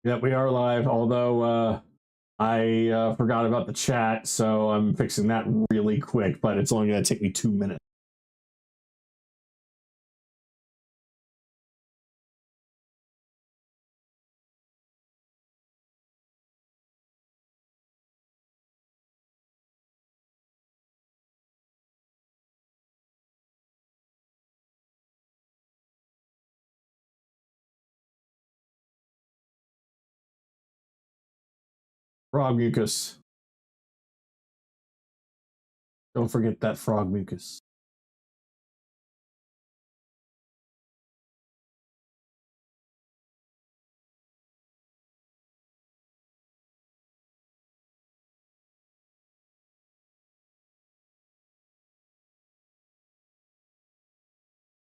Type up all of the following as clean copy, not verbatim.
Yep, we are live, although I forgot about the chat, so I'm fixing that really quick, but it's only going to take me 2 minutes. Frog mucus. Don't forget that frog mucus.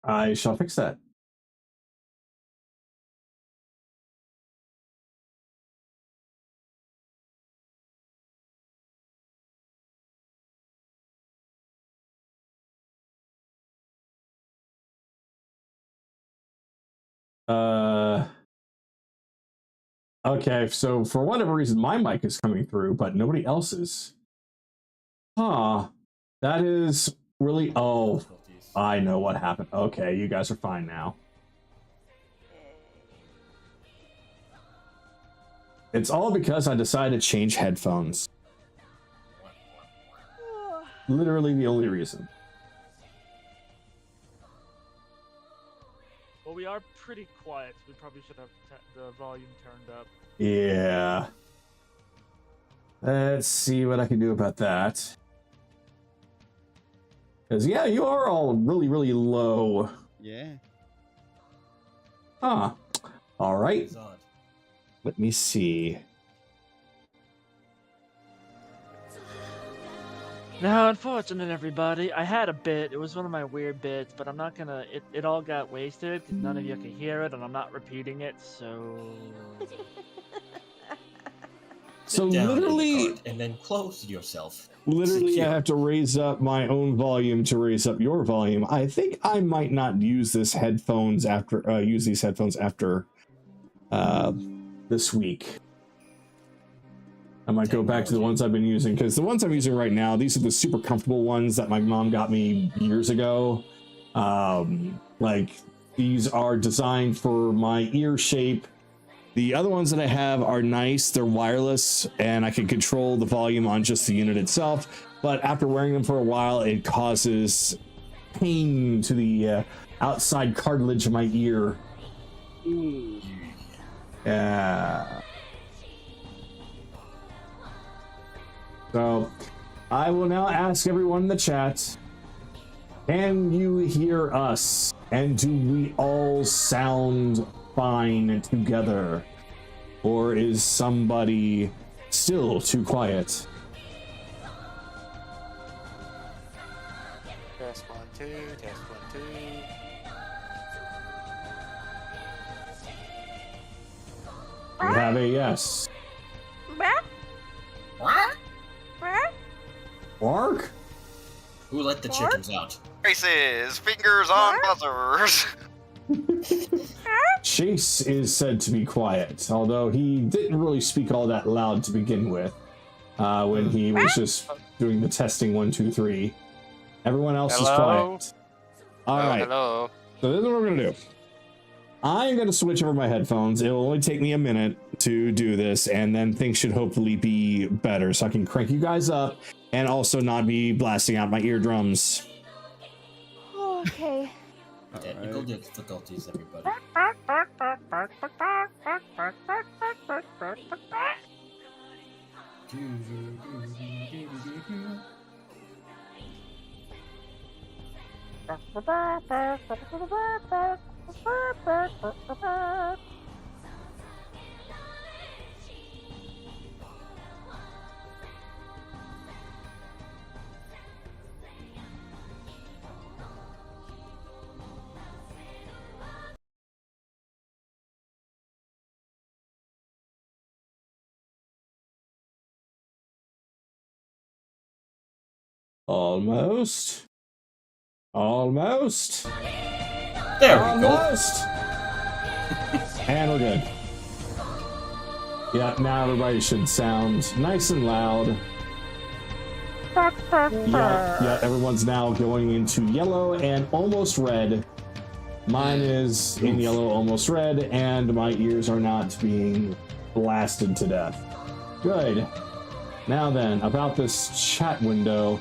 I shall fix that. Okay, so for whatever reason, my mic is coming through, but nobody else's. Huh. That is really... Oh, I know what happened. Okay, you guys are fine now. It's all because I decided to change headphones. Literally the only reason. Well, we are pretty quiet. We probably should have the volume turned up. Yeah. Let's see what I can do about that. Because, yeah, you are all really, really low. Yeah. Huh. All right. Let me see. Now, unfortunately, everybody, I had a bit. It was one of my weird bits, but I'm not gonna... It all got wasted because none of you can hear it, and I'm not repeating it, so... So literally... And then close yourself. Literally, Secure. I have to raise up my own volume to raise up your volume. I think I might not use this headphones after... use these headphones after... this week. I might go back to the ones I've been using, because the ones I'm using right now, these are the super comfortable ones that my mom got me years ago. Like, these are designed for my ear shape. The other ones that I have are nice, they're wireless, and I can control the volume on just the unit itself, but after wearing them for a while, it causes pain to the outside cartilage of my ear. Yeah. So, I will now ask everyone in the chat, can you hear us? And do we all sound fine together? Or is somebody still too quiet? Test 1, 2, test 1, 2. We have a yes. Bark? Who let the chickens out? Faces, fingers on buzzers. Chase is said to be quiet, although he didn't really speak all that loud to begin with when he was just doing the testing 1, 2, 3. Everyone else is quiet. All right. Hello. So this is what we're gonna do. I'm gonna switch over my headphones. It will only take me a minute to do this, and then things should hopefully be better, so I can crank you guys up and also not be blasting out my eardrums. Okay. Technical difficulties, everybody. Almost. Almost. There we Almost. And we're good. Yeah, now everybody should sound nice and loud. Yeah, everyone's now going into yellow and almost red. Mine is in yellow, almost red, and my ears are not being blasted to death. Good. Now then, about this chat window.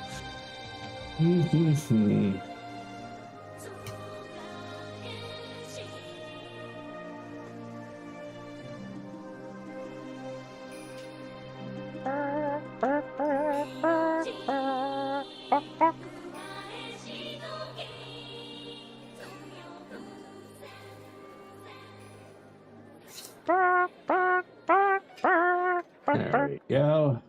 There we go.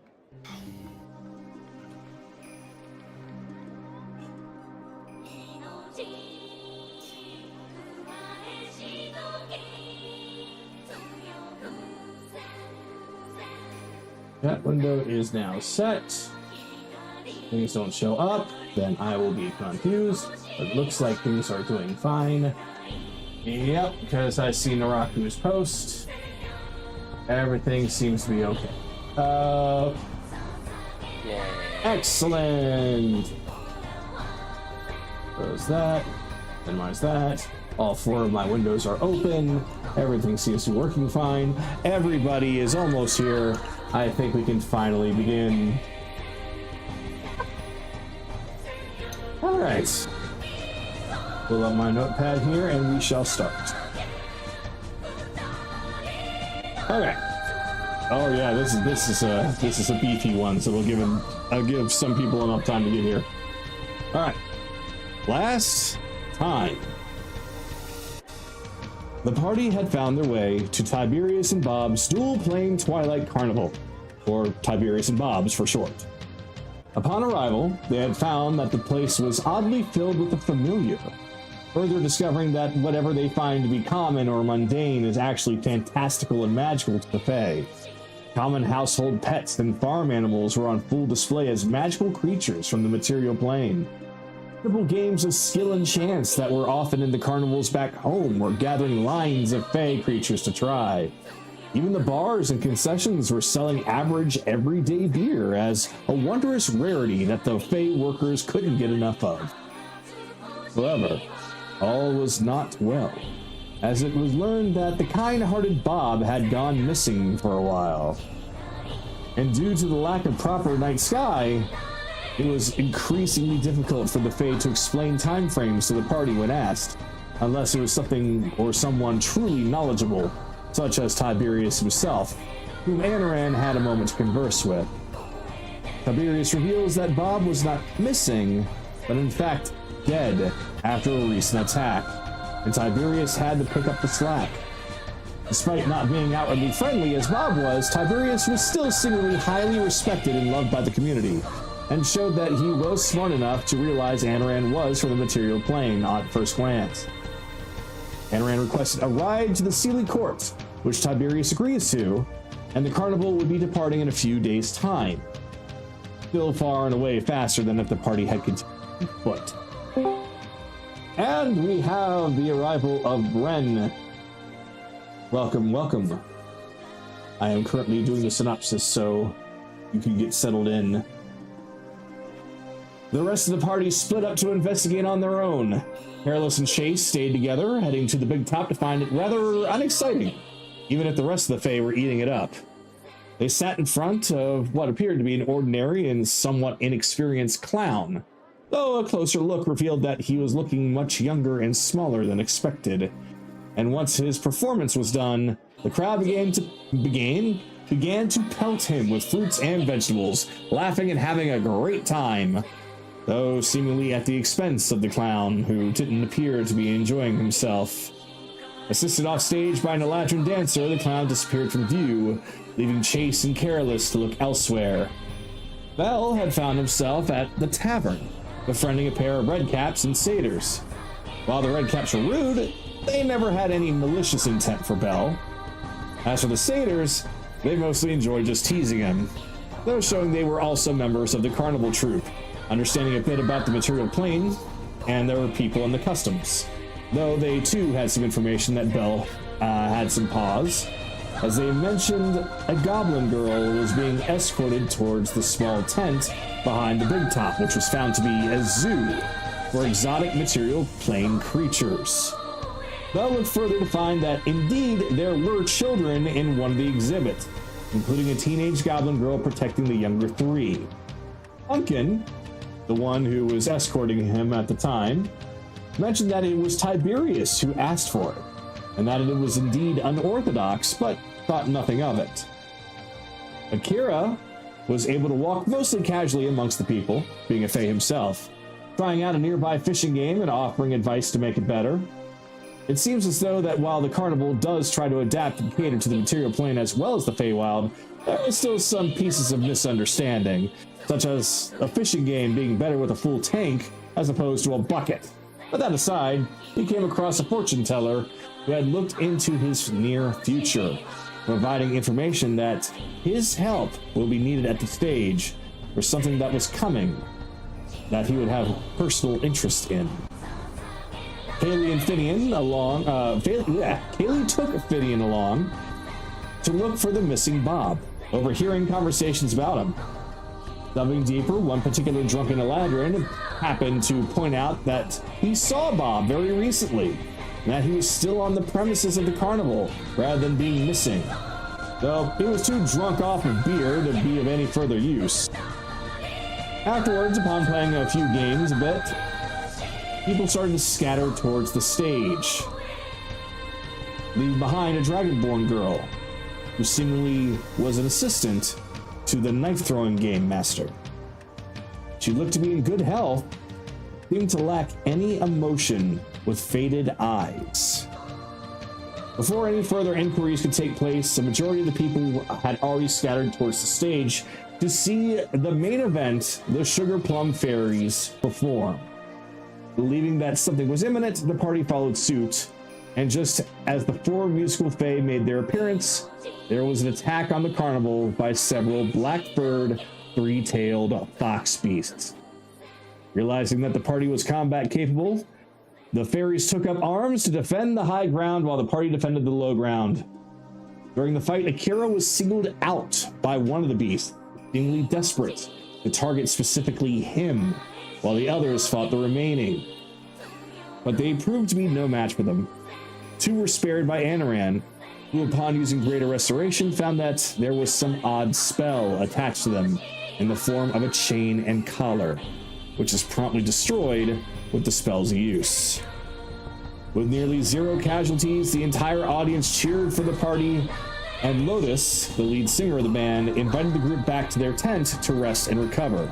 That window is now set. Things don't show up, then I will be confused. It looks like things are doing fine. Yep, because I see Naraku's post. Everything seems to be okay. Excellent! Close that. Minimize that. All 4 of my windows are open. Everything seems to be working fine. Everybody is almost here. I think we can finally begin. Alright. Pull up my notepad here and we shall start. Okay. Oh yeah, this is a beefy one, so I'll give some people enough time to get here. Alright. Last time. The party had found their way to Tiberius and Bob's dual-plane Twilight Carnival, or Tiberius and Bob's for short. Upon arrival, they had found that the place was oddly filled with the familiar, further discovering that whatever they find to be common or mundane is actually fantastical and magical to the Fae. Common household pets and farm animals were on full display as magical creatures from the material plane. Simple games of skill and chance that were often in the carnivals back home were gathering lines of Fae creatures to try. Even the bars and concessions were selling average everyday beer as a wondrous rarity that the Fae workers couldn't get enough of. However, all was not well, as it was learned that the kind-hearted Bob had gone missing for a while. And due to the lack of proper night sky, it was increasingly difficult for the Fae to explain time frames to the party when asked, unless it was something or someone truly knowledgeable, such as Tiberius himself, whom Anaran had a moment to converse with. Tiberius reveals that Bob was not missing, but in fact dead after a recent attack, and Tiberius had to pick up the slack. Despite not being outwardly friendly as Bob was, Tiberius was still secretly highly respected and loved by the community, and showed that he was smart enough to realize Anaran was from the material plane at first glance. Anaran requested a ride to the Sealy Court, which Tiberius agrees to, and the carnival would be departing in a few days' time. Still far and away faster than if the party had continued on foot. And we have the arrival of Ren. Welcome, welcome. I am currently doing the synopsis so you can get settled in. The rest of the party split up to investigate on their own. Careless and Chase stayed together, heading to the big top to find it rather unexciting, even if the rest of the Fae were eating it up. They sat in front of what appeared to be an ordinary and somewhat inexperienced clown, though a closer look revealed that he was looking much younger and smaller than expected. And once his performance was done, the crowd began to pelt him with fruits and vegetables, laughing and having a great time, though seemingly at the expense of the clown, who didn't appear to be enjoying himself. Assisted off stage by an Eladrin dancer, the clown disappeared from view, leaving Chase and Careless to look elsewhere. Bell had found himself at the tavern, befriending a pair of redcaps and satyrs. While the redcaps were rude, they never had any malicious intent for Bell. As for the satyrs, they mostly enjoyed just teasing him, though showing they were also members of the carnival troupe, understanding a bit about the material plane and their people and the customs, though they too had some information that Bell had some pause. as they mentioned a goblin girl was being escorted towards the small tent behind the big top, which was found to be a zoo for exotic material plane creatures. Bell looked further to find that indeed there were children in one of the exhibits, including a teenage goblin girl protecting the younger three. Pumpkin, the one who was escorting him at the time, mentioned that it was Tiberius who asked for it, and that it was indeed unorthodox, but thought nothing of it. Akira was able to walk mostly casually amongst the people, being a fae himself, trying out a nearby fishing game and offering advice to make it better. It seems as though that while the carnival does try to adapt and cater to the material plane as well as the Feywild, there is still some pieces of misunderstanding, such as a fishing game being better with a full tank as opposed to a bucket. But that aside, he came across a fortune teller who had looked into his near future, providing information that his help will be needed at the stage for something that was coming that he would have personal interest in. Kaylee and Finian along, Kaylee took Finian along to look for the missing Bob, overhearing conversations about him. Delving deeper, one particular drunken Eladrin happened to point out that he saw Bob very recently, and that he was still on the premises of the carnival rather than being missing, though he was too drunk off of beer to be of any further use. Afterwards, upon playing a few games a bit, people started to scatter towards the stage, leaving behind a dragonborn girl who seemingly was an assistant to the knife-throwing game master. She looked to be in good health, seemed to lack any emotion with faded eyes. Before any further inquiries could take place, the majority of the people had already scattered towards the stage to see the main event, the Sugar Plum Fairies, perform. Believing that something was imminent, the party followed suit, and just as the four musical fae made their appearance, there was an attack on the carnival by several black-furred, three-tailed fox beasts. Realizing that the party was combat capable, the fairies took up arms to defend the high ground while the party defended the low ground. During the fight, Akira was singled out by one of the beasts, seemingly desperate to target specifically him, while the others fought the remaining. But they proved to be no match for them. Two were spared by Anaran, who upon using Greater Restoration found that there was some odd spell attached to them in the form of a chain and collar, which is promptly destroyed with the spell's use. With nearly zero casualties, the entire audience cheered for the party, and Lotus, the lead singer of the band, invited the group back to their tent to rest and recover.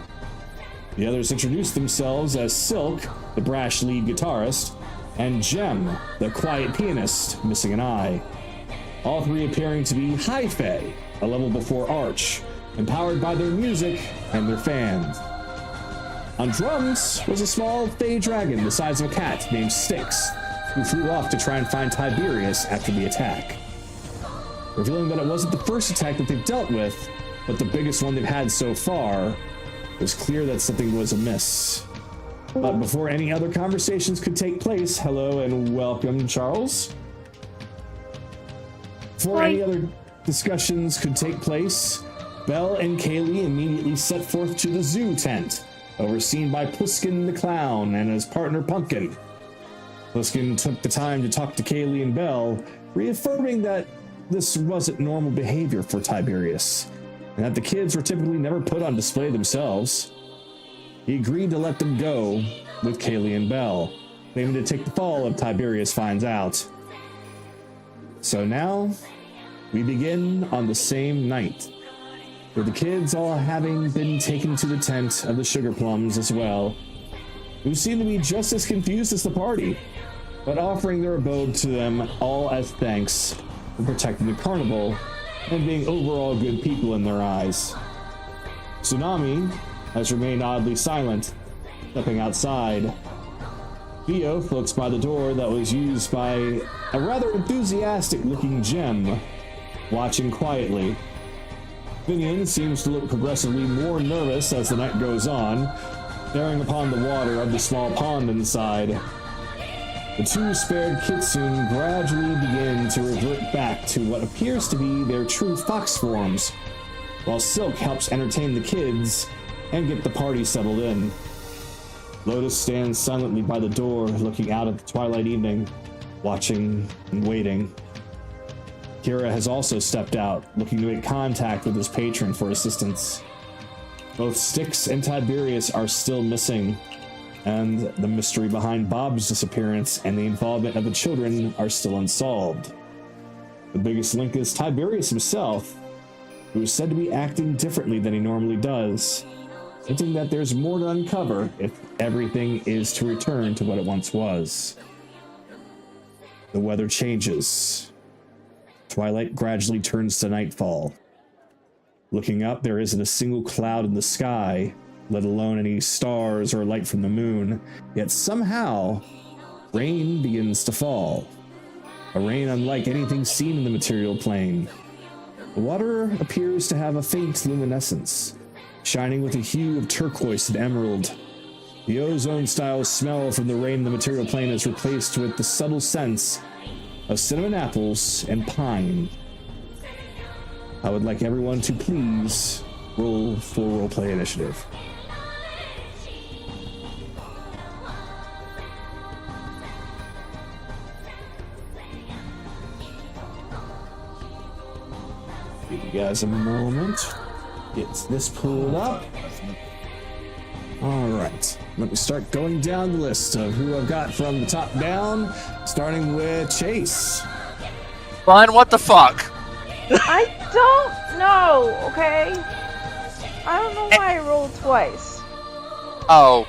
The others introduced themselves as Silk, the brash lead guitarist, and Gem, the quiet pianist, missing an eye. All three appearing to be High Fae, a level before Arch, empowered by their music and their fans. On drums was a small Fae dragon the size of a cat named Styx, who flew off to try and find Tiberius after the attack. Revealing that it wasn't the first attack that they've dealt with, but the biggest one they've had so far, it was clear that something was amiss. But before any other conversations could take place, hello and welcome, Charles. Before any other discussions could take place, Belle and Kaylee immediately set forth to the zoo tent, overseen by Pliskin the Clown and his partner Pumpkin. Pliskin took the time to talk to Kaylee and Belle, reaffirming that this wasn't normal behavior for Tiberius, and that the kids were typically never put on display themselves. He agreed to let them go with Kaylee and Belle, claiming to take the fall if Tiberius finds out. So now, we begin on the same night, with the kids all having been taken to the tent of the Sugar Plums as well, who seem to be just as confused as the party, but offering their abode to them all as thanks for protecting the carnival and being overall good people in their eyes. Tsunami has remained oddly silent, stepping outside. Theo looks by the door that was used by a rather enthusiastic-looking Gem, watching quietly. Finian seems to look progressively more nervous as the night goes on, staring upon the water of the small pond inside. The two spared Kitsune gradually begin to revert revert back to what appears to be their true fox forms, while Silk helps entertain the kids and get the party settled in. Lotus stands silently by the door, looking out at the twilight evening, watching and waiting. Kira has also stepped out, looking to make contact with his patron for assistance. Both Styx and Tiberius are still missing, and the mystery behind Bob's disappearance and the involvement of the children are still unsolved. The biggest link is Tiberius himself, who is said to be acting differently than he normally does, hinting that there's more to uncover if everything is to return to what it once was. The weather changes. Twilight gradually turns to nightfall. Looking up, there isn't a single cloud in the sky, let alone any stars or light from the moon, yet somehow, rain begins to fall. A rain unlike anything seen in the material plane. The water appears to have a faint luminescence, shining with a hue of turquoise and emerald. The ozone-style smell from the rain in the material plane is replaced with the subtle sense of cinnamon apples and pine. I would like everyone to please roll full roleplay initiative. Give you guys a moment. Get this pulled up. All right, let me start going down the list of who I've got from the top down, starting with Chase. Brian, what the fuck? I don't know, okay? I don't know why I rolled twice. Oh,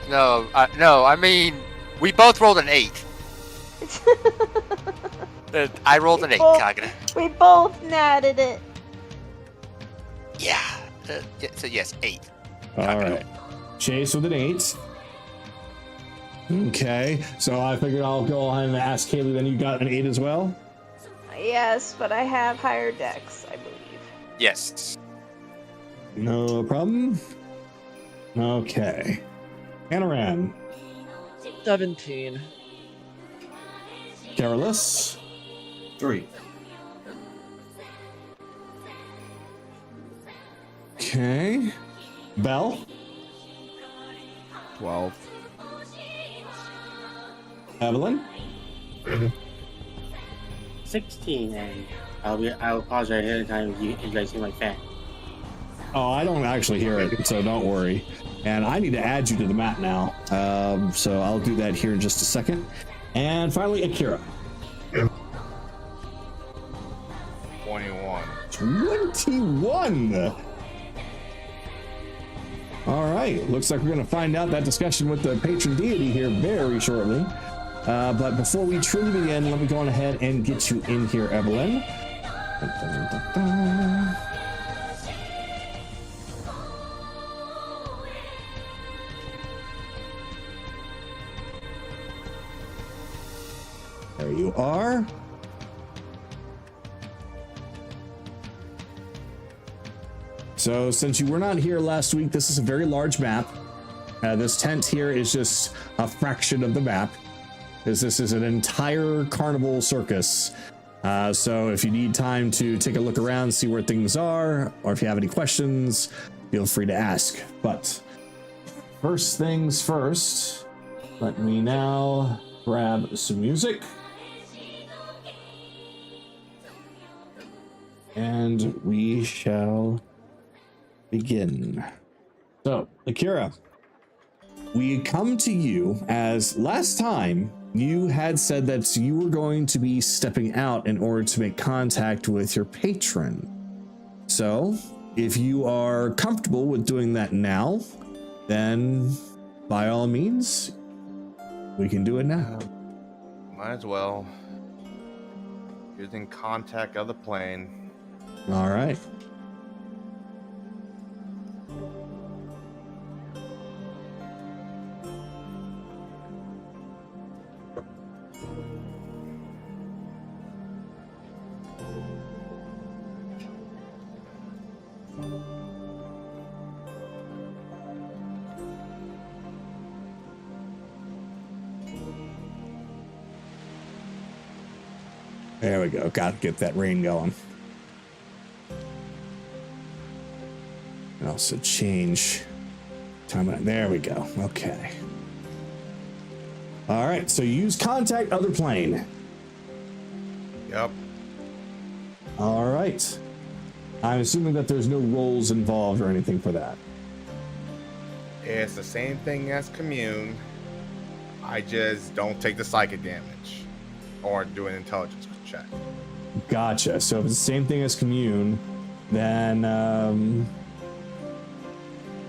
No, I mean, we both rolled an 8. I rolled an 8, Kagura. We both natted it. Yeah. So yes, 8. All right. Chase with an 8. Okay, so I figured I'll go on and ask Kaylee, then you got an 8 as well? Yes, but I have higher decks, I believe. Yes. No problem. Okay. Anaran. 17. Carolus. 3. Okay. Belle. 12. Evelyn. 16, and I'll apologize ahead of time if you guys hear my fan. Oh, I don't actually hear it, so don't worry. And I need to add you to the map now. So I'll do that here in just a second. And finally, Akira. 21. 21! All right, looks like we're going to find out that discussion with the patron deity here very shortly. But before we truly begin, let me go on ahead and get you in here, Evelyn. Dun, dun, dun, dun. There you are. So since you were not here last week, this is a very large map. This tent here is just a fraction of the map, because this is an entire carnival circus. So if you need time to take a look around, see where things are, or if you have any questions, feel free to ask. But first things first, let me now grab some music. And we shall begin. So, Akira, we come to you as last time you had said that you were going to be stepping out in order to make contact with your patron. So, if you are comfortable with doing that now, then by all means, we can do it now. Might as well. Using contact of the plane. All right. There we go. Got to get that rain going. And also change time. There we go. Okay. All right. So use contact other plane. Yep. All right. I'm assuming that there's no rolls involved or anything for that. It's the same thing as commune. I just don't take the psychic damage or do an intelligence check. Gotcha. So if it's the same thing as commune, then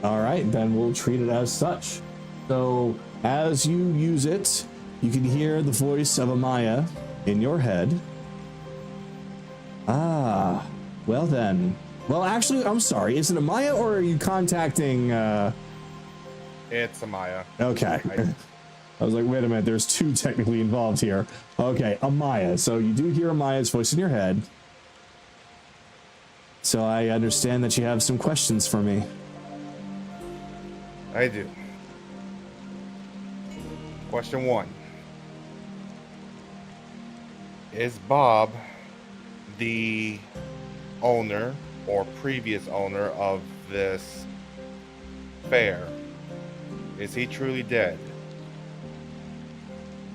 all right, then we'll treat it as such. So as you use it, you can hear the voice of Amaya in your head. Ah, well then. Well, actually, I'm sorry. Is it Amaya or are you contacting? It's Amaya. Okay. I was like, wait a minute, there's two technically involved here. Okay, Amaya. So you do hear Amaya's voice in your head. So I understand that you have some questions for me. I do. Question 1. Is Bob the owner or previous owner of this fair? Is he truly dead?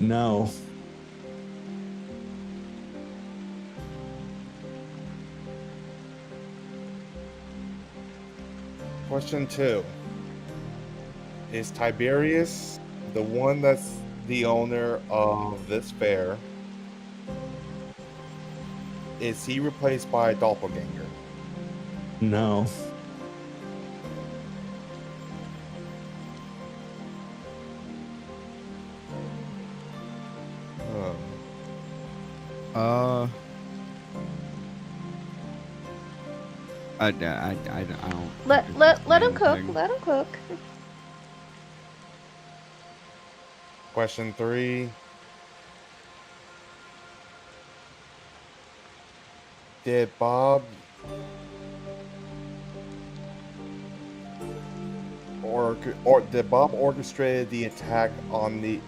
No. Question 2. Is Tiberius the one that's the owner of this fair? Is he replaced by a doppelganger? No. I don't. Let him cook. Let him cook. Question 3. Did Bob or did Bob orchestrate the attack on the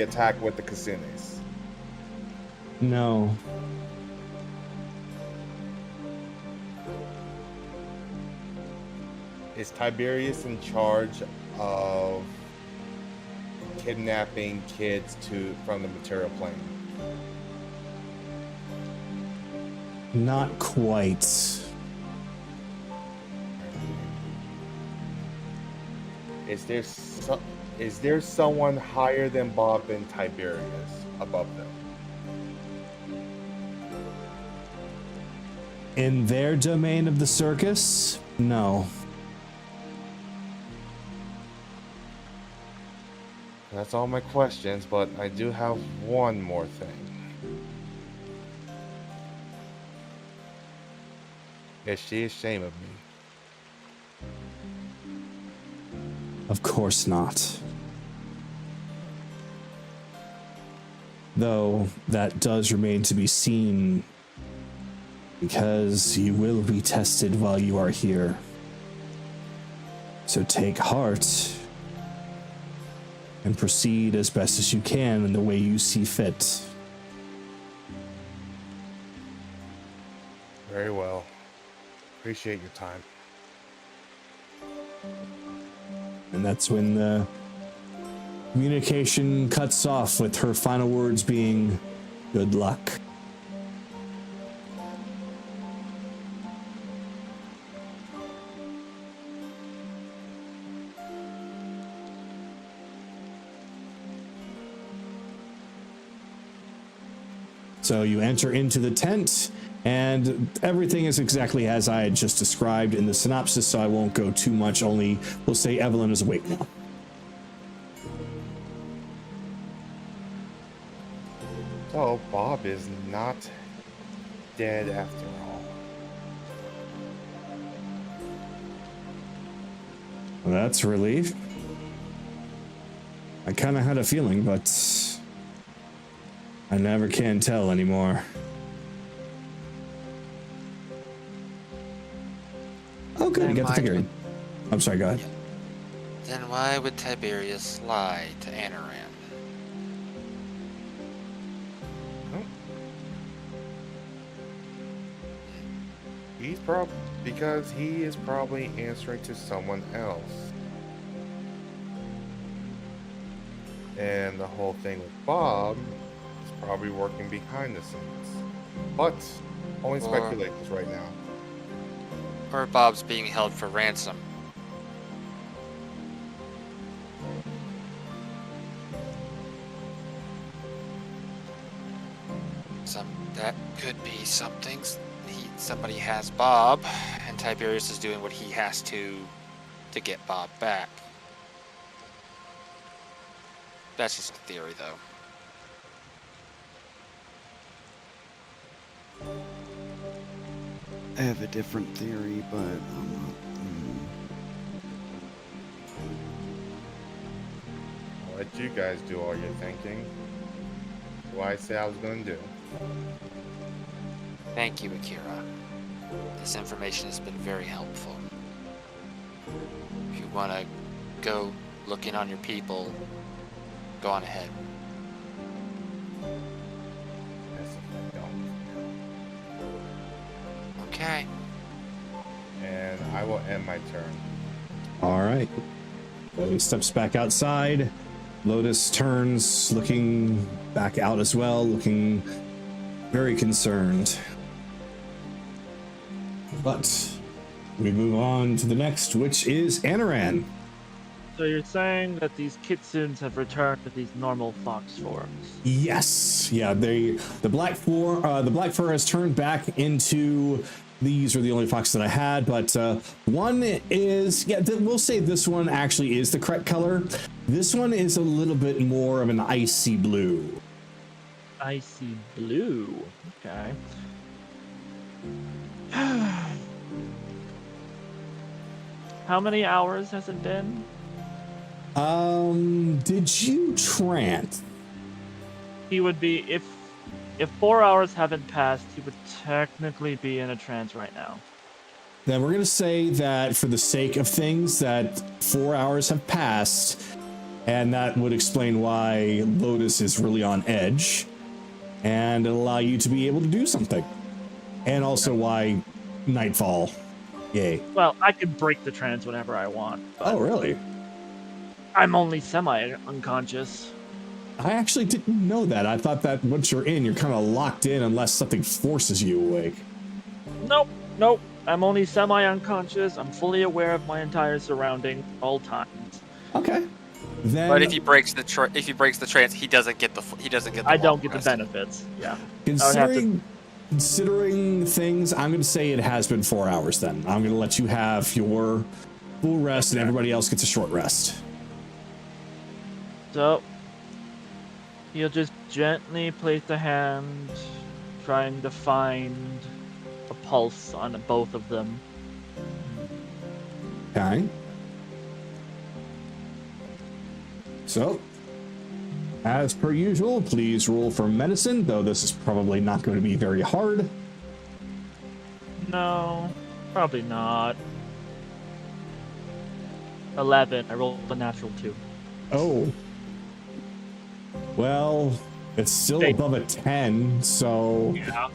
attack with the Kasunes? No. Is Tiberius in charge of kidnapping kids from the material plane? Not quite. Is there someone higher than Bob and Tiberius above them? In their domain of the circus? No. That's all my questions, but I do have one more thing. Is she ashamed of me? Of course not. Though that does remain to be seen, because you will be tested while you are here. So take heart and proceed as best as you can in the way you see fit. Very well. Appreciate your time. And that's when the communication cuts off, with her final words being, "Good luck." So you enter into the tent, and everything is exactly as I had just described in the synopsis, so I won't go too much, only we'll say Evelyn is awake now. So, Bob is not dead after all. Well, that's a relief. I kind of had a feeling, but I never can tell anymore. Oh, good, you got the figurine. I'm sorry, go ahead. Then why would Tiberius lie to Anoran? Because he is probably answering to someone else. And the whole thing with Bob is probably working behind the scenes. But only speculations right now. Or Bob's being held for ransom. That could be something. Somebody has Bob, and Tiberius is doing what he has to get Bob back. That's just a theory, though. I have a different theory, but I'm not. I'll let you guys do all your thinking. What I said I was going to do. Thank you, Akira. This information has been very helpful. If you want to go looking on your people, go on ahead. Yes, if I don't. Okay. And I will end my turn. All right. So he steps back outside. Lotus turns, looking back out as well, looking very concerned. But we move on to the next, which is Anaran. So you're saying that these kitsunes have returned to these normal fox forms? Yes, yeah. The black fur has turned back into. These are the only foxes that I had, but one is, we'll say this one actually is the correct color. This one is a little bit more of an icy blue. Icy blue. Okay. How many hours has it been? Did you trance? He would be, if 4 hours haven't passed, he would technically be in a trance right now. Then we're gonna say that for the sake of things that 4 hours have passed, and that would explain why Lotus is really on edge, and allow you to be able to do something. And also why Nightfall. Yay. Well, I could break the trance whenever I want. Oh, really? I'm only semi-unconscious. I actually didn't know that. I thought that once you're in, you're kind of locked in unless something forces you awake. Nope. I'm only semi-unconscious. I'm fully aware of my entire surrounding all times. Okay. Then, But if he breaks the trance, he doesn't get the I don't long get the rest. benefits. Yeah. Considering things, I'm going to say it has been 4 hours then. I'm going to let you have your full rest and everybody else gets a short rest. So he'll just gently place a hand, trying to find a pulse on both of them. Okay. So, as per usual, please roll for medicine, though this is probably not going to be very hard. No, probably not. 11. I rolled a natural 2. Oh. Well, it's still Okay. above a 10, so Yeah.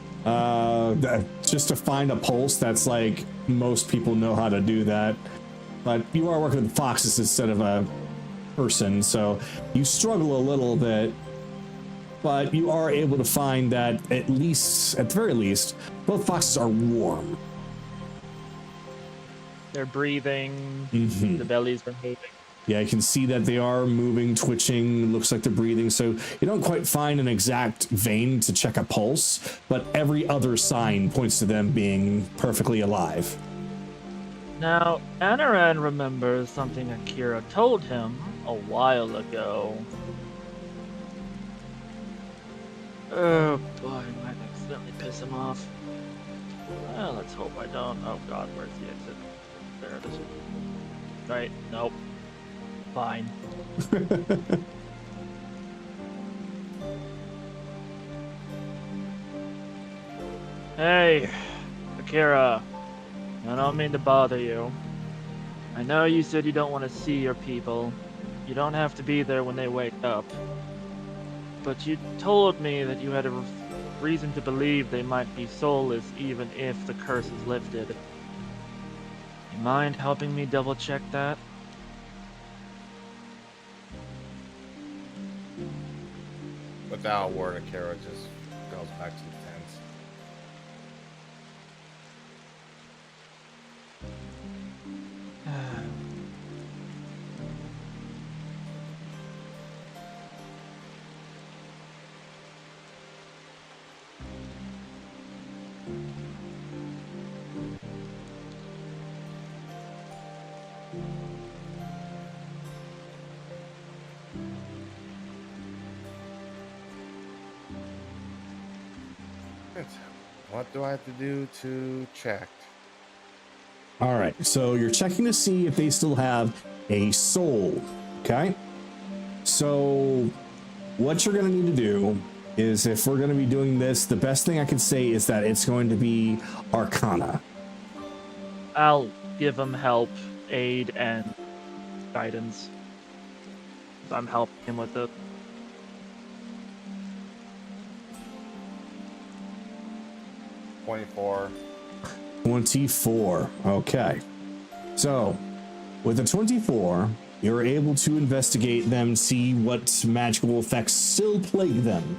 just to find a pulse, that's like most people know how to do that. But you are working with foxes instead of a person, so you struggle a little bit, but you are able to find that at the very least, both foxes are warm. They're breathing. Mm-hmm. The bellies are moving. Yeah, you can see that they are moving, twitching, looks like they're breathing, so you don't quite find an exact vein to check a pulse, but every other sign points to them being perfectly alive. Now, Anaran remembers something Akira told him a while ago. Oh boy, I might accidentally piss him off. Well, let's hope I don't. Oh god, where's the exit? There it is. Right, nope. Fine. Hey, Akira. I don't mean to bother you. I know you said you don't want to see your people. You don't have to be there when they wake up. But you told me that you had reason to believe they might be soulless even if the curse is lifted. You mind helping me double check that? Without a word, Akira just goes back to the tents. What do I have to do to check? All right, so you're checking to see if they still have a soul, okay? So what you're gonna need to do is, if we're gonna be doing this, the best thing I can say is that it's going to be Arcana. I'll give him help, aid, and guidance. I'm helping him with it. $24. 24. Okay. So, with a 24, you're able to investigate them, see what magical effects still plague them.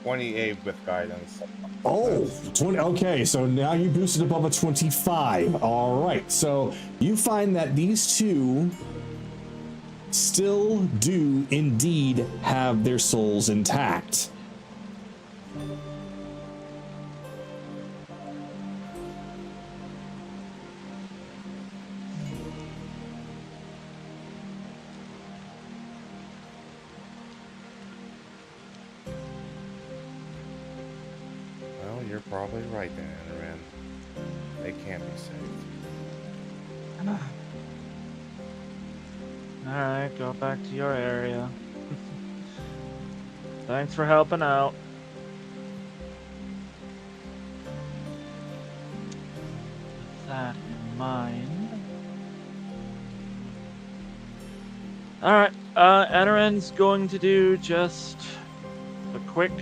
28 with guidance. Oh, 20. Okay, so now you boosted above a 25. All right. So, you find that these two still do indeed have their souls intact. Well, you're probably right then, Anaran. They can't be saved. Alright, go back to your area. Thanks for helping out. With that in mind. Alright, Anaran's going to do just a quick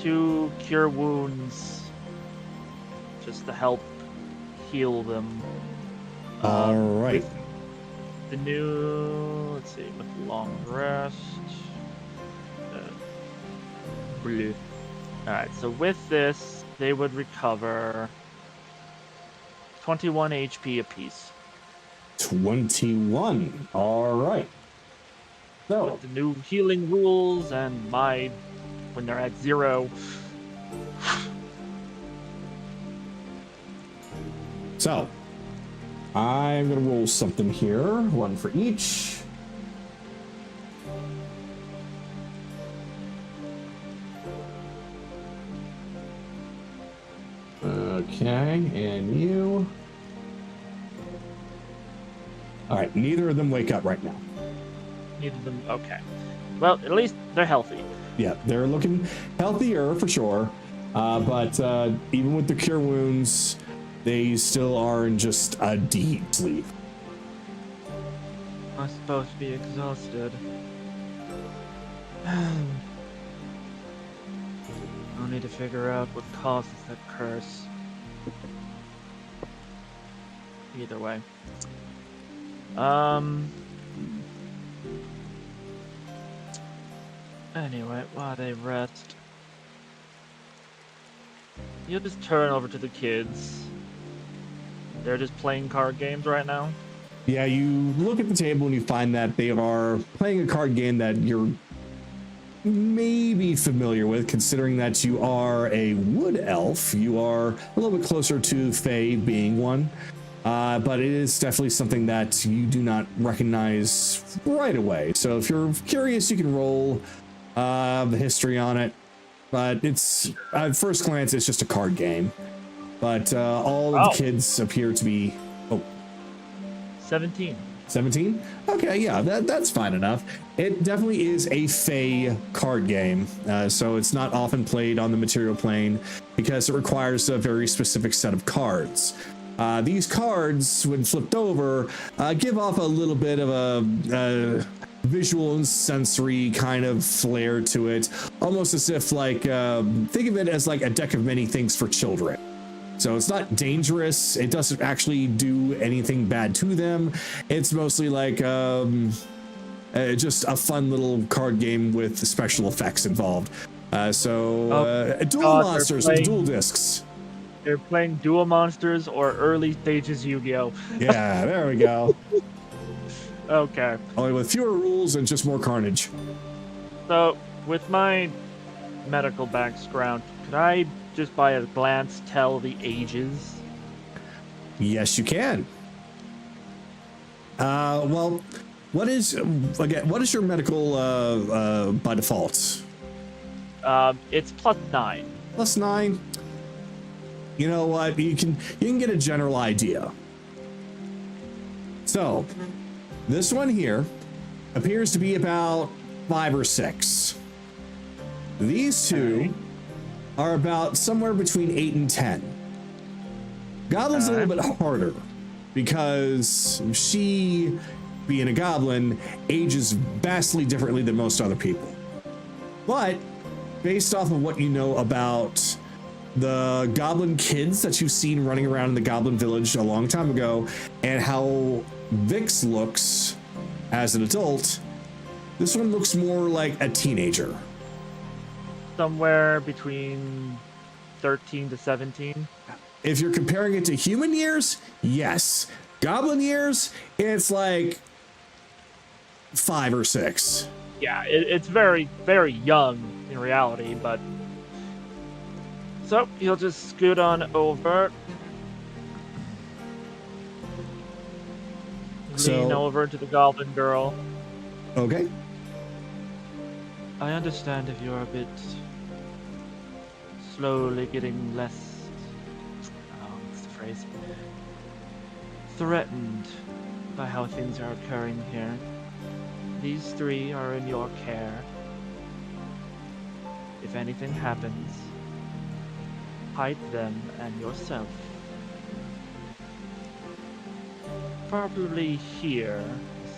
2 cure wounds just to help heal them. All right. With the new, let's see, with long rest. Blue. Alright, so with this, they would recover 21 HP apiece. 21. All right. So, With the new healing rules and my, when they're at 0. so I'm gonna roll something here, one for each. Okay, and you. All right, neither of them wake up right now. Neither of them, okay. Well, at least they're healthy. Yeah, they're looking healthier for sure, but even with the cure wounds, they still are in just a deep sleep. I'm supposed to be exhausted. I'll need to figure out what causes that curse. Either way. Anyway, while they rest, you'll just turn over to the kids. They're just playing card games right now. Yeah, you look at the table and you find that they are playing a card game that you're maybe familiar with, considering that you are a wood elf. You are a little bit closer to Fae being one, but it is definitely something that you do not recognize right away. So if you're curious, you can roll the history on it, but it's at first glance it's just a card game. But all of the kids appear to be 17. 17? Okay, yeah, that's fine enough. It definitely is a Fae card game, so it's not often played on the material plane because it requires a very specific set of cards. These cards, when flipped over, give off a little bit of a visual and sensory kind of flair to it, almost as if like think of it as like a deck of many things for children. So it's not dangerous, it doesn't actually do anything bad to them. It's mostly like just a fun little card game with special effects involved. Dual monsters with dual discs. They're playing Duel Monsters or early stages Yu-Gi-Oh! Yeah, there we go. Okay. Only with fewer rules and just more carnage. So, with my medical background, could I just by a glance tell the ages? Yes, you can. Well, what is your medical by default? It's +9. +9. You know what? You can get a general idea. So, this one here appears to be about 5 or 6. These two are about somewhere between 8 and 10. Goblin's a little bit harder because she, being a goblin, ages vastly differently than most other people. But based off of what you know about the goblin kids that you've seen running around in the goblin village a long time ago, and how Vix looks as an adult, this one looks more like a teenager. Somewhere between 13 to 17. If you're comparing it to human years, yes. Goblin years, it's like 5 or 6. Yeah, it's very, very young in reality, but... So, he'll just scoot on over. Lean over to the goblin girl. Okay. I understand if you're a bit slowly getting less, what's the phrase? Threatened by how things are occurring here. These 3 are in your care. If anything happens, hide them and yourself. Probably here.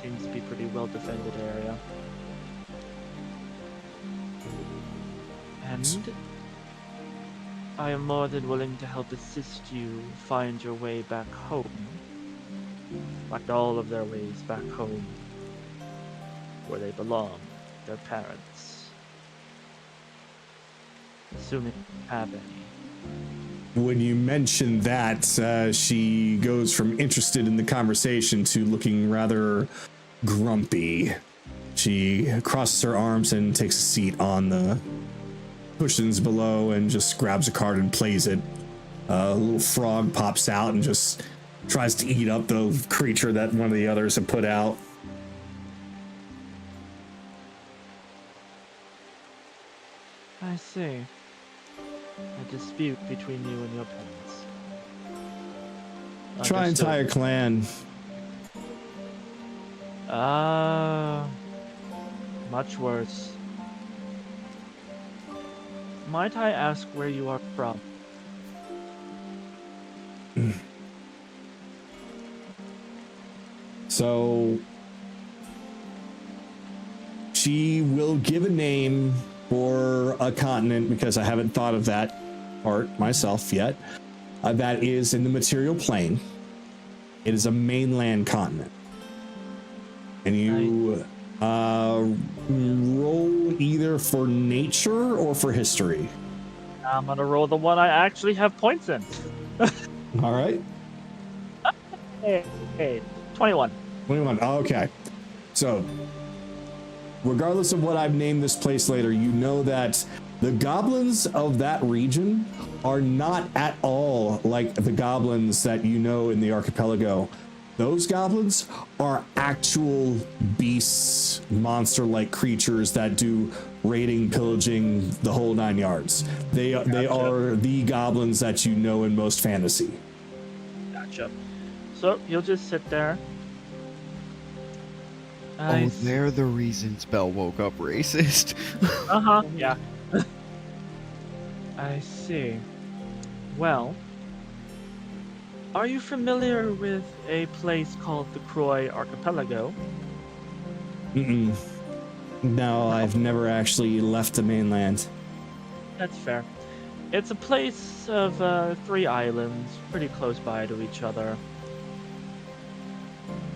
Seems to be a pretty well-defended area. And I am more than willing to help assist you find your way back home. Like all of their ways back home. Where they belong, their parents. Assuming you have any. When you mention that, she goes from interested in the conversation to looking rather grumpy. She crosses her arms and takes a seat on the cushions below and just grabs a card and plays it. A little frog pops out and just tries to eat up the creature that one of the others have put out. I see. A dispute between you and your parents. Try entire clan. Much worse. Might I ask where you are from? So she will give a name for a continent, because I haven't thought of that part myself yet. That is in the material plane. It is a mainland continent. And you roll either for nature or for history. I'm gonna roll the one I actually have points in. All right. Hey, 21. 21. Okay. So, regardless of what I've named this place later, you know that the goblins of that region are not at all like the goblins that you know in the archipelago. Those goblins are actual beasts, monster-like creatures that do raiding, pillaging, the whole 9 yards. They are the goblins that you know in most fantasy. Gotcha. So, you'll just sit there. Oh, they're the reasons Belle woke up racist. Yeah. I see. Well, are you familiar with a place called the Croy Archipelago? Mm-mm. No, I've never actually left the mainland. That's fair. It's a place of 3 islands, pretty close by to each other.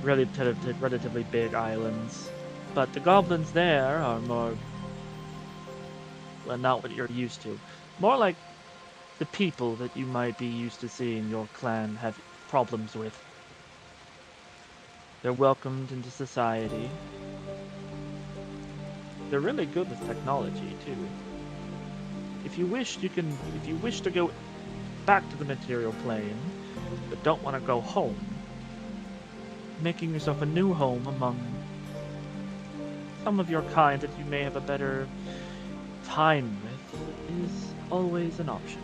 Relatively big islands. But the goblins there are more... well, not what you're used to. More like the people that you might be used to seeing your clan have problems with. They're welcomed into society. They're really good with technology, too. If you wish to go back to the material plane, but don't want to go home, making yourself a new home among some of your kind that you may have a better time with is always an option.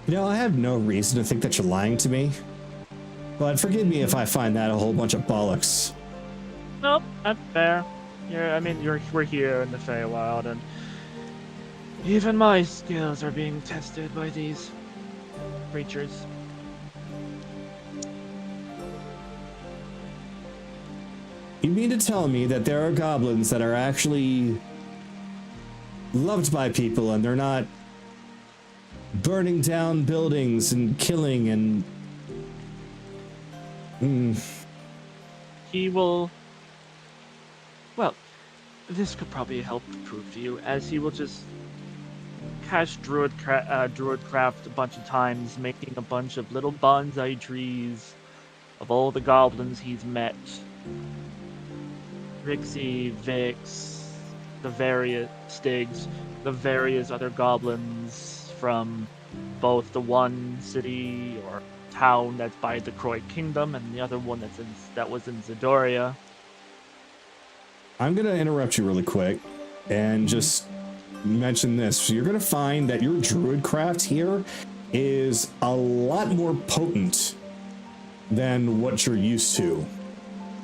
You know, I have no reason to think that you're lying to me, but forgive me if I find that a whole bunch of bollocks. Nope, that's fair. We're here in the Feywild, and even my skills are being tested by these creatures. You mean to tell me that there are goblins that are actually loved by people and they're not burning down buildings and killing and... He will... Well, this could probably help prove to you, as he will just cast Druidcraft a bunch of times, making a bunch of little bonsai trees of all the goblins he's met. Rixie, Vix, the various Stigs, the various other goblins from both the one city or town that's by the Croy Kingdom and the other one that was in Zadoria. I'm gonna interrupt you really quick and just mention this. You're gonna find that your Druidcraft here is a lot more potent than what you're used to.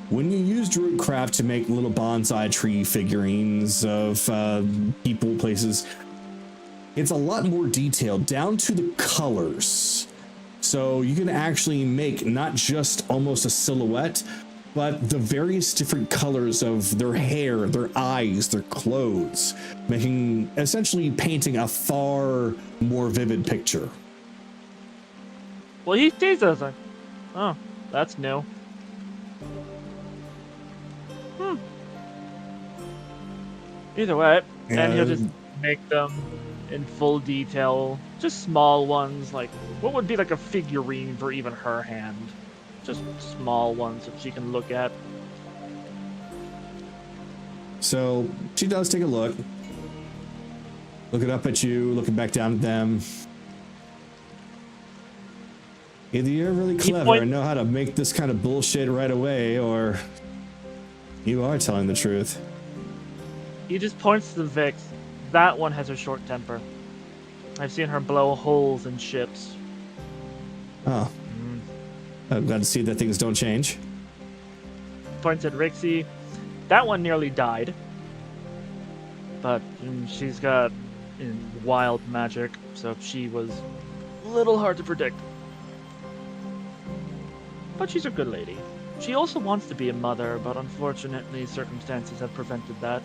When you use Druidcraft to make little bonsai tree figurines of people, places, it's a lot more detailed, down to the colors. So you can actually make not just almost a silhouette, but the various different colors of their hair, their eyes, their clothes, essentially painting a far more vivid picture. Well, he sees us like, oh, that's new. Either way, and he'll just make them in full detail, just small ones, like what would be like a figurine for even her hand. Just small ones that she can look at. So she does take a look. Looking up at you, looking back down at them. Either you're really clever and know how to make this kind of bullshit right away, or you are telling the truth. He just points to the Vix. That one has a short temper. I've seen her blow holes in ships. Oh. I'm glad to see that things don't change. Points at Rixie. That one nearly died. But she's got wild magic, so she was a little hard to predict. But she's a good lady. She also wants to be a mother, but unfortunately circumstances have prevented that.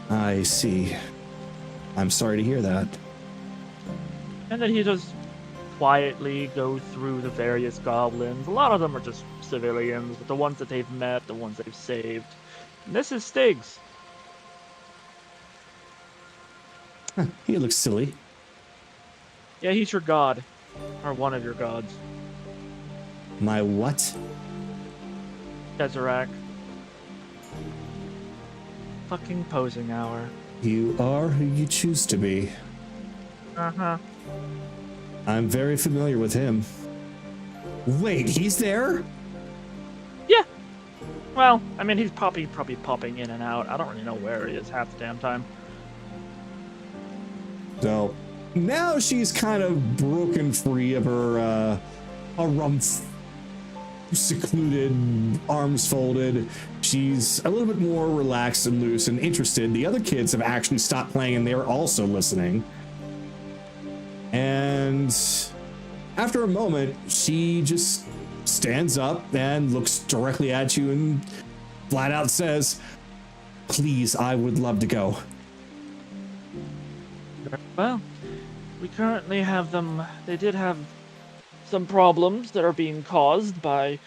I see. I'm sorry to hear that. And then he just quietly go through the various goblins. A lot of them are just civilians, but the ones that they've met, the ones they've saved. And this is Stiggs. Huh, he looks silly. Yeah, he's your god. Or one of your gods. My what? Deserac. Fucking posing hour. You are who you choose to be. Uh-huh. I'm very familiar with him. Wait, he's there? Yeah. Well, I mean, he's probably popping in and out. I don't really know where he is half the damn time. So, now she's kind of broken free of her, secluded, arms folded. She's a little bit more relaxed and loose and interested. The other kids have actually stopped playing and they're also listening. And after a moment, she just stands up and looks directly at you and flat out says, "Please, I would love to go." Well, we currently have them. They did have some problems that are being caused by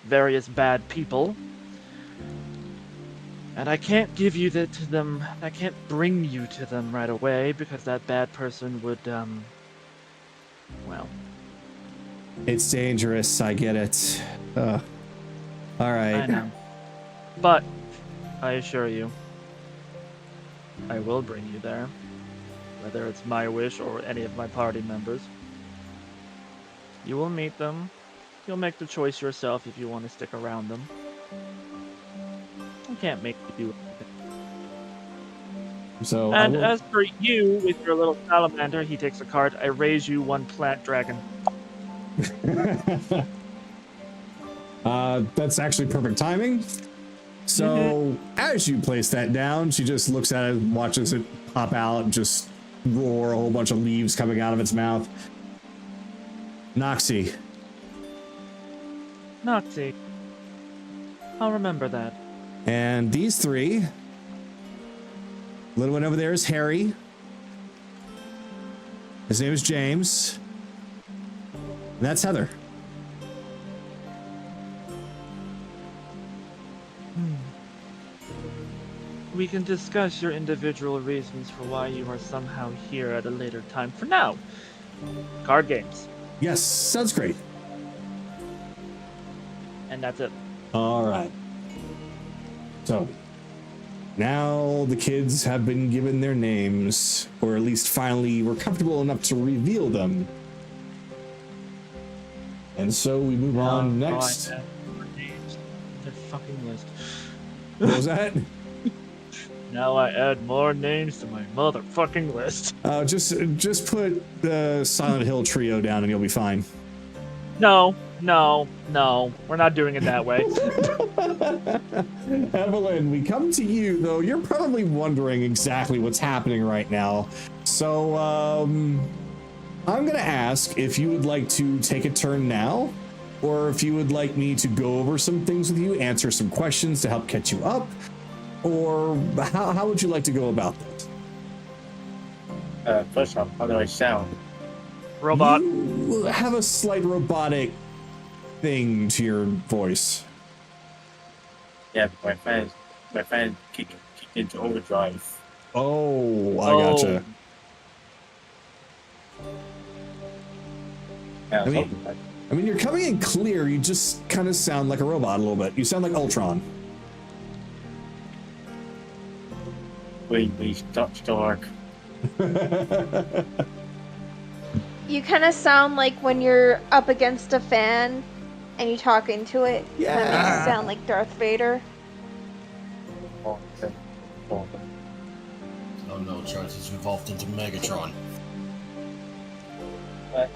various bad people. And I can't give you that to them. I can't bring you to them right away because that bad person would, well. It's dangerous, I get it. All right. I know. But, I assure you, I will bring you there. Whether it's my wish or any of my party members. You will meet them. You'll make the choice yourself if you want to stick around them. I can't make you do anything. So, and as for you, with your little salamander, he takes a card. I raise you one plant dragon. That's actually perfect timing. So, as you place that down, she just looks at it, watches it pop out, just roar a whole bunch of leaves coming out of its mouth. Noxie. Noxie. I'll remember that. And these three. Little one over there is Harry. His name is James. And that's Heather. We can discuss your individual reasons for why you are somehow here at a later time. For now, card games. Yes, sounds great. And that's it. All right. So, now the kids have been given their names, or at least finally were comfortable enough to reveal them. And so we move on next. Their fucking list. What was that? Now I add more names to my motherfucking list. Just put the Silent Hill trio down and you'll be fine. No. We're not doing it that way. Evelyn, we come to you, though. You're probably wondering exactly what's happening right now. So, I'm going to ask if you would like to take a turn now, or if you would like me to go over some things with you, answer some questions to help catch you up, or how would you like to go about that? First off, how do I sound? Robot. You have a slight robotic thing to your voice. Yeah, my fan kicked into overdrive. Oh, I gotcha. Yeah, I mean, you're coming in clear. You just kind of sound like a robot a little bit. You sound like Ultron. we stopped dark. You kind of sound like when you're up against a fan and you talk into it. Yeah. That makes you sound like Darth Vader. Oh, okay. Oh. Oh no, Charles has evolved into Megatron. But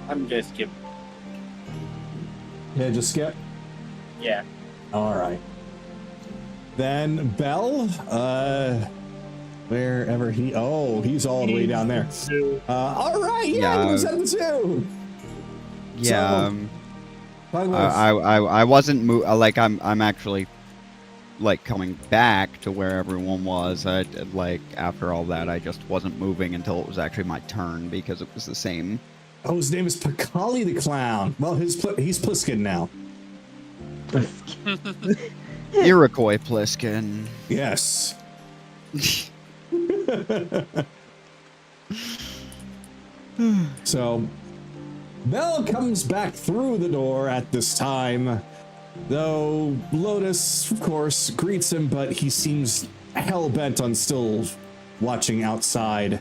I'm just skipping. Yeah, just skip. Yeah. All right. Then Bell, wherever he's all the way down there. All right, yeah, he was at the zoo. Yeah. So, by the way, I wasn't like I'm actually like coming back to where everyone was. Like after all that, I just wasn't moving until it was actually my turn because it was the same. oh, his name is Pakali the Clown. Well, he's Pliskin now. Iroquois Pliskin. Yes. So, Bell comes back through the door at this time, though Lotus, of course, greets him, but he seems hell-bent on still watching outside.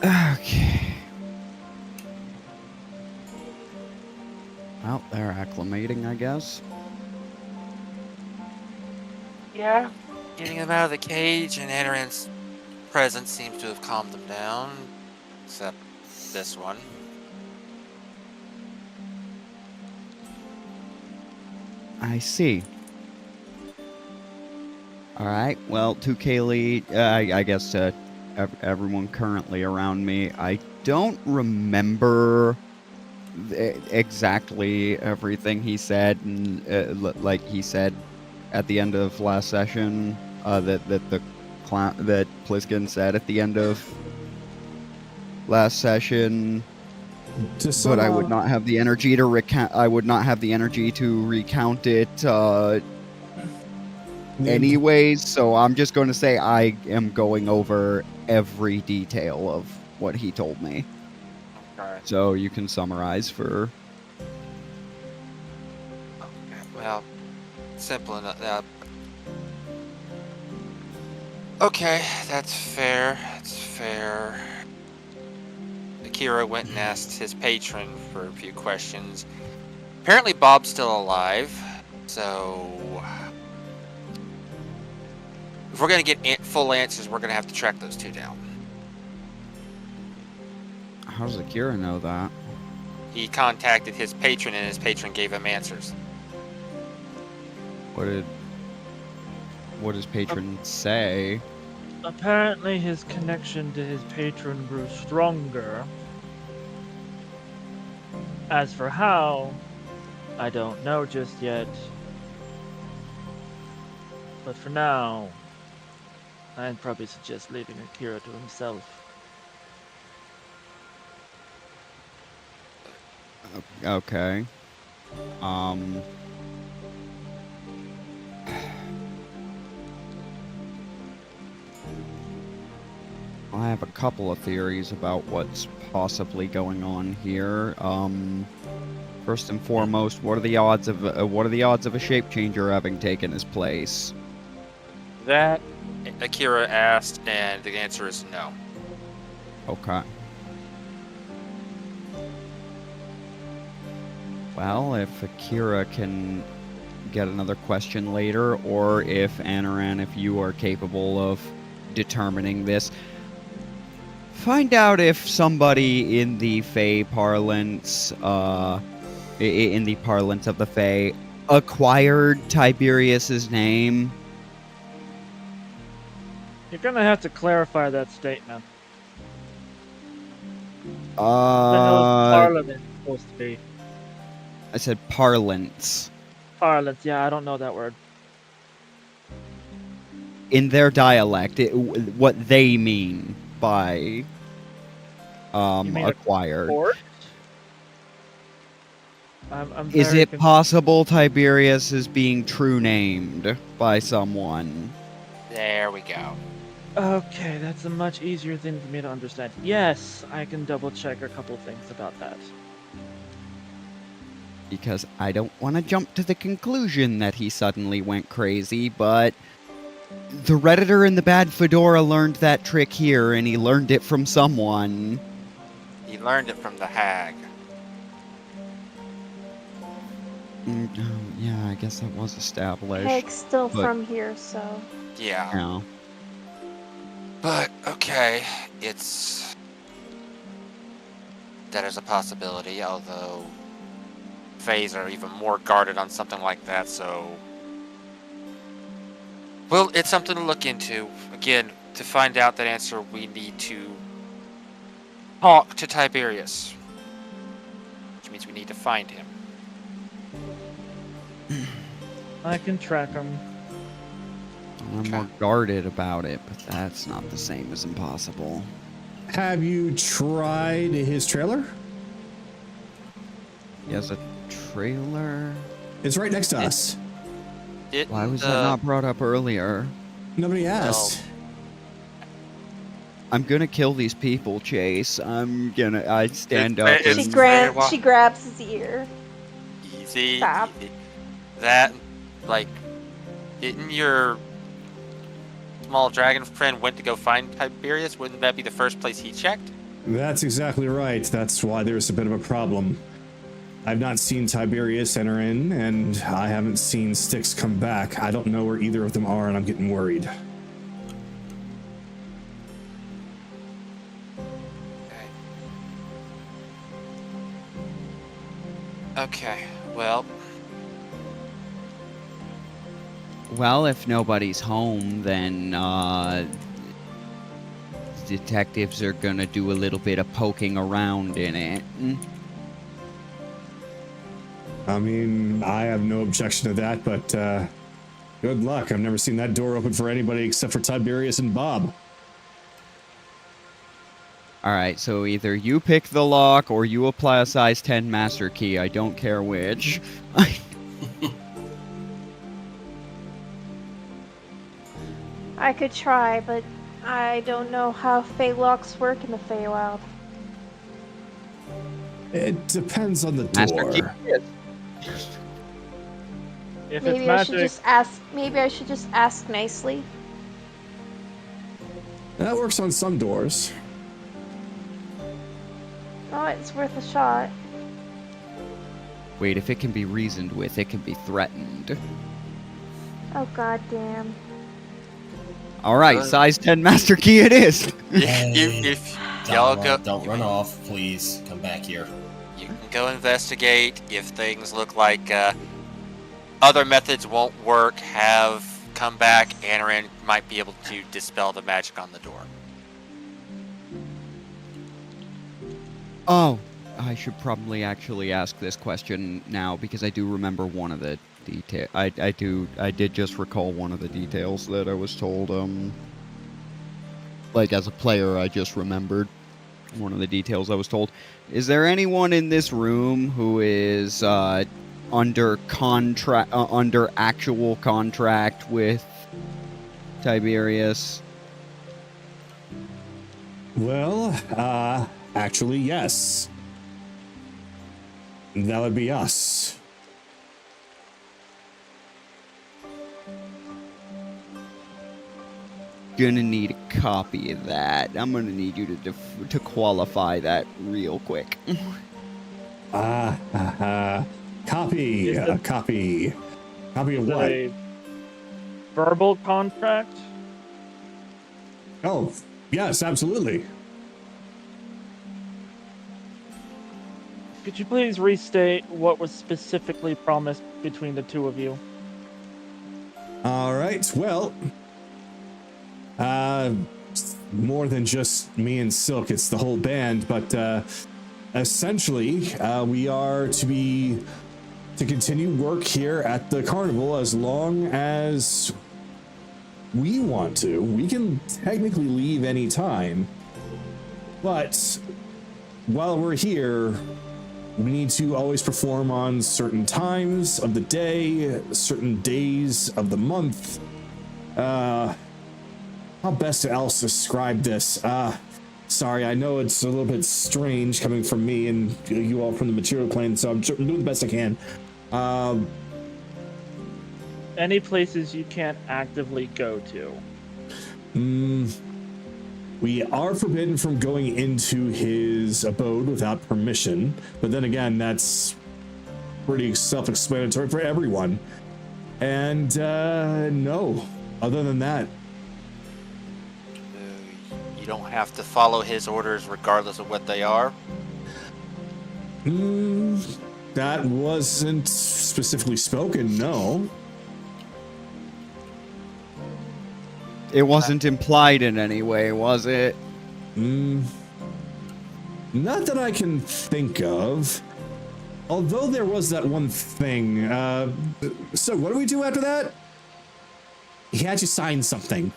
Okay. Well, they're acclimating, I guess. Yeah. Getting them out of the cage and Anaran's presence seems to have calmed them down. Except this one. I see. All right. Well, to Kaylee, I guess everyone currently around me, I don't remember exactly everything he said, and like he said at the end of last session, that Pliskin said at the end of last session. But I would not have the energy to recount. I would not have the energy to recount it. Anyways, so I'm just going to say I am going over every detail of what he told me. Okay. So you can summarize for. Well, simple enough. Okay, that's fair. That's fair. Akira went and asked his patron for a few questions. Apparently Bob's still alive, so if we're going to get full answers, we're going to have to track those two down. How does Akira know that? He contacted his patron, and his patron gave him answers. What did his patron say? Apparently his connection to his patron grew stronger. As for how, I don't know just yet. But for now, I'd probably suggest leaving Akira to himself. Okay. I have a couple of theories about what's possibly going on here. First and foremost, what are the odds of a shape changer having taken his place? That Akira asked, and the answer is no. Okay. Well, if Akira can get another question later, or if Anaran, if you are capable of determining this, find out if somebody in the Fae parlance, in the parlance of the Fae, acquired Tiberius's name. You're gonna have to clarify that statement. The hell's Parliament supposed to be? I said parlance. Parlance, yeah, I don't know that word. In their dialect, what they mean by You mean acquired. Court? I'm Is very it possible Tiberius is being true named by someone? There we go. Okay, that's a much easier thing for me to understand. Yes, I can double check a couple things about that. Because I don't want to jump to the conclusion that he suddenly went crazy, but the Redditor in the bad fedora learned that trick here, and he learned it from someone. He learned it from the hag. Yeah, I guess that was established. Peg's still but- from here, so. Yeah. No. But, okay, that is a possibility, although Fays are even more guarded on something like that, so... Well, it's something to look into. Again, to find out that answer, we need to talk to Tiberius. Which means we need to find him. I can track him. I'm more guarded about it, but that's not the same as impossible. Have you tried his trailer? He has a trailer? It's right next to us. Why was that not brought up earlier? Nobody asked. I'm gonna kill these people, Chase. I stand up it's- and... She grabs his ear. Easy. Stop. Easy. That, like, didn't your small dragon friend went to go find Tiberius? Wouldn't that be the first place he checked? That's exactly right. That's why there's a bit of a problem. I've not seen Tiberius enter in, and I haven't seen Styx come back. I don't know where either of them are, and I'm getting worried. Okay, well... Well, if nobody's home, then detectives are gonna do a little bit of poking around in it. I mean, I have no objection to that, but good luck. I've never seen that door open for anybody except for Tiberius and Bob. Alright, so either you pick the lock or you apply a size 10 master key. I don't care which. I could try, but I don't know how Fey locks work in the Feywild. It depends on the Master door. key. If Maybe it's I should magic, just ask. Maybe I should just ask nicely. That works on some doors. Oh, it's worth a shot. Wait, if it can be reasoned with, it can be threatened. Oh goddamn! Alright, size 10 master key it is! If y'all go, Don't run off, please. Come back here. you can go investigate. If things look like other methods won't work, come back. Anarin might be able to dispel the magic on the door. Oh, I should probably actually ask this question now because I do remember one of the detail. I did just recall one of the details that I was told. Like as a player, I just remembered one of the details I was told. Is there anyone in this room who is under contract, under actual contract with Tiberius? Well, actually, yes. That would be us. Gonna need a copy of that. I'm gonna need you to qualify that real quick. Copy. Is it- Copy. Copy of is it what? a verbal contract? Oh, yes, absolutely. Could you please restate what was specifically promised between the two of you? All right. Well, more than just me and Silk, it's the whole band, but essentially, we are to continue work here at the carnival as long as we want to. We can technically leave any time, but while we're here, we need to always perform on certain times of the day, certain days of the month. How best to else describe this? Sorry, I know it's a little bit strange coming from me and you all from the material plane, so I'm doing the best I can. Any places you can't actively go to? We are forbidden from going into his abode without permission, but then again, that's pretty self-explanatory for everyone. And no, other than that, You don't have to follow his orders regardless of what they are. that wasn't specifically spoken, no. It wasn't implied in any way, was it? Not that I can think of. Although there was that one thing. So what do we do after that? He had you sign something.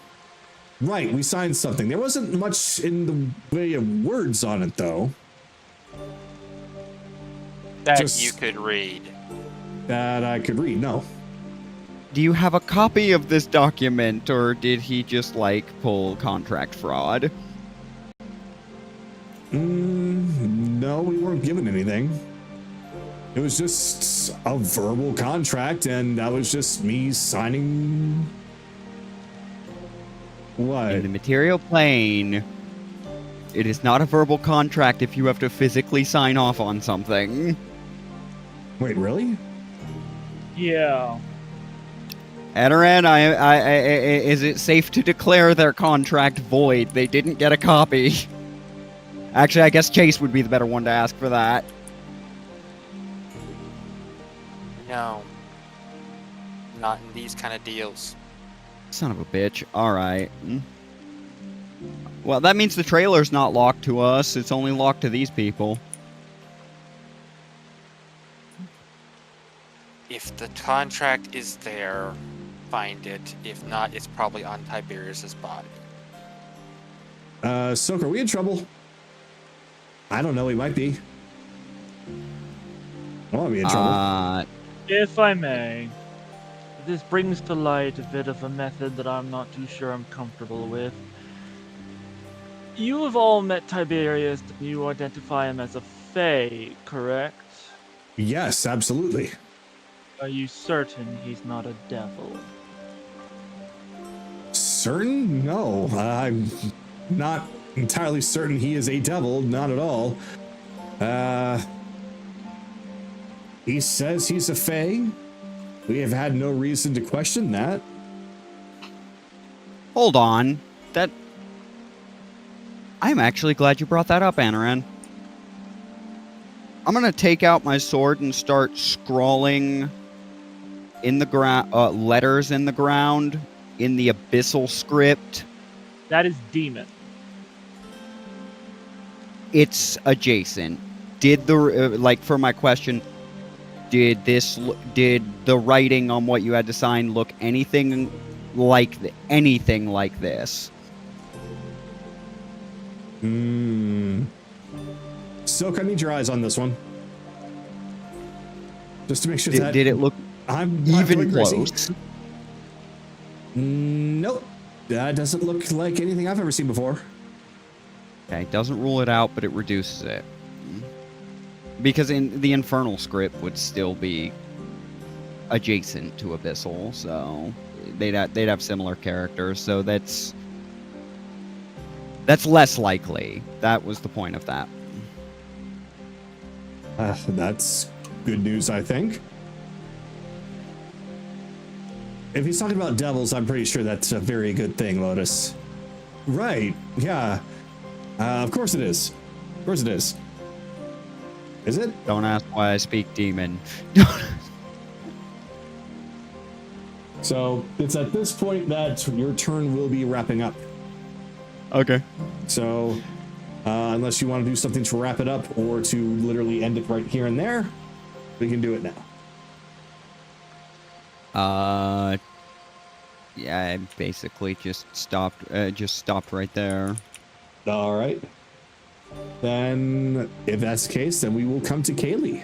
Right, we signed something. There wasn't much in the way of words on it, though. That Just- you could read. That I could read, no. Do you have a copy of this document, or did he just, like, pull contract fraud? No, we weren't given anything. It was just a verbal contract, and that was just me signing. What? In the material plane, it is not a verbal contract if you have to physically sign off on something. Wait, really? Yeah. Adaran, is it safe to declare their contract void? They didn't get a copy. Actually, I guess Chase would be the better one to ask for that. No. not in these kind of deals. Son of a bitch. Alright. Well, that means the trailer's not locked to us. It's only locked to these people. If the contract is there, find it. If not, it's probably on Tiberius's body. Silk, are we in trouble? I don't know, we might be. I want to be in trouble. If I may, this brings to light a bit of a method that I'm not too sure I'm comfortable with. You have all met Tiberius, and you identify him as a Fae, correct? Yes, absolutely. Are you certain he's not a devil? Certain? No, I'm not entirely certain he is a devil, not at all. He says he's a Fae. We have had no reason to question that. Hold on. I'm actually glad you brought that up, Anaran. I'm gonna take out my sword and start scrawling in the ground, letters in the ground in the abyssal script. That is demon. It's adjacent. Did the for my question? Did the writing on what you had to sign look anything like this? Silk, I need your eyes on this one. Just to make sure Did it look I'm even crazy. close? Nope. That doesn't look like anything I've ever seen before. Okay, doesn't rule it out, but it reduces it. Because in the infernal script would still be adjacent to abyssal, so they'd have similar characters. So that's less likely. That was the point of that. That's good news, I think. If he's talking about devils, I'm pretty sure that's a very good thing, Lotus. Right, yeah. Of course it is. Of course it is. Is it? Don't ask why I speak demon. So, it's at this point that your turn will be wrapping up. Okay. So, unless you want to do something to wrap it up or to literally end it right here and there, we can do it now. Yeah, I basically just stopped right there. All right. Then, if that's the case, then we will come to Kaylee.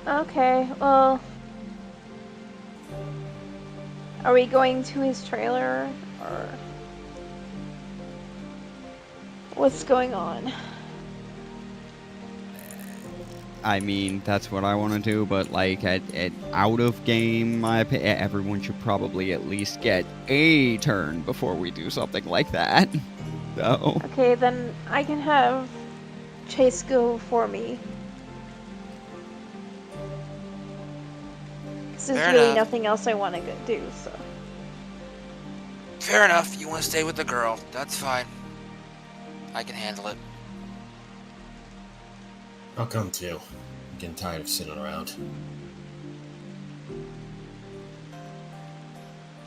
Okay, well... Are we going to his trailer, or... What's going on? I mean, that's what I want to do, but like at out of game, my opinion, everyone should probably at least get a turn before we do something like that. So. Okay, then I can have Chase go for me. There's Fair really enough. nothing else I want to do, so. Fair enough. You want to stay with the girl. That's fine. I can handle it. I'll come too. I'm getting tired of sitting around.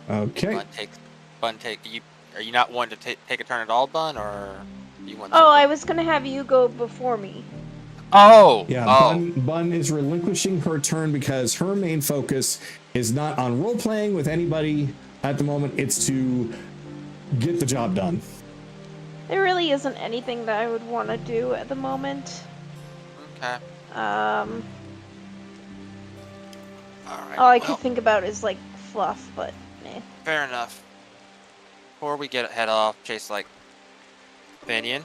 Okay. Bun take. Are you not wanting to take a turn at all, Bun, or you want? Oh, something? I was gonna have you go before me. Oh. Yeah, Oh. Bun is relinquishing her turn because her main focus is not on role-playing with anybody at the moment. It's to get the job done. There really isn't anything that I would want to do at the moment. Okay. All Alright. I could think about is like fluff, but eh. Fair enough. Before we head off, Chase like, Finian.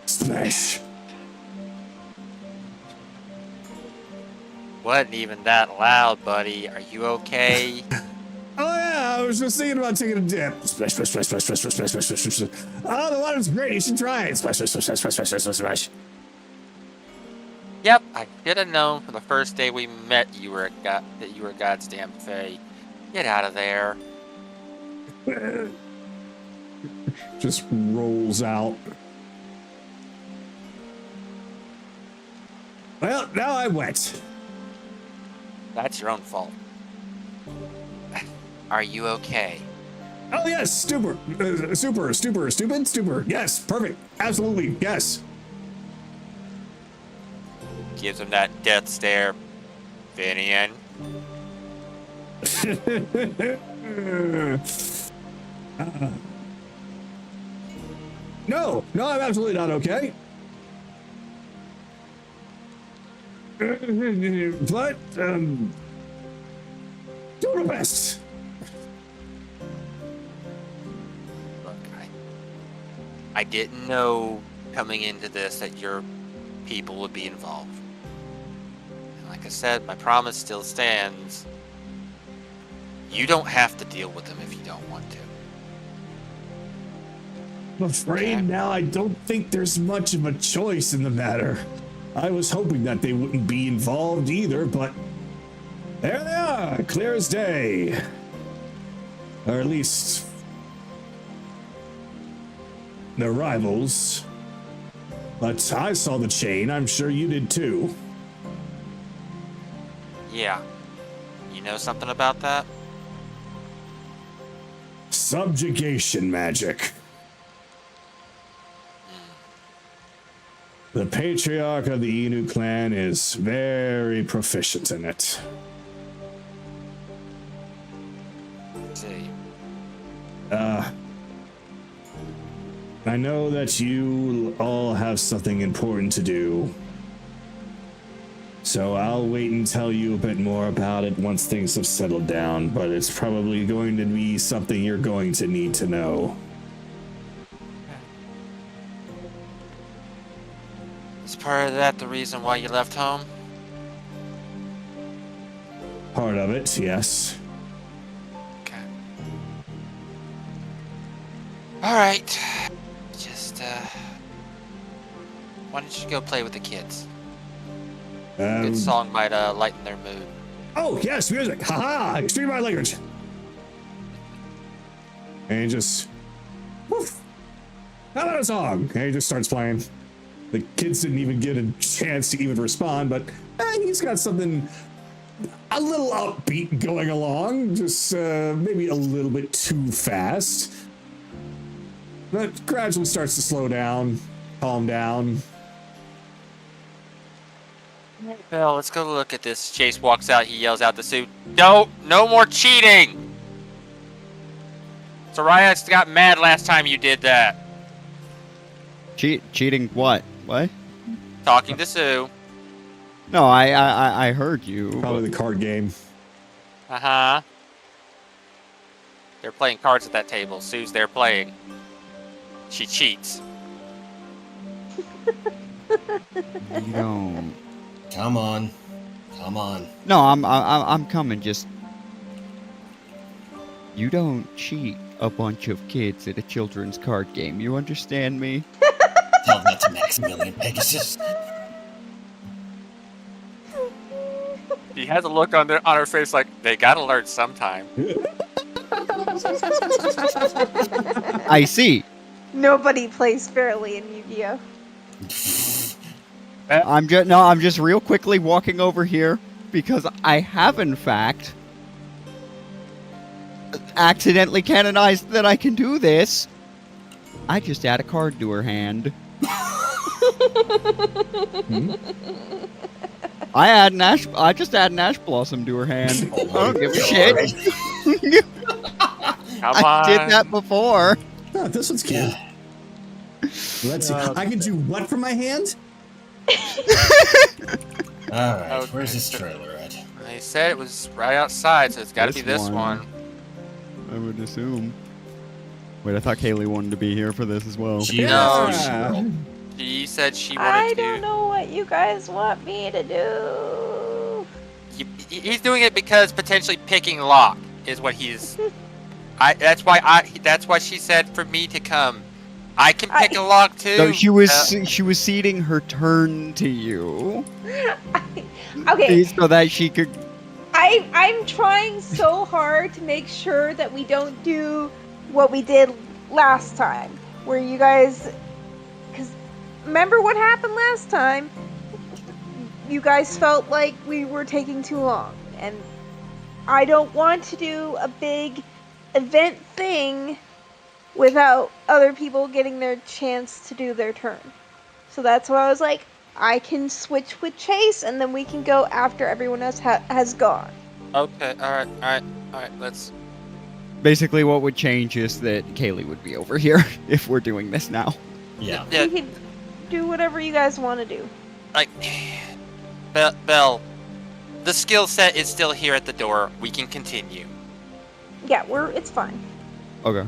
Smash. Wasn't even that loud, buddy. Are you okay? Oh yeah, I was just thinking about taking a dip. Splash, splash, splash, splash, splash, splash, splash, splash, splash. Oh, the water's great. You should try it. Splash, splash, splash, splash, splash, splash, splash. Yep, I should have known from the first day we met that you were a goddamn Fae. Get out of there. Just rolls out. Well, now I'm wet. That's your own fault. Are you okay? Oh yes, stupid. Yes, perfect. Absolutely, yes. Gives him that death stare. Finian. No, I'm absolutely not okay. But, do the best. Look, I didn't know coming into this that your people would be involved. And like I said, my promise still stands. You don't have to deal with them if you don't want to. I'm afraid now I don't think there's much of a choice in the matter. I was hoping that they wouldn't be involved either, but there they are, clear as day. Or at least they're rivals. But I saw the chain, I'm sure you did too. Yeah. You know something about that? Subjugation magic. The patriarch of the Inu clan is very proficient in it. Let's see. I know that you all have something important to do. So I'll wait and tell you a bit more about it once things have settled down, but it's probably going to be something you're going to need to know. Is part of that the reason why you left home? Part of it, yes. Okay. Alright. Just, why don't you go play with the kids? Good song might, lighten their mood. Oh, yes, music! Haha! Extreme my language! And he just... Woof! How about a song? And he just starts playing. The kids didn't even get a chance to even respond, but he's got something a little upbeat going along, just maybe a little bit too fast. But gradually starts to slow down, calm down. Bill, let's go look at this. Chase walks out, he yells out to Sue, no more cheating! Soraya got mad last time you did that. Cheating what? What? Talking to Sue. No, I heard you. Probably the card game. Uh-huh. They're playing cards at that table. Sue's there playing. She cheats. You don't. Come on. No, I'm coming. Just you don't cheat a bunch of kids at a children's card game. You understand me? Tell that to Maximilian Pegasus. She has a look on her face like, they gotta learn sometime. I see. Nobody plays fairly in Yu-Gi-Oh! I'm just real quickly walking over here because I have in fact accidentally canonized that I can do this. I just add a card to her hand. I just add an Ash Blossom to her hand. I don't give a shit. I did that before. Oh, this one's cute. Let's see. I can do what from my hand? Alright, Okay. where's this trailer at? They said it was right outside, so it's gotta be this one. I would assume. Wait, I thought Kaylee wanted to be here for this as well. No, she said she wanted I to. don't know what you guys want me to do. He's doing it because potentially picking lock is what he's. That's why she said for me to come. I can pick a lock too. So she was ceding her turn to you. Okay. So that she could. I'm trying so hard to make sure that we don't do what we did last time, where you guys, because remember what happened last time? you guys felt like we were taking too long, and I don't want to do a big event thing without other people getting their chance to do their turn. So that's why I was like, I can switch with Chase, and then we can go after everyone else has gone. Okay, alright, let's... Basically, what would change is that Kaylee would be over here if we're doing this now. Yeah. Yeah, We can do whatever you guys want to do. like... Belle, the skill set is still here at the door. We can continue. Yeah, it's fine. Okay.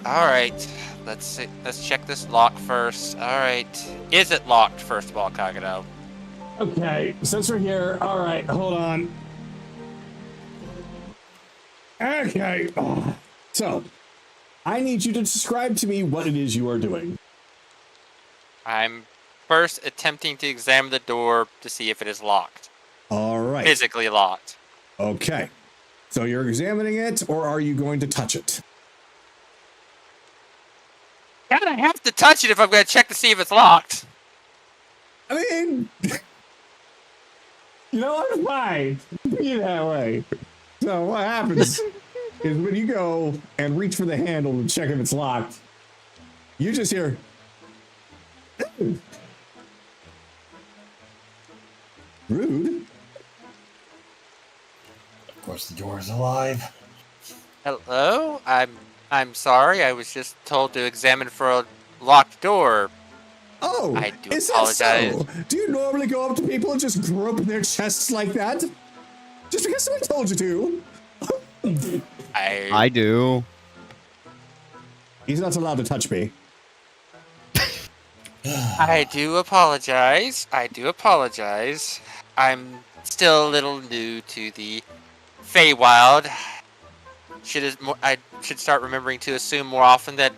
Alright. Let's see. Let's check this lock first. Alright. Is it locked, first of all, Kagato? Okay, since we're here, all right, hold on. Okay, so I need you to describe to me what it is you are doing. I'm first attempting to examine the door to see if it is locked. All right. Physically locked. Okay. So you're examining it, or are you going to touch it? God, I have to touch it if I'm going to check to see if it's locked. I mean, you know what? Fine. Be that way. So what happens is when you go and reach for the handle to check if it's locked, you just hear. Rude. Of course, the door is alive. Hello? I'm sorry. I was just told to examine for a locked door. Oh, I do is apologize. that so? Do you normally go up to people and just grope their chests like that? Just because somebody told you to? I do. He's not allowed to touch me. I do apologize. I'm still a little new to the Feywild. I should start remembering to assume more often that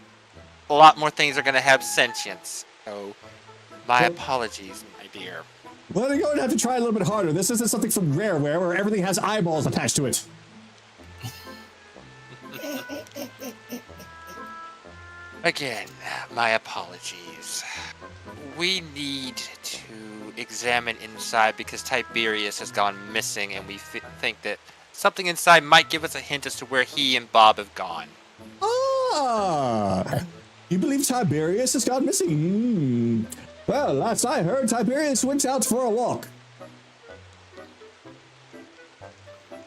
a lot more things are going to have sentience. So, my apologies, my dear. Well, you're going to have to try a little bit harder. This isn't something from Rareware where everything has eyeballs attached to it. Again, my apologies. We need to examine inside because Tiberius has gone missing, and we think that something inside might give us a hint as to where he and Bob have gone. Ah! You believe Tiberius has gone missing? Well, last I heard, Tiberius went out for a walk.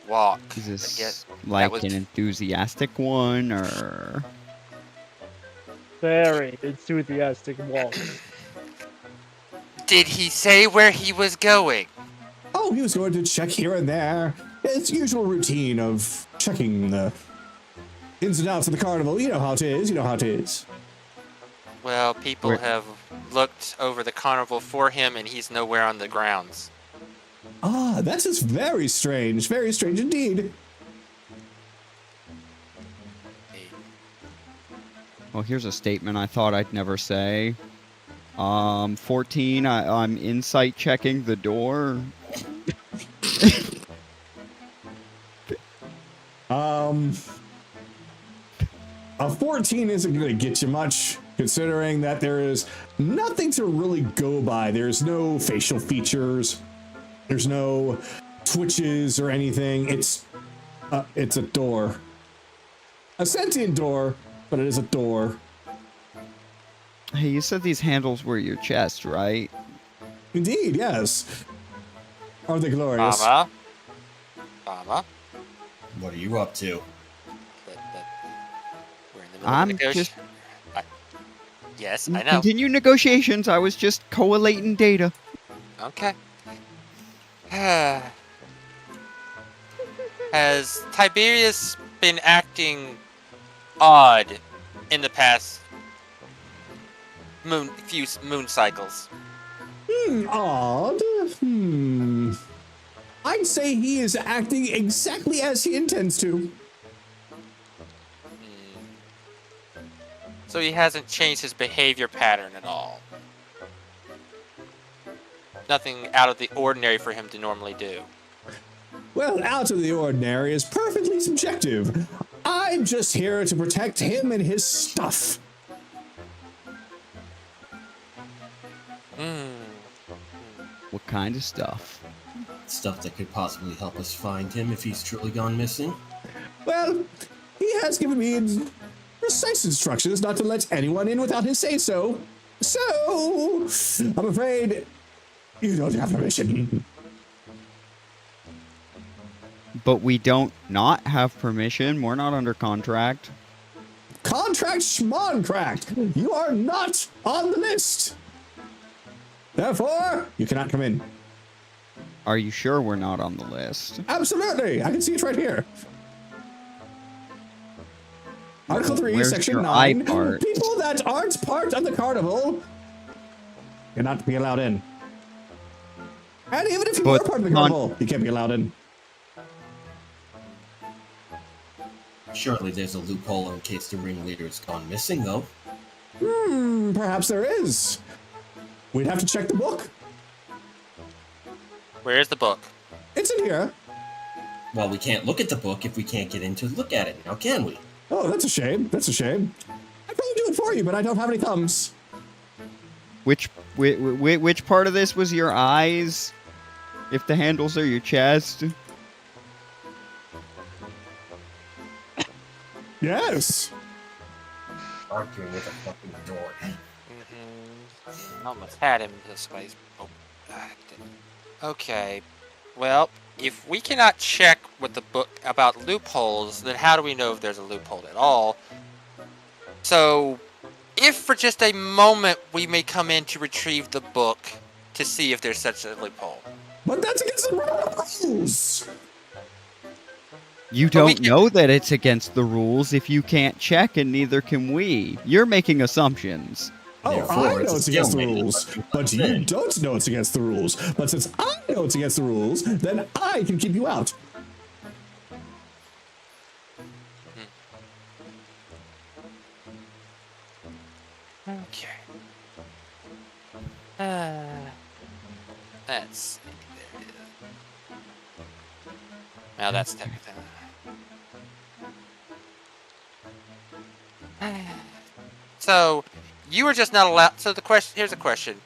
Walk. Is this Yes, like was- an enthusiastic one, or? Very enthusiastic walk. Did he say where he was going? Oh, he was going to check here and there. It's usual routine of checking the ins and outs of the carnival. You know how it is. Well, people Where- have looked over the carnival for him, and he's nowhere on the grounds. Ah, that is very strange indeed. Well, here's a statement I thought I'd never say. 14, I'm insight checking the door. A 14 isn't going to get you much, considering that there is nothing to really go by. There's no facial features. There's no twitches or anything. It's a door. A sentient door, but it is a door. Hey, you said these handles were your chest, right? Indeed, yes. Are they glorious? Mama? What are you up to? We're in the middle I'm of negotiation. just- Yes, I know. Continue negotiations. I was just collating data. Okay. Has Tiberius been acting odd in the past few moon cycles? Odd. I'd say he is acting exactly as he intends to. So he hasn't changed his behavior pattern at all. Nothing out of the ordinary for him to normally do. Well, out of the ordinary is perfectly subjective. I'm just here to protect him and his stuff. What kind of stuff? Stuff that could possibly help us find him if he's truly gone missing. Well, he has given me precise instructions not to let anyone in without his say-so. So, I'm afraid you don't have permission. But we don't not have permission. We're not under contract. Contract schmontract. You are not on the list. Therefore, you cannot come in. Are you sure we're not on the list? Absolutely. I can see it right here. Article 3, Where's Section your 9. eye part? People that aren't part of the carnival cannot be allowed in. And even if you But were part of the carnival, you can't be allowed in. Surely there's a loophole in case the ringleader's gone missing, though. Perhaps there is. We'd have to check the book. Where's the book? It's in here. Well, we can't look at the book if we can't get in to look at it now, can we? Oh, that's a shame. That's a shame. I'd probably do it for you, but I don't have any thumbs. Which part of this was your eyes? If the handles are your chest? Yes. Arguing with a fucking door. Almost had him this way. Oh, I didn't. Okay. Well, if we cannot check with the book about loopholes, then how do we know if there's a loophole at all? So, if for just a moment we may come in to retrieve the book to see if there's such a loophole. But that's against the rules. You But we don't know that it's against the rules if you can't check, and neither can we. You're making assumptions. Oh, Therefore, I it's know a it's against the stalemate. rules, but you don't know it's against the rules. But since I know it's against the rules, then I can keep you out. Okay. Let's see. Now that's everything. So, you are just not allowed. So here's a question.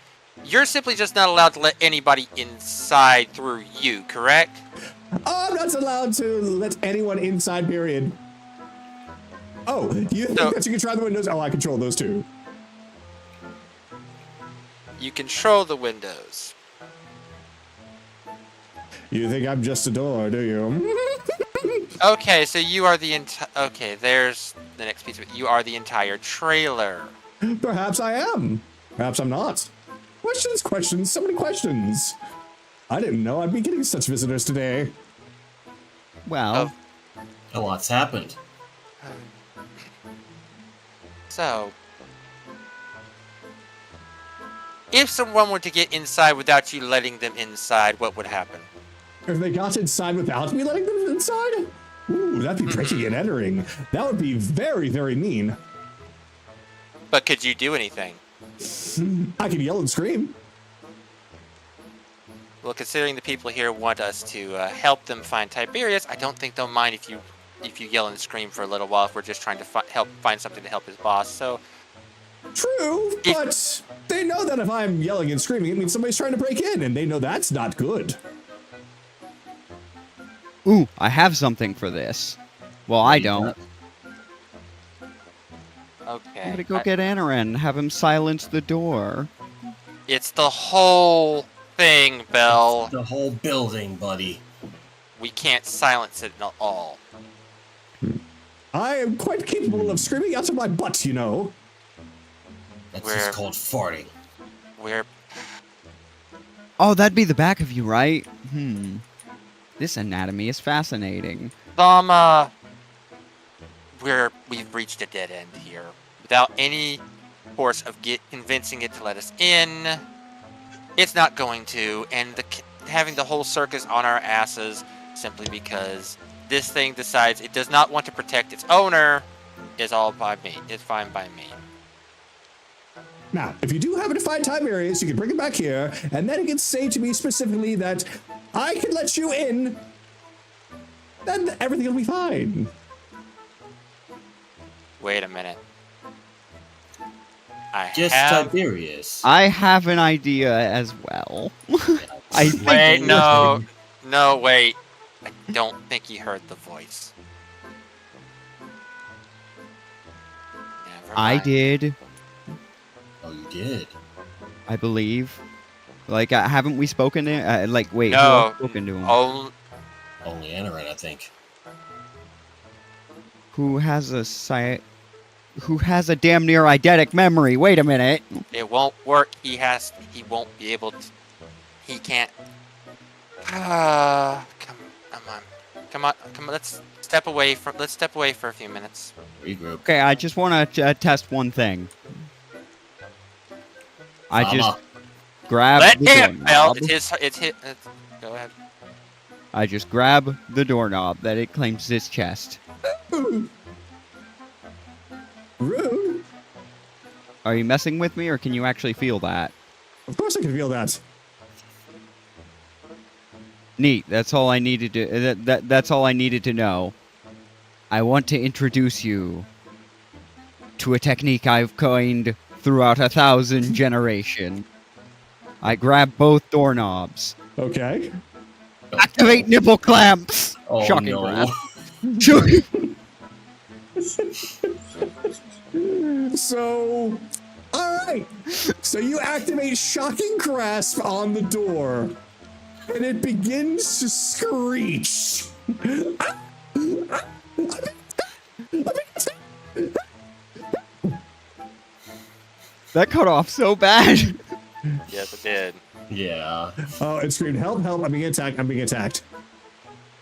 You're simply just not allowed to let anybody inside through you, correct? I'm not allowed to let anyone inside, period. Oh, you think that you can try the windows? Oh, I control those too. You control the windows. You think I'm just a door, do you? Okay, so you are the okay, there's the next piece of it. You are the entire trailer. Perhaps I am. Perhaps I'm not. Questions, so many questions. I didn't know I'd be getting such visitors today. Well, A lot's happened. So, if someone were to get inside without you letting them inside, what would happen? If they got inside without me letting them inside? Ooh, that'd be breaking and entering. That would be very, very mean. But could you do anything? I could yell and scream. Well, considering the people here want us to help them find Tiberius, I don't think they'll mind if you yell and scream for a little while if we're just trying to help find something to help his boss. So, True, but they know that if I'm yelling and screaming, it means somebody's trying to break in, and they know that's not good. ooh, I have something for this. Well, I don't. okay. I'm gonna go get Anaran and have him silence the door. It's the whole thing, Bell. The whole building, buddy. We can't silence it at all. I am quite capable of screaming out of my butt, you know. That's Where- just called farting. We're Oh, that'd be the back of you, right? This anatomy is fascinating. we've reached a dead end here. Without any course of convincing it to let us in, it's not going to, and having the whole circus on our asses simply because this thing decides it does not want to protect its owner is all by me. It's fine by me. Now, if you do happen to find Tiberius, you can bring him back here, and then he can say to me specifically that I can let you in, then everything will be fine. Wait a minute. Just Tiberius. I have an idea as well. I think Wait, you're no. listening. No, wait. I don't think you heard the voice. Never I mind. did, Oh, you did. I believe. Like, haven't we spoken to? Like, wait, who No. else spoken to him? Only Anaran, I think. Who has a damn near eidetic memory? Wait a minute. It won't work. He won't be able to. He can't. Come on. Let's step away for a few minutes. Regroup. Okay, I just want to test one thing. I just grab Let the him. Well, doorknob. it's his. Go ahead. I just grab the doorknob that it claims its chest. Rude. Are you messing with me, or can you actually feel that? Of course I can feel that. Neat. That's all I needed to. That's all I needed to know. I want to introduce you to a technique I've coined throughout 1,000 generations. I grab both doorknobs. Okay. Activate nipple clamps. Oh, Shocking no. grasp. Shocking. So, all right. So you activate shocking grasp on the door, and it begins to screech. That cut off so bad. Yes, it did. Yeah. Oh, it screamed, "Help! Help! I'm being attacked! I'm being attacked!"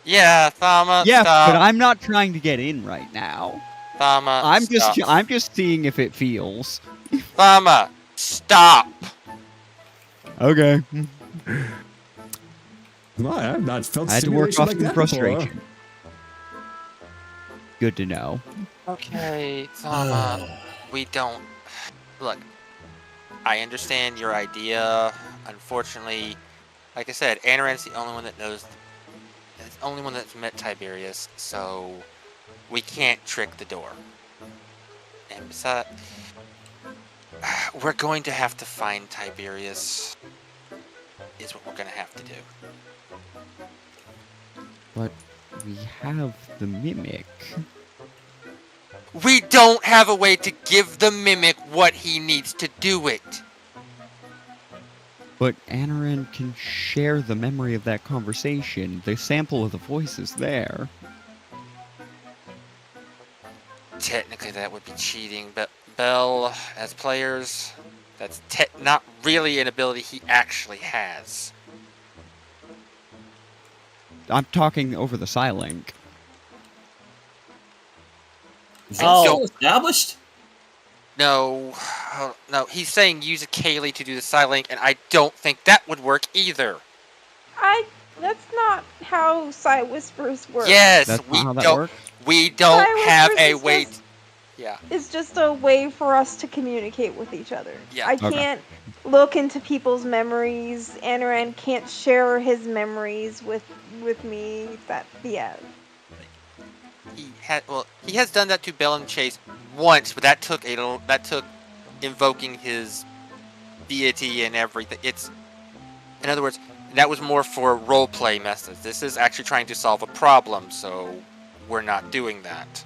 Yeah, Thama. Yeah, stop. but I'm not trying to get in right now. Thama. I'm stop. just seeing if it feels. Thama, stop. Okay. No, I've not felt I had to work stimulation off like some that frustration. Good to know. Okay, Thama. We don't. Look, I understand your idea. Unfortunately, like I said, Anaran's the only one that knows. It's the only one that's met Tiberius, so we can't trick the door. And besides, we're going to have to find Tiberius. Is what we're going to have to do. But we have the mimic. We don't have a way to give the mimic what he needs to do it. But Anaran can share the memory of that conversation. The sample of the voice is there. Technically, that would be cheating, but Bell, as players, that's not really an ability he actually has. I'm talking over the Psylink. Is that Oh. still established? No, no, he's saying use a Kaylee to do the Psylink, and I don't think that would work either. That's not how Psy Whispers work. Yes, That's we not how that don't. works. We don't Psy have Whispers a is way. just- Yeah. It's just a way for us to communicate with each other. Yeah. I Okay. can't look into people's memories. Anaran can't share his memories with me. He has done that to Bell and Chase once, but that took invoking his deity and everything. In other words, that was more for roleplay methods. This is actually trying to solve a problem, so we're not doing that.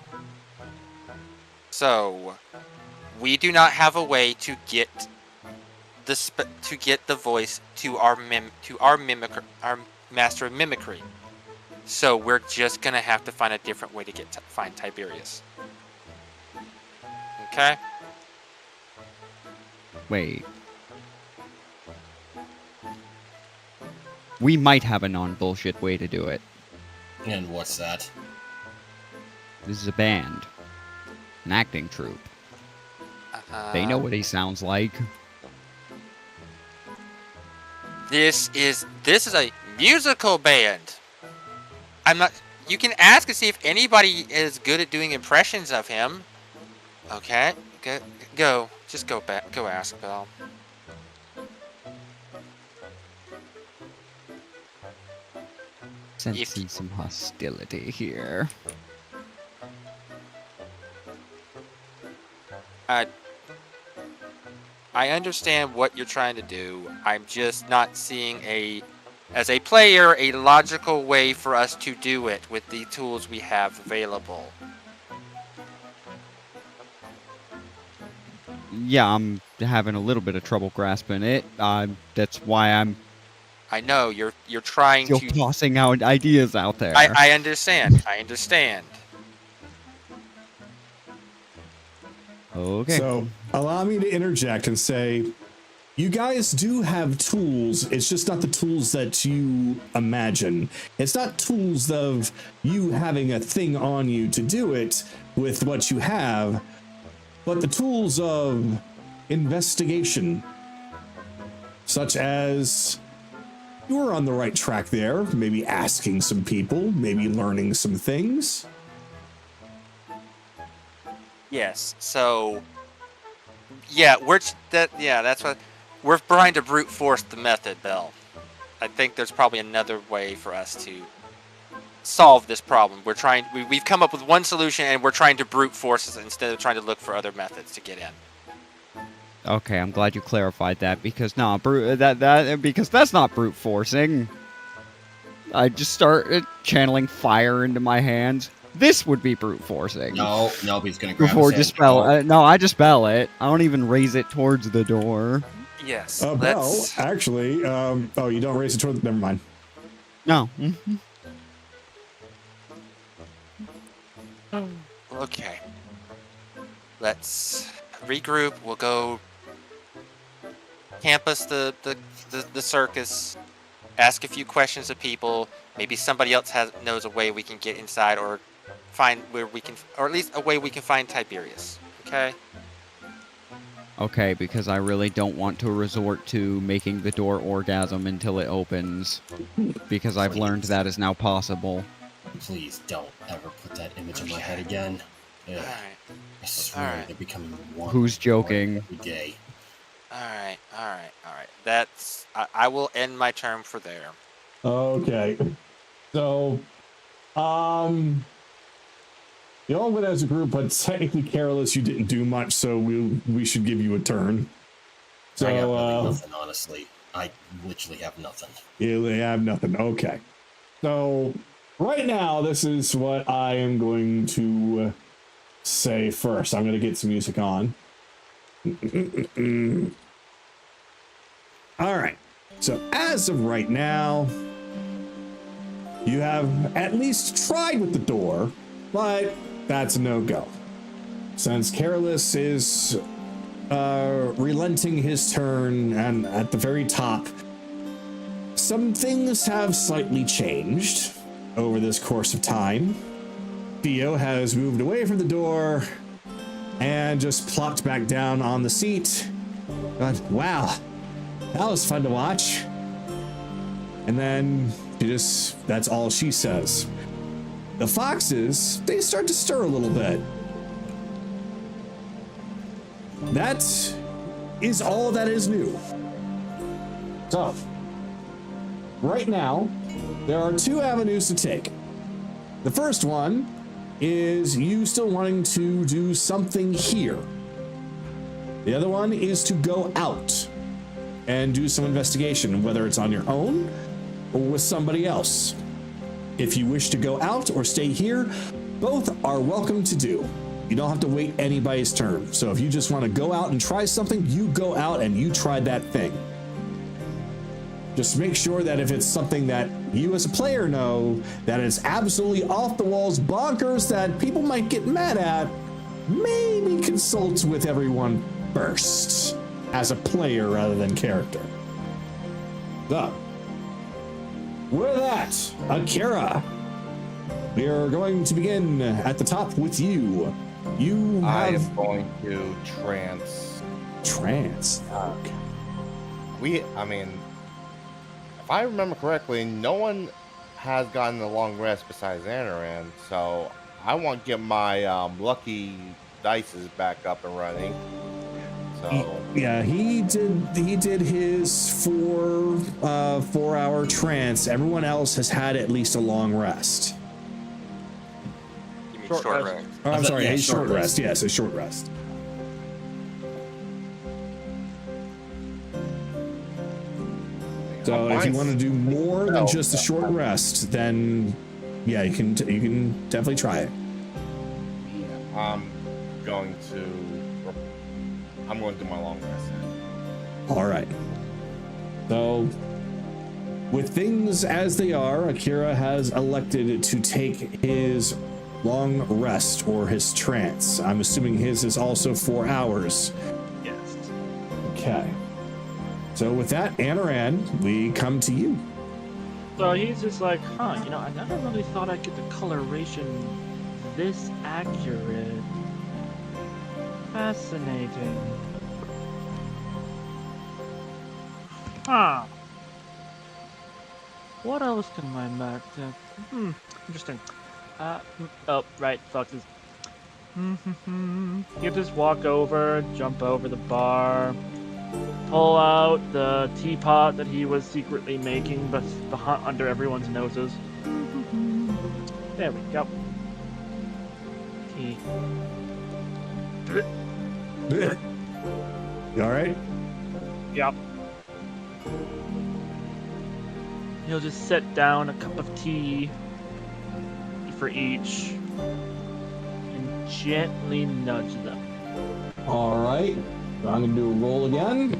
So we do not have a way to get the voice to our master of mimicry. So we're just gonna have to find a different way to find Tiberius. Okay? Wait. We might have a non-bullshit way to do it. And what's that? This is a band. An acting troupe. They know what he sounds like. This is a musical band. You can ask and see if anybody is good at doing impressions of him. Okay, go. Just go back. Go ask Bell. Sensing some hostility here. I understand what you're trying to do. I'm just not seeing a as a player, a logical way for us to do it with the tools we have available. Yeah, I'm having a little bit of trouble grasping it. That's why I'm I know you're trying still to. tossing out ideas out there. I understand. I understand. Okay. So allow me to interject and say, you guys do have tools. It's just not the tools that you imagine. It's not tools of you having a thing on you to do it with what you have, but the tools of investigation, such as you're on the right track there, maybe asking some people, maybe learning some things. Yes. So. Yeah, that's what we're trying to brute force the method, Bell. I think there's probably another way for us to solve this problem. We've come up with one solution, and we're trying to brute force it instead of trying to look for other methods to get in. Okay, I'm glad you clarified that because because that's not brute forcing. I just start channeling fire into my hands. This would be brute forcing. No, he's gonna grab Before his hand. dispel. No, I dispel it. I don't even raise it towards the door. Yes. Bell, actually, you don't raise it toward. Never mind. No. Okay. Let's regroup. We'll go campus the circus. Ask a few questions of people. Maybe somebody else knows a way we can get inside, or find where we can, or at least a way we can find Tiberius. Okay. Okay, because I really don't want to resort to making the door orgasm until it opens, because I've learned that is now possible. Please don't ever put that image in my head again. Ugh. All right. I swear they're becoming one. Who's joking? Every day. All right. That's. I will end my term for there. Okay. So, you all went as a group, but technically, Careless, you didn't do much, so we should give you a turn. So, I got really nothing, honestly. I literally have nothing. You have nothing. Okay. So, right now, this is what I am going to say first. I'm going to get some music on. All right. So, as of right now, you have at least tried with the door, but that's a no-go. Since Careless is relenting his turn, and at the very top, some things have slightly changed over this course of time. Theo has moved away from the door and just plopped back down on the seat. But wow, that was fun to watch. And then that's all she says. The foxes, they start to stir a little bit. That is all that is new. So, right now, there are two avenues to take. The first one is you still wanting to do something here. The other one is to go out and do some investigation, whether it's on your own or with somebody else. If you wish to go out or stay here, both are welcome to do. You don't have to wait anybody's turn. So if you just want to go out and try something, you go out and you try that thing. Just make sure that if it's something that you as a player know that it's absolutely off the walls bonkers that people might get mad at, maybe consult with everyone first as a player rather than character. So, with that, Akira, we are going to begin at the top with you. You I have am going to trance. Okay. If I remember correctly, no one has gotten a long rest besides Anaran, so I want to get my lucky dices back up and running. So Yeah, he did his 4-hour trance. Everyone else has had at least a long rest. You mean Short short rest. rest? Oh, I'm sorry, Yeah, a short short rest. rest. Yes, a short rest. So if you want to do more than just a short Yeah. rest, then yeah, you can definitely try it. I'm going to do my long rest. All right. So with things as they are, Akira has elected to take his long rest or his trance. I'm assuming his is also 4 hours. Yes. Okay. So with that, Anaran, we come to you. So he's just like, huh, you know, I never really thought I'd get the coloration this accurate. Fascinating. Huh. What else can my Mac do? Interesting. Oh, right, foxes. You just walk over, jump over the bar, pull out the teapot that he was secretly making, but under everyone's noses. There we go. Tea. You all right? Yep. He'll just set down a cup of tea for each and gently nudge them. All right. So I'm going to do a roll again.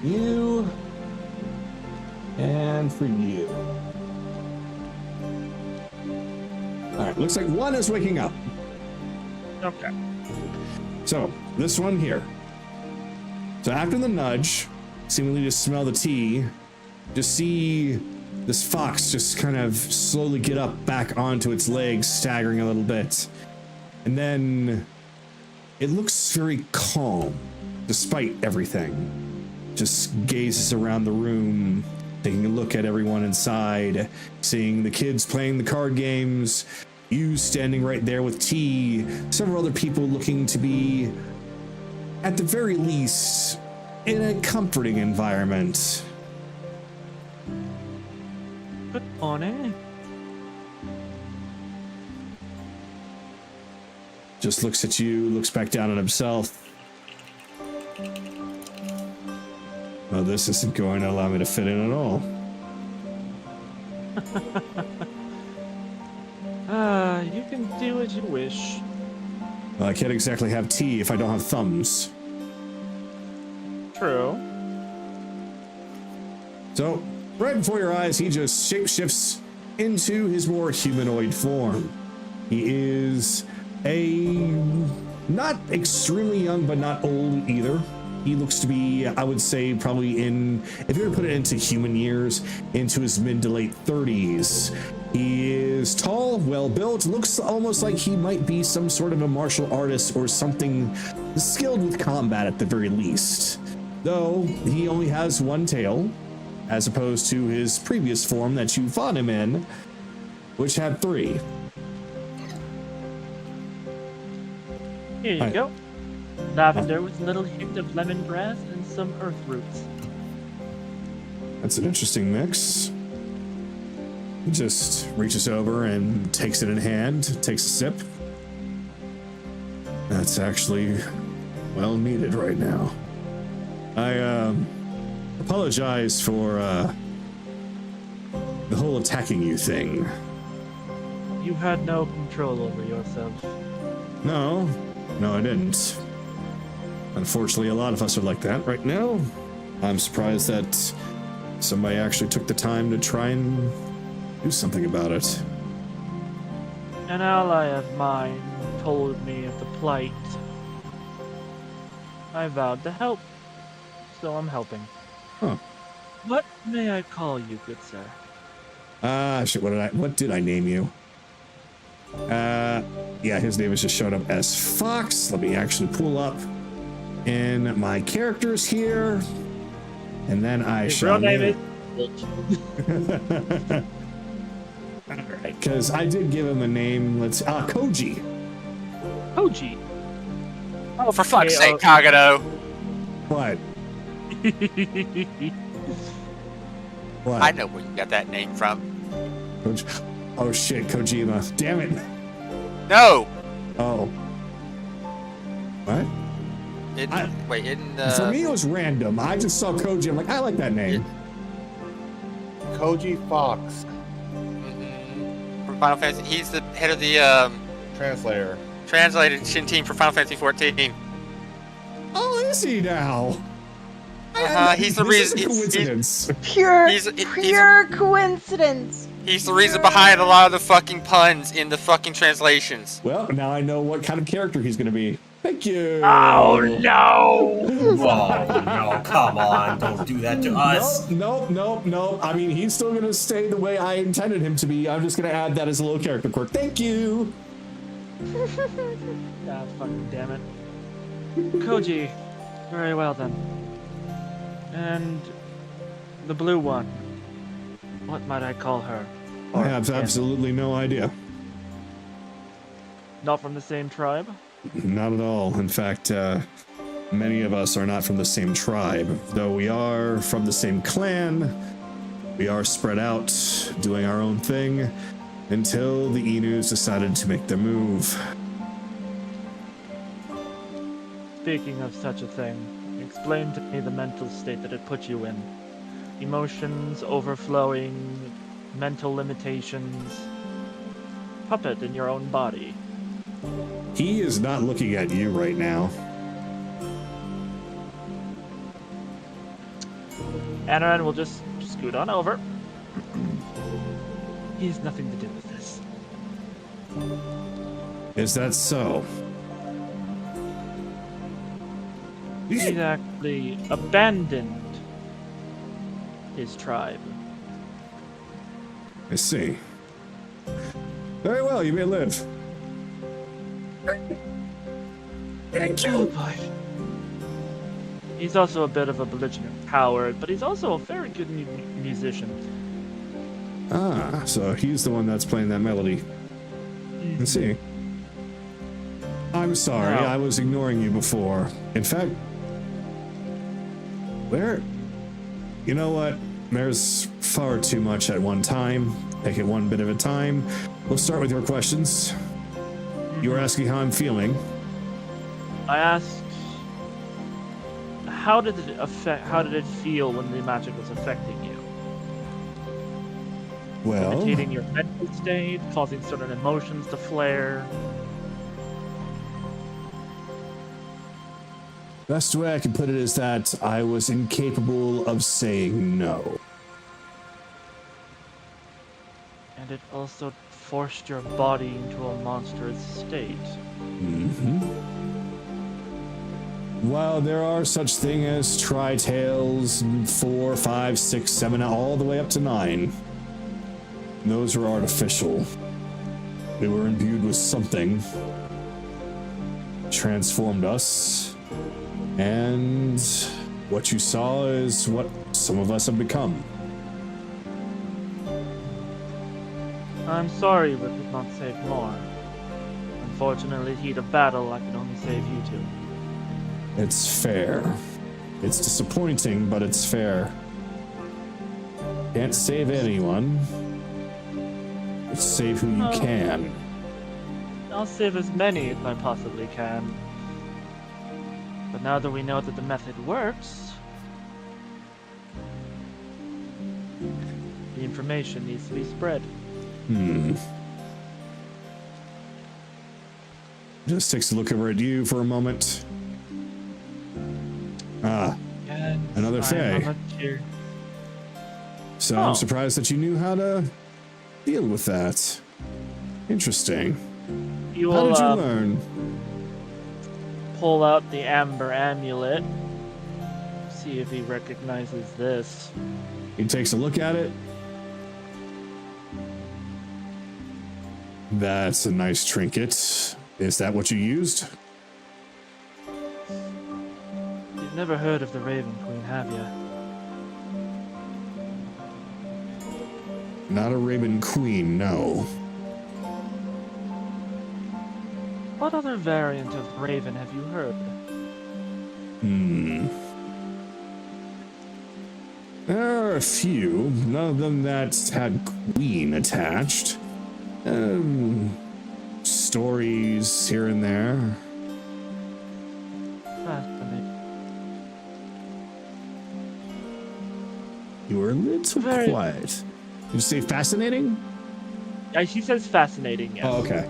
You. And for you. All right. Looks like one is waking up. Okay. So this one here. So after the nudge, seemingly just smell the tea, just see this fox just kind of slowly get up back onto its legs, staggering a little bit. And then it looks very calm, despite everything. Just gazes around the room, taking a look at everyone inside, seeing the kids playing the card games, you standing right there with tea, several other people looking to be, at the very least, in a comforting environment. Good morning. Just looks at you, looks back down at himself. Well, this isn't going to allow me to fit in at all. You can do as you wish. Well, I can't exactly have tea if I don't have thumbs. True. So, right before your eyes, he just shapeshifts into his more humanoid form. He is not extremely young, but not old either. He looks to be, I would say, probably if you were to put it into human years, into his mid to late 30s. He is tall, well-built, looks almost like he might be some sort of a martial artist or something skilled with combat at the very least. Though, he only has one tail, as opposed to his previous form that you fought him in, which had 3. Here you Hi. go. Lavender with a little hint of lemongrass and some earth roots. That's an interesting mix. He just reaches over and takes it in hand, takes a sip. That's actually well needed right now. I apologize for the whole attacking you thing. You had no control over yourself. No, I didn't. Unfortunately, a lot of us are like that right now. I'm surprised that somebody actually took the time to try and do something about it. An ally of mine told me of the plight. I vowed to help, so I'm helping. Huh. What may I call you, good sir? Shit, what did I name you? Yeah, his name has just showed up as Fox. Let me actually pull up in my characters here, and then I His shall real name name is... Alright, because I did give him a name. Koji. Koji. Oh, for fuck's okay, sake, Kagato. What? What? I know where you got that name from. Oh shit, Kojima. Damn it. No! Oh. What? For me, it was random. I just saw Koji. I'm like, I like that name. Koji Fox. From Final Fantasy. He's the head of the translation team for Final Fantasy 14. Oh, is he now? He's the reason. Coincidence. Pure coincidence. He's the reason behind a lot of the fucking puns in the fucking translations. Well, now I know what kind of character he's going to be. Thank you. Oh no! Whoa, no, come on, don't do that to us. Nope. I mean, he's still going to stay the way I intended him to be. I'm just going to add that as a little character quirk. Thank you. God fucking damn it. Koji. Very well then. And the blue one. What might I call her? I have absolutely no idea. Not from the same tribe? Not at all. In fact, many of us are not from the same tribe. Though we are from the same clan, we are spread out, doing our own thing, until the Inus decided to make their move. Speaking of such a thing, explain to me the mental state that it put you in. Emotions overflowing, mental limitations, puppet in your own body. He is not looking at you right now. Anaran will just scoot on over. He has nothing to do with this. Is that so? He's actually abandoned his tribe. I see. Very well, you may live. Thank Oh you. boy. He's also a bit of a belligerent coward, but he's also a very good musician. Ah, so he's the one that's playing that melody. I see. I'm sorry, No. I was ignoring you before. In fact, you know what? There's far too much at one time. Take it one bit at a time. We'll start with your questions. You were asking how I'm feeling. I asked, how did it feel when the magic was affecting you? Well, Imitating your mental state, causing certain emotions to flare. best way I can put it is that I was incapable of saying no. And it also forced your body into a monstrous state. While there are such things as tri-tails, 4, 5, 6, 7, all the way up to 9, those were artificial. They were imbued with something, transformed us, and what you saw is what some of us have become. I'm sorry we could not save more. Unfortunately, heat of battle, I could only save you two. It's fair. It's disappointing, but it's fair. Can't save anyone. But save who you can. I'll save as many as I possibly can. But now that we know that the method works, the information needs to be spread. Just takes a look over at you for a moment. Ah, Yes, another Fae. I'm here. So Oh. I'm surprised that you knew how to deal with that. Interesting. You How will did you learn? pull out the amber amulet. See if he recognizes this. He takes a look at it. That's a nice trinket. Is that what you used? You've never heard of the Raven Queen, have you? Not a Raven Queen, no. What other variant of Raven have you heard? There are a few. None of them that had Queen attached. Stories here and there. Fascinating. You were a little Very- quiet. Did you say fascinating? She says fascinating, yes. Oh, okay.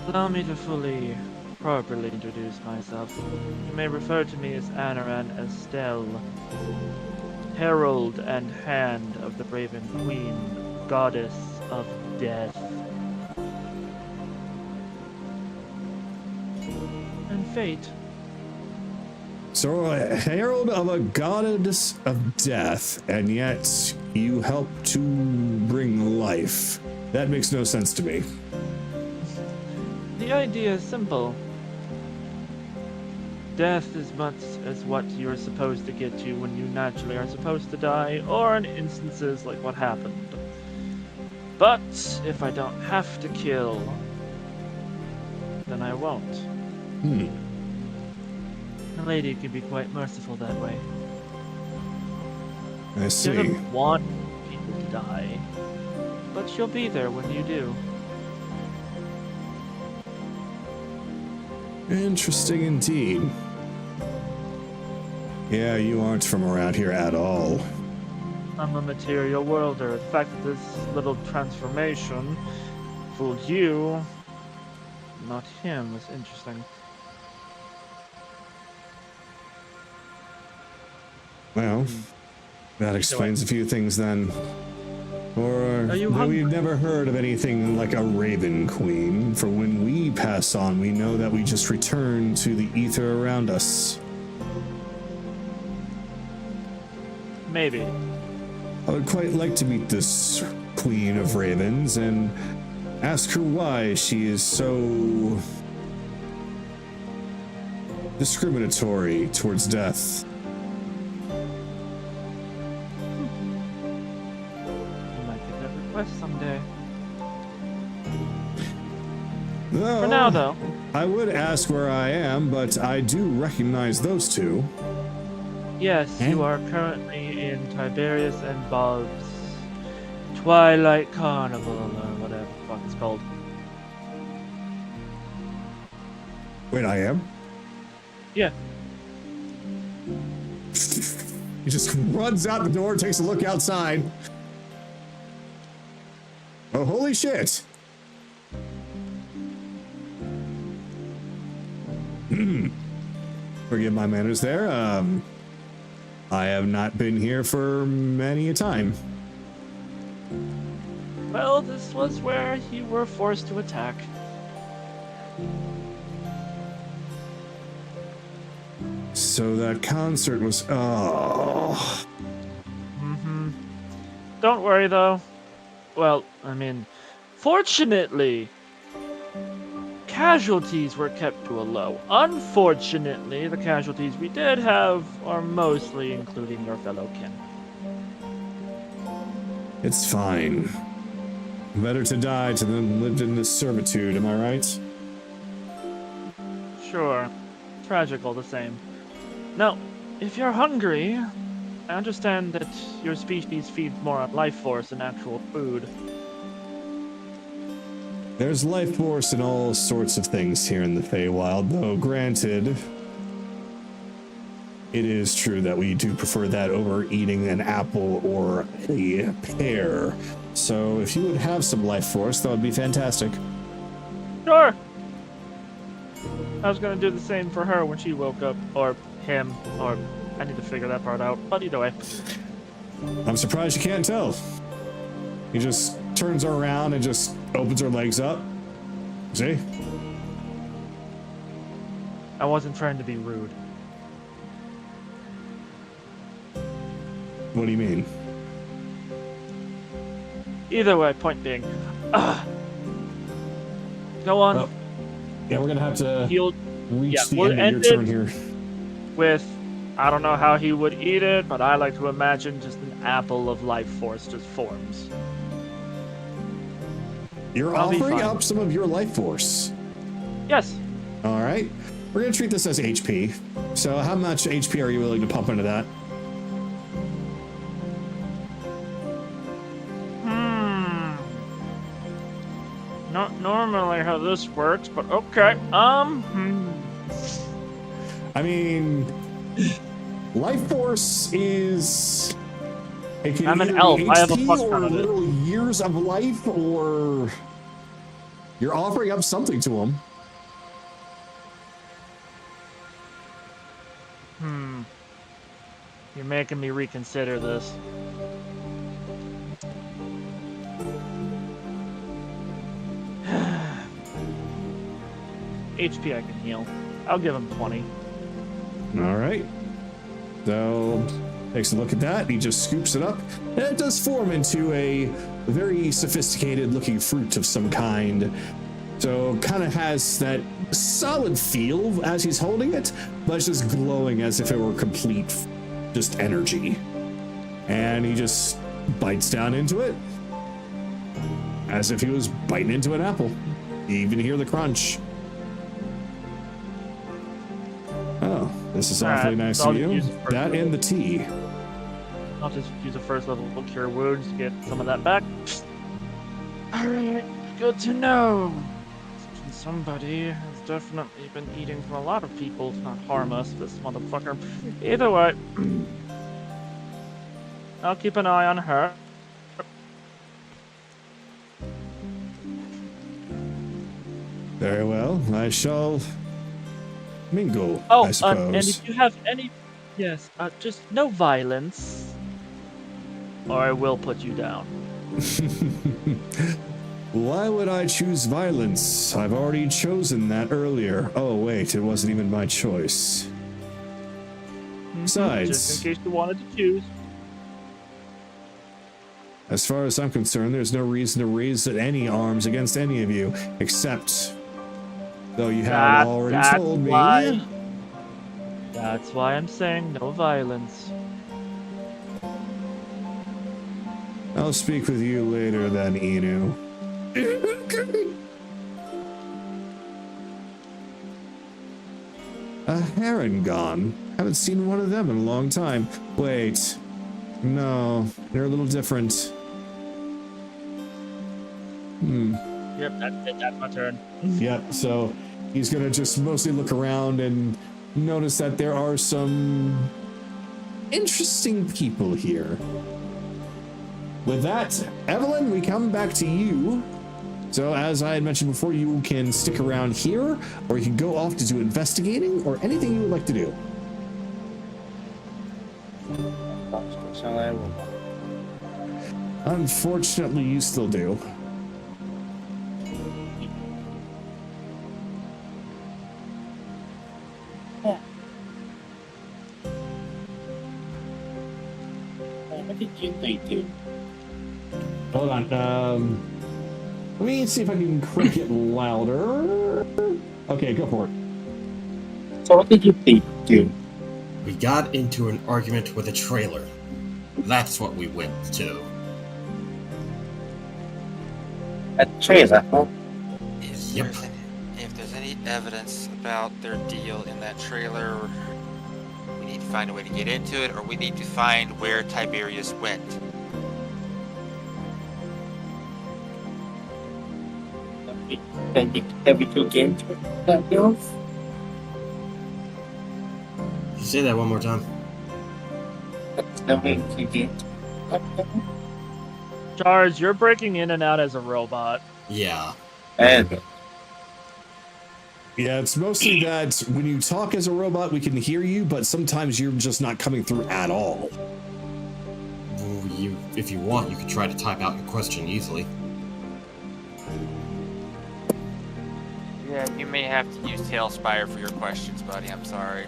Allow me to fully, properly introduce myself. You may refer to me as Anaran Estelle, Herald and Hand of the Raven Queen, Goddess of Death. And Fate. So, a herald of a goddess of death, and yet you help to bring life. That makes no sense to me. The idea is simple. Death is much as what you are supposed to get to when you naturally are supposed to die, or in instances like what happened. But if I don't have to kill, then I won't. The lady can be quite merciful that way. I She see. doesn't want people to die, but she'll be there when you do. Interesting indeed. Yeah, you aren't from around here at all. I'm a material worlder. The fact that this little transformation fooled you, not him, was interesting. Well, that explains a few things then. Or Are you that hungry? we've never heard of anything like a Raven Queen, for when we pass on, we know that we just return to the ether around us. Maybe. I would quite like to meet this Queen of Ravens and ask her why she is so discriminatory towards death. You might get that request someday. No, For now, though. I would ask where I am, but I do recognize those two. Yes, Eh? you are currently in Tiberius and Bob's Twilight Carnival, or whatever the fuck it's called. Wait, I am? Yeah. He just runs out the door, takes a look outside. Oh, holy shit! Forgive my manners there. I have not been here for many a time. Well, this was where you were forced to attack. So that concert was... Oh... Mm-hmm. Don't worry, though. Well, I mean, fortunately, casualties were kept to a low. Unfortunately, the casualties we did have are mostly including your fellow kin. It's fine. Better to die than lived in this servitude, am I right? Sure. Tragic all the same. Now, if you're hungry, I understand that your species feeds more on life force than actual food. There's life force in all sorts of things here in the Feywild, though granted, it is true that we do prefer that over eating an apple or a pear. So if you would have some life force, that would be fantastic. Sure! I was gonna do the same for her when she woke up, or him, or I need to figure that part out, but either way. I'm surprised you can't tell. He just turns her around and just opens her legs up. See? I wasn't trying to be rude. What do you mean? Either way, point being. Go on. Well, yeah, we're gonna have to He'll reach yeah, the we'll end of end your it. turn here. with, I don't know how he would eat it, but I like to imagine just an apple of life force just forms. You're I'll be offering fine. up some of your life force. Yes. All right. We're going to treat this as HP. So how much HP are you willing to pump into that? Not normally how this works, but okay. I mean, Life force is. It can I'm an either elf. be I have a HP plus or one of it. literal years of life, or you're offering up something to him. You're making me reconsider this. HP I can heal. I'll give him 20. All right. So takes a look at that. He just scoops it up, and it does form into a very sophisticated-looking fruit of some kind. So kind of has that solid feel as he's holding it, but it's just glowing as if it were complete, just energy. And he just bites down into it, as if he was biting into an apple. You even hear the crunch. Oh, this is awfully Alright, nice so of I'll you. use it for That and the tea. I'll just use a first level cure wounds to get some of that back. Alright, good to know. Somebody has definitely been eating from a lot of people to not harm us, this motherfucker. Either way, I'll keep an eye on her. Very well. I shall mingle, Oh, I suppose. and if you have any... Yes, just no violence. Or I will put you down. Why would I choose violence? I've already chosen that earlier. Oh, wait, it wasn't even my choice. Besides, Just in case you wanted to choose. as far as I'm concerned, there's no reason to raise any arms against any of you, except, though you have already told me. That's why I'm saying no violence. I'll speak with you later then, Inu. A heron gone. Haven't seen one of them in a long time. Wait. No, they're a little different. Yep, that's my turn. Yep, so he's gonna just mostly look around and notice that there are some interesting people here. With that, Evelyn, we come back to you. So as I had mentioned before, you can stick around here, or you can go off to do investigating, or anything you would like to do. Unfortunately, you still do. What did you think, dude? Hold on. Let me see if I can crank it louder. Okay, go for it. So what did you think, dude? We got into an argument with a trailer. That's what we went to. A trailer, huh? Yep. If there's any evidence about their deal in that trailer, we need to find a way to get into it, or we need to find where Tiberius went. Have we took into that deal? Say that one more time. Have we took into that deal? Charles, you're breaking in and out as a robot. Yeah. And Yeah, it's mostly that when you talk as a robot, we can hear you, but sometimes you're just not coming through at all. Well, if you want, you could try to type out your question easily. Yeah, you may have to use Tailspire for your questions, buddy. I'm sorry.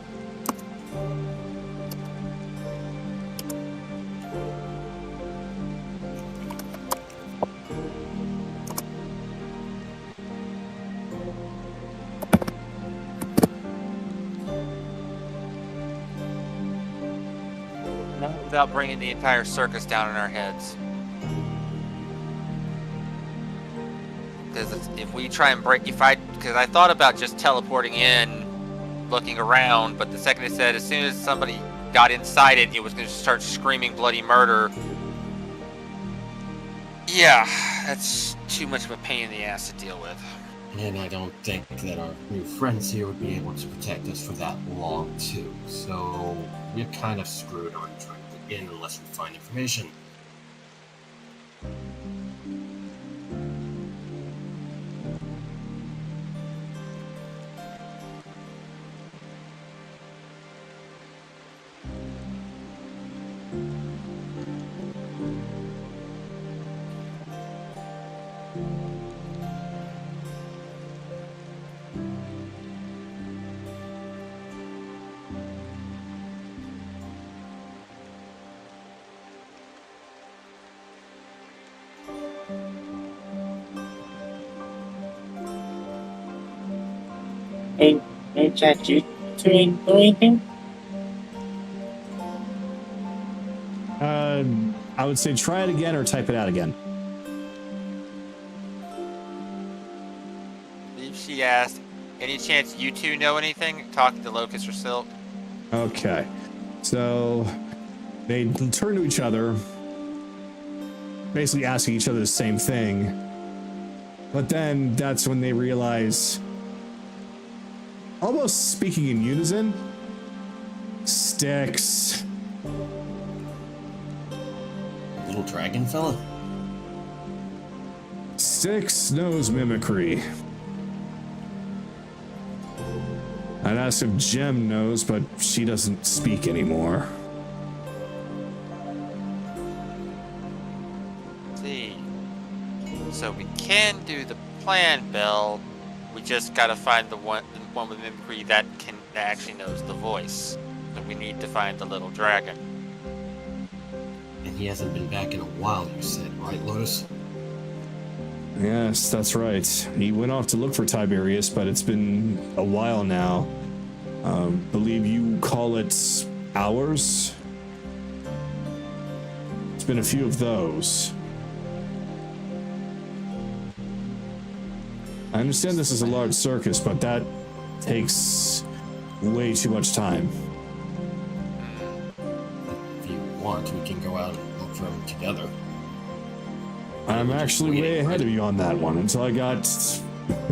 Not without bringing the entire circus down on our heads. Because if we try and because I thought about just teleporting in, looking around, but the second it said as soon as somebody got inside it, it was going to start screaming bloody murder. Yeah, that's too much of a pain in the ass to deal with. And I don't think that our new friends here would be able to protect us for that long, too. So you're kind of screwed on trying to get in unless you find information. Hey, chat, you doing anything? I would say try it again or type it out again. I believe she asked, any chance you two know anything? Talking to Locust or Silk? Okay. So they turn to each other, basically asking each other the same thing. But then that's when they realize, almost speaking in unison, Sticks. Little dragon fella? Sticks knows mimicry. I'd ask if Jem knows, but she doesn't speak anymore. Let's see. So we can do the plan, Bell. We just gotta find the one with mimicry that actually knows the voice. So we need to find the little dragon. And he hasn't been back in a while, you said, right, Lotus? Yes, that's right. He went off to look for Tiberius, but it's been a while now. Believe you call it hours? It's been a few of those. I understand this is a large circus, but that takes way too much time. If you want, we can go out and look for him together. I'm actually way ahead of you on that one. Until I got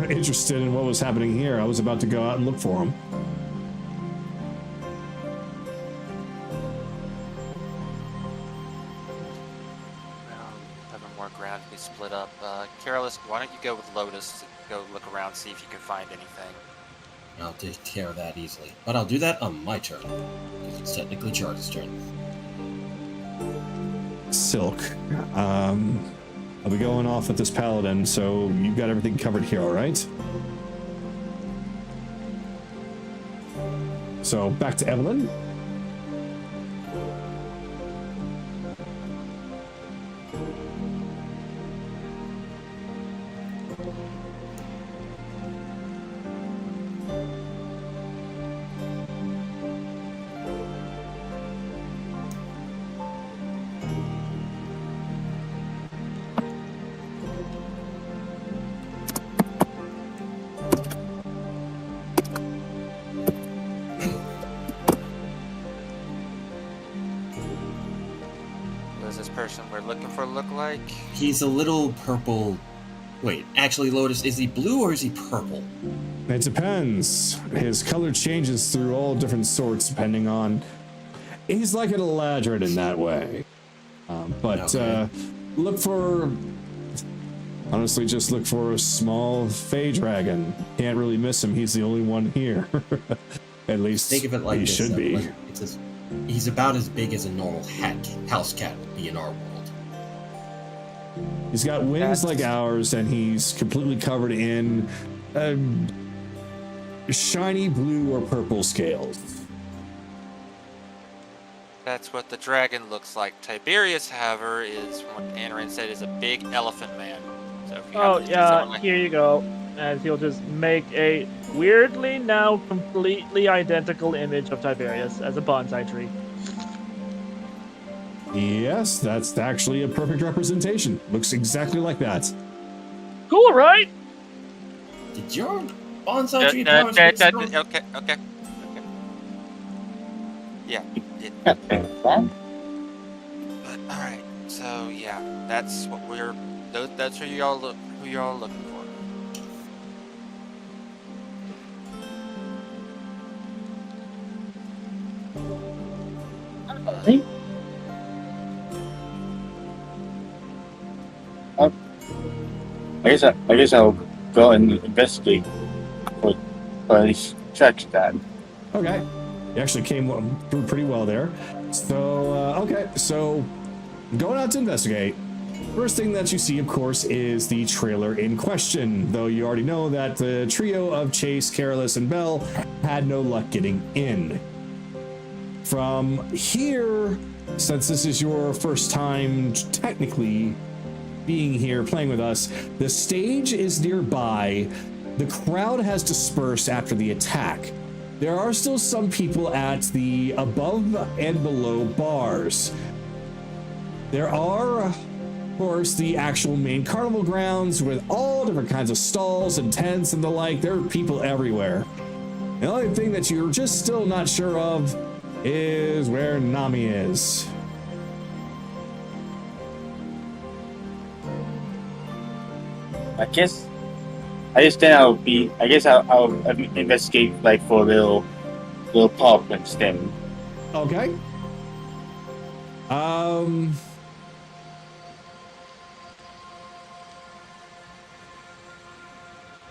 interested in what was happening here, I was about to go out and look for him. Having more ground to be split up. Careless, why don't you go with Lotus to go look around, see if you can find anything. I'll take care of that easily. But I'll do that on my turn, because it's technically Charlie's turn. Silk. I'll be going off with this paladin, so you've got everything covered here, alright? So, back to Evelyn. What does this person we're looking for look like? He's a little purple. Wait, actually, Lotus, is he blue or is he purple? It depends. His color changes through all different sorts depending on... He's like an Eladrin in that way. Okay. Look for... Honestly, just look for a small Fey dragon. Can't really miss him. He's the only one here. At least Think of it like he this, should though. be. Like, he's about as big as a normal house cat would be in our world. He's got wings like ours, and he's completely covered in shiny blue or purple scales. That's what the dragon looks like. Tiberius, however, is, from what Anarin said, is a big elephant man. So if you Oh happen to see yeah, someone like- here you go. As he'll just make a weirdly now completely identical image of Tiberius as a bonsai tree. Yes, that's actually a perfect representation. Looks exactly like that. Cool, right? Did your bonsai tree powers get stolen? Okay. Yeah. That's fair. But alright, so yeah, that's what that's who y'all looking for. think. I guess I'll go and investigate for at least check that. Okay. You actually came through pretty well there. So, okay. So, going out to investigate. First thing that you see, of course, is the trailer in question, though you already know that the trio of Chase, Careless, and Belle had no luck getting in. From here, since this is your first time technically being here playing with us, the stage is nearby. The crowd has dispersed after the attack. There are still some people at the above and below bars. There are, of course, the actual main carnival grounds with all different kinds of stalls and tents and the like. There are people everywhere. The only thing that you're just still not sure of is where Nami is. I guess I'll investigate like for a little pub instead. Okay.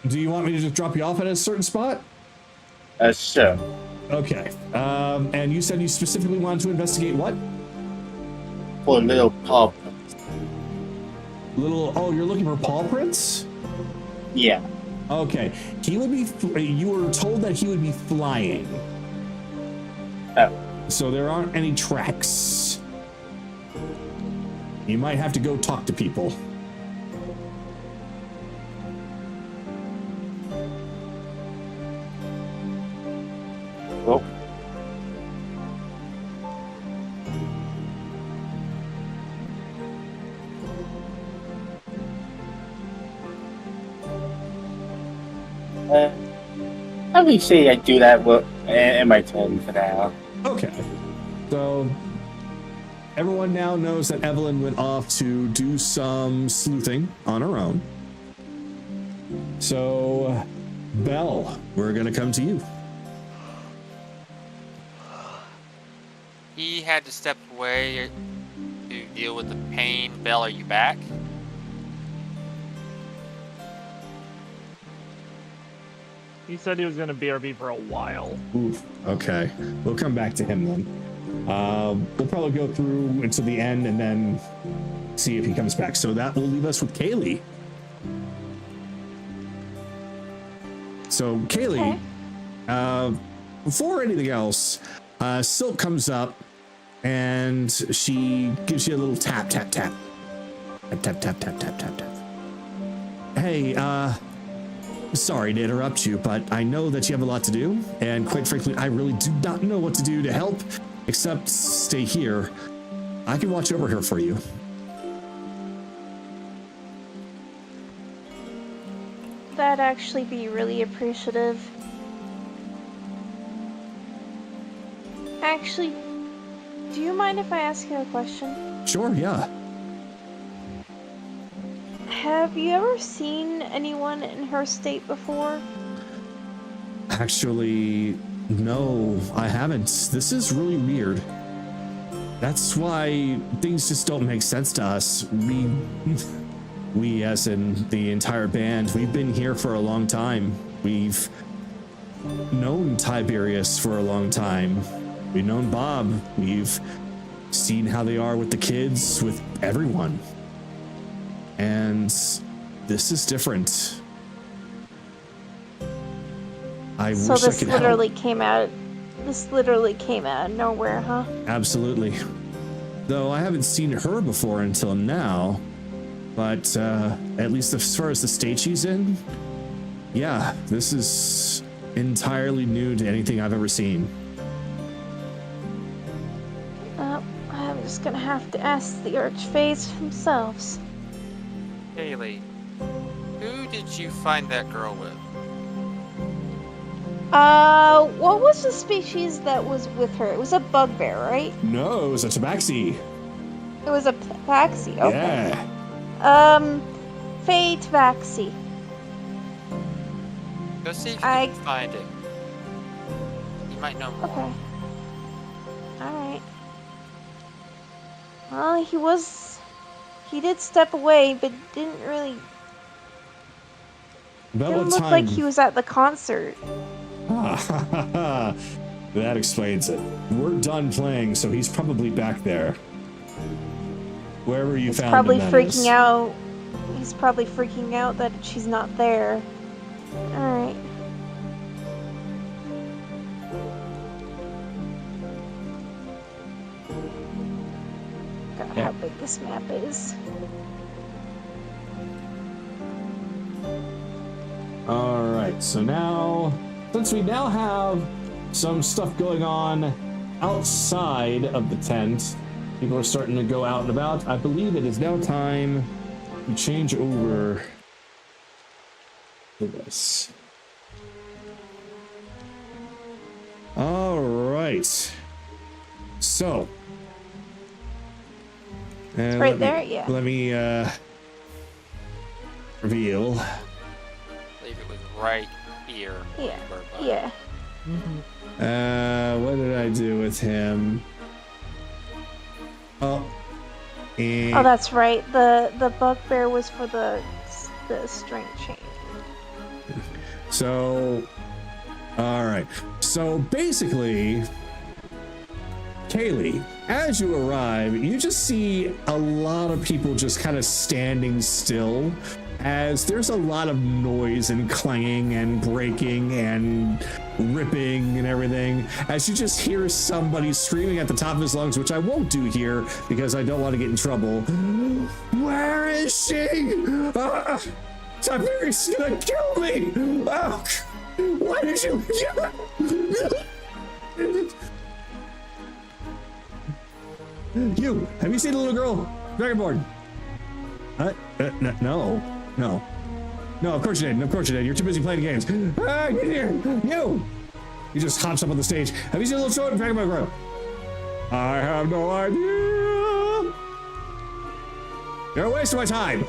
Do you want me to just drop you off at a certain spot? Sure. Okay. And you said you specifically wanted to investigate what? For a little pub. Oh, you're looking for paw prints? Yeah. Okay. He would be, you were told that he would be flying. Oh. So there aren't any tracks. You might have to go talk to people. Well. I would say I do that in my turn for now. Okay. So everyone now knows that Evelyn went off to do some sleuthing on her own. So, Belle, we're gonna come to you. He had to step away to deal with the pain. Belle, are you back? He said he was going to BRB for a while. Oof. Okay. We'll come back to him then. We'll probably go through until the end and then see if he comes back. So that will leave us with Kaylee. So Kaylee, before anything else, Silk comes up and she gives you a little tap, tap, tap. Tap, tap, tap, tap, tap, tap, tap. Hey, sorry to interrupt you, but I know that you have a lot to do, and quite frankly, I really do not know what to do to help, except stay here. I can watch over here for you. That'd actually be really appreciative. Actually, do you mind if I ask you a question? Sure, yeah. Have you ever seen anyone in her state before? Actually, no, I haven't. This is really weird. That's why things just don't make sense to us. We as in the entire band, we've been here for a long time. We've known Tiberius for a long time. We've known Bob. We've seen how they are with the kids, with everyone. And this is different. I So wish I this could literally help. came out. This literally came out of nowhere, huh? Absolutely. Though I haven't seen her before until now. But at least as far as the state she's in, yeah, this is entirely new to anything I've ever seen. I'm just gonna have to ask the Archfays themselves. Kaylee, who did you find that girl with? What was the species that was with her? It was a bugbear, right? No, it was a tabaxi. It was a tabaxi, okay. Yeah. Faye tabaxi. Go see if you can find it. You might know more. Okay. Alright. Well, he did step away, but didn't really. About Didn't what look time? like he was at the concert. That explains it. We're done playing, so he's probably back there. Wherever you He's found probably him, that freaking is. out. He's probably freaking out that she's not there. Alright. God, how big this map is. Alright, so now, since we now have some stuff going on outside of the tent, people are starting to go out and about, I believe it is now time to change over to this. Alright. So. It's right there, yeah. Let me, reveal. I believe it was right here. Yeah. Where Yeah. What did I do with him? Oh. Oh, that's right. The bugbear was for the strength chain. So, all right. So basically, Kaylee, as you arrive, you just see a lot of people just kind of standing still, as there's a lot of noise and clanging and breaking and ripping and everything, as you just hear somebody screaming at the top of his lungs, which I won't do here because I don't want to get in trouble. Where is she? Tiberius is gonna kill me! Oh, why did you? You, have you seen the little girl? Dragonborn? No. No, of course you didn't. Of course you didn't. You're too busy playing games. Ah, get here! You! He just hops up on the stage. Have you seen the little short Dragonborn girl? I have no idea. You're wasting my time.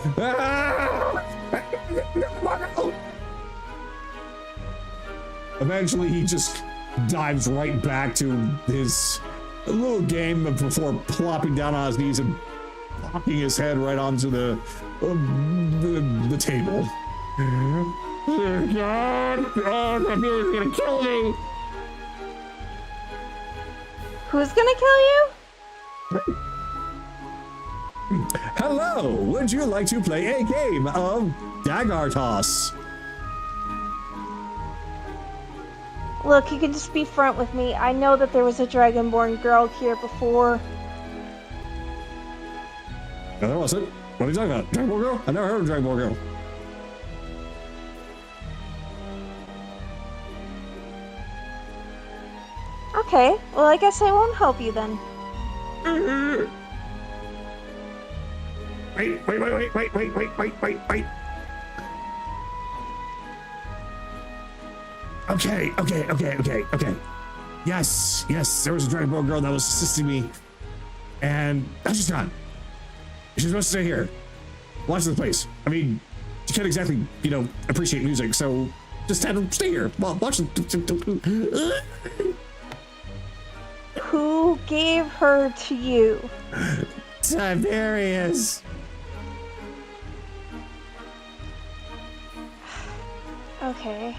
Eventually, he just dives right back to his little game before plopping down on his knees and knocking his head right onto the table. God, that is gonna kill me. Who's gonna kill you? Hello, would you like to play a game of Dagger Toss? Look, you can just be front with me. I know that there was a Dragonborn girl here before. No, there wasn't. What are you talking about? Dragonborn girl? I never heard of Dragonborn girl. Okay, well I guess I won't help you then. Wait. Okay. Yes, there was a Dragonborn girl that was assisting me. And how's she's gone? She's supposed to stay here. Watch this place. I mean, you can't exactly, appreciate music, so just have them stay here. Well, watch them. Who gave her to you? Tiberius. Okay.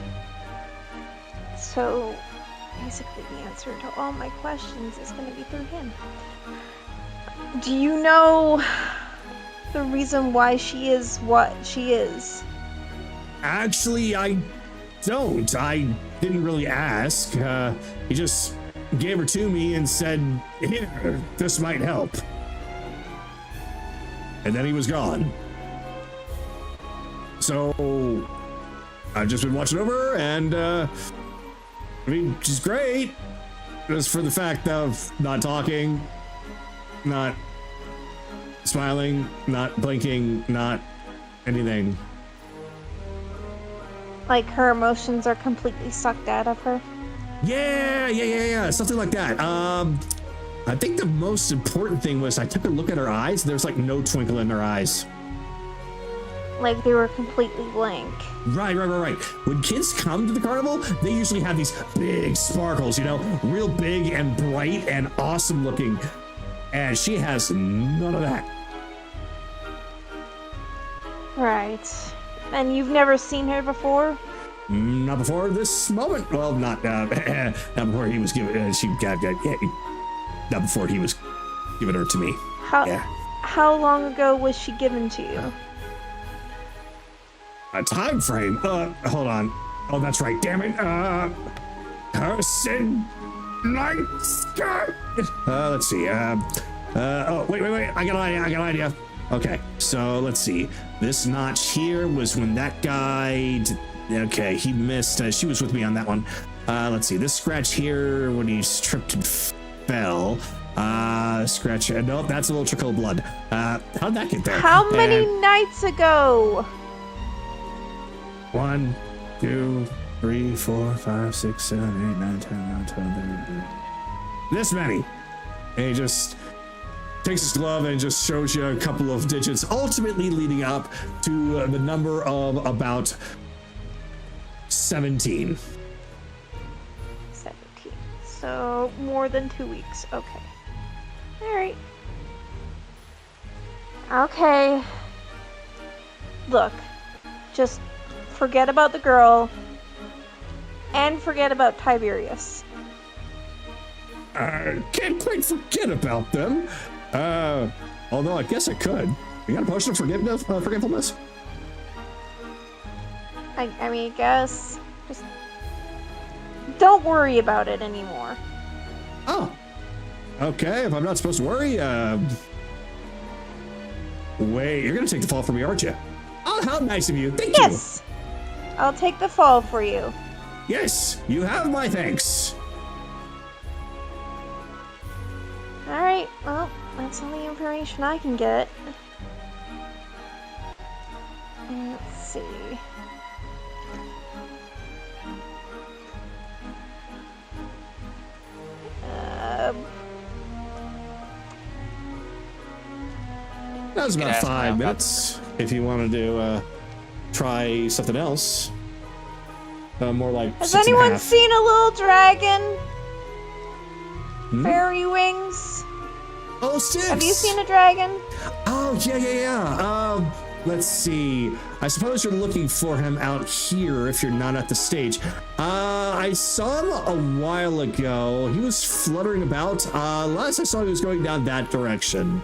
So, basically the answer to all my questions is going to be through him. Do you know the reason why she is what she is? Actually, I don't. I didn't really ask. He just gave her to me and said, "Here, this might help." And then he was gone. So I've just been watching over, and I mean, she's great. Just for the fact of not talking, not smiling, not blinking, not anything. Like her emotions are completely sucked out of her? Yeah, something like that. I think the most important thing was I took a look at her eyes. There's like no twinkle in her eyes. Like they were completely blank. Right. When kids come to the carnival, they usually have these big sparkles, real big and bright and awesome looking. and she has none of that. Right. And you've never seen her before? Not before this moment. Well, not not before he was giving. Not before he was giving her to me. How long ago was she given to you? A time frame? Hold on. Oh, that's right. Damn it. Person night sky. Let's see. Oh, wait. I got an idea. Okay, so let's see. This notch here was when that guy. Okay, he missed. She was with me on that one. Let's see. This scratch here when he tripped and fell. Scratch. Nope, that's a little trickle of blood. How'd that get there? How many nights ago? 1, 2, 3, 4, 5, 6, 7, 8, 9, 10, 11, 12, 13. This many. And he just takes his glove and just shows you a couple of digits, ultimately leading up to the number of about 17. 17. So more than 2 weeks. Okay. Alright. Okay. Look. Just forget about the girl. And forget about Tiberius. Can't quite forget about them. Although I guess I could. You got a potion of forgetfulness? I mean, I guess. Just don't worry about it anymore. Oh. Okay, if I'm not supposed to worry, wait, you're gonna take the fall for me, aren't you? Oh, how nice of you. Thank you. Yes. I'll take the fall for you. Yes, you have my thanks. Alright, well, that's all the information I can get. Let's see. That was You can about ask 5 Mom. minutes. If you wanted to try something else, more like. Has 6 and a anyone half. seen a little dragon? Hmm? Fairy wings? Oh, 6. Have you seen a dragon? Oh, yeah. Let's see. I suppose you're looking for him out here if you're not at the stage. I saw him a while ago. He was fluttering about. Last I saw he was going down that direction.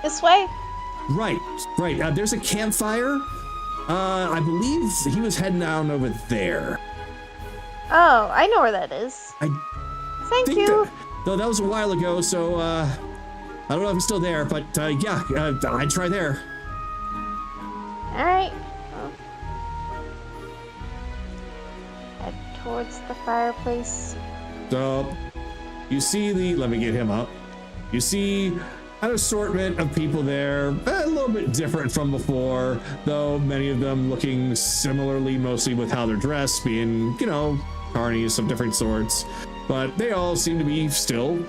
This way? Right. There's a campfire. I believe he was heading down over there. Oh, I know where that is. Thank Think you. Though that was a while ago, so I don't know if he's still there, but yeah, I'd try there. Alright. Well, head towards the fireplace. So you see let me get him up. You see an assortment of people there, a little bit different from before, though many of them looking similarly, mostly with how they're dressed, being, carnies of different sorts. But they all seem to be still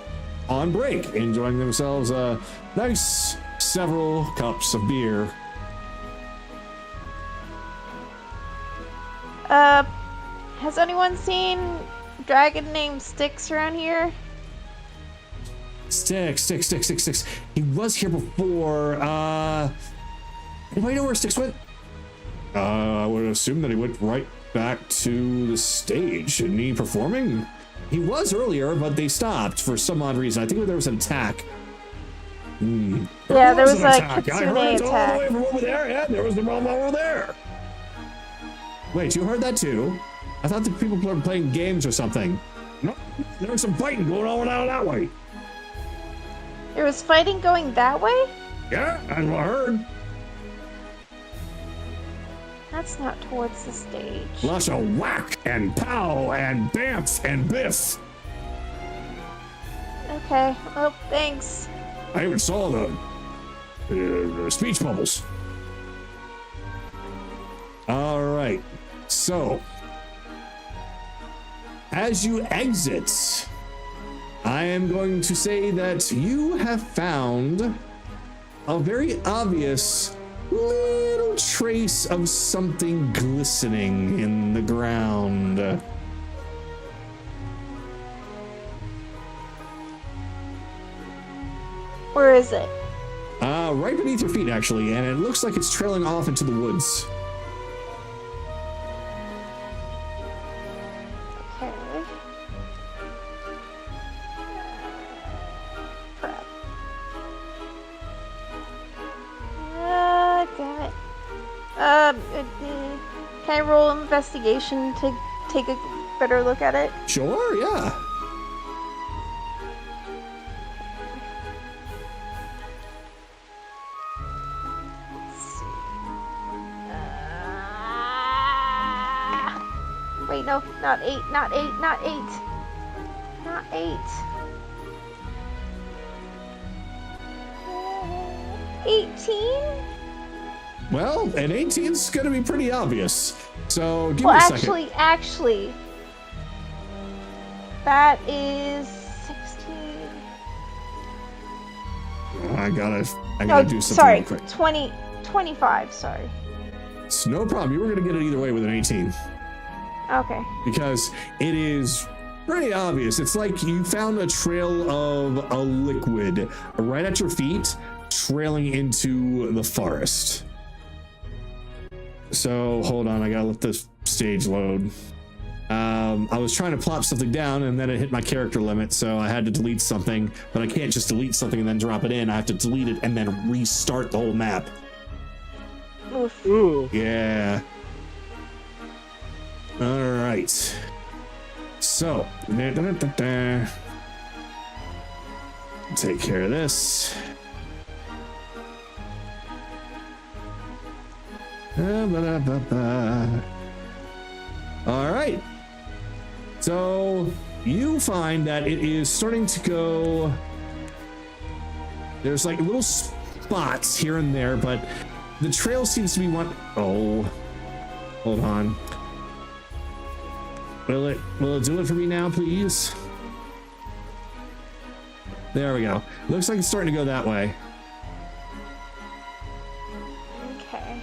on break, enjoying themselves a nice several cups of beer. Has anyone seen a dragon named Styx around here? Styx. He was here before. Anybody know where Styx went? I would assume that he went right back to the stage. Isn't he performing? He was earlier, but they stopped for some odd reason. I think there was an attack. Yeah, there was a kitsune I heard it all the way attack. from over there. Yeah, there was the bomb over there. Wait, you heard that too? I thought the people were playing games or something. No, there was some fighting going on out that way. There was fighting going that way? Yeah, that's what I heard. That's not towards the stage. Lots of whack and pow and bamf and biff. Okay, well, thanks. I even saw the speech bubbles. All right, so as you exit, I am going to say that you have found a very obvious little trace of something glistening in the ground. Where is it? Right beneath your feet, actually, and it looks like it's trailing off into the woods. Okay. Crap. Damn it. Can I roll investigation to take a better look at it? Sure, yeah. Wait, no, not 8, not 8, not 8. Not 8. 18? Well, an 18's gonna be pretty obvious. So give Well, me a second. actually, that is 16. I gotta No, do something sorry, real quick. 25, sorry. It's no problem. You were gonna get it either way with an 18. Okay. Because it is pretty obvious. It's like you found a trail of a liquid right at your feet, trailing into the forest. So hold on, I gotta let this stage load. I was trying to plop something down and then it hit my character limit, so I had to delete something, but I can't just delete something and then drop it in. I have to delete it and then restart the whole map. Oof. Ooh. Yeah. All right. So, take care of this. All right. So you find that it is starting to go. There's like little spots here and there, but the trail seems to be one. Oh, hold on. Will it do it for me now, please? There we go. Looks like it's starting to go that way. Okay.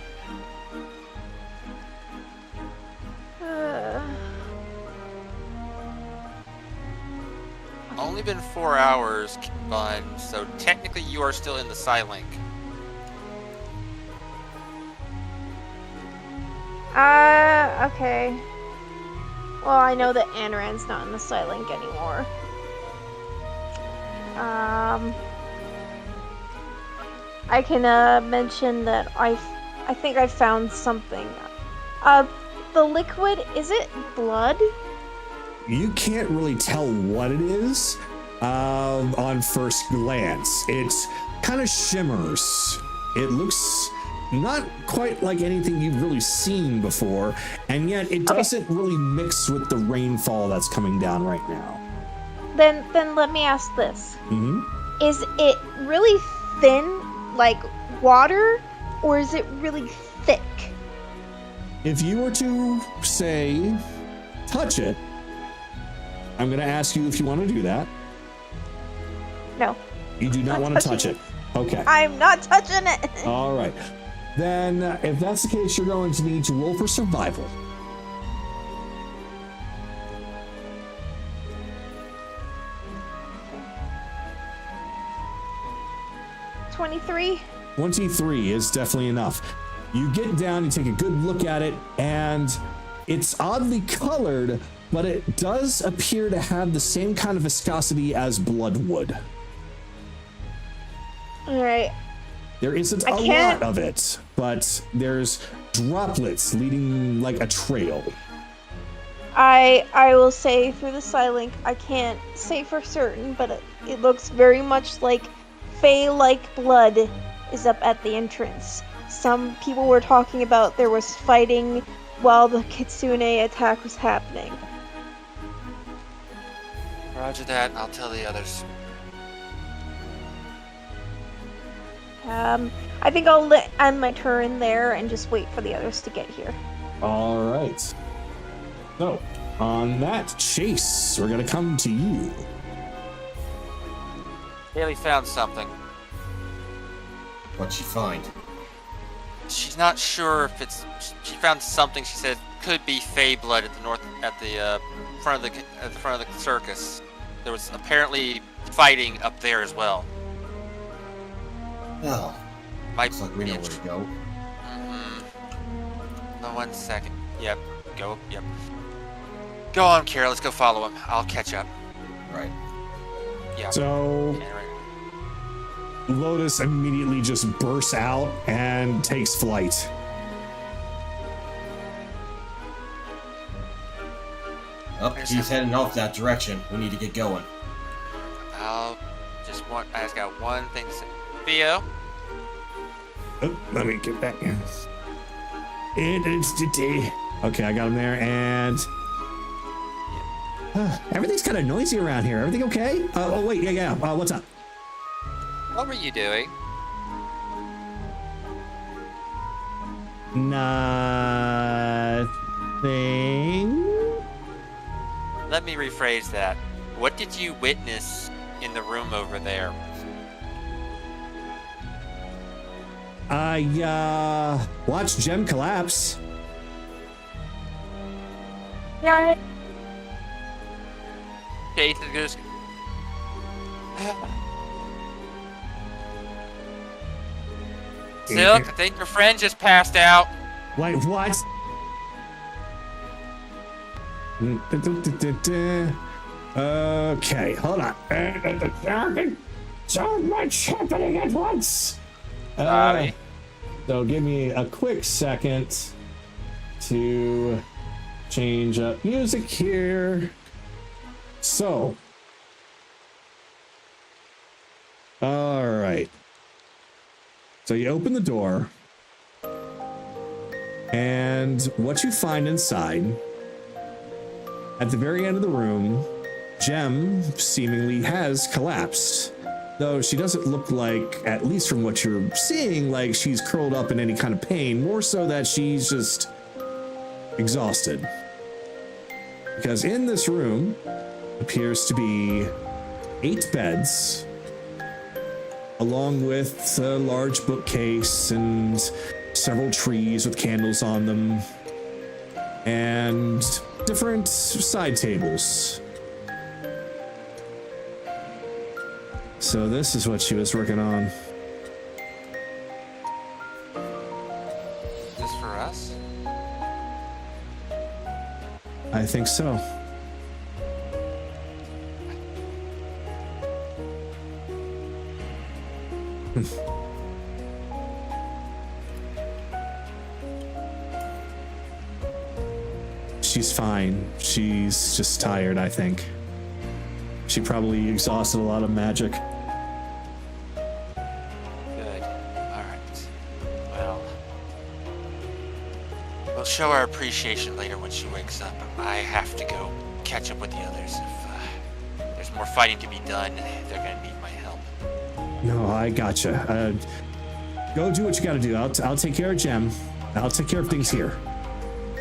Only been 4 hours, Bun, so technically you are still in the Psylink. Okay. Well, I know that Anoran's not in the Psylink anymore. I can mention that I think I found something. The liquid, is it blood? You can't really tell what it is on first glance. It kind of shimmers. It looks not quite like anything you've really seen before, and yet it doesn't really mix with the rainfall that's coming down right now. Then let me ask this. Mm-hmm. Is it really thin, like water, or is it really thick? If you were to, say, touch it, I'm going to ask you if you want to do that. No. You do not want to touch it. Okay. I'm not touching it. All right. Then, if that's the case, you're going to need to roll for survival. $23. 23 is definitely enough. You get down, you take a good look at it, and it's oddly colored, but it does appear to have the same kind of viscosity as blood would. All right. There isn't a lot of it, but there's droplets leading like a trail. I will say through the Psylink, I can't say for certain, but it looks very much like Fey-like blood is up at the entrance. Some people were talking about there was fighting while the Kitsune attack was happening. Roger that, and I'll tell the others. I think I'll end my turn there and just wait for the others to get here. All right. So, on that, Chase, we're going to come to you. Haley found something. What'd she find? She's not sure if it's. She found something. She said could be Fey blood at the front of the circus. There was apparently fighting up there as well. Oh, Might looks like we know where to go. No, 1 second. Yep. Go. Yep. Go on, Kira. Let's go follow him. I'll catch up. Right. Yeah. So Lotus immediately just bursts out and takes flight. Oh, he's heading off that direction. We need to get going. I just got one thing to say. Theo. Oh, let me get back. Okay, I got him there, and everything's kind of noisy around here. Everything okay? Oh wait, yeah. What's up? What were you doing? Nothing. Let me rephrase that. What did you witness in the room over there? I watched Gem collapse. Yeah. Jason goes. Silk, I think your friend just passed out. Wait, what? Okay, hold on. So much happening at once. Sorry. So give me a quick second to change up music here. So, all right. So you open the door, and what you find inside, at the very end of the room, Gem seemingly has collapsed. Though she doesn't look like, at least from what you're seeing, like she's curled up in any kind of pain, more so that she's just exhausted. Because in this room appears to be 8 beds, along with a large bookcase and several trees with candles on them, and different side tables. So this is what she was working on. Is this for us? I think so. She's fine. She's just tired, I think. She probably exhausted a lot of magic. Good. Alright. Well, we'll show our appreciation later when she wakes up. I have to go catch up with the others. If there's more fighting to be done, they're gonna need my help. No, I gotcha. Go do what you gotta do. I'll take care of Gem. I'll take care of things here.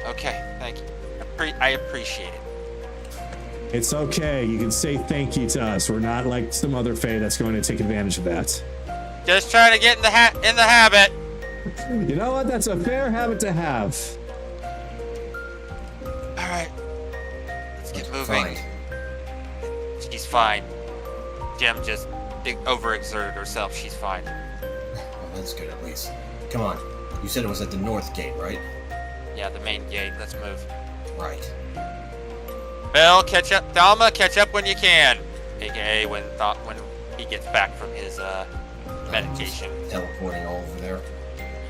Okay, thank you. I appreciate it. It's okay. You can say thank you to us. We're not like some other Fae that's going to take advantage of that. Just trying to get in the habit. You know what? That's a fair habit to have. All right, let's get moving. Fine. She's fine. Gem just overexerted herself. She's fine. Well, that's good at least. Come on. You said it was at the north gate, right? Yeah, the main gate. Let's move. Right. Bell, catch up. Dalma, catch up when you can. AKA when he gets back from his meditation. Just teleporting all over there.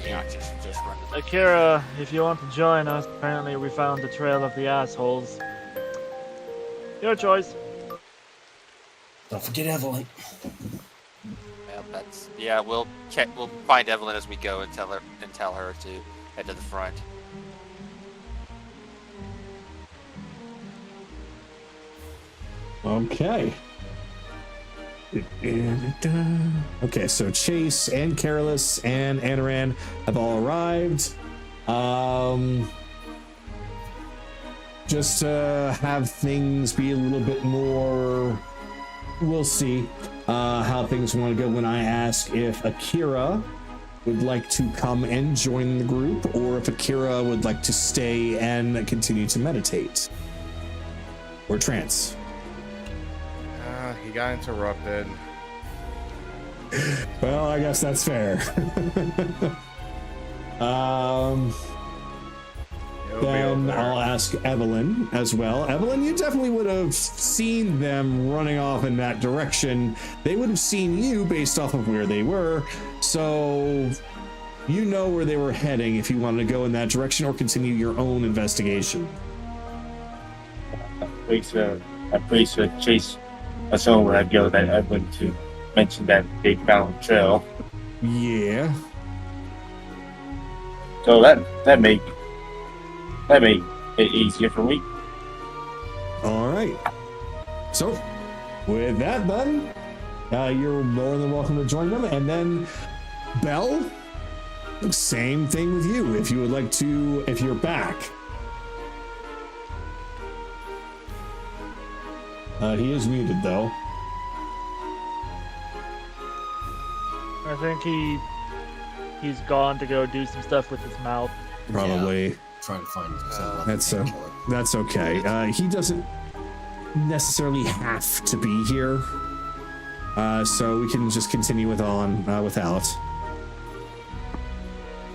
Yeah, just run. Akira, if you want to join us, apparently we found the trail of the assholes. Your choice. Don't forget Evelyn. Well, we'll find Evelyn as we go and tell her to head to the front. Okay. Okay, so Chase and Careless and Anaran have all arrived. Just to have things be a little bit more, we'll see how things want to go when I ask if Akira would like to come and join the group, or if Akira would like to stay and continue to meditate or trance. He got interrupted. Well, I guess that's fair. Then I'll ask Evelyn as well. Evelyn, you definitely would have seen them running off in that direction. They would have seen you based off of where they were. So you know where they were heading if you wanted to go in that direction or continue your own investigation. I'm pretty sure Chase was over at Gil that I went to mention that they found trail. Yeah. So that make it easier for me. All right. So with that then, you're more than welcome to join them. And then Belle, same thing with you. If you would like to, if you're back. He is muted though. I think he's gone to go do some stuff with his mouth. Probably. Yeah, trying to find some That's okay. He doesn't necessarily have to be here. So we can just continue without.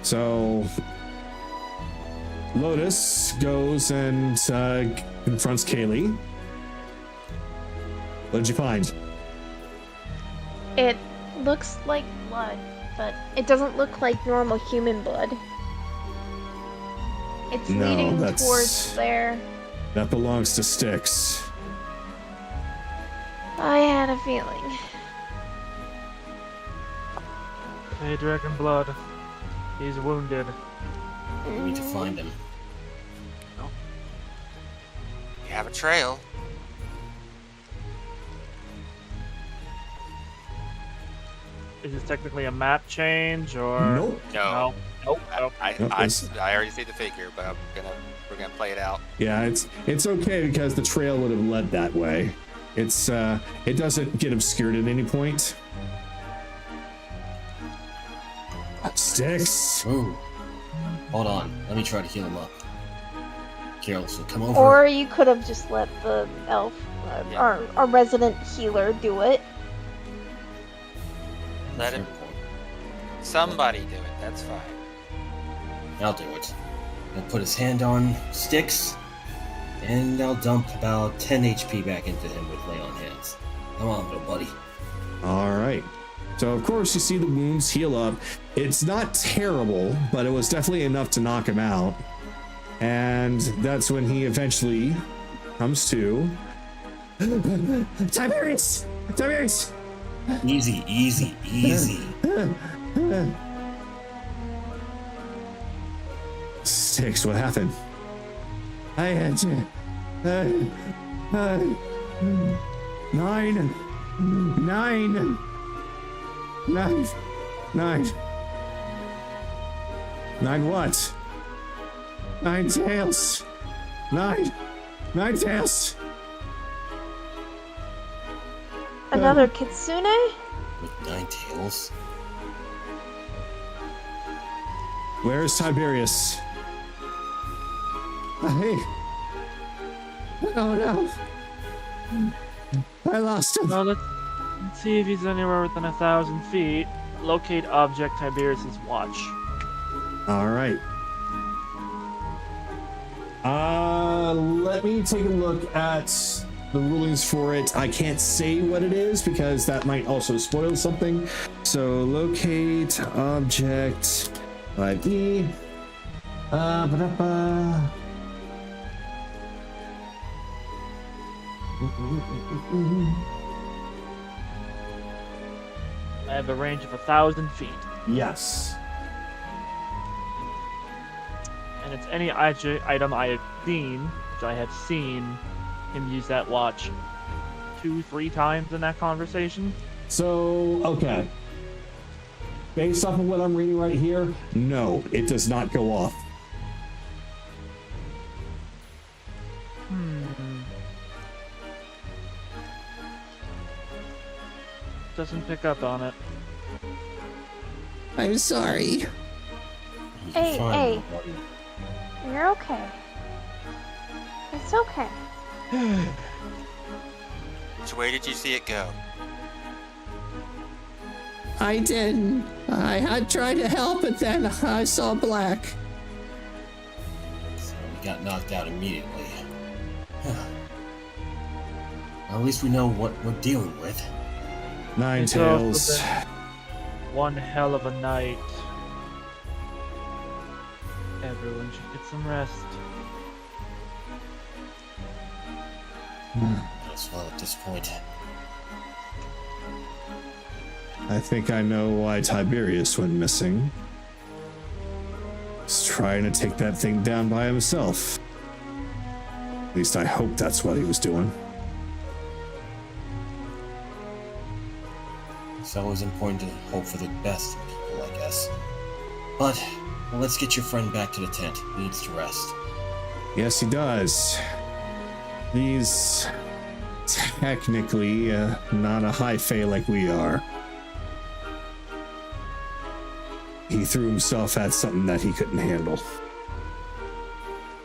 So Lotus goes and confronts Kaylee. What did you find? It looks like blood, but it doesn't look like normal human blood. It's leading towards there. That belongs to Styx. I had a feeling. Hey, Dragon Blood. He's wounded. We need to find him. You have a trail. Is this technically a map change or? Nope. No. Nope. I already see the figure, but we're gonna play it out. Yeah, it's okay because the trail would have led that way. It doesn't get obscured at any point. Styx. Ooh. Hold on. Let me try to heal him up. Carol, so come over. Or you could have just let the elf, our resident healer, do it. Let him. Somebody do it. That's fine. I'll do it. I'll put his hand on Styx, and I'll dump about 10 HP back into him with lay on hands. Come on, little buddy. All right. So of course you see the wounds heal up. It's not terrible, but it was definitely enough to knock him out. And that's when he eventually comes to. Tiberius! Tiberius! Easy, easy, easy. Styx, what happened? I had to. 9 what? 9 tails. 9 tails. Another kitsune? With 9 tails? Where's Tiberius? Oh no. I lost him. Well, let's see if he's anywhere within 1,000 feet. Locate object Tiberius's watch. All right. Let me take a look at the rulings for it. I can't say what it is because that might also spoil something. So locate object 5e. I have a range of 1,000 feet. Yes. And it's any item I have seen, which I have seen him use that watch 2-3 times in that conversation. So, okay. Based off of what I'm reading right here, no, it does not go off. Doesn't pick up on it. I'm sorry. Hey, Fine, hey. little buddy. You're okay. It's okay. Which way did you see it go? I didn't. I tried to help, but then I saw black. So we got knocked out immediately. Well, at least we know what we're dealing with. Nine It's also tails. been one hell of a night. Everyone should get some rest. As well at this point. I think I know why Tiberius went missing. He's trying to take that thing down by himself. At least I hope that's what he was doing. It's always important to hope for the best in people, I guess. But let's get your friend back to the tent. He needs to rest. Yes, he does. He's technically not a high fae like we are. He threw himself at something that he couldn't handle.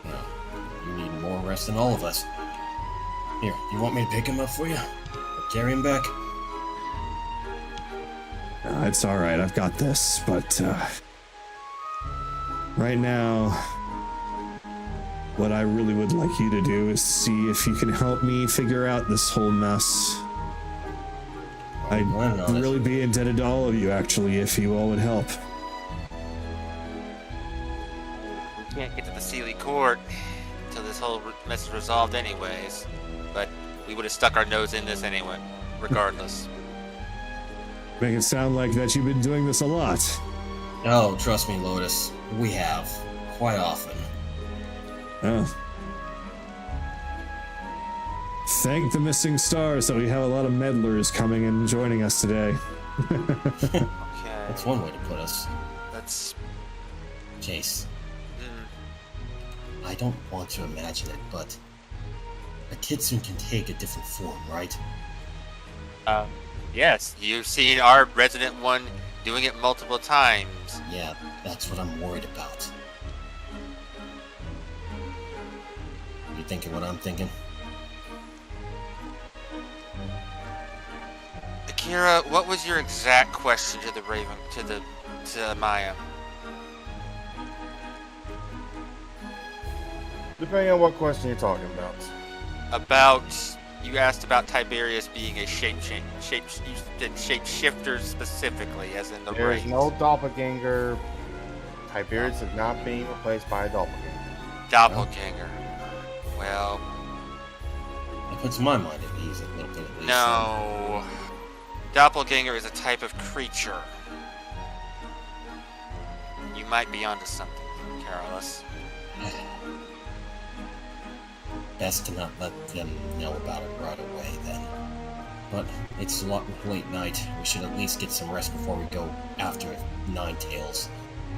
Well, you need more rest than all of us. Here, you want me to pick him up for you? Or carry him back? It's all right. I've got this. But right now, what I really would like you to do is see if you can help me figure out this whole mess. I'd really be indebted to all of you, actually, if you all would help. Can't get to the Sealy Court until this whole mess is resolved anyways. But we would have stuck our nose in this anyway, regardless. Make it sound like that you've been doing this a lot. Oh, trust me, Lotus. We have. Quite often. Oh. Thank the missing stars that we have a lot of meddlers coming and joining us today. Okay. That's one way to put us. Let's... Chase. I don't want to imagine it, but a Kitsune can take a different form, right? Yes, you've seen our resident one doing it multiple times. Yeah, that's what I'm worried about. You thinking what I'm thinking? Akira, what was your exact question to the Raven, to Maya? Depending on what question you're talking about. You asked about Tiberius being a shapeshifter specifically, as in the There's race. no doppelganger. Tiberius is not being replaced by a doppelganger. Doppelganger. Well, That puts my mind at ease a little bit at least. no. Doppelganger is a type of creature. You might be onto something, Carolus. Best to not let them know about it right away, then. But it's a lot late night. We should at least get some rest before we go after Nine Tails.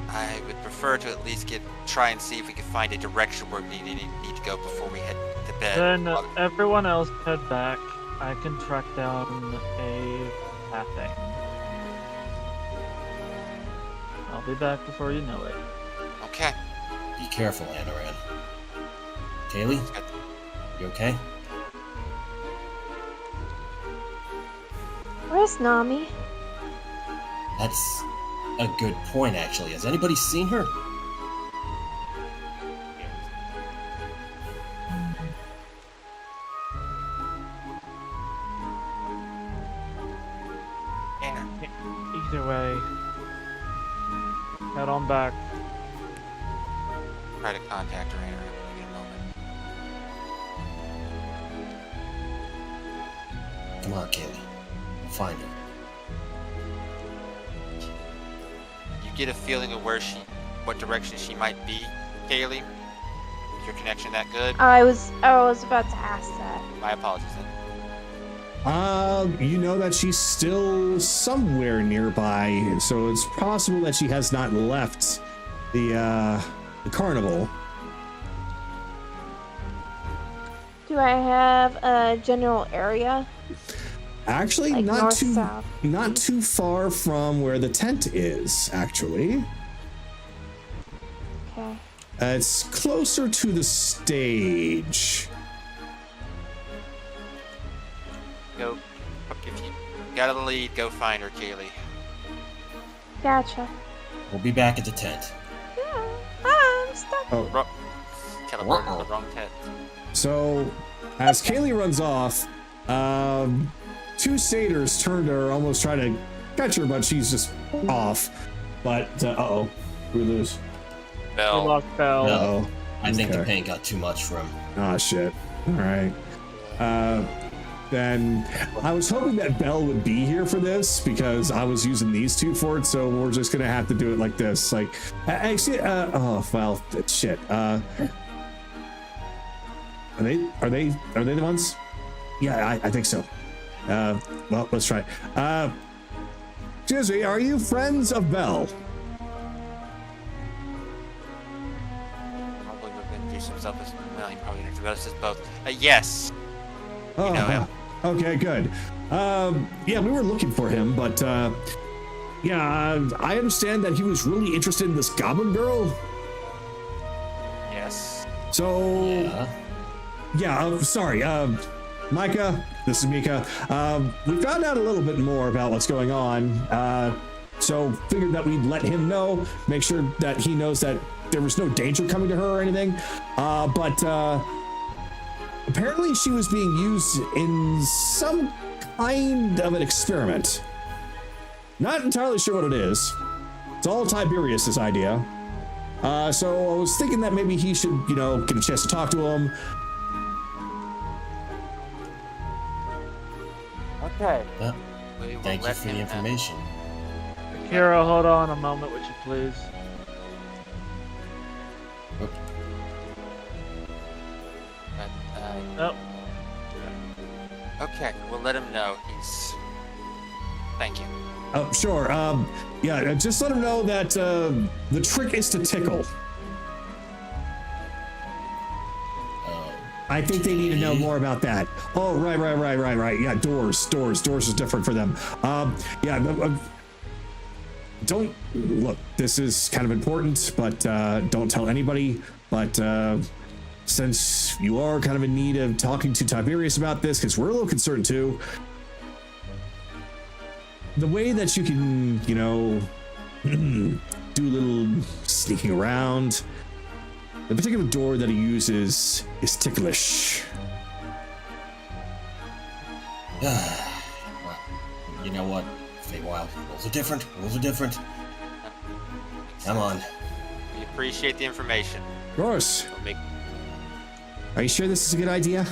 I would prefer to at least try and see if we can find a direction where we need to go before we head to bed. Then everyone else head back. I can track down a pathing. I'll be back before you know it. Okay. Be careful, Anoran. Kaylee? You okay? Where's Nami? That's a good point, actually. Has anybody seen her? Either way, head on back. Try to contact her in a moment. Come on, Kaylee. Find her. You get a feeling of what direction she might be, Kaylee? Is your connection that good? I was about to ask that. My apologies then. You know that she's still somewhere nearby, so it's possible that she has not left the carnival. Do I have a general area? Actually, Like not north, too south, not too far from where the tent is, actually. Okay. It's closer to the stage. Go. If you got a lead, go find her, Kaylee. Gotcha. We'll be back at the tent. Yeah. I'm stuck. Oh, Teleported to the wrong tent. so as Kaylee runs off, two satyrs turn to her, almost try to catch her, but she's just off. But uh-oh, we lose. We Bell. lost Bell. No. Uh-oh. I think the Okay. paint got too much for him. Ah, shit. All right. Then I was hoping that Belle would be here for this because I was using these two for it, so we're just gonna have to do it like this. Like, actually, oh well, shit. Are they the ones? Yeah, I think so. Well, let's try. Excuse me, are you friends of Belle? Probably would introduce himself as well. He probably introduced us as both. Yes. Oh, know him. okay, good. Yeah, we were looking for him, but yeah, I understand that he was really interested in this goblin girl. Yes. So, yeah, sorry, Micah, this is Mika. We found out a little bit more about what's going on, so figured that we'd let him know, make sure that he knows that there was no danger coming to her or anything, but apparently she was being used in some kind of an experiment. Not entirely sure what it is. It's all Tiberius's idea. So I was thinking that maybe he should, you know, get a chance to talk to him. Okay. Well, We will thank you let for the him know. information. Kira, hold on a moment, would you please? Oop. But, Nope. okay, we'll let him know. He's. Thank you. Oh, sure. Yeah, just let him know that the trick is to tickle. I think they need to know more about that. Oh, right. Yeah, doors is different for them. Yeah, don't look. This is kind of important, but don't tell anybody. But since you are kind of in need of talking to Tiberius about this, because we're a little concerned too. The way that you can, you know, do a little sneaking around. The particular door that he uses is ticklish. Well, you know what? Feywild, rules are different. Rules are different. Come on. We appreciate the information. Of course. We'll make. Are you sure this is a good idea?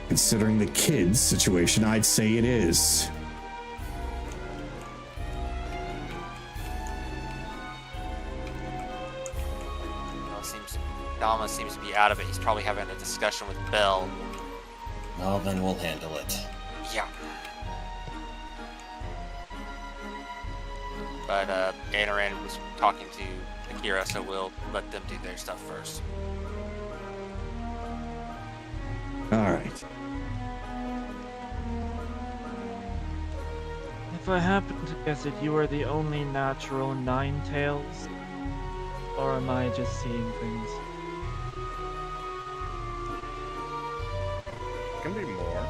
Considering the kids' situation, I'd say it is. Dama seems to be out of it. He's probably having a discussion with Belle. Well, then we'll handle it. Yeah. But Anaran was talking to Akira, so we'll let them do their stuff first. All right. If I happen to guess it, you are the only natural Nine Tails? Or am I just seeing things? Can be more.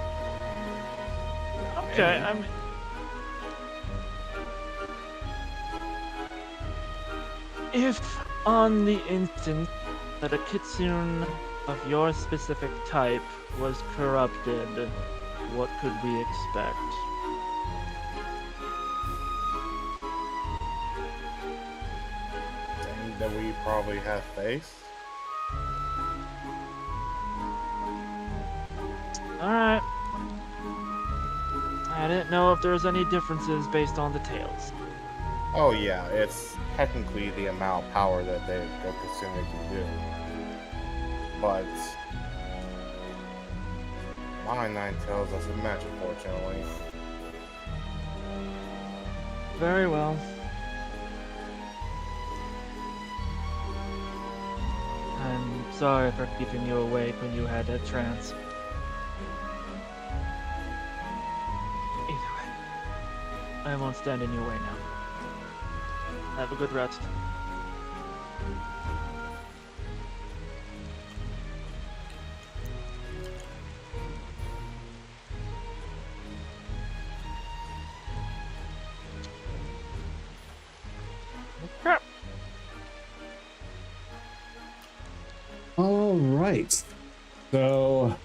Okay, I'm. If, on the instant that a kitsune of your specific type was corrupted, what could we expect? Thing that we probably have faced. Alright. I didn't know if there was any differences based on the tails. Oh yeah, it's technically the amount of power that the Kasumi can do. But my Nine Tails doesn't match, unfortunately. Very well. I'm sorry for keeping you awake when you had a trance. Either way, I won't stand in your way now. Have a good rest. right. So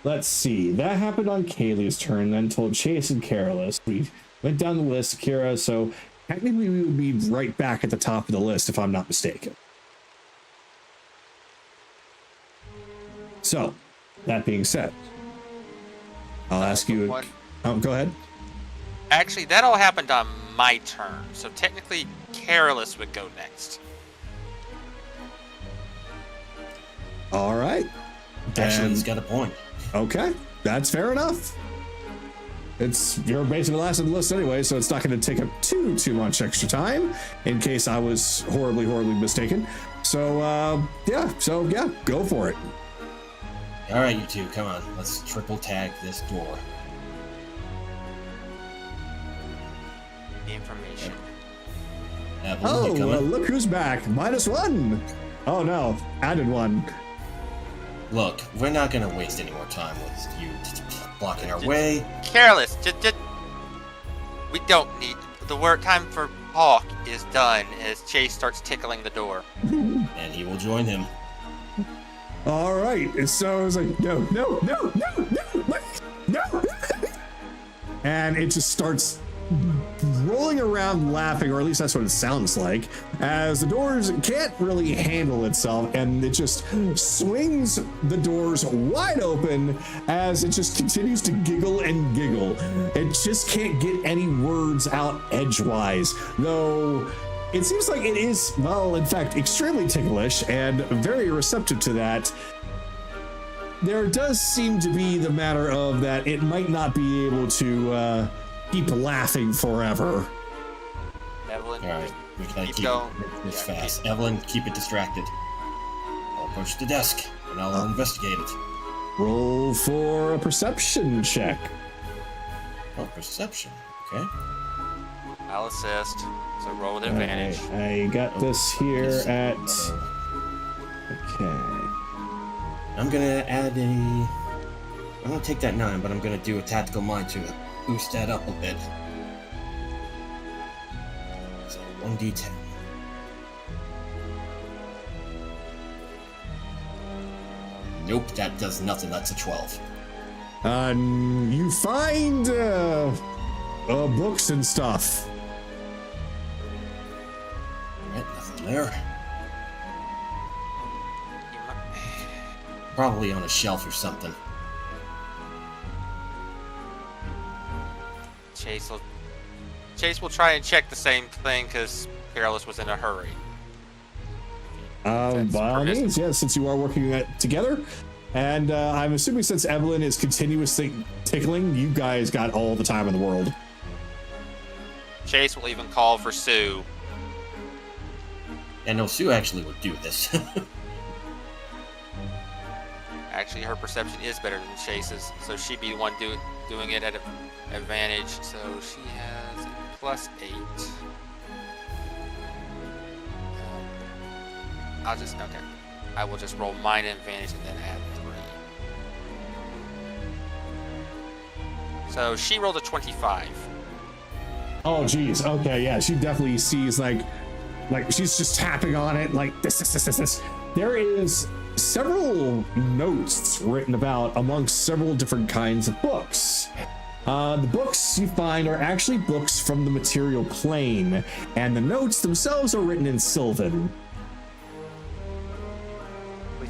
let's see. That happened on Kaylee's turn, then told Chase and Careless. We went down the list, Kira, so technically we would be right back at the top of the list if I'm not mistaken. So, that being said, I'll ask you. Oh, go ahead. Actually, that all happened on my turn, so technically Careless would go next. All right. Actually, And- he's got a point. Okay, that's fair enough. You're basically last on the list anyway, so it's not going to take up too much extra time in case I was horribly mistaken. So yeah, go for it. All right, you two, come on. Let's triple tag this door. Information. Evelyn, Oh, you coming? well, look who's back. -1. Oh no, added 1. Look, we're not gonna waste any more time with you blocking our way. Careless, just we don't need the word. Time for talk is done as Chase starts tickling the door. And he will join him. All right, and so I was like, no, and it just starts rolling around laughing, or at least that's what it sounds like, as the doors can't really handle itself, and it just swings the doors wide open as it just continues to giggle and giggle. It just can't get any words out edgewise, though it seems like it is, well, in fact, extremely ticklish and very receptive to that. There does seem to be the matter of that it might not be able to keep laughing forever. Evelyn, All right, we gotta keep keep going. this Yeah, fast. Evelyn, keep it distracted. I'll approach the desk, and I'll investigate it. Roll for a perception check. Oh, perception. Okay. I'll assist. So roll with advantage. I got this here Is- at. Okay. I'm gonna add a. I'm gonna take that 9, but I'm gonna do a tactical mind to boost that up a bit. So 1d10. Nope, that does nothing. That's a 12. You find books and stuff. Alright, nothing there. You might- Probably on a shelf or something. Chase will try and check the same thing because Careless was in a hurry. That's By all permissible. means, yeah, since you are working together. And I'm assuming since Evelyn is continuously tickling, you guys got all the time in the world. Chase will even call for Sue. And no, Sue actually would do this. Actually, her perception is better than Chase's, so she'd be the one doing it at an advantage. So she has a +8. I will just roll mine advantage and then add 3. So she rolled a 25. Oh, geez. Okay, yeah, she definitely sees like she's just tapping on it like this. There is several notes written about amongst several different kinds of books. The books you find are actually books from the material plane, and the notes themselves are written in Sylvan.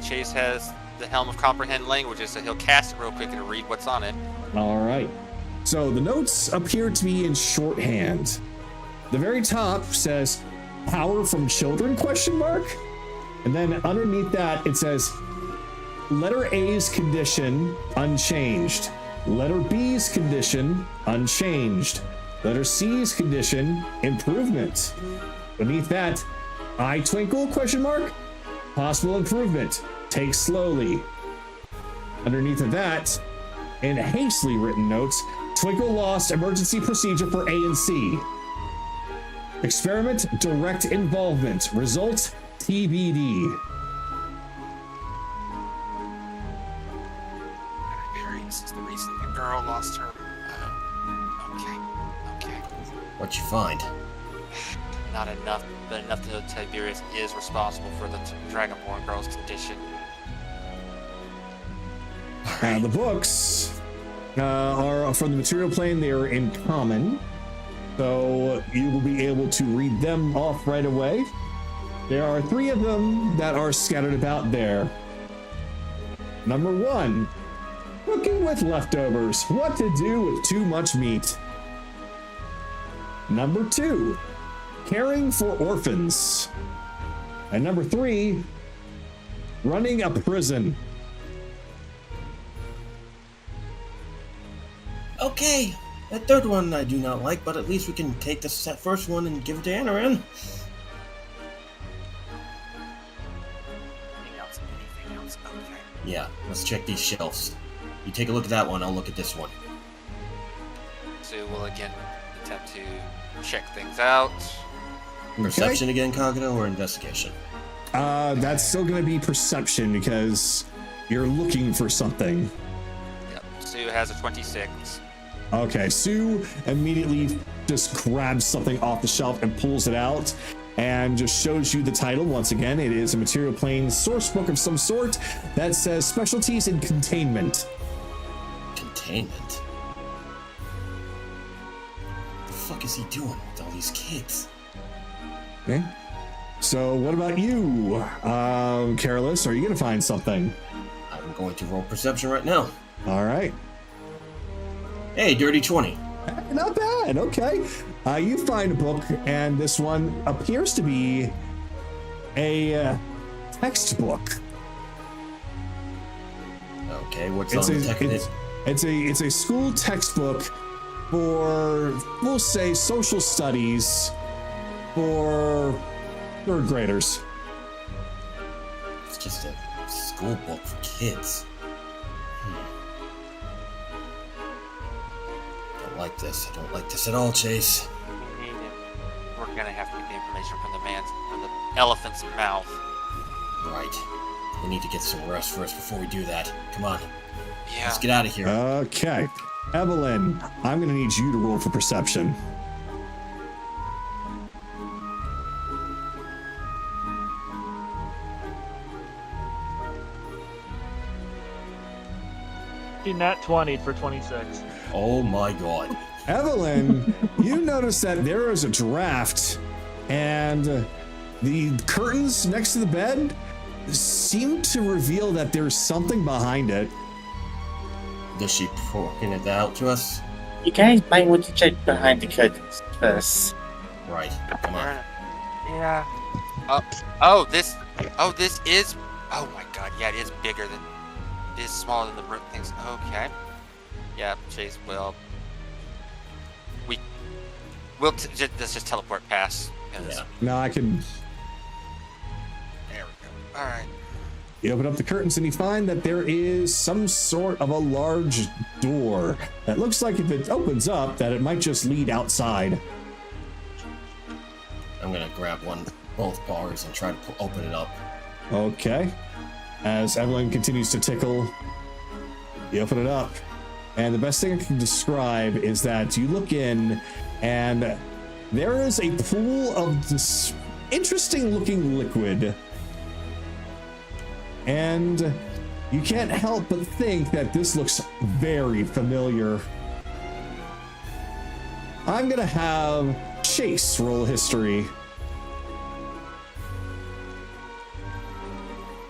Chase has the Helm of Comprehend Languages, so he'll cast it real quick and read what's on it. All right. So the notes appear to be in shorthand. The very top says "Power from Children?" ? And then underneath that it says letter A's condition unchanged. Letter B's condition unchanged. Letter C's condition improvement. Beneath that, "I twinkle?" ? Possible improvement. Take slowly. Underneath of that, in hastily written notes, "Twinkle lost emergency procedure for A and C. Experiment direct involvement. Result TBD." This is the reason the girl lost her. Okay. What you find? Not enough, but enough to know Tiberius is responsible for the Dragonborn girl's condition. The books are from the material plane. They are in common, so you will be able to read them off right away. There are 3 of them that are scattered about there. Number 1, cooking with leftovers. What to do with too much meat. Number 2, caring for orphans. And number 3, running a prison. Okay, that third one I do not like, but at least we can take this first one and give it to Anaran. Anything else? Okay. Yeah, let's check these shelves. You take a look at that one, I'll look at this one. So we'll again attempt to check things out. Perception again, Kagato, or investigation? That's still going to be perception because you're looking for something. Yep. Sue has a 26. Okay, Sue immediately just grabs something off the shelf and pulls it out and just shows you the title. Once again, it is a material plane source book of some sort that says Specialties in Containment. Containment? What the fuck is he doing with all these kids? Okay. So what about you, Careless? Are you going to find something? I'm going to roll perception right now. All right. Hey, dirty 20. Not bad. Okay. You find a book, and this one appears to be a textbook. Okay, what's on the textbook? It's a school textbook for, we'll say, social studies for 3rd graders. It's just a school book for kids. I don't like this at all, Chase. We're gonna have to get the information from the elephant's mouth. Right. We need to get some rest first before we do that. Come on. Yeah. Let's get out of here. Okay. Evelyn, I'm going to need you to roll for perception. Nat 20 for 26. Oh my god. Evelyn, you notice that there is a draft, and the curtains next to the bed seem to reveal that there's something behind it. Does she point it out to us? You guys might want to check behind the curtains first. Right. Come on. Yeah. This is. Oh my god. Yeah, it is bigger than. It is smaller than the root things. Okay. Yeah, Chase will. Let's just teleport past. Yeah. No, I can. There we go. All right. You open up the curtains and you find that there is some sort of a large door that looks like if it opens up that it might just lead outside. I'm gonna grab both bars and try to open it up. Okay. As Evelyn continues to tickle, you open it up. And the best thing I can describe is that you look in and there is a pool of this interesting looking liquid. And you can't help but think that this looks very familiar. I'm gonna have Chase roll history.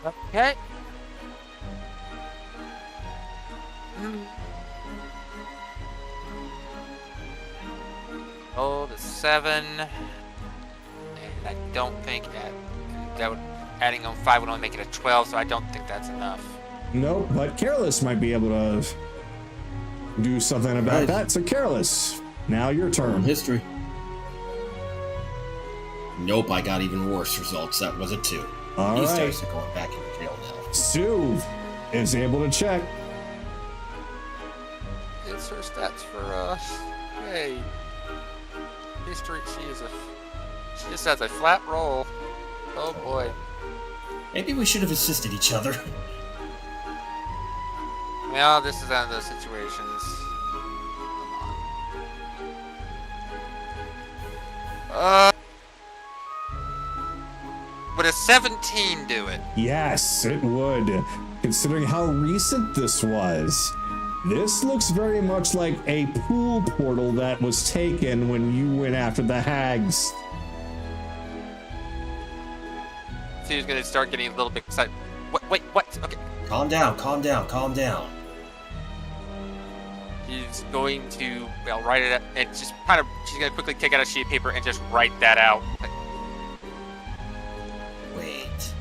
Okay. Oh, the 7. And I don't think adding on 5 would only make it a 12, so I don't think that's enough. Nope, but Careless might be able to do something about that. So Careless, now your turn. History. Nope, I got even worse results. That was a 2. All These right. dice are going back in jail now. Sue is able to check. It's her stats for us. Hey. History, she just has a flat roll. Oh boy. Maybe we should have assisted each other. Well, this is one of those situations. Come on. a 17 do it? Yes, it would. Considering how recent this was. This looks very much like a pool portal that was taken when you went after the hags. So he's gonna start getting a little bit excited. Wait, what? Okay. Calm down, calm down, calm down. He's going to, well, write it out and just kind of, she's gonna quickly take out a sheet of paper and just write that out. Like, Wait.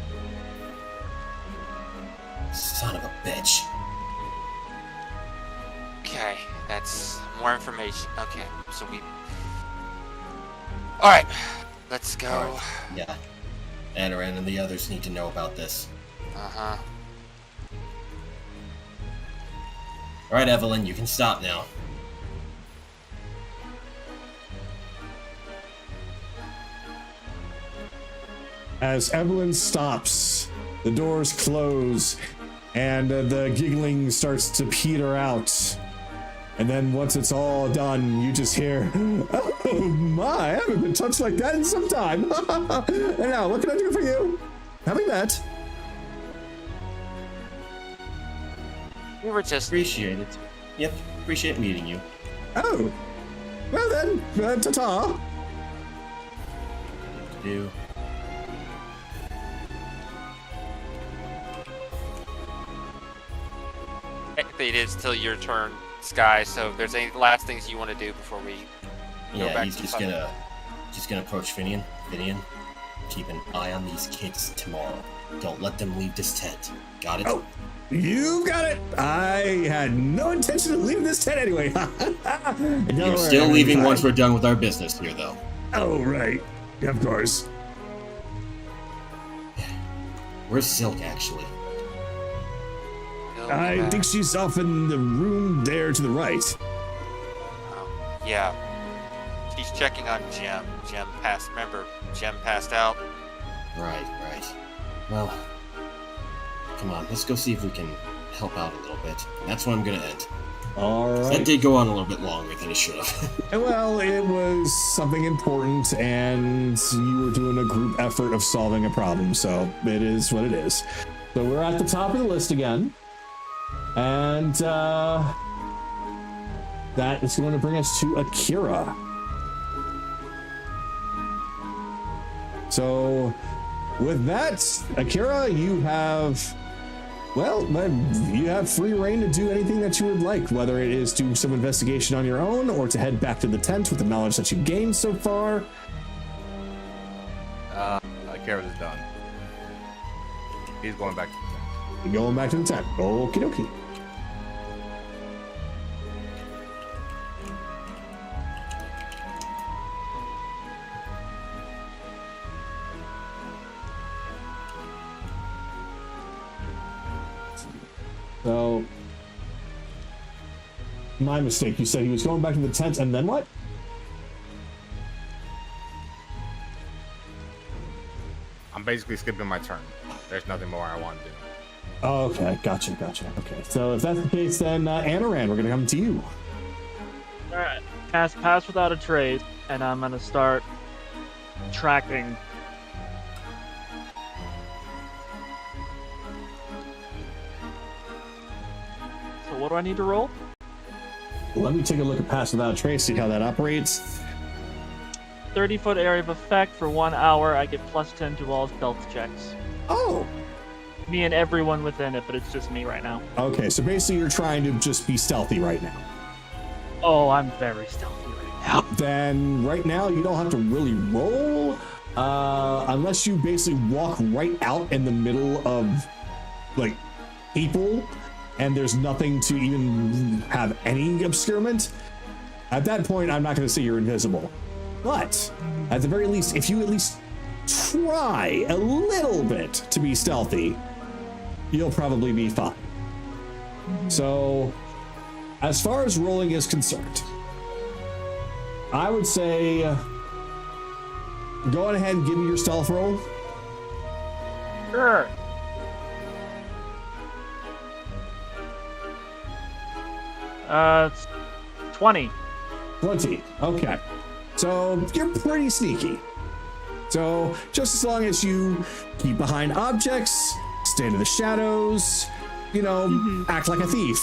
Son of a bitch. okay, that's more information. Okay, so we. Alright, let's go. All right. Yeah. Anaran and the others need to know about this. Uh-huh. Alright, Evelyn, you can stop now. As Evelyn stops, the doors close, and the giggling starts to peter out. And then once it's all done, you just hear, "Oh my, I haven't been touched like that in some time." And now, what can I do for you? Having that. We were just. Appreciate it. Yep, appreciate meeting you. Oh, well then, ta-ta. Do. Technically, it is till your turn, Sky. So if there's any last things you want to do before we go Yeah, back he's to just gonna approach Finian. Finian, keep an eye on these kids tomorrow. Don't let them leave this tent. Got it? Oh, you got it. I had no intention of leaving this tent anyway. You're still leaving once we're done with our business here, though. Oh, right. Of course. Where's Silk, actually? I think she's off in the room there to the right. Yeah. She's checking on Jem. Jem passed out. Right. Well, come on, let's go see if we can help out a little bit. That's where I'm gonna end. All That right. did go on a little bit longer than it should have. Well, it was something important, and you were doing a group effort of solving a problem, so it is what it is. So we're at the top of the list again. And that is going to bring us to Akira. So with that, Akira, you have free reign to do anything that you would like, whether it is do some investigation on your own or to head back to the tent with the knowledge that you've gained so far. Garrett is done. He's going back to the tent. You're going back to the tent. Okie dokie. So, my mistake. You said he was going back to the tent, and then what? I'm basically skipping my turn. There's nothing more I want to do. Okay, gotcha. Okay, so if that's the case, then Anaran, we're gonna come to you. Alright. Cast Pass Without a Trace, and I'm gonna start tracking. So what do I need to roll? Let me take a look at Pass Without a Trace, see how that operates. 30-foot area of effect for 1 hour. I get +10 to all stealth checks. Oh, Me and everyone within it, but it's just me right now. okay. So basically, you're trying to just be stealthy right now. Oh, I'm very stealthy right now. Then right now, you don't have to really roll, unless you basically walk right out in the middle of like people, and there's nothing to even have any obscurement. At that point, I'm not going to say you're invisible. But at the very least, if you at least try a little bit to be stealthy, you'll probably be fine. So, as far as rolling is concerned, I would say go on ahead and give me your stealth roll. Sure. It's 20. 20. Okay. So you're pretty sneaky. So just as long as you keep behind objects, stay to the shadows, act like a thief,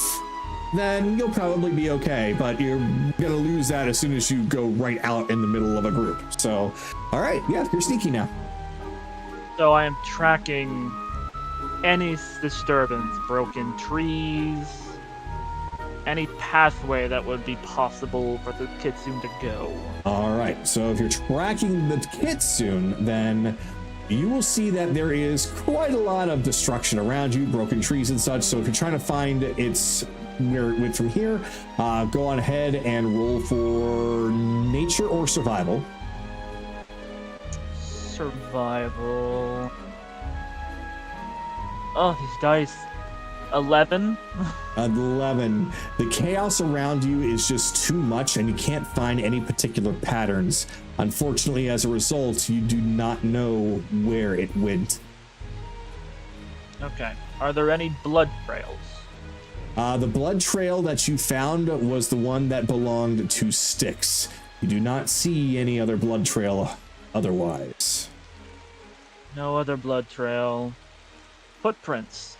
then you'll probably be okay. But you're gonna lose that as soon as you go right out in the middle of a group. So, all right, yeah, you're sneaky now. So I am tracking any disturbance, broken trees, any pathway that would be possible for the kitsune to go. All right, so if you're tracking the kitsune, then you will see that there is quite a lot of destruction around you, broken trees and such. So if you're trying to find where it went from here, go on ahead and roll for nature or survival. Survival. Oh, these dice. 11. 11. The chaos around you is just too much, and you can't find any particular patterns. Unfortunately, as a result, you do not know where it went. Okay. Are there any blood trails? The blood trail that you found was the one that belonged to Styx. You do not see any other blood trail otherwise. No other blood trail. Footprints.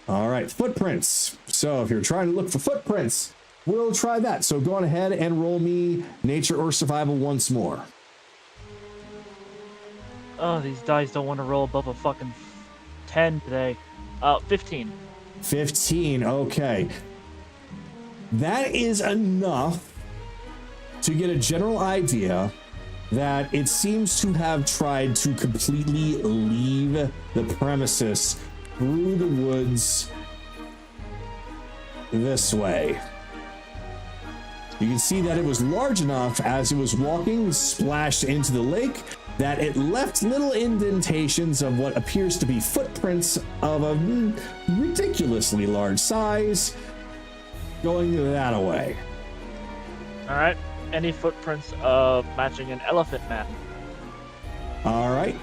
All right, footprints. So if you're trying to look for footprints, we'll try that. So go on ahead and roll me nature or survival once more. Oh, these dice don't want to roll above a fucking 10 today. 15. 15, okay. That is enough to get a general idea that it seems to have tried to completely leave the premises through the woods this way. You can see that it was large enough as it was walking, splashed into the lake, that it left little indentations of what appears to be footprints of a ridiculously large size going that way. All right. Any footprints of matching an elephant man? All right.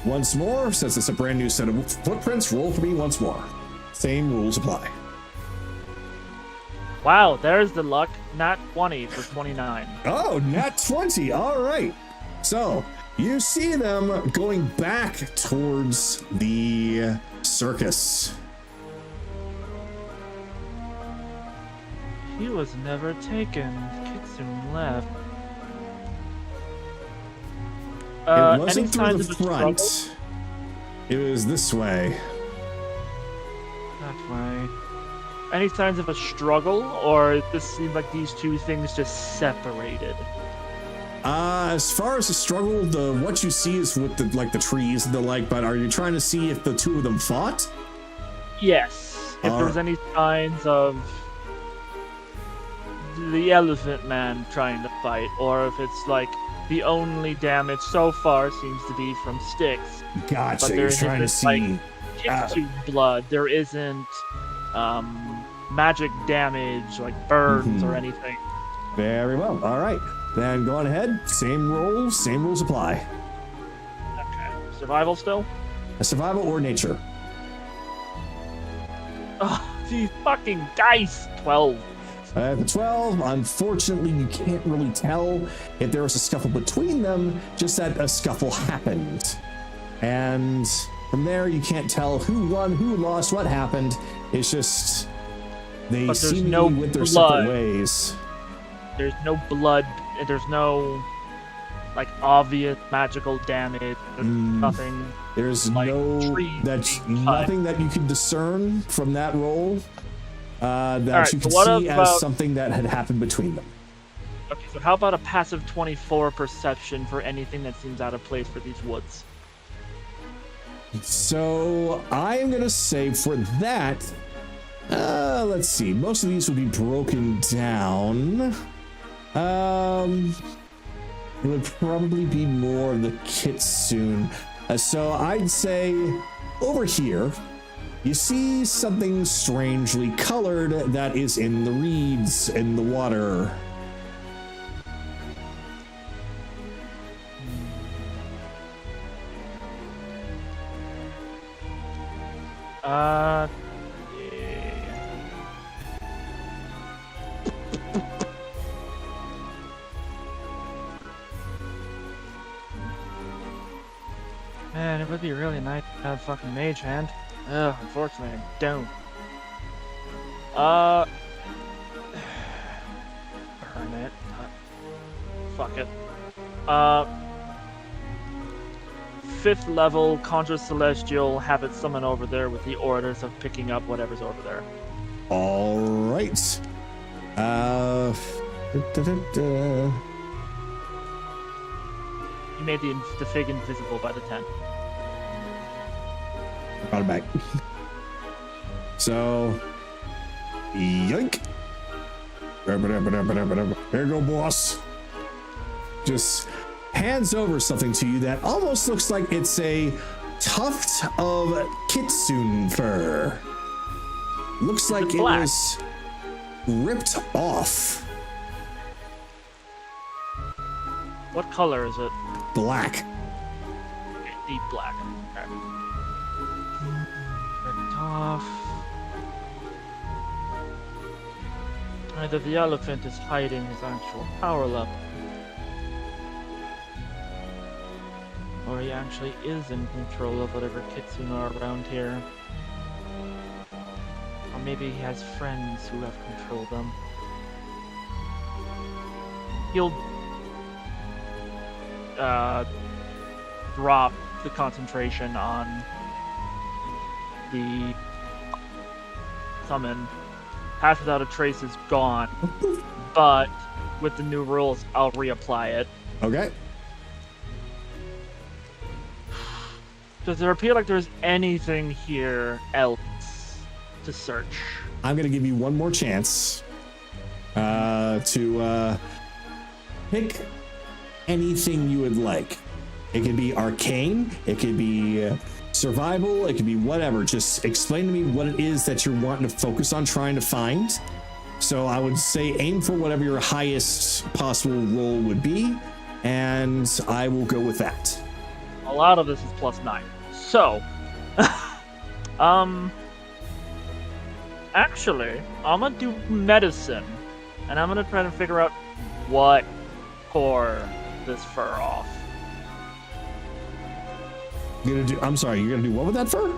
Once more, since it's a brand new set of footprints, roll for me once more. Same rules apply. Wow, there's the luck. Nat 20 for 29. Oh, nat 20. All right. So you see them going back towards the circus. He was never taken. Kitsune left. It wasn't any through signs the of a front. struggle? It was this way. That way. Any signs of a struggle, or this seems like these two things just separated? As far as the struggle, what you see is with the trees and the like. But are you trying to see if the two of them fought? Yes. If there's any signs of the elephant man trying to fight, or if it's like the only damage so far seems to be from sticks. Gotcha. But You're there trying to isn't, see. Kitsune blood. There isn't magic damage like burns or anything. Very well. All right. Then go on ahead. Same rules apply. Okay. Survival still? A survival or nature. Oh, these fucking dice. 12. The 12, unfortunately, you can't really tell if there was a scuffle between them, just that a scuffle happened. And from there, you can't tell who won, who lost, what happened. It's just they seem to be with their separate ways. There's no blood. There's no like obvious magical damage. There's nothing. There's like nothing that you can discern from that roll that you can see as something that had happened between them. Okay, so how about a passive 24 perception for anything that seems out of place for these woods? So I am gonna say for that, let's see. Most of these would be broken down. It would probably be more of the kitsune. So I'd say over here, you see something strangely colored that is in the reeds in the water. Yeah. Man, it would be really nice to have fucking mage hand. Unfortunately, I don't. Hermit. Fuck it. 5th level, Conjure Celestial, have it summon over there with the orders of picking up whatever's over there. All right. You made the fig invisible by the 10. Brought it back. So, yoink. Here you go, boss. Just hands over something to you that almost looks like it's a tuft of kitsune fur. Looks like it black? was ripped off. What color is it? Black. Deep black. Okay. Ripped off. Either the elephant is hiding his actual power level, or he actually is in control of whatever kitsune are around here. Or maybe he has friends who have controlled them. He'll drop the concentration on the summon. Pass Without a Trace is gone, but with the new rules, I'll reapply it. Okay. Does there appear like there's anything here else to search? I'm gonna give you one more chance to pick anything you would like. It could be arcane, it could be survival, it could be whatever. Just explain to me what it is that you're wanting to focus on trying to find. So I would say aim for whatever your highest possible roll would be, and I will go with that. A lot of this is +9. So, actually, I'm gonna do medicine, and I'm gonna try to figure out what tore this fur off. I'm sorry, you're gonna do what with that fur?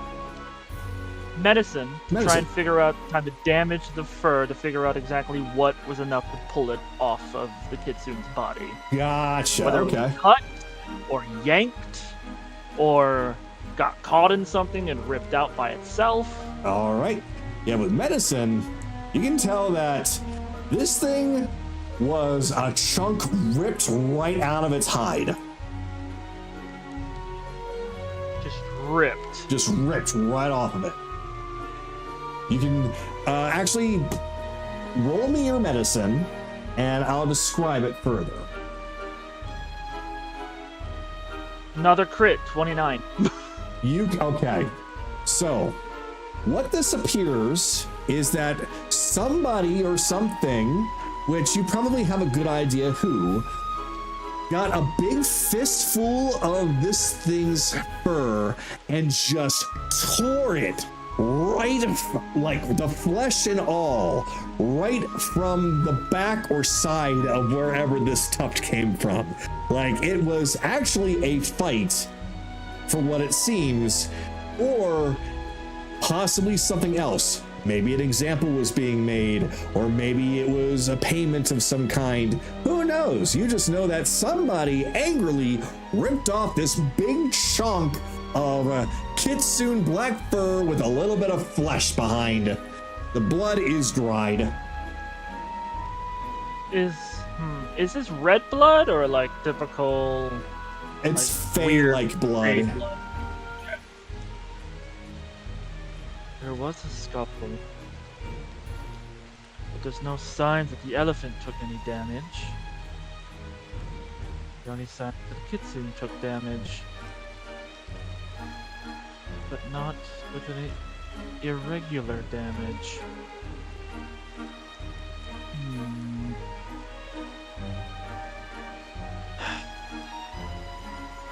Medicine. To try and figure out time to damage the fur to figure out exactly what was enough to pull it off of the kitsune's body. Gotcha. Whether Okay. it was cut, or yanked, or got caught in something and ripped out by itself. All right. Yeah, with medicine, you can tell that this thing was a chunk ripped right out of its hide. Just ripped right off of it. You can actually roll me your medicine, and I'll describe it further. Another crit, 29. Okay. So, what this appears is that somebody or something, which you probably have a good idea who, got a big fistful of this thing's fur and just tore it right, like the flesh and all, right from the back or side of wherever this tuft came from. Like, it was actually a fight for what it seems, or possibly something else. Maybe an example was being made, or maybe it was a payment of some kind. Who knows? You just know that somebody angrily ripped off this big chunk of kitsune black fur with a little bit of flesh behind. The blood is dried. Is this red blood or like typical? It's like, fey-like blood. There was a scuffle, but there's no signs that the elephant took any damage. The only sign that the kitsune took damage, but not with any irregular damage.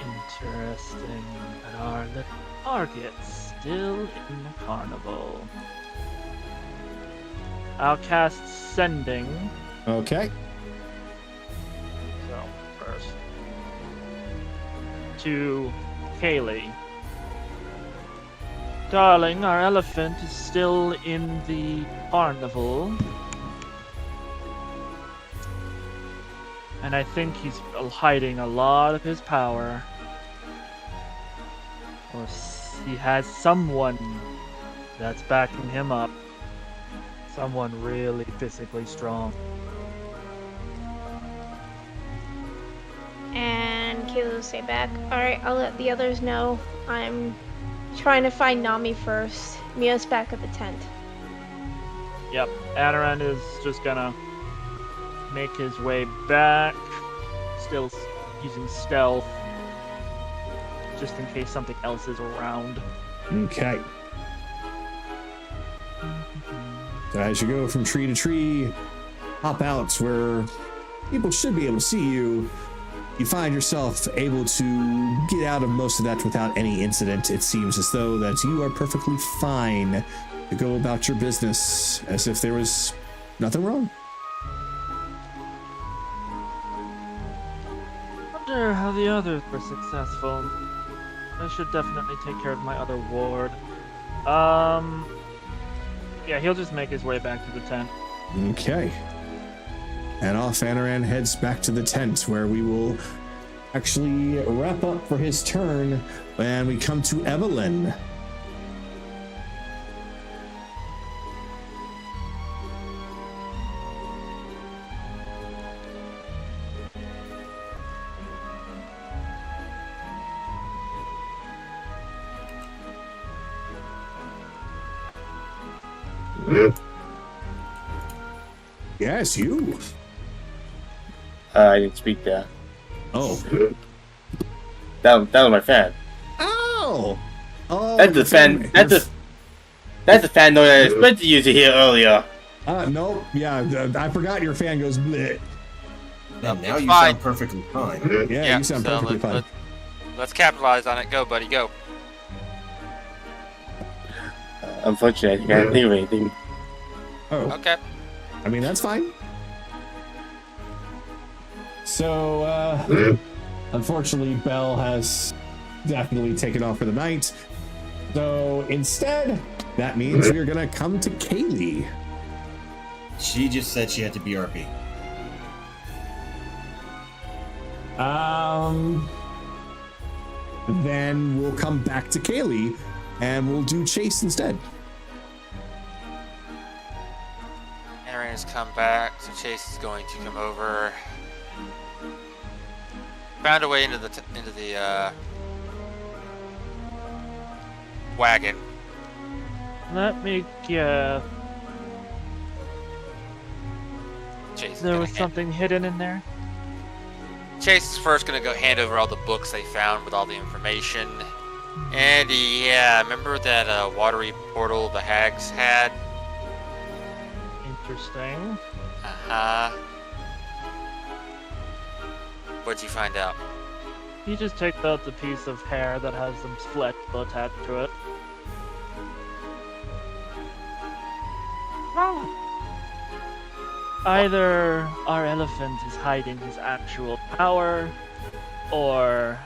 Interesting. But are the targets still in the carnival? I'll cast Sending. Okay. So, first. To Kaylee. Darling, our elephant is still in the carnival. And I think he's hiding a lot of his power. Or he has someone that's backing him up. Someone really physically strong. And Kayla will stay back. Alright, I'll let the others know. I'm trying to find Nami first. Mia's back at the tent. Yep, Anaran is just gonna make his way back, still using stealth, just in case something else is around. Okay. So as you go from tree to tree, hop out where people should be able to see you, you find yourself able to get out of most of that without any incident. It seems as though that you are perfectly fine to go about your business as if there was nothing wrong. Wonder how the others were successful. I should definitely take care of my other ward. Yeah, he'll just make his way back to the tent. Okay. And off Anaran heads back to the tent where we will actually wrap up for his turn when we come to Evelyn. Yes, you. I didn't speak that. Oh. That was my fan. Oh. Oh. That's the fan. That's the fan noise I expected you to hear earlier. Nope. Yeah, I forgot your fan goes bleh. And now you fine. sound perfectly fine. Yeah, you sound so perfectly fine. Let's capitalize on it. Go, buddy, go. Unfortunately, I can't think of anything. Oh. Okay. I mean, that's fine. So, unfortunately, Belle has definitely taken off for the night. So, instead, that means we're gonna come to Kaylee. She just said she had to BRB. Then we'll come back to Kaylee, and we'll do Chase instead. Aaron has come back, so Chase is going to come over. Found a way into the wagon. Let me guess. Chase is There gonna was something hidden in there? Chase is first gonna go hand over all the books they found with all the information. And yeah, remember that watery portal the hags had? Interesting. Uh-huh. What'd you find out? You just take out the piece of hair that has some flesh attached to it. Either our elephant is hiding his actual power, or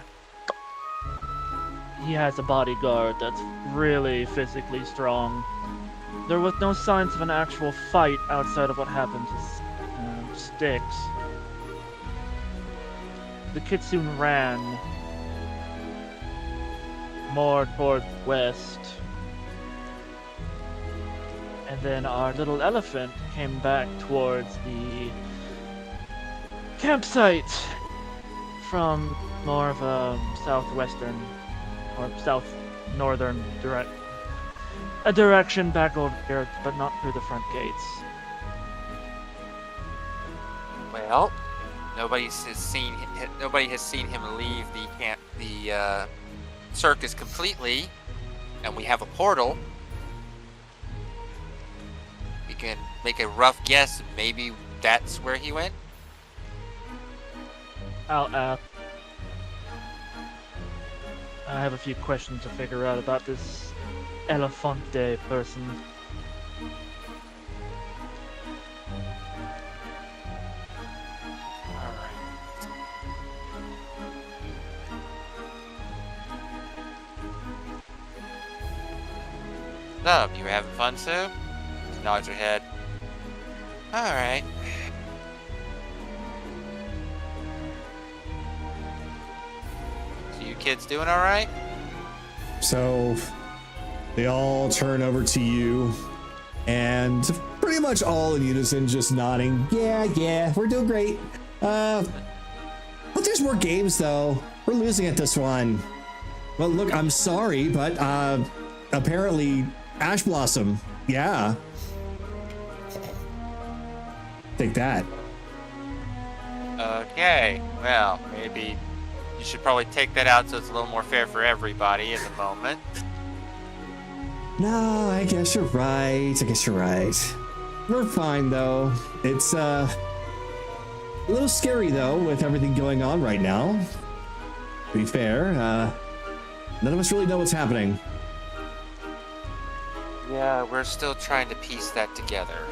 he has a bodyguard that's really physically strong. There was no signs of an actual fight outside of what happened to Styx. The kitsune ran more towards west, and then our little elephant came back towards the campsite from more of a southwestern or south northern direction back over here, but not through the front gates. Well, nobody has seen him leave the circus completely, and we have a portal. We can make a rough guess. Maybe that's where he went. I'll ask. I have a few questions to figure out about this Elefante person. So, you having fun, Sue? She nods her head. Alright. So you kids doing alright? So they all turn over to you, and pretty much all in unison just nodding. Yeah, we're doing great. But there's more games though. We're losing at this one. Well, look, I'm sorry, but apparently Ash Blossom. Yeah. Take that. Okay, well, maybe you should probably take that out so it's a little more fair for everybody at the moment. No, I guess you're right. We're fine though. It's a little scary though with everything going on right now. To be fair, none of us really know what's happening. Yeah, we're still trying to piece that together,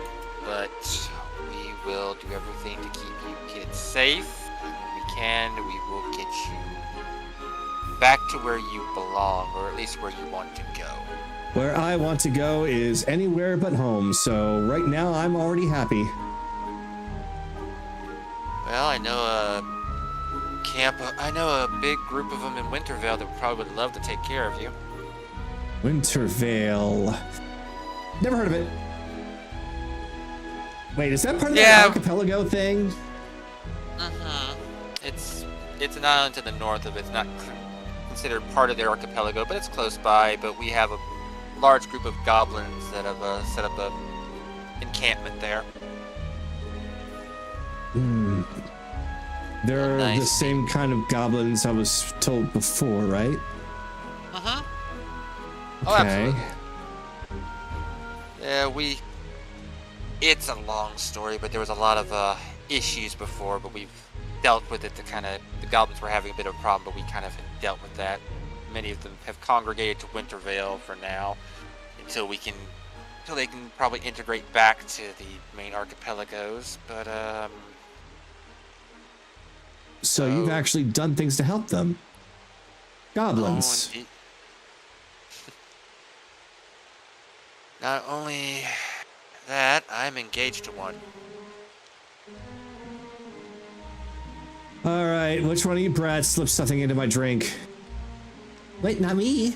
but we will do everything to keep you kids safe. And when we can, we will get you back to where you belong, or at least where you want to go. Where I want to go is anywhere but home, so right now I'm already happy. Well, I know a big group of them in Wintervale that probably would love to take care of you. Wintervale. Never heard of it. Wait, is that part of that archipelago thing? It's an island to the north of it. It's not considered part of their archipelago, but it's close by. But we have a large group of goblins that have set up a encampment there. They're the same kind of goblins I was told before, right? Oh, Okay. absolutely. Yeah, it's a long story, but there was a lot of issues before, but we've dealt with it. The goblins were having a bit of a problem, but we kind of dealt with that. Many of them have congregated to Wintervale for now, until they can probably integrate back to the main archipelagos. But So you've actually done things to help them. Goblins. Oh, not only that, I'm engaged to one. All right, which one of you brats slipped something into my drink? Wait, not me.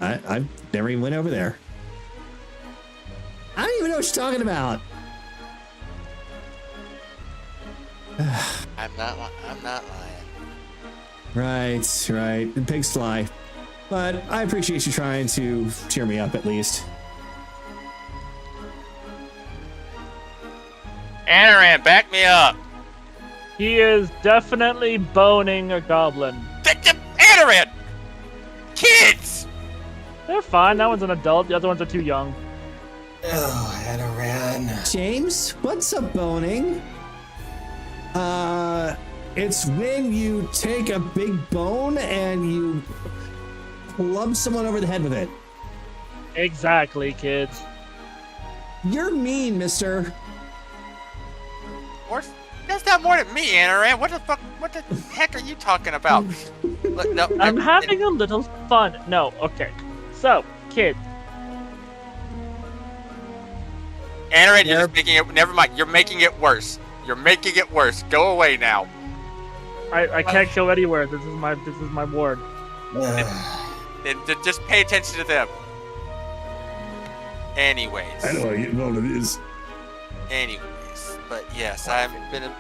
I never even went over there. I don't even know what you're talking about. I'm not lying. Right. The pigs fly. But I appreciate you trying to cheer me up at least. Anaran, back me up! He is definitely boning a goblin. Anaran! Kids! They're fine. That one's an adult. The other ones are too young. Oh, Anaran. James, what's a boning? It's when you take a big bone and you club someone over the head with it. Exactly, kids. You're mean, mister. That's not more than me, Anaran. What the heck are you talking about? Look, no, I'm having a little fun. No, okay. So, kids. Anaran, you're just making it. Never mind. You're making it worse. Go away now. I can't go anywhere. This is my ward. And just pay attention to them. Anyways. I know what it is. But yes, I've been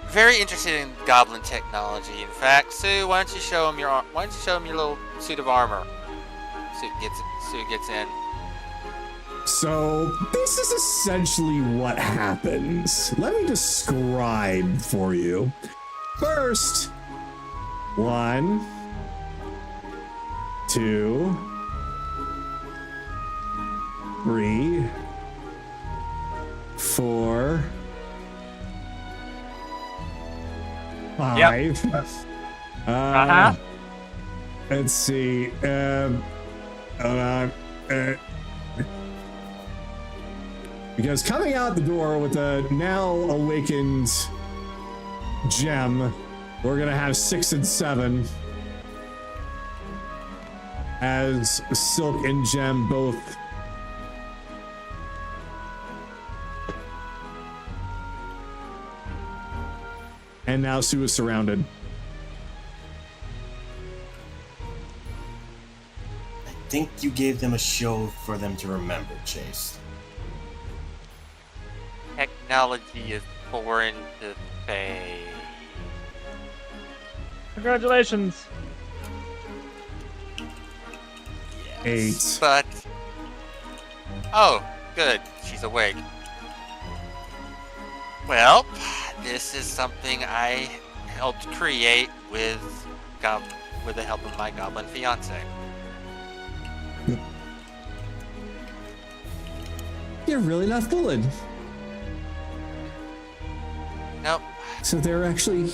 very interested in goblin technology. In fact, Sue, why don't you show him your little suit of armor? Sue gets in. So this is essentially what happens. Let me describe for you. First, 1, 2, 3, 4, 5. Let's see. Because coming out the door with a now awakened gem, we're gonna have 6 and 7. as Silk and Gem both and now Sue is surrounded. I think you gave them a show for them to remember, Chase. Technology is foreign to Faye. Congratulations. 8. But... Oh, good. She's awake. Well, this is something I helped create with the help of my goblin fiance. You're really not fooling. Nope. So they're actually...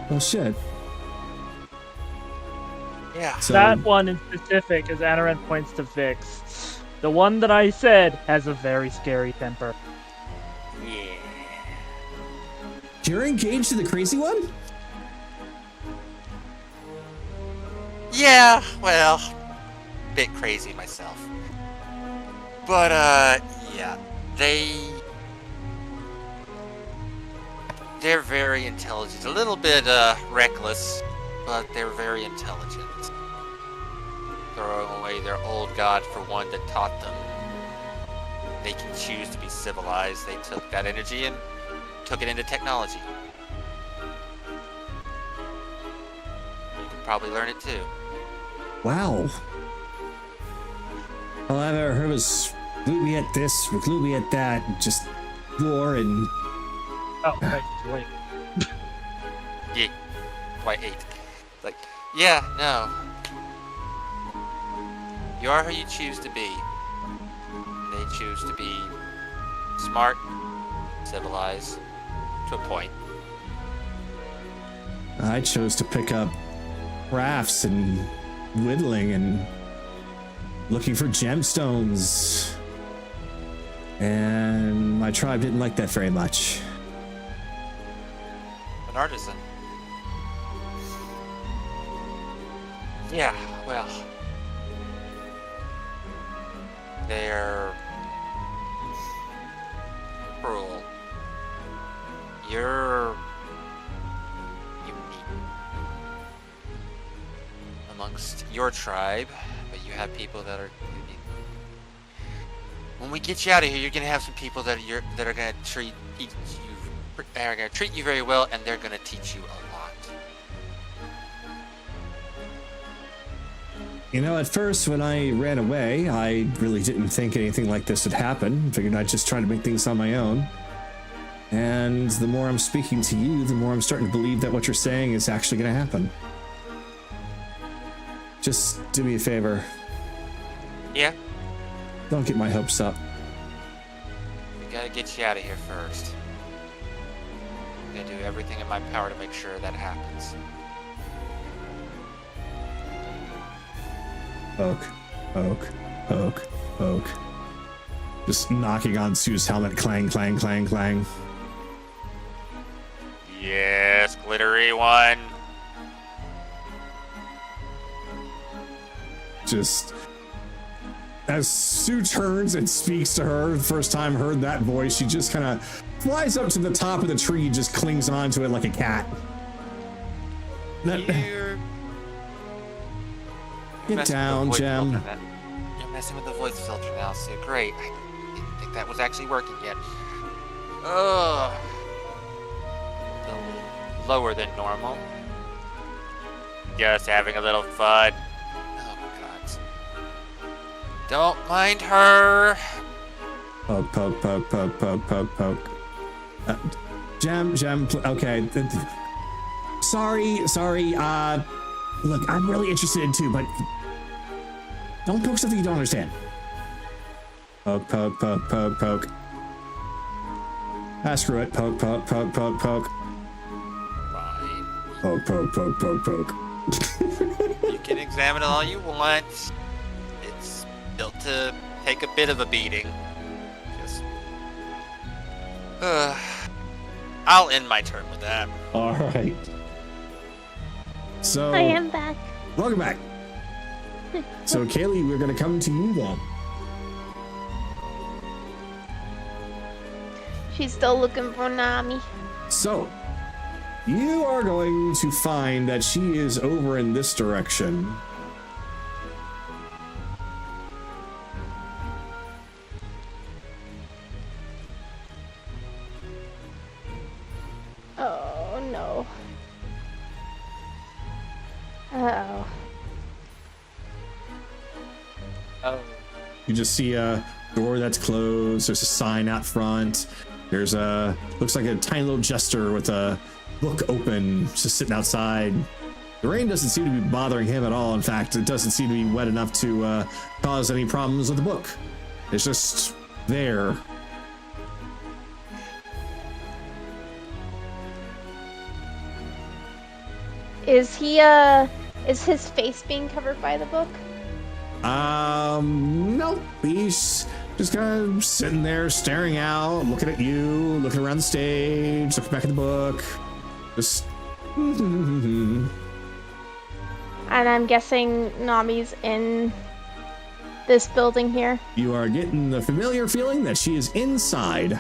Oh shit. Yeah. So, That one in specific, as Anaran points to Vix. The one that I said has a very scary temper. Yeah. you're engaged to the crazy one? Yeah, well, bit crazy myself. But, yeah, they're very intelligent. A little bit, reckless, but they're very intelligent. Throwing away their old god for one that taught them they can choose to be civilized. They took that energy and took it into technology. You can probably learn it too. Wow. All I've ever heard was Glooby at this, Glooby at that, and just war and... Oh, right, wait. Yeah, why 8? Like, yeah, no. You are who you choose to be. They choose to be smart, civilized, to a point. I chose to pick up crafts and whittling and looking for gemstones. And my tribe didn't like that very much. An artisan. Yeah, well. They're cruel. You're unique amongst your tribe, but you have people that are unique. When we get you out of here, you're gonna have some people that are gonna treat you very well, and they're gonna teach you a lot. You know, at first when I ran away, I really didn't think anything like this would happen. Figured I'd just try to make things on my own. And the more I'm speaking to you, the more I'm starting to believe that what you're saying is actually going to happen. Just do me a favor. Yeah? Don't get my hopes up. We gotta get you out of here first. I'm gonna do everything in my power to make sure that happens. Poke, poke, poke, poke. Just knocking on Sue's helmet. Clang, clang, clang, clang. Yes, glittery one. Just as Sue turns and speaks to her, the first time heard that voice, she just kind of flies up to the top of the tree, just clings onto it like a cat. Get down, Gem. You're messing with the voice filter now, so great. I didn't think that was actually working yet. Ugh. A little lower than normal. Just having a little fun. Oh, God. Don't mind her. Poke, poke, poke, poke, poke, poke, poke. Gem, okay. Sorry. Look, I'm really interested in too, but don't poke something you don't understand. Poke, poke, poke, poke, poke. Screw it. Poke, poke, poke, poke, poke. Fine. Poke, poke, poke, poke, poke. You can examine it all you want. It's built to take a bit of a beating. Just... I'll end my turn with that. All right. So I am back. welcome back. So Kaylee, we're gonna come to you then. She's still looking for Nami. So you are going to find that she is over in this direction. Oh no. Uh-oh. Oh. You just see a door that's closed. There's a sign out front. There's looks like a tiny little jester with a book open, just sitting outside. The rain doesn't seem to be bothering him at all. In fact, it doesn't seem to be wet enough to cause any problems with the book. It's just there. Is his face being covered by the book? Nope. He's just kind of sitting there, staring out, looking at you, looking around the stage, looking back at the book. Just. And I'm guessing Nami's in this building here. You are getting the familiar feeling that she is inside.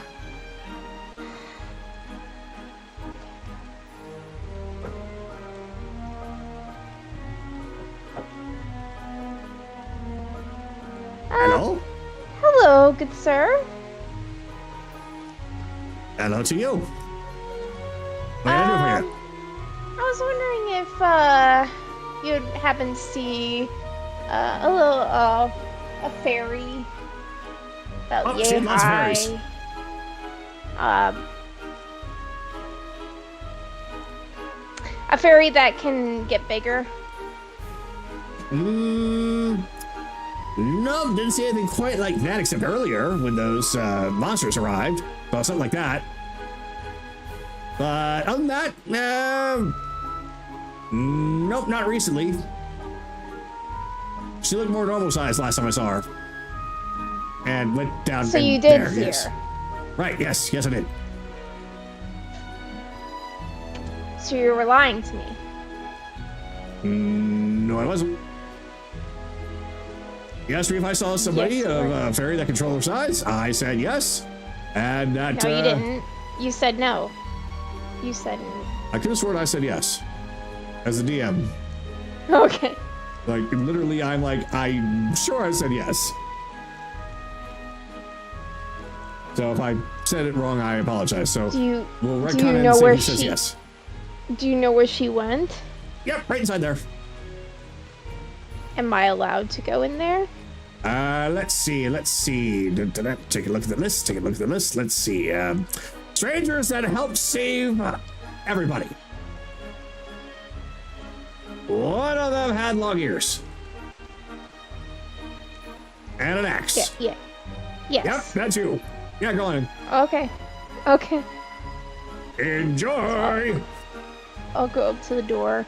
Hello? Hello, good sir. Hello to you. What can I do for you? I was wondering if you'd happen to see a fairy about Oh, yay seen lots of high. fairies. A fairy that can get bigger. No, didn't see anything quite like that except earlier when those monsters arrived. Well, something like that. But other than that, nope, not recently. She looked more normal size last time I saw her. And went down. So in you did there, hear. yes. Right, yes, I did. So you were lying to me. No, I wasn't. You asked me if I saw somebody Yes, you of were. a fairy that controlled her size. I said yes. And that. No, you didn't. You said no. You said I could have sworn I said yes. As the DM. okay. Like, literally, I'm sure I said yes. So if I said it wrong, I apologize. So we'll do retcon you it know and say where he says she- yes. Do you know where she went? Yep, right inside there. Am I allowed to go in there? Let's see. Take a look at the list. Let's see. Strangers that help save everybody. One of them had long ears. And an axe. Yeah. Yes. Yep, that's you. Yeah, go on. Okay. Okay. Enjoy. I'll go up to the door.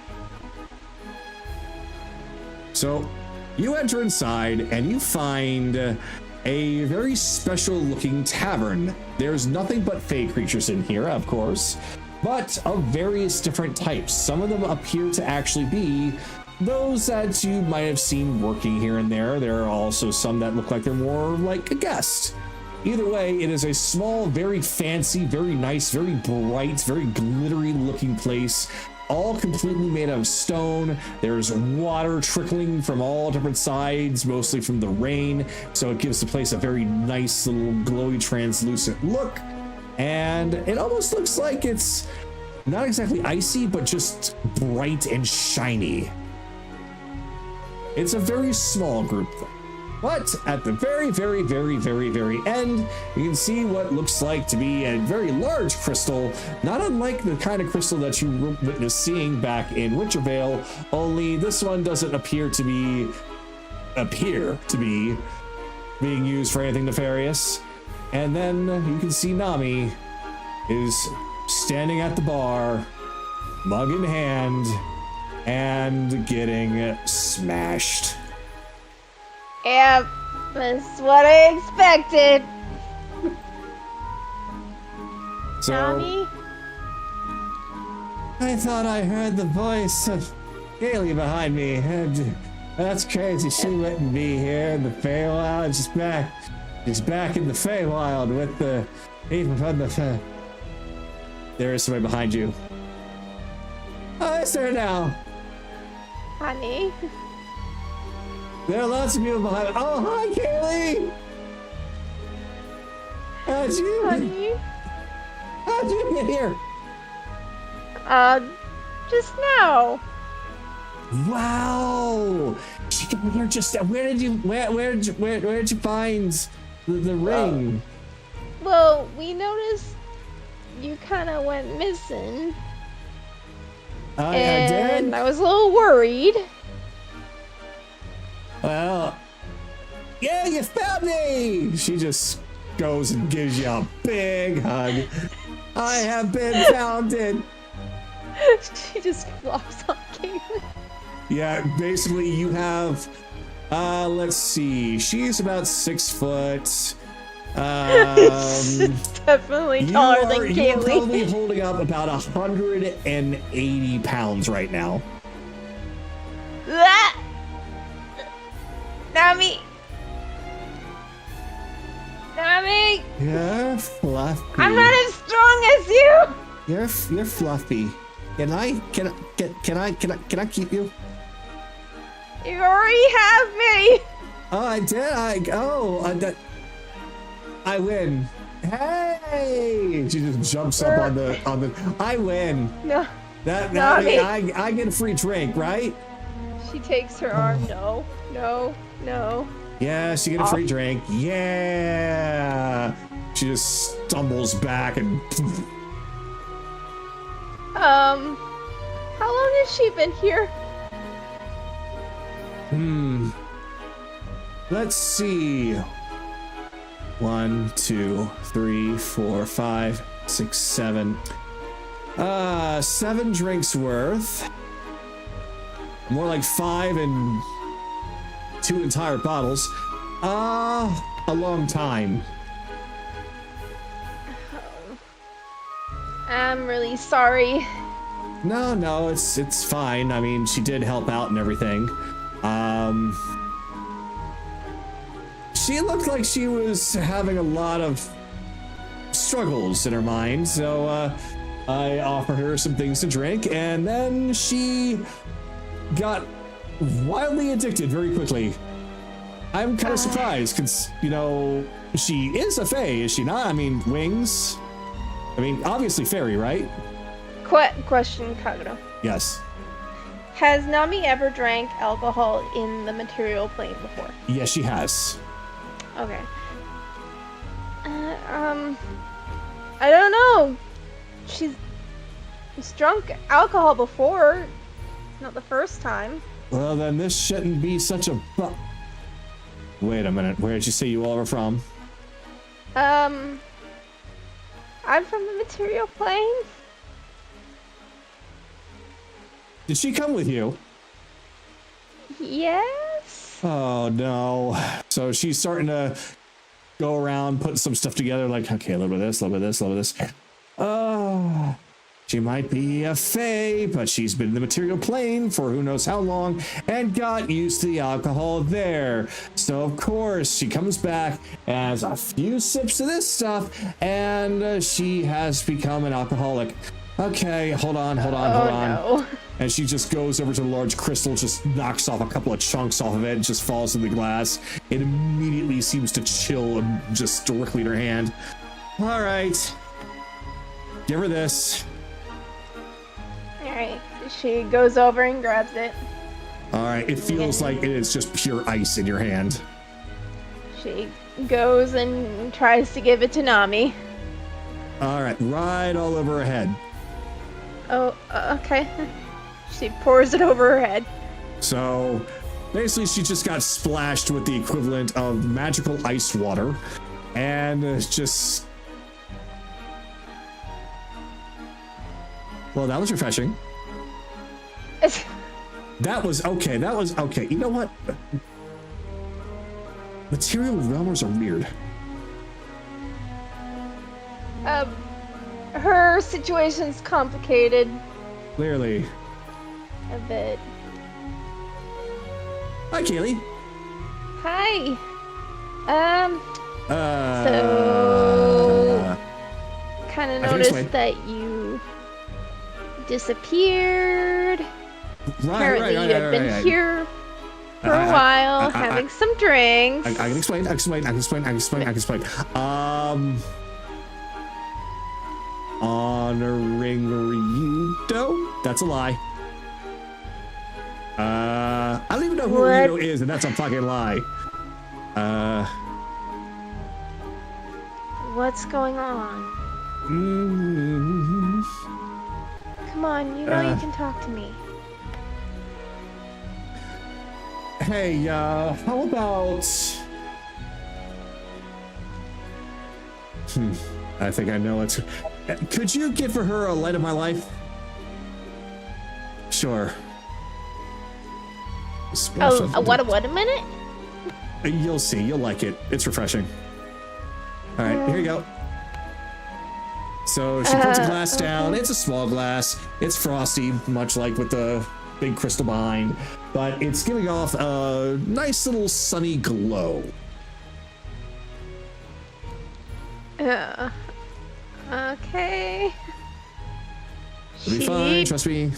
So you enter inside and you find a very special looking tavern. There's nothing but fey creatures in here, of course, but of various different types. Some of them appear to actually be those that you might have seen working here and there. There are also some that look like they're more like a guest. Either way, it is a small, very fancy, very nice, very bright, very glittery looking place, all completely made out of stone. There's water trickling from all different sides, mostly from the rain, so it gives the place a very nice little glowy, translucent look. And it almost looks like it's not exactly icy, but just bright and shiny. It's a very small group, though. But at the very, very, very, very, very end, you can see what looks like to be a very large crystal, not unlike the kind of crystal that you witnessed seeing back in Wintervale, only this one doesn't appear to be being used for anything nefarious. And then you can see Nami is standing at the bar, mug in hand, and getting smashed. Yep, that's what I expected. So Nami? I thought I heard the voice of Kaylee behind me. That's crazy. She wouldn't be here in the Feywild. She's back in the Feywild with the even from the. There is somebody behind you. Oh, it's there now. Honey. There are lots of people behind. Oh, hi, Kaylee. How'd you get here? Just now. Wow. She got here just. Where did you find the ring? Well, we noticed you kind of went missing. I and did. I was a little worried. Well, yeah, you found me. She just goes and gives you a big hug. I have been founded. She just flops on Caitlin. Yeah, basically you have, let's see, she's about 6 foot. She's definitely taller than You're Caitlin. probably holding up about 180 pounds right now. Ah! Nami! Nami! You're fluffy. I'm not as strong as you! You're fluffy. Can I keep you? You already have me! Oh, I did. I win. Hey! She just jumps up on the. I win. No. That Nami. I get a free drink, right? She takes her arm. No. Yeah, she get a free drink. Yeah. She just stumbles back and. How long has she been here? Let's see. 1, 2, 3, 4, 5, 6, 7. 7 drinks worth. More like 5 and 2 entire bottles. A long time. I'm really sorry. No, it's fine. I mean, she did help out and everything. She looked like she was having a lot of struggles in her mind, so I offered her some things to drink, and then she got wildly addicted very quickly. I'm kind of surprised, because, she is a fae, is she not? I mean, wings. I mean, obviously fairy, right? Question, Kagato. Yes. Has Nami ever drank alcohol in the material plane before? Yes, she has. Okay. I don't know. She's drunk alcohol before. Not the first time. Well, then this shouldn't be such a Wait a minute. Where did you say you all were from? I'm from the material plane. Did she come with you? Yes. Oh, no. So she's starting to go around, putting some stuff together, like, okay, a little bit of this, a little bit of this, a little bit of this. Oh, she might be a fae, but she's been in the material plane for who knows how long and got used to the alcohol there. So, of course, she comes back, has a few sips of this stuff, and she has become an alcoholic. Okay, hold on. No. And she just goes over to the large crystal, just knocks off a couple of chunks off of it, and just falls in the glass. It immediately seems to chill just directly in her hand. All right. Give her this. Alright. She goes over and grabs it. All right. It feels like it is just pure ice in your hand. She goes and tries to give it to Nami. All right. Right all over her head. Oh, okay. She pours it over her head. So basically she just got splashed with the equivalent of magical ice water, and just, well, that was refreshing. That was okay. You know what? Material realmers are weird. Her situation's complicated Clearly. a bit. Hi, Kaylee. Hi. Uh, So, kind of I can noticed explain. that you disappeared. Apparently, you had been here for a while, having some drinks. I can explain. Honoring Ryudo? That's a lie. I don't even know who What? Ryudo is, and that's a fucking lie. What's going on? Come on, you know you can talk to me. Hey, how about... I think I know it. Could you give her a light of my life? Sure. Oh, what a minute? You'll see, you'll like it. It's refreshing. All right, here you go. So she puts a glass down. It's a small glass. It's frosty, much like with the big crystal behind, but it's giving off a nice little sunny glow. Okay. It'll be fine, trust me.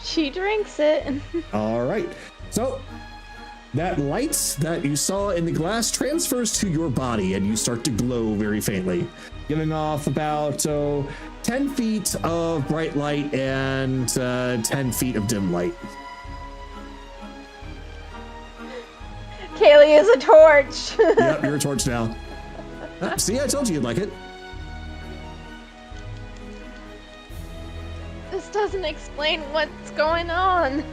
She drinks it. All right. So that light that you saw in the glass transfers to your body, and you start to glow very faintly, giving off about 10 feet of bright light and 10 feet of dim light. Kaylee is a torch. Yep, you're a torch now. See, I told you you'd like it. This doesn't explain what's going on.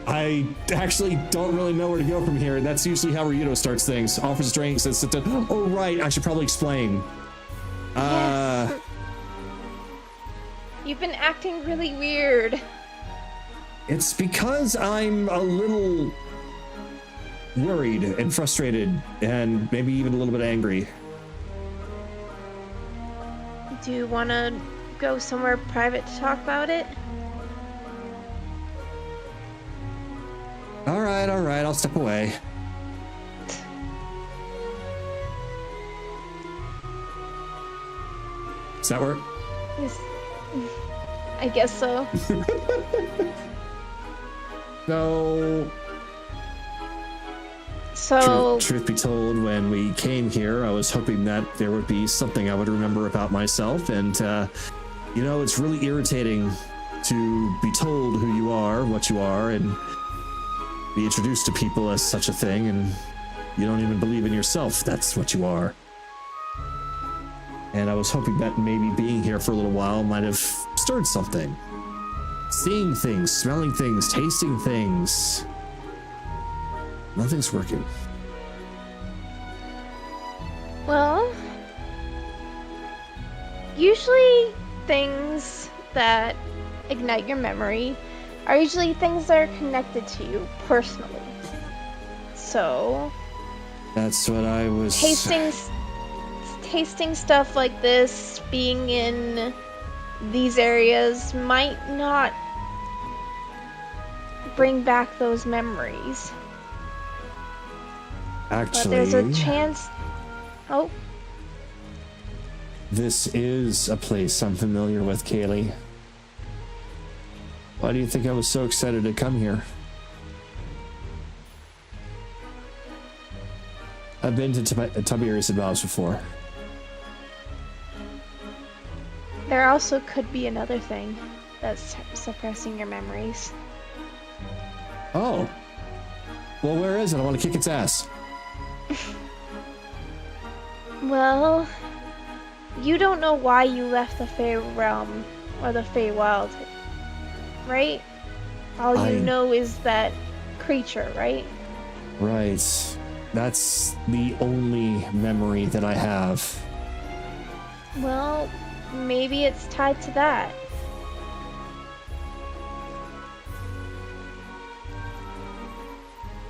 I actually don't really know where to go from here. That's usually how Ryudo starts things. Offers drinks and sits down. Oh, right. I should probably explain. Yes. You've been acting really weird. It's because I'm a little worried and frustrated and maybe even a little bit angry. Do you want to go somewhere private to talk about it? All right. I'll step away. Does that work? Yes. I guess so. So, truth be told, when we came here, I was hoping that there would be something I would remember about myself. And, it's really irritating to be told who you are, what you are, and be introduced to people as such a thing, and you don't even believe in yourself that's what you are. And I was hoping that maybe being here for a little while might have stirred something. Seeing things, smelling things, tasting things. Nothing's working. well, usually things that ignite your memory are usually things that are connected to you personally. So, That's what I was... tasting stuff like this, being in these areas might not bring back those memories. Actually, But there's a chance. Oh, this is a place I'm familiar with, Kaylee. Why do you think I was so excited to come here? I've been to Tiberius and Bob's before. there also could be another thing that's suppressing your memories. Oh. Well, where is it? I want to kick its ass. Well, you don't know why you left the Fey realm or the Fey Wild, right? All you know is that creature, right? Right. That's the only memory that I have. Well, maybe it's tied to that.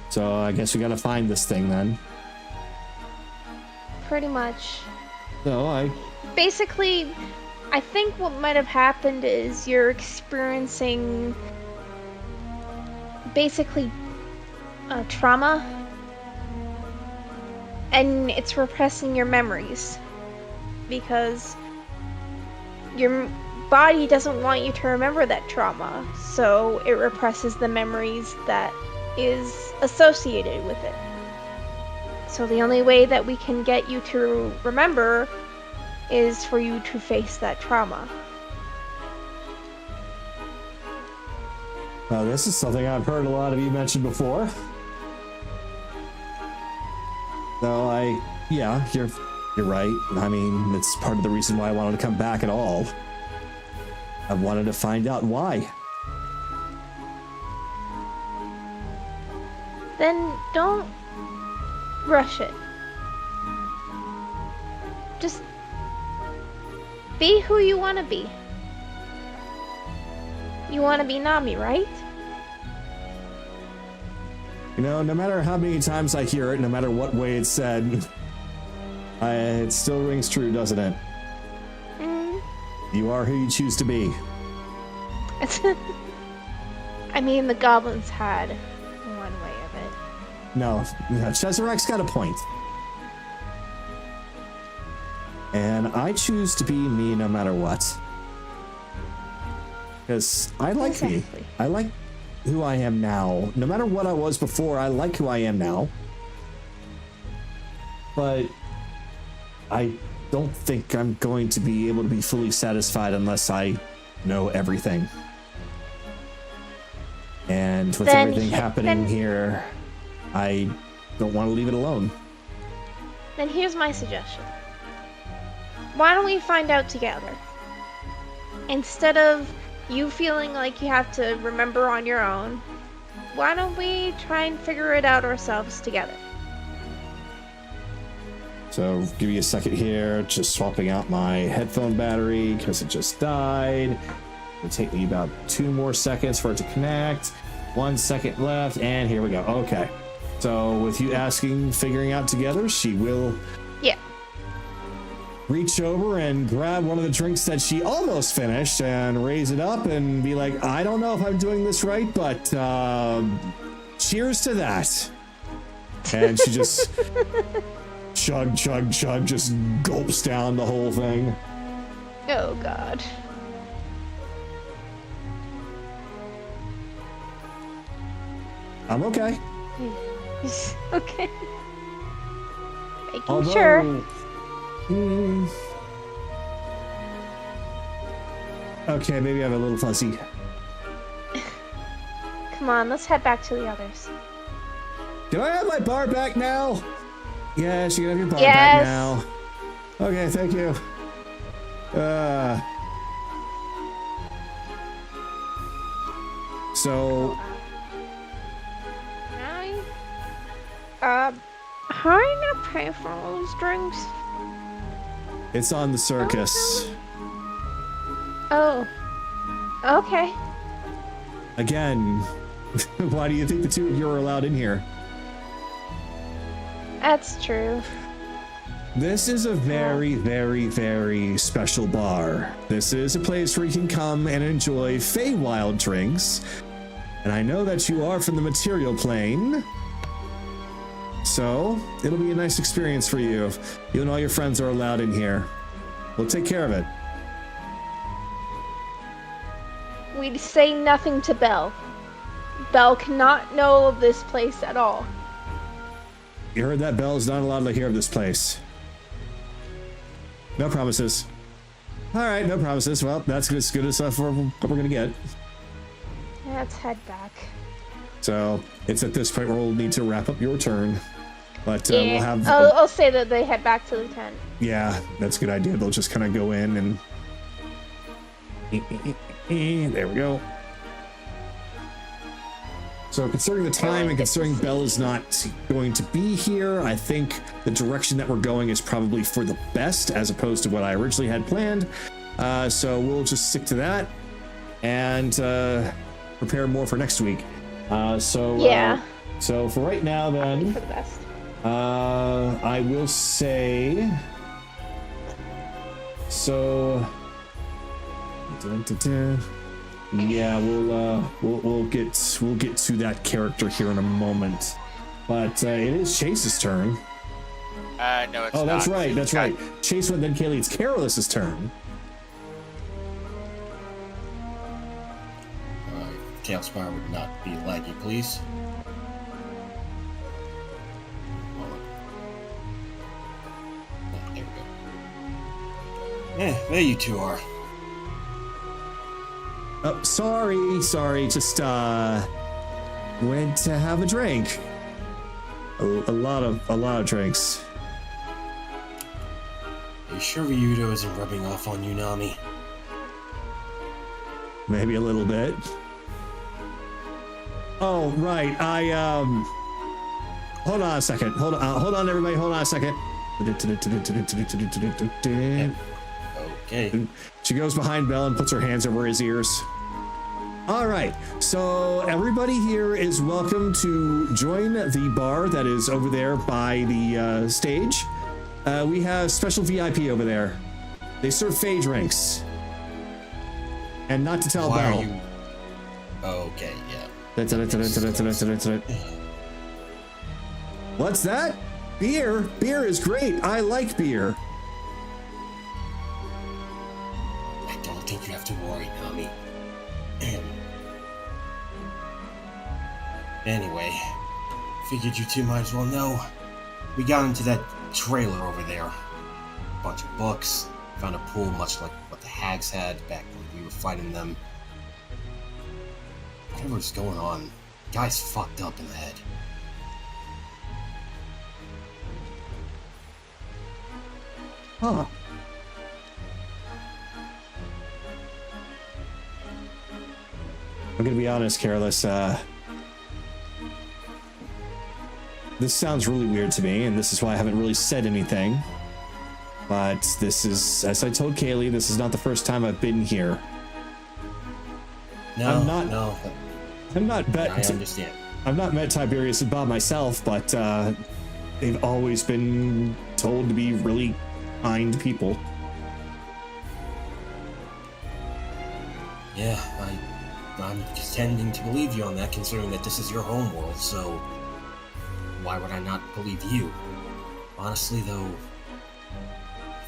So I guess we gotta find this thing then. Pretty much. No, Basically, I think what might have happened is you're experiencing basically trauma, and it's repressing your memories because your body doesn't want you to remember that trauma, so it represses the memories that is associated with it. So the only way that we can get you to remember is for you to face that trauma. This is something I've heard a lot of you mention before. So yeah, you're right. I mean, it's part of the reason why I wanted to come back at all. I wanted to find out why. Then don't rush it. Just be who you want to be. You want to be Nami, right? You know, no matter how many times I hear it, no matter what way it's said, it still rings true, doesn't it? You are who you choose to be. I mean, the goblins had one way of it. No, Cheserek's got a point. And I choose to be me no matter what. Because I like me. I like who I am now. No matter what I was before, I like who I am now. But I don't think I'm going to be able to be fully satisfied unless I know everything. And with everything happening here, I don't want to leave it alone. Then here's my suggestion. Why don't we find out together? Instead of you feeling like you have to remember on your own, why don't we try and figure it out ourselves together? So give me a second here, just swapping out my headphone battery because it just died. It'll take me about 2 more seconds for it to connect. 1 second left, and here we go. Okay. So with you asking, figuring out together, she will reach over and grab one of the drinks that she almost finished and raise it up and be like, I don't know if I'm doing this right, but cheers to that. And she just chug, just gulps down the whole thing. Oh, God. I'm okay. Okay. Making sure. Okay, maybe I'm a little fuzzy. Come on, let's head back to the others. Can I have my bar back now? Yes, you can have your bar back now. Okay, thank you. So... how are you gonna pay for all those drinks? It's on the circus. Oh. Okay. Again, why do you think the two of you are allowed in here? That's true. This is a very, very, very special bar. This is a place where you can come and enjoy Feywild drinks. And I know that you are from the material plane. So, it'll be a nice experience for you. You and all your friends are allowed in here. We'll take care of it. We'd say nothing to Belle. Belle cannot know of this place at all. You heard that, Belle's not allowed to hear of this place. No promises. Alright, no promises. Well, that's as good as what we're gonna get. Let's head back. So, it's at this point where we'll need to wrap up your turn. But we'll have... I'll say that they head back to the tent. Yeah, that's a good idea. They'll just kind of go in and... There we go. So considering the time and considering Belle is not going to be here, I think the direction that we're going is probably for the best as opposed to what I originally had planned. So we'll just stick to that and prepare more for next week. So for right now then, for the best. I will say, so Yeah, we'll get to that character here in a moment. But it is Chase's turn. No, it's Oh, that's not. right. That's right. Chase went, then Kaylee. It's Carolys's turn. Tailspire would not be laggy, please. There we go. There you two are. Oh, sorry. Just went to have a drink. A lot of drinks. Are you sure Ryudo isn't rubbing off on you, Nami? Maybe a little bit. Oh, right. Hold on a second. Hold on, everybody. Hold on a second. Okay. She goes behind Belle and puts her hands over his ears. All right. So everybody here is welcome to join the bar that is over there by the stage. We have special VIP over there. They serve Fae drinks. And not to tell Why Belle. are you... Okay, yeah. What's that? Beer? Beer is great. I like beer. I don't think you have to worry, Nami. Anyway, figured you two might as well know. We got into that trailer over there. A bunch of books. Found a pool much like what the hags had back when we were fighting them. Whatever's going on, guy's fucked up in the head. Huh. I'm gonna be honest, Careless. This sounds really weird to me, and this is why I haven't really said anything. But this is, as I told Kaylee, this is not the first time I've been here. No, I'm not I understand. I've not met Tiberius and Bob myself, but they've always been told to be really kind people. Yeah, I'm tending to believe you on that, considering that this is your home world, so why would I not believe you? Honestly, though,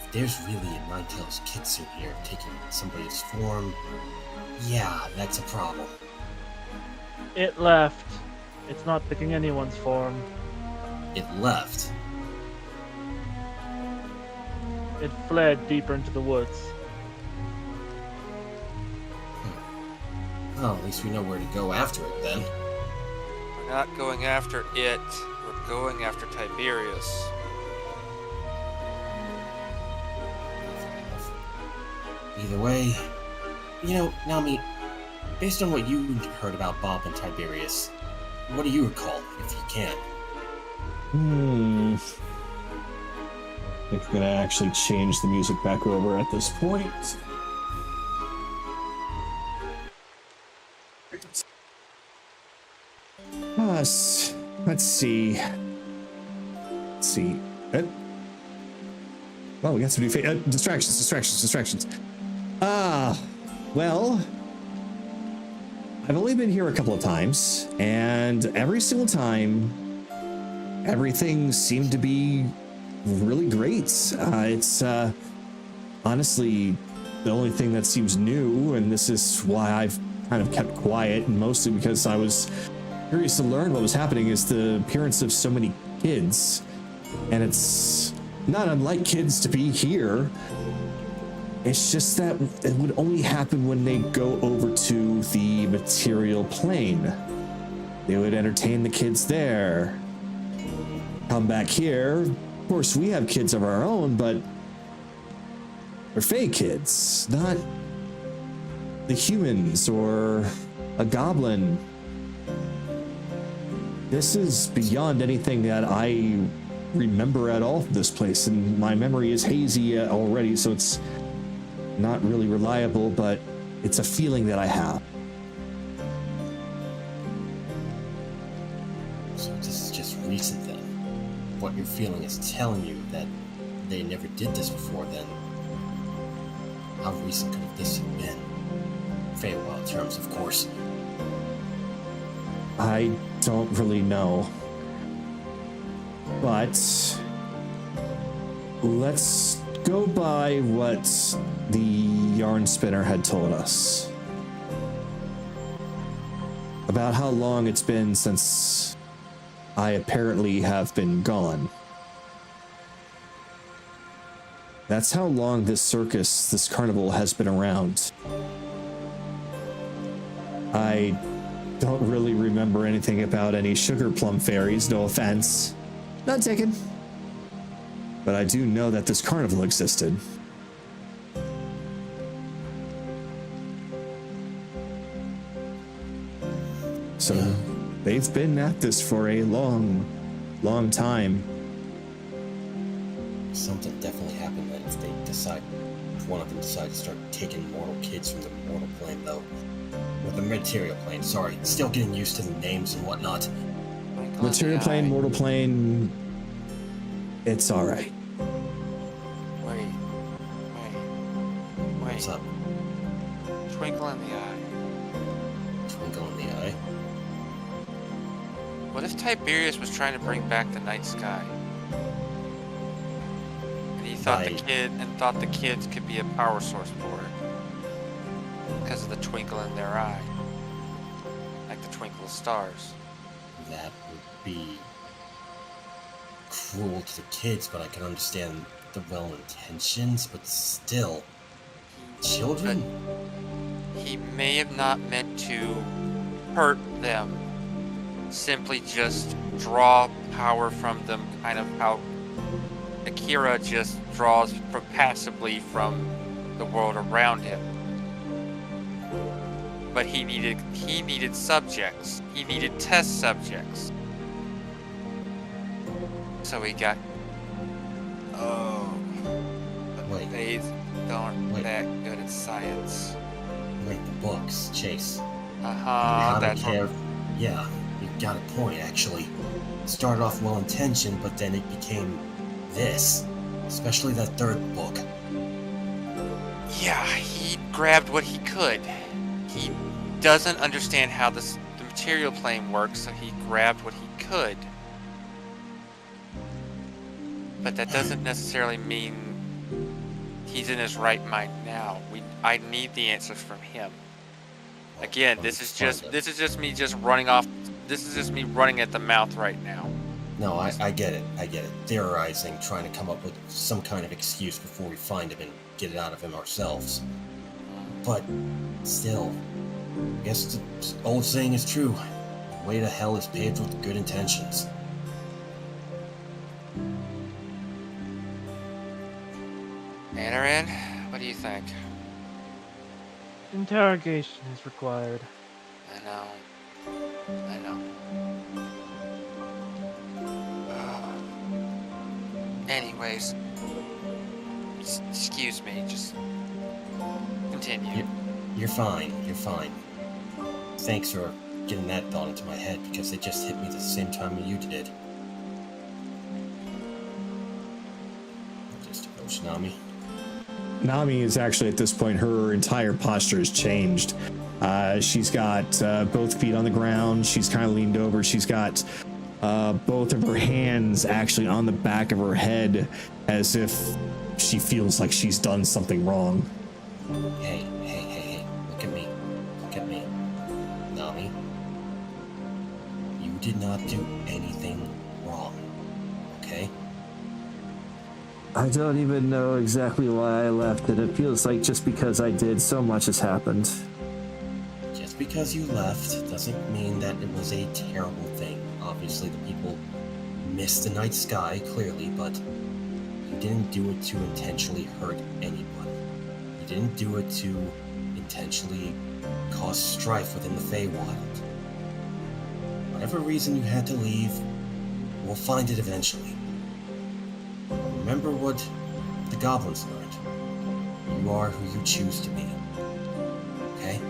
if there's really a Ninetales Kitsu here taking somebody's form, yeah, that's a problem. It left. It's not taking anyone's form. It left. It fled deeper into the woods. Well, at least we know where to go after it, then. We're not going after it. We're going after Tiberius. Either way, you know, Nami, based on what you heard about Bob and Tiberius, what do you recall, if you can? I think I'm gonna actually change the music back over at this point. Let's see. Well, we got some new distractions. Well, I've only been here a couple of times, and every single time, everything seemed to be really great. It's honestly the only thing that seems new, and this is why I've kind of kept quiet, and mostly because I was curious to learn what was happening, is the appearance of so many kids, and it's not unlike kids to be here. It's just that it would only happen when they go over to the material plane. They would entertain the kids there. Come back here. Of course, we have kids of our own, but they're fake kids, not the humans or a goblin. This is beyond anything that I remember at all from this place, and my memory is hazy already, so it's not really reliable, but it's a feeling that I have. So this is just recent then. What you're feeling is telling you that they never did this before then. How recent could have this have been? Feywild terms, of course. I don't really know. But let's go by what the yarn spinner had told us about how long it's been since I apparently have been gone. That's how long this circus, this carnival, has been around. I don't really remember anything about any sugar plum fairies, no offense. Not taken. But I do know that this carnival existed. So they've been at this for a long, long time. Something definitely happened then if one of them decide to start taking mortal kids from the mortal plane, though. With the material plane, sorry. Still getting used to the names and whatnot. Material plane, mortal plane, it's alright. Wait. What's up? Twinkle in the eye. Twinkle in the eye? What if Tiberius was trying to bring back the night sky? And he thought the kids could be a power source for it. Because of the twinkle in their eye. Like the twinkle of stars. That would be cruel to the kids, but I can understand the well intentions, but still. Children? But he may have not meant to hurt them. Simply just draw power from them, kind of how Akira just draws passively from the world around him. But he needed subjects. He needed test subjects. So he got Wait. They aren't that good at science. Wait, the books, Chase. That's what... Yeah, you got a point, actually. It started off well-intentioned, but then it became this. Especially that third book. Yeah, he grabbed what he could. He doesn't understand how the material plane works, so he grabbed what he could. But that doesn't necessarily mean he's in his right mind now. I need the answers from him. Again, this is just me running at the mouth right now. No, I get it. Theorizing, trying to come up with some kind of excuse before we find him and get it out of him ourselves. But still, I guess the old saying is true. The way to hell is paved with good intentions. Anaran, what do you think? Interrogation is required. I know. Anyways, excuse me, just continue. You're fine. Thanks for getting that thought into my head, because it just hit me the same time you did. Just approach Nami. Nami is actually, at this point, her entire posture has changed. She's got both feet on the ground. She's kind of leaned over. She's got both of her hands actually on the back of her head, as if she feels like she's done something wrong. Hey. Look at me. Nami. You did not do anything wrong. Okay? I don't even know exactly why I left it. It feels like just because I did, so much has happened. Just because you left doesn't mean that it was a terrible thing. Obviously, the people missed the night sky, clearly, but you didn't do it to intentionally hurt anybody. You didn't do it to intentionally cause strife within the Feywild. Whatever reason you had to leave, we'll find it eventually. Remember what the goblins learned. You are who you choose to be. Okay?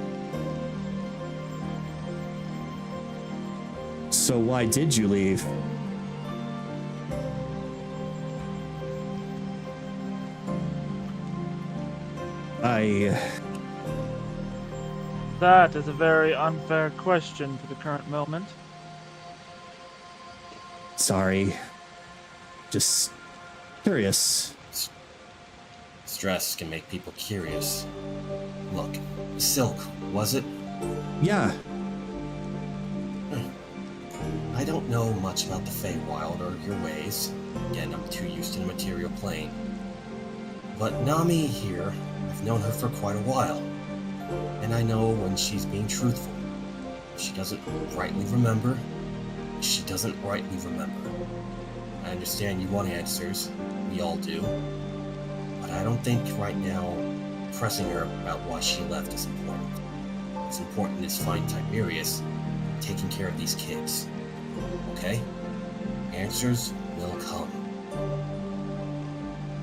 So why did you leave? That is a very unfair question for the current moment. Sorry. Just curious. Stress can make people curious. Look, Silk, was it? Yeah. I don't know much about the Feywild or your ways. Again, I'm too used to the material plane. But Nami here, I've known her for quite a while. And I know when she's being truthful. If she doesn't rightly remember, she doesn't rightly remember. I understand you want answers. We all do. But I don't think right now pressing her about why she left is important. What's important is finding Tiberius and taking care of these kids. Okay? Answers will come.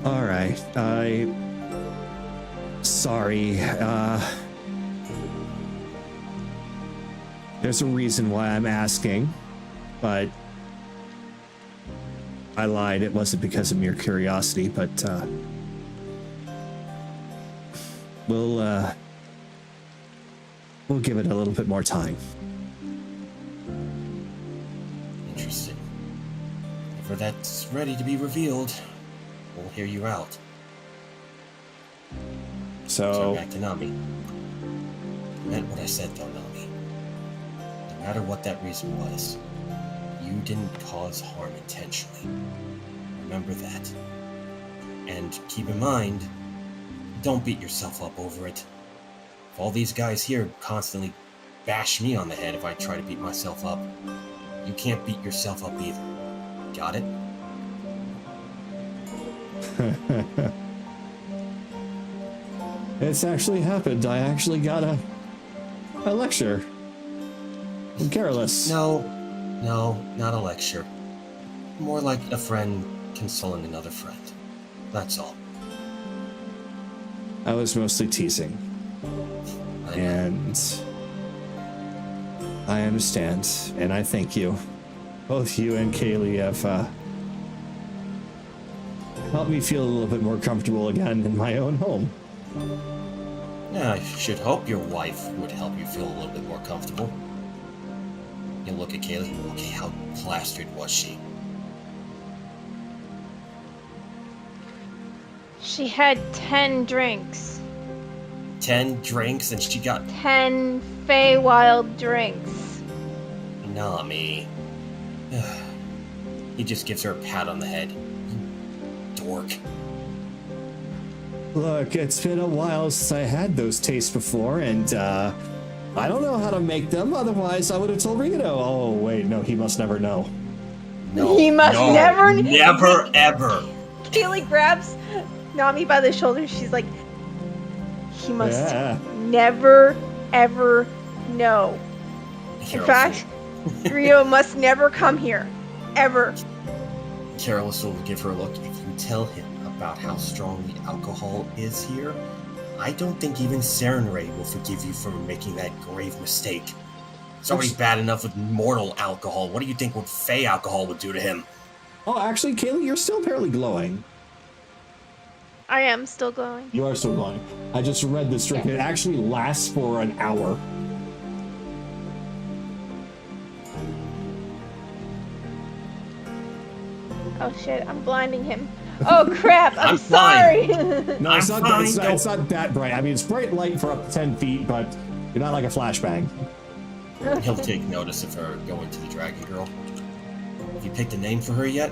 Alright, sorry, there's a reason why I'm asking, but I lied. It wasn't because of mere curiosity, but, we'll give it a little bit more time. Interesting. Whenever that's ready to be revealed, we'll hear you out. So back to Nami. I meant what I said though, Nami. No matter what that reason was, you didn't cause harm intentionally. Remember that. And keep in mind, don't beat yourself up over it. If all these guys here constantly bash me on the head if I try to beat myself up, you can't beat yourself up either. Got it? It's actually happened. I actually got a lecture. I'm careless. No, not a lecture. More like a friend consoling another friend. That's all. I was mostly teasing. And I understand, and I thank you. Both you and Kaylee have helped me feel a little bit more comfortable again in my own home. Yeah, I should hope your wife would help you feel a little bit more comfortable. You look at Kaylee. Okay, how plastered was she? She had 10 drinks. 10 drinks and she got 10 Feywild drinks. Nami. He just gives her a pat on the head. Dork. Look, it's been a while since I had those tastes before, and I don't know how to make them. Otherwise, I would have told Rito. Oh, wait, no, he must never know. No, He must never ever. Kaylee grabs Nami by the shoulder. She's like, he must never, ever know. In fact, Rio must never come here. Ever. Careless will give her a look. If you tell him about how strong the alcohol is here, I don't think even Serenray will forgive you for making that grave mistake. It's already bad enough with mortal alcohol. What do you think what Fey alcohol would do to him? Oh, actually, Kaylee, you're still apparently glowing. I am still glowing. You are still glowing. I just read this drink. It actually lasts for an hour. Oh shit, I'm blinding him. Oh crap, I'm sorry. No, it's not that bright. I mean, it's bright light for up to 10 feet, but you're not like a flashbang. He'll take notice of her going to the Dragon Girl. Have you picked a name for her yet?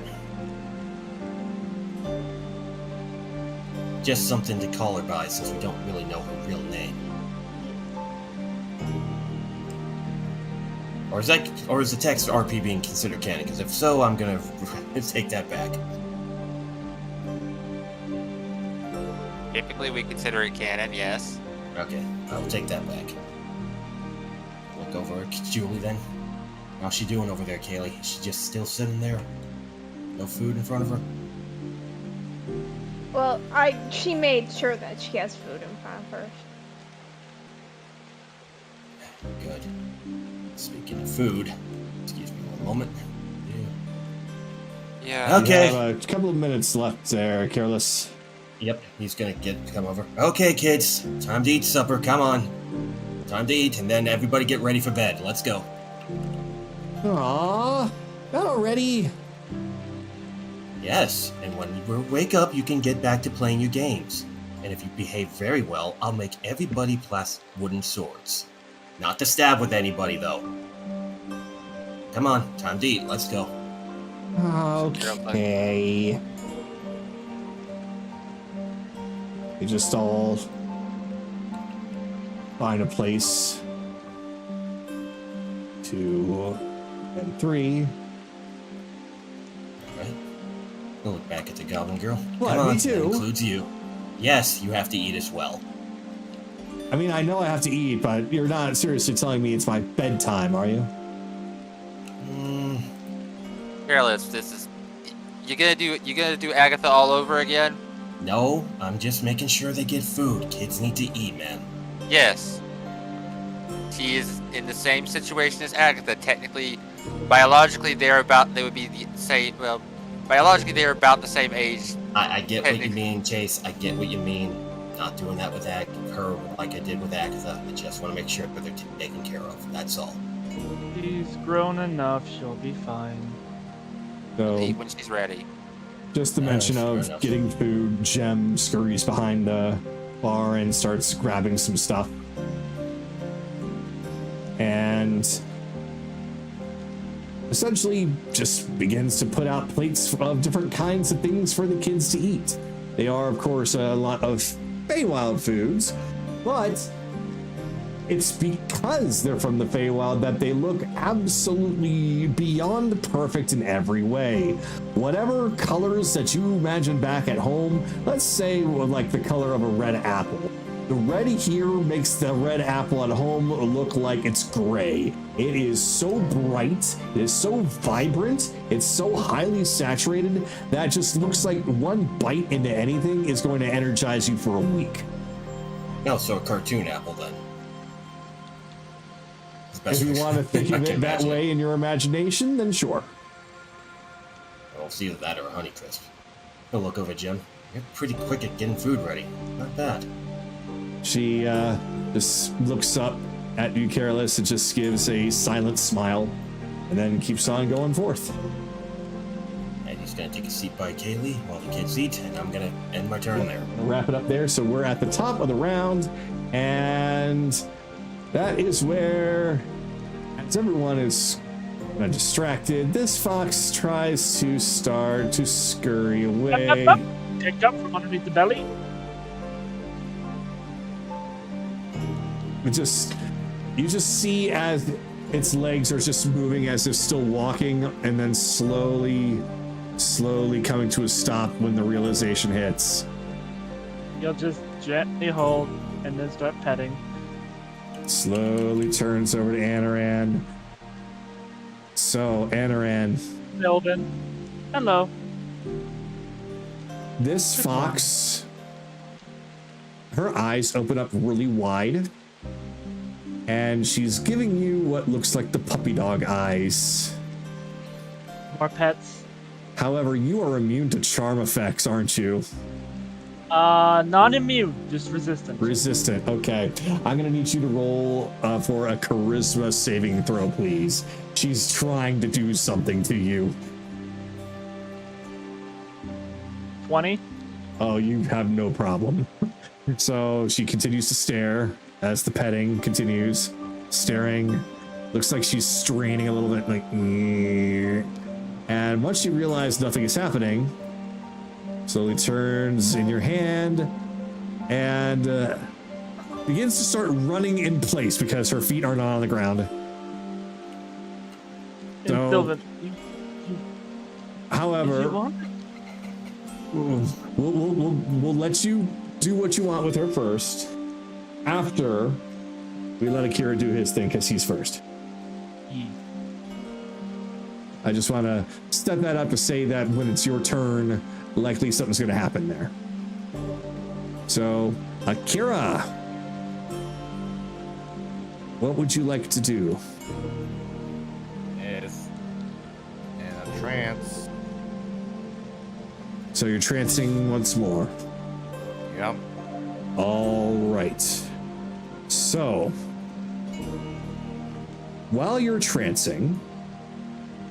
Just something to call her by, since we don't really know her real name. Or is the text RP being considered canon? Because if so, I'm gonna take that back. Typically, we consider it canon, yes. Okay, I'll take that back. Look over at Julie then. How's she doing over there, Kaylee? Is she just still sitting there? No food in front of her? Well, she made sure that she has food in front of her. Good. Speaking of food, excuse me one moment. Yeah. Okay. We have a couple of minutes left there, Careless. Yep, he's gonna come over. Okay, kids, time to eat supper. Come on. time to eat, and then everybody get ready for bed. Let's go. Aww, not already. Yes, and when you wake up, you can get back to playing your games. And if you behave very well, I'll make everybody plus wooden swords. Not to stab with anybody, though. Come on, time to eat. Let's go. Okay. You just all find a place. 2 and 3. Alright. We'll look back at the Goblin Girl. What, Come on, me too? that includes you. Yes, you have to eat as well. I mean, I know I have to eat, but you're not seriously telling me it's my bedtime, are you? Careless, this is. You gonna do Agatha all over again? No, I'm just making sure they get food. Kids need to eat, man. Yes. She is in the same situation as Agatha. Technically, biologically, they would be the same. Well, biologically, they're about the same age. I get what you mean, Chase. I get what you mean. Not doing that with her like I did with Agatha. I just want to make sure that they're taken care of. That's all. She's grown enough. She'll be fine. So, When she's ready. just the mention fair of enough. getting food, Jem scurries behind the bar and starts grabbing some stuff. And essentially just begins to put out plates of different kinds of things for the kids to eat. They are, of course, a lot of Feywild foods, but it's because they're from the Feywild that they look absolutely beyond perfect in every way. Whatever colors that you imagine back at home, let's say like the color of a red apple. The red here makes the red apple at home look like it's gray. It is so bright, it is so vibrant, it's so highly saturated that it just looks like one bite into anything is going to energize you for a week. No, so a cartoon apple then. If you want to think of it that way in your imagination, then sure. Well, it's either that or a Honeycrisp. Go look over, Jim. You're pretty quick at getting food ready. Not bad. She just looks up at you, Careless, and just gives a silent smile, and then keeps on going forth. And he's gonna take a seat by Kaylee while the kids eat, and I'm gonna end my turn there. We'll wrap it up there. So we're at the top of the round, and that is where, as everyone is distracted, this fox tries to start to scurry away. Picked up from underneath the belly. You just see as its legs are just moving as if still walking, and then slowly coming to a stop when the realization hits. You'll just gently hold and then start petting. Slowly turns over to Anaran. So, Anaran, Sylvan. Hello. this fox, her eyes open up really wide, and she's giving you what looks like the puppy dog eyes. More pets. However, you are immune to charm effects, aren't you? Not immune, just resistant. Resistant, okay. I'm gonna need you to roll for a charisma saving throw, please. She's trying to do something to you. 20. Oh, you have no problem. So she continues to stare as the petting continues. Staring. Looks like she's straining a little bit, like, and once you realize nothing is happening, slowly turns in your hand and begins to start running in place because her feet are not on the ground. And So, Sylvan, however, if you want, we'll let you do what you want with her first. After we let Akira do his thing, because he's first. I just want to step that up to say that when it's your turn, likely something's going to happen there. So, Akira, what would you like to do? Is in a trance. So you're trancing once more. Yep. All right. So, while you're trancing,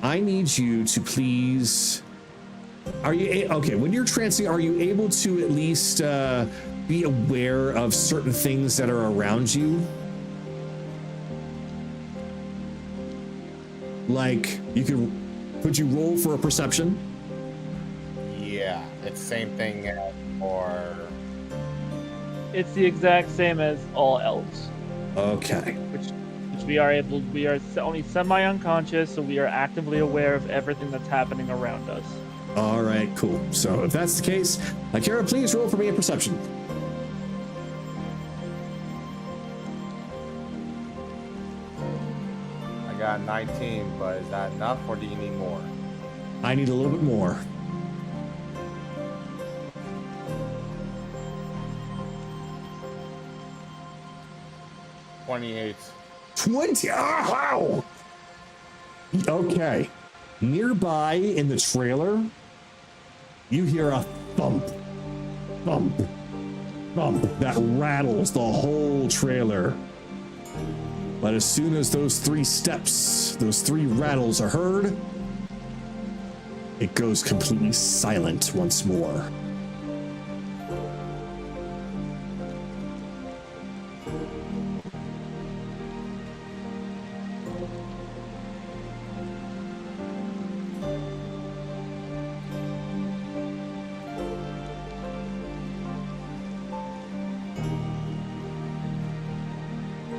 I need you to please. Are you okay? When you're trancing, are you able to at least be aware of certain things that are around you? Like, could you roll for a perception? Yeah, it's the same thing as for. It's the exact same as all elves, Okay. which we are only semi-unconscious, so we are actively aware of everything that's happening around us. All right, cool. So if that's the case, Akira, please roll for me a perception. I got 19, but is that enough, or do you need more? I need a little bit more. $28. 20. Oh, wow. Okay. Nearby in the trailer, you hear a thump, thump, thump that rattles the whole trailer. But as soon as those 3 steps, those 3 rattles are heard, it goes completely silent once more.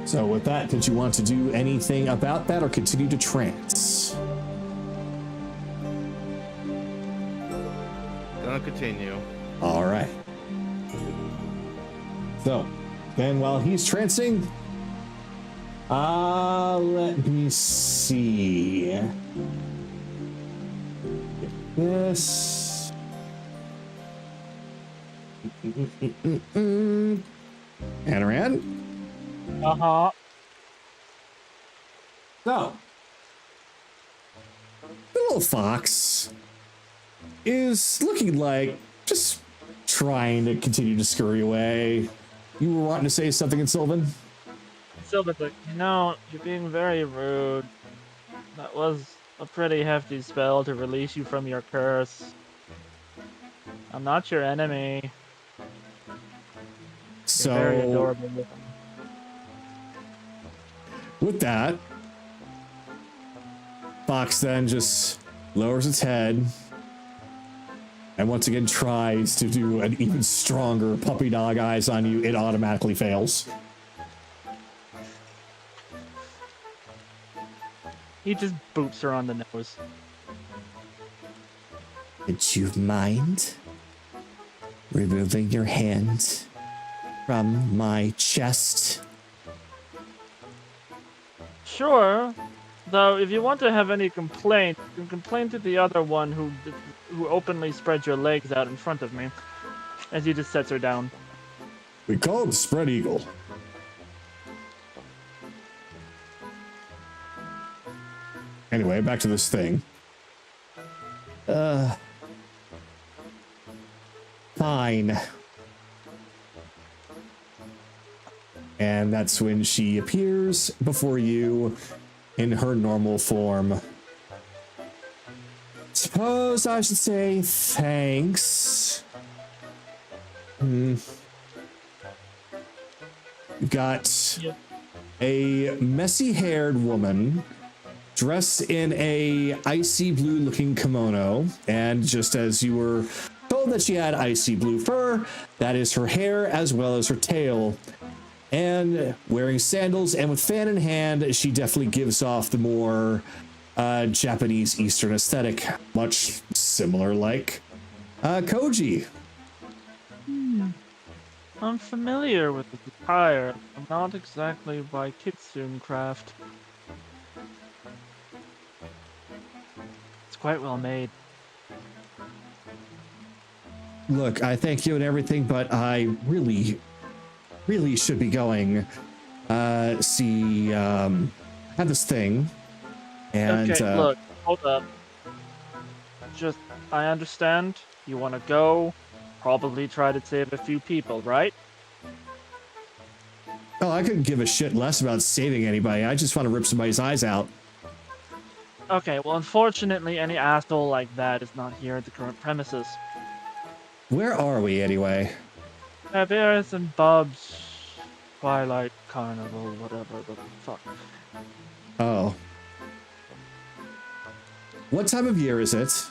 So with that, did you want to do anything about that or continue to trance? Gonna continue. All right. So, then while he's trancing, let me see. Get this. Anaran? Uh-huh. So, the little fox is looking like just trying to continue to scurry away. You were wanting to say something, Sylvan? Sylvan's like, you're being very rude. That was a pretty hefty spell to release you from your curse. I'm not your enemy. You're very So, adorable with him. with that, Fox then just lowers its head and once again tries to do an even stronger puppy dog eyes on you. It automatically fails. He just boops her on the nose. Would you mind removing your hand from my chest? Sure. Though, if you want to have any complaint, you can complain to the other one who openly spread your legs out in front of me. As he just sets her down. We call it spread eagle. Anyway, back to this thing. Fine. And that's when she appears before you in her normal form. Suppose I should say thanks. You've got a messy-haired woman dressed in a icy blue looking kimono, and just as you were told that she had icy blue fur, that is her hair as well as her tail. And wearing sandals and with fan in hand, she definitely gives off the more Japanese Eastern aesthetic, much similar like Koji. I'm familiar with the attire. I'm not exactly by Kitsune craft. It's quite well made. Look, I thank you and everything, but I really should be going see have this thing. And Okay, look, hold up. I understand you want to go, probably try to save a few people, right? Oh, I couldn't give a shit less about saving anybody. I just want to rip somebody's eyes out. Okay, well, unfortunately, any asshole like that is not here at the current premises. Where are we anyway? Bears and Bob's Twilight Carnival, whatever the fuck. Oh. What time of year is it?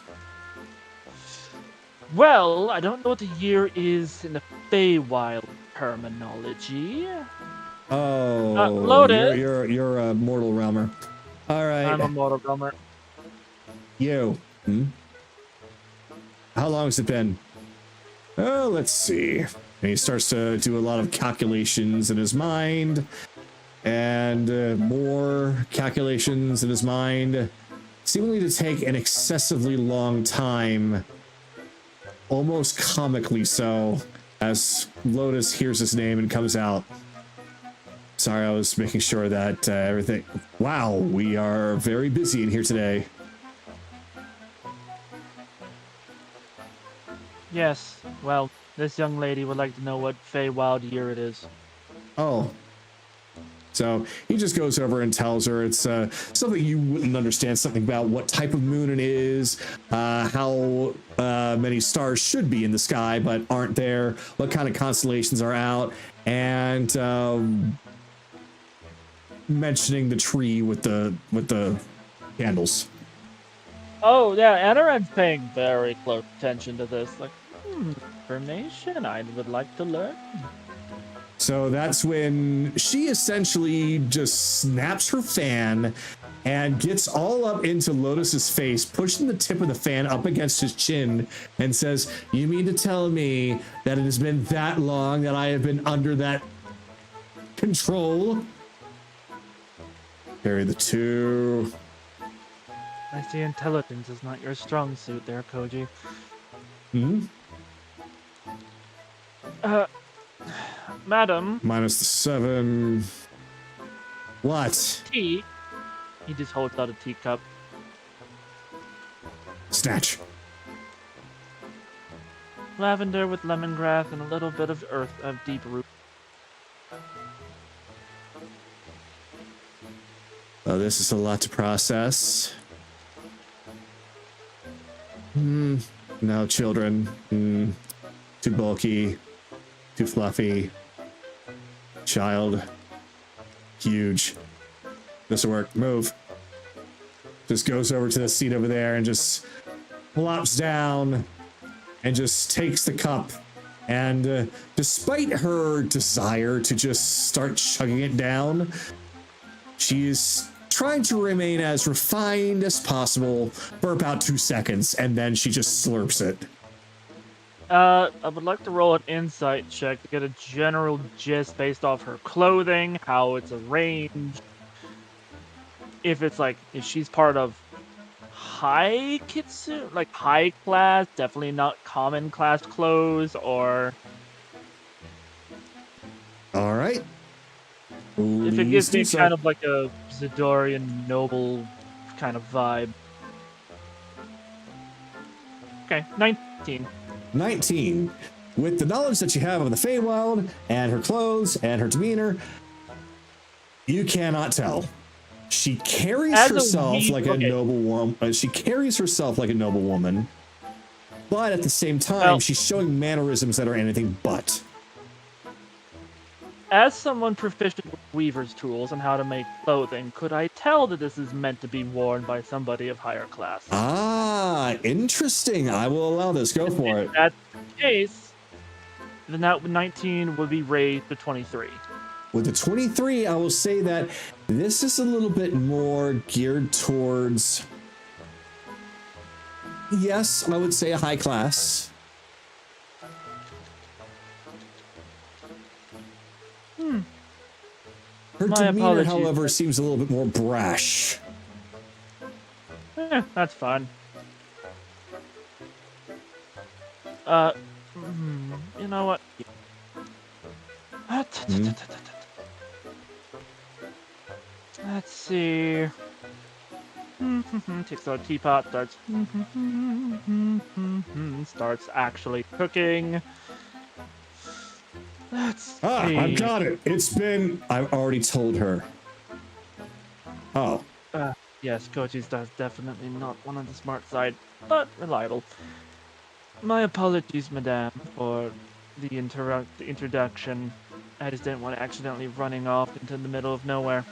Well, I don't know what the year is in the Feywild terminology. Oh, Lotus. you're a mortal realmer. All right. I'm a mortal realmer. You. How long has it been? Oh, let's see. And he starts to do a lot of calculations in his mind, and more calculations in his mind, seemingly to take an excessively long time, almost comically so, as Lotus hears his name and comes out. Sorry, I was making sure that everything... Wow, we are very busy in here today. Yes, well, this young lady would like to know what Feywild year it is. Oh. So he just goes over and tells her it's something you wouldn't understand, something about what type of moon it is, how many stars should be in the sky but aren't there, what kind of constellations are out, and mentioning the tree with the candles. Oh, yeah, Anaran's paying very close attention to this. Like, information I would like to learn. So that's when she essentially just snaps her fan and gets all up into Lotus's face, pushing the tip of the fan up against his chin, and says, "You mean to tell me that it has been that long that I have been under that control?" Carry the 2. I see intelligence is not your strong suit there, Koji. Madam. Minus the 7. What? Tea. He just holds out a teacup. Snatch. Lavender with lemongrass and a little bit of earth of deep root. Oh, this is a lot to process. No, children. Too bulky. Too fluffy. Child. Huge. This'll work. Move. Just goes over to the seat over there and just plops down and just takes the cup. And despite her desire to just start chugging it down, she's trying to remain as refined as possible for about 2 seconds, and then she just slurps it. I would like to roll an insight check to get a general gist based off her clothing, how it's arranged. If it's like, if she's part of high kitsune, like high class, definitely not common class clothes, or... Alright. If it gives me kind of like a Zidorian noble kind of vibe. Okay, 19. 19. With the knowledge that you have of the Feywild and her clothes and her demeanor, you cannot tell. She carries herself like a noble woman. She carries herself like a noble woman, but at the same time, she's showing mannerisms that are anything but. As someone proficient with weaver's tools and how to make clothing, could I tell that this is meant to be worn by somebody of higher class? Ah, interesting. I will allow this. Go for it. If that's the case, then that 19 would be raised to 23. With the 23, I will say that this is a little bit more geared towards, yes, I would say a high class. Her demeanor, however, seems a little bit more brash. That's fine. You know what? Let's see. Takes out a teapot, starts actually cooking. Let's I've see. got it. I've already told her. Oh. Yes, Koji's definitely not one on the smart side, but reliable. My apologies, madame, for the introduction. I just didn't want to accidentally running off into the middle of nowhere.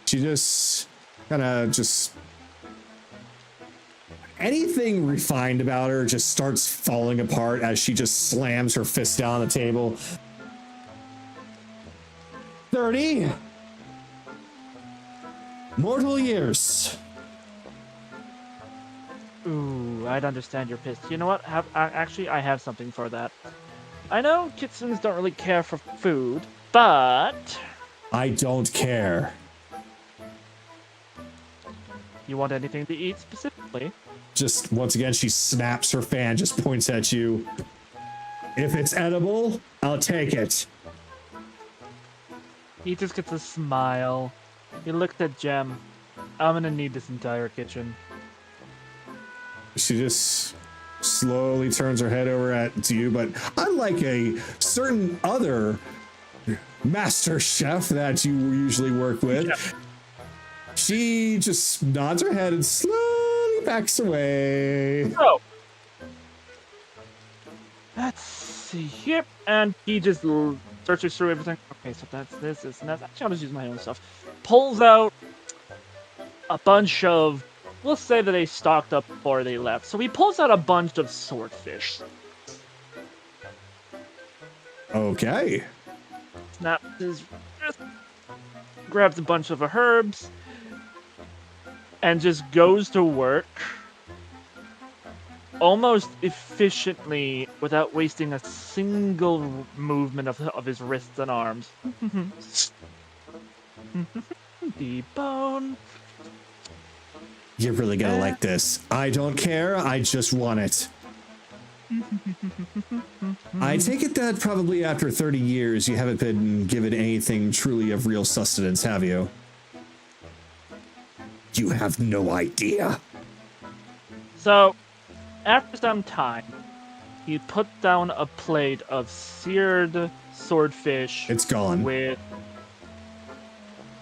She just kind of anything refined about her just starts falling apart as she just slams her fist down on the table. 30 mortal years. Ooh, I'd understand you're pissed. You know what? Actually, I have something for that. I know kitsuns don't really care for food, but... I don't care. You want anything to eat specifically? Just, once again, she snaps her fan, just points at you. If it's edible, I'll take it. He just gets a smile. He looked at Jem. I'm gonna need this entire kitchen. She just slowly turns her head over to you, but unlike a certain other master chef that you usually work with, she just nods her head and slowly backs away. So, let's see here. And he just searches through everything. Okay, so that's this and that. Actually, I'll just use my own stuff. Pulls out a bunch of... We'll say that they stocked up before they left. So he pulls out a bunch of swordfish. Okay. Snaps his wrist, grabs a bunch of herbs, and just goes to work almost efficiently without wasting a single movement of his wrists and arms. Debone. You're really gonna like this. I don't care, I just want it. I take it that probably after 30 years you haven't been given anything truly of real sustenance, have you? You have no idea. So, after some time, he put down a plate of seared swordfish. It's gone. With...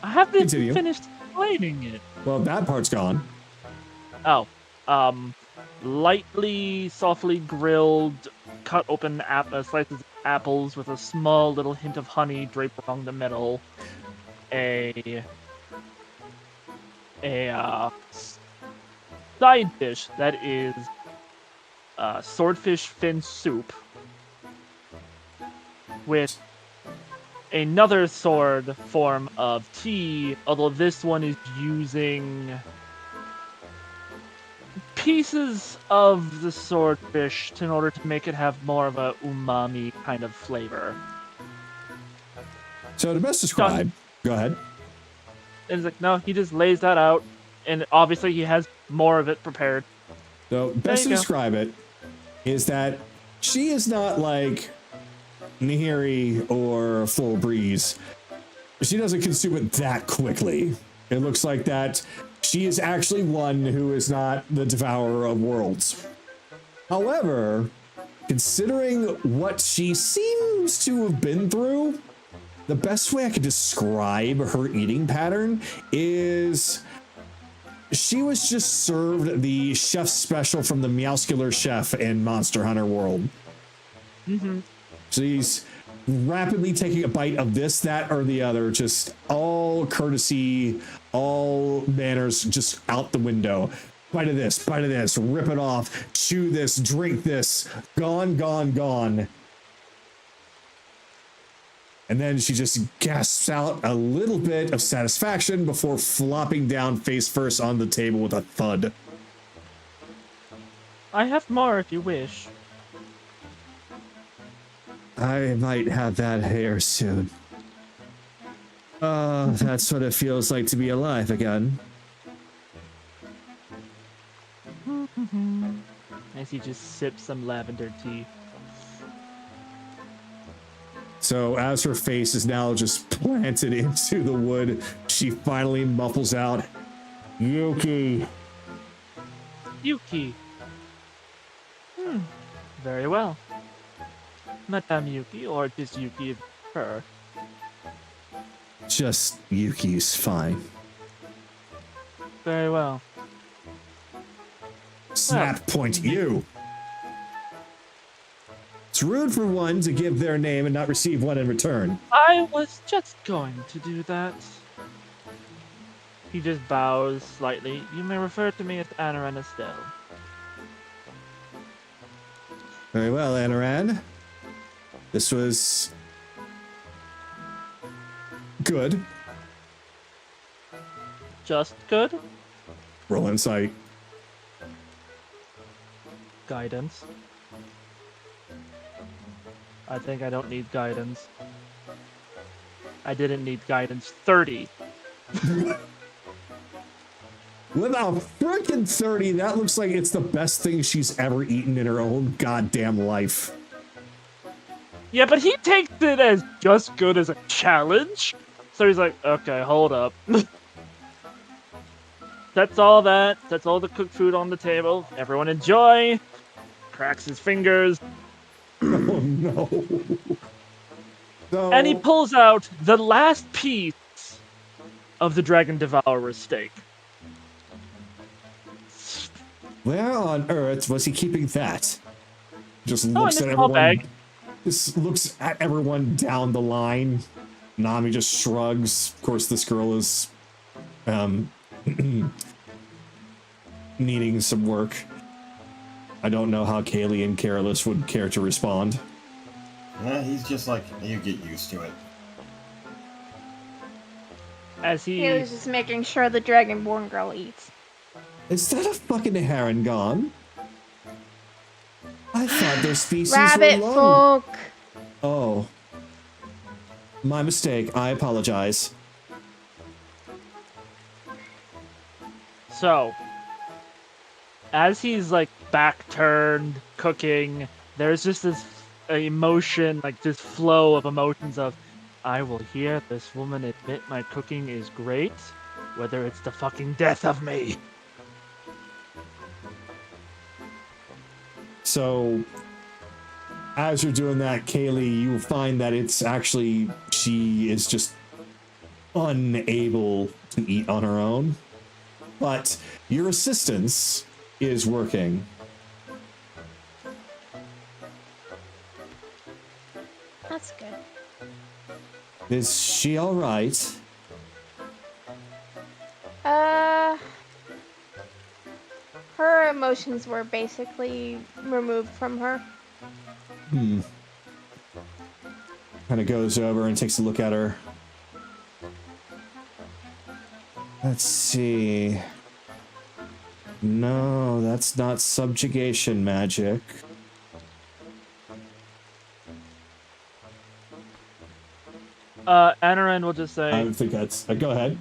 I haven't Continue. finished plating it. Well, that part's gone. Oh, lightly, softly grilled, cut open slices of apples with a small little hint of honey draped along the middle. A side dish that is swordfish fin soup with another sword form of tea, although this one is using pieces of the swordfish in order to make it have more of a umami kind of flavor. So to best describe, go ahead. And it's like, no, he just lays that out, and obviously he has more of it prepared. So best to you go. describe it is that she is not like Nihiri or Full Breeze. She doesn't consume it that quickly. It looks like that she is actually one who is not the devourer of worlds. However, considering what she seems to have been through, the best way I could describe her eating pattern is she was just served the chef's special from the Meowscular chef in Monster Hunter World. Mm-hmm. She's rapidly taking a bite of this, that, or the other, just all courtesy, all manners, just out the window. Bite of this, rip it off, chew this, drink this, gone, gone, gone. And then she just gasps out a little bit of satisfaction before flopping down face first on the table with a thud. I have more if you wish. I might have that hair soon. That's what it feels like to be alive again. As he just sips some lavender tea. So as her face is now just planted into the wood, she finally muffles out, Yuki. Yuki. Very well. Madame Yuki, or just Yuki, her. Just Yuki's fine. Very well. Snap point you. It's rude for one to give their name and not receive one in return. I was just going to do that. He just bows slightly. You may refer to me as Anaran Estelle. Very well, Anaran. This was good. Just good? Roll insight. Guidance. I think I don't need guidance. I didn't need guidance. 30. With a frickin' 30, that looks like it's the best thing she's ever eaten in her own goddamn life. Yeah, but he takes it as just good as a challenge. So he's like, okay, hold up. That's all that. That's all the cooked food on the table. Everyone enjoy. Cracks his fingers. Oh no. So, And he pulls out the last piece of the Dragon Devourer steak. where on earth was he keeping that? Just Oh, looks in at a small everyone. bag. Just looks at everyone down the line. Nami just shrugs. Of course, this girl is needing some work. I don't know how Kaylee and Careless would care to respond. Yeah, he's just like, you get used to it. As he... He was just making sure the Dragonborn girl eats. Is that a fucking Harangon? I thought their species Rabbit were long. folk! Oh. My mistake. I apologize. So, as he's like back turned, cooking, there's just this emotion, like this flow of emotions of, I will hear this woman admit my cooking is great, whether it's the fucking death of me. So, as you're doing that, Kaylee, you find that it's actually, she is just unable to eat on her own. But your assistance is working. That's good. Is she alright? Her emotions were basically removed from her. Kind of goes over and takes a look at her. Let's see. No, that's not subjugation magic. Anaran will just say, I don't think that's... go ahead.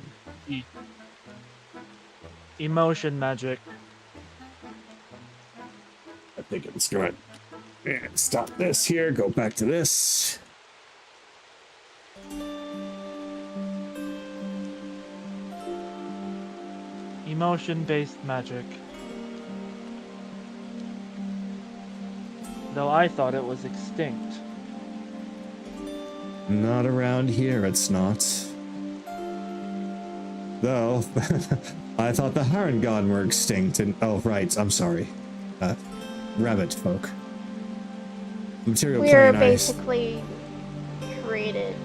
emotion magic. I think it's good. And stop this here, go back to this. Emotion-based magic. Though I thought it was extinct. Not around here, it's not. Though, I thought the Harangon were extinct and... Oh, right, I'm sorry. Rabbit folk. Material We are plane basically created.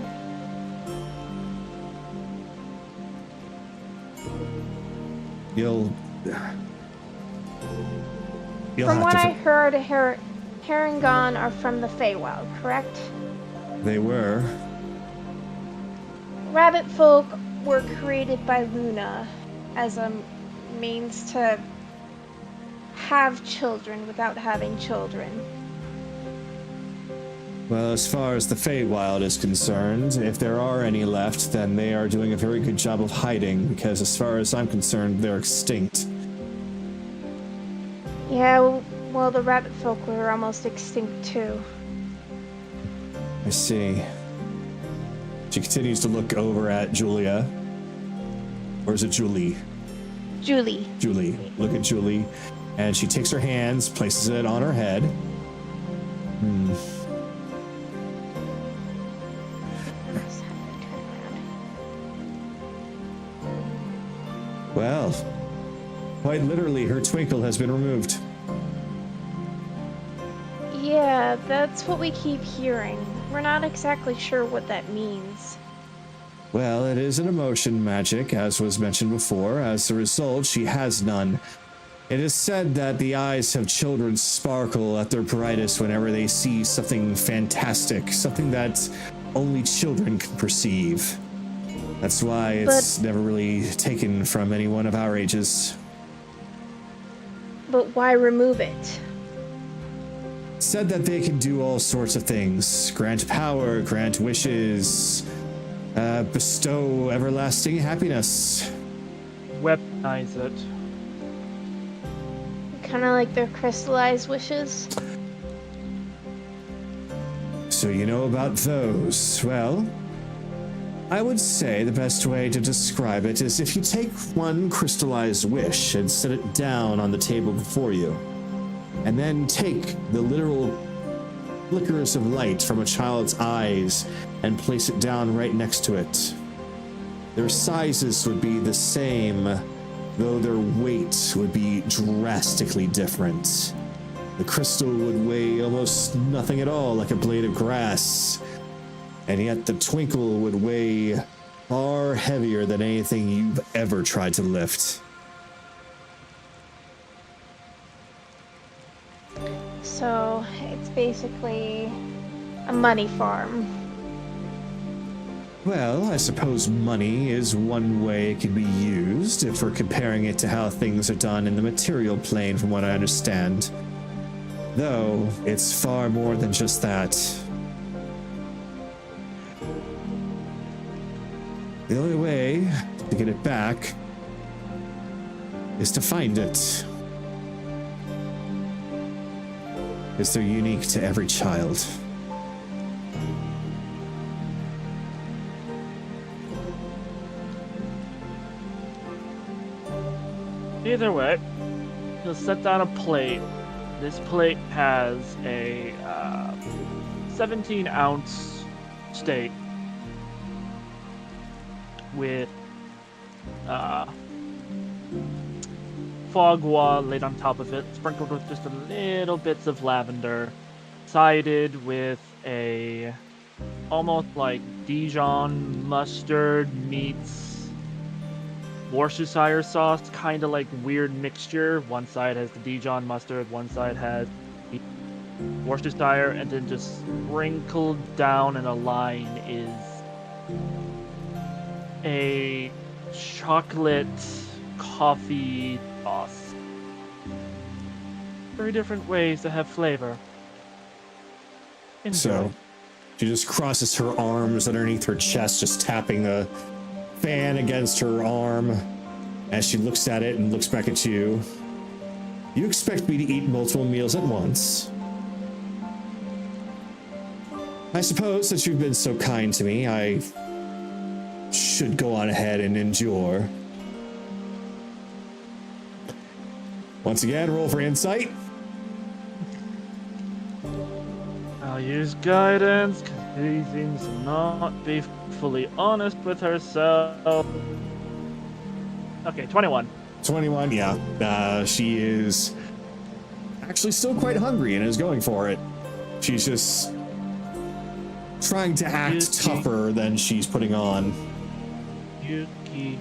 You'll From have what to... I heard, Harangon are from the Feywild, correct? They were. Rabbit folk were created by Luna as a means to have children without having children. Well, as far as the Feywild is concerned, if there are any left, then they are doing a very good job of hiding, because as far as I'm concerned, they're extinct. Yeah, well, the rabbit folk were almost extinct too. I see. She continues to look over at Julia. Or is it Julie? Julie. Julie. Look at Julie. And she takes her hands, places it on her head. Well, quite literally, her twinkle has been removed. Yeah, that's what we keep hearing. We're not exactly sure what that means. Well, it is an emotion magic, as was mentioned before. As a result, she has none. It is said that the eyes of children sparkle at their brightest whenever they see something fantastic, something that only children can perceive. That's why it's never really taken from anyone of our ages. But why remove it? Said that they can do all sorts of things. Grant power, grant wishes, bestow everlasting happiness. Weaponize it. Kind of like their crystallized wishes. So you know about those. Well, I would say the best way to describe it is if you take one crystallized wish and set it down on the table before you, and then take the literal flickers of light from a child's eyes and place it down right next to it. Their sizes would be the same, though their weight would be drastically different. The crystal would weigh almost nothing at all, like a blade of grass, and yet the twinkle would weigh far heavier than anything you've ever tried to lift. So it's basically a money farm. Well, I suppose money is one way it can be used if we're comparing it to how things are done in the material plane, from what I understand. Though, it's far more than just that. The only way to get it back is to find it. Because they're unique to every child. Either way, you'll set down a plate. This plate has a 17-ounce steak with foie gras laid on top of it, sprinkled with just a little bits of lavender, sided with a almost like Dijon mustard meets Worcestershire sauce, kind of like weird mixture. One side has the Dijon mustard, one side has Worcestershire, and then just sprinkled down in a line is a chocolate coffee sauce. Very different ways to have flavor. Enjoy. So, she just crosses her arms underneath her chest, just tapping the fan against her arm as she looks at it and looks back at you. You expect me to eat multiple meals at once? I suppose that you've been so kind to me, I should go on ahead and endure. Once again, roll for insight. I'll use guidance, because he seems to not be fully honest with herself. Okay, 21. 21, yeah. She is actually still quite hungry and is going for it. She's just trying to act tougher than she's putting on. Yuki,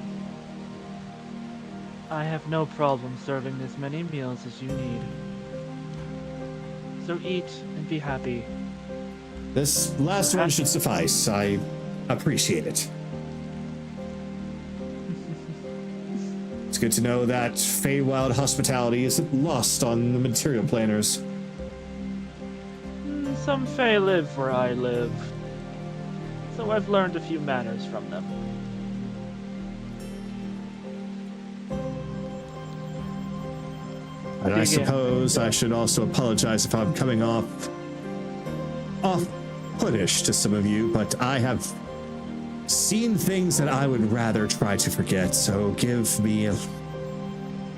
I have no problem serving as many meals as you need. So eat and be happy. This last one should suffice. I appreciate it. It's good to know that Feywild hospitality isn't lost on the material planers. Some Fey live where I live, so I've learned a few manners from them. And I suppose I should also apologize if I'm coming off puttish to some of you, but I have seen things that I would rather try to forget, so give me a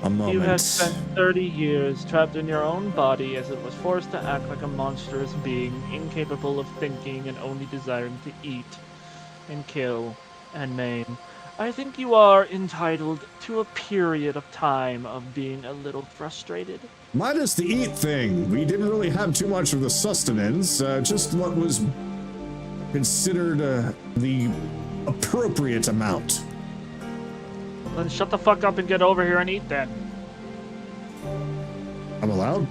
moment. You have spent 30 years trapped in your own body as it was forced to act like a monstrous being, incapable of thinking and only desiring to eat and kill and maim. I think you are entitled to a period of time of being a little frustrated. Minus the eat thing. We didn't really have too much of the sustenance, just what was considered the appropriate amount. Then shut the fuck up and get over here and eat then. I'm allowed?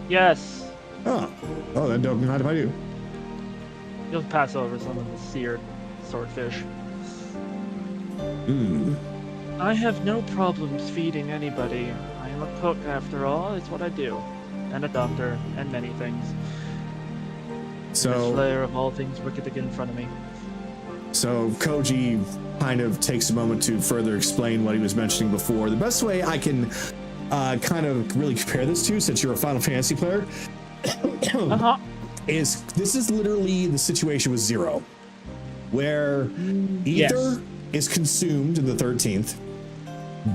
Yes. Oh, then don't mind if I do. You'll pass over some of the seared swordfish. I have no problems feeding anybody. I am a cook after all, it's what I do. And a doctor, and many things. So, The slayer of all things wicked to get in front of me. So Koji kind of takes a moment to further explain what he was mentioning before. The best way I can kind of really compare this to, since you're a Final Fantasy player, is this is literally the situation with Zero, where ether is consumed in the 13th,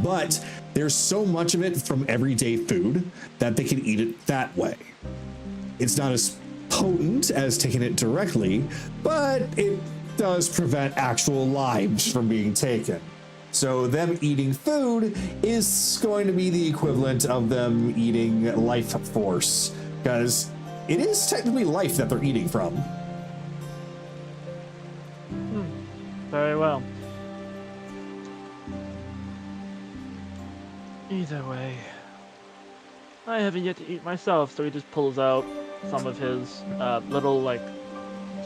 but there's so much of it from everyday food that they can eat it that way. It's not as potent as taking it directly, but it does prevent actual lives from being taken. So them eating food is going to be the equivalent of them eating life force, because it is technically life that they're eating from. Very well. Either way, I haven't yet to eat myself, so he just pulls out some of his little, like,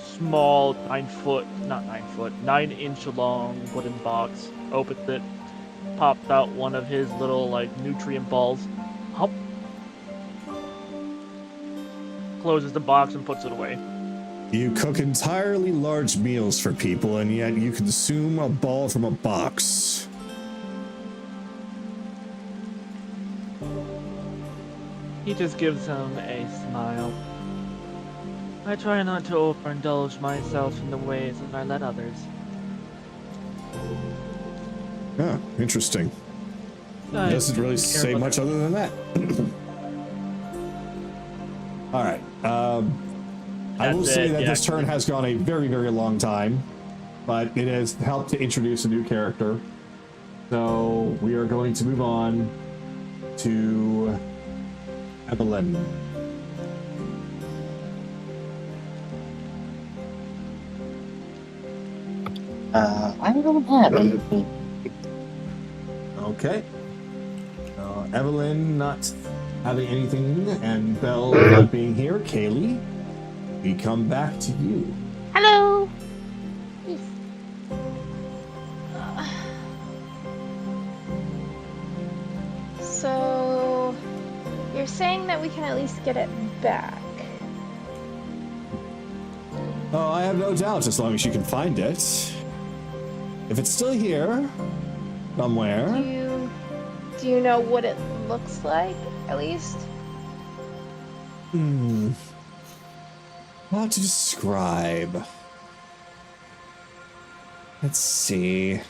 small 9-inch long wooden box, opens it, pops out one of his little, like, nutrient balls, hop, closes the box and puts it away. You cook entirely large meals for people, and yet you consume a ball from a box. He just gives him a smile. I try not to overindulge myself in the ways that I let others. Ah, interesting. I Doesn't really say about much other than that. All right. I will That's say it, that yeah. this turn has gone a very, very long time, but it has helped to introduce a new character. So we are going to move on to Evelyn. I don't have anything. Okay. Evelyn not having anything, and Belle not being here. Kaylee, we come back to you. Hello. So, you're saying that we can at least get it back? Oh, I have no doubt, as long as you can find it. If it's still here, somewhere. Do you know what it looks like, at least? How to describe? Let's see.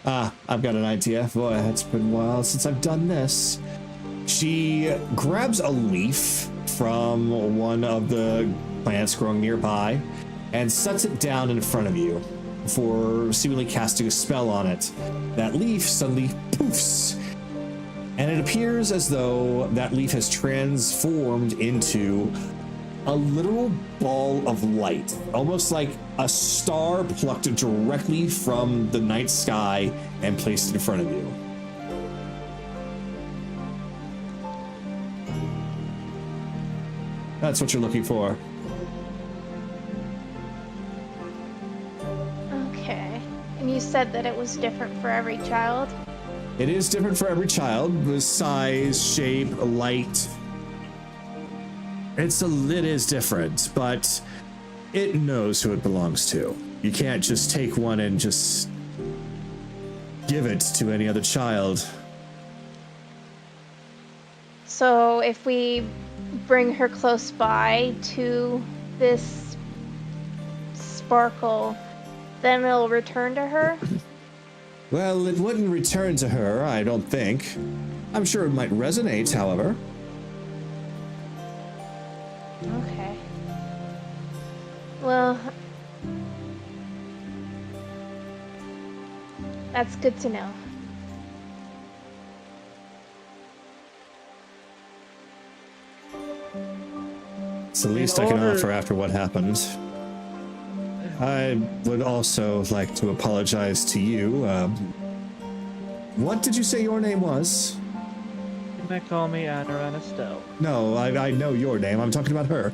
I've got an idea. Boy, it's been a while since I've done this. She grabs a leaf from one of the plants growing nearby and sets it down in front of you before seemingly casting a spell on it. That leaf suddenly poofs, and it appears as though that leaf has transformed into a literal ball of light, almost like a star plucked directly from the night sky and placed in front of you. That's what you're looking for. Okay. And you said that it was different for every child? It is different for every child. The size, shape, light. It is different, but it knows who it belongs to. You can't just take one and just give it to any other child. So if we bring her close by to this sparkle, then it'll return to her? Well, it wouldn't return to her, I don't think. I'm sure it might resonate, however. Okay. Well, That's good to know. It's the least I can offer after what happened. I would also like to apologize to you. What did you say your name was? You may call me Anna Estelle. No, I know your name. I'm talking about her.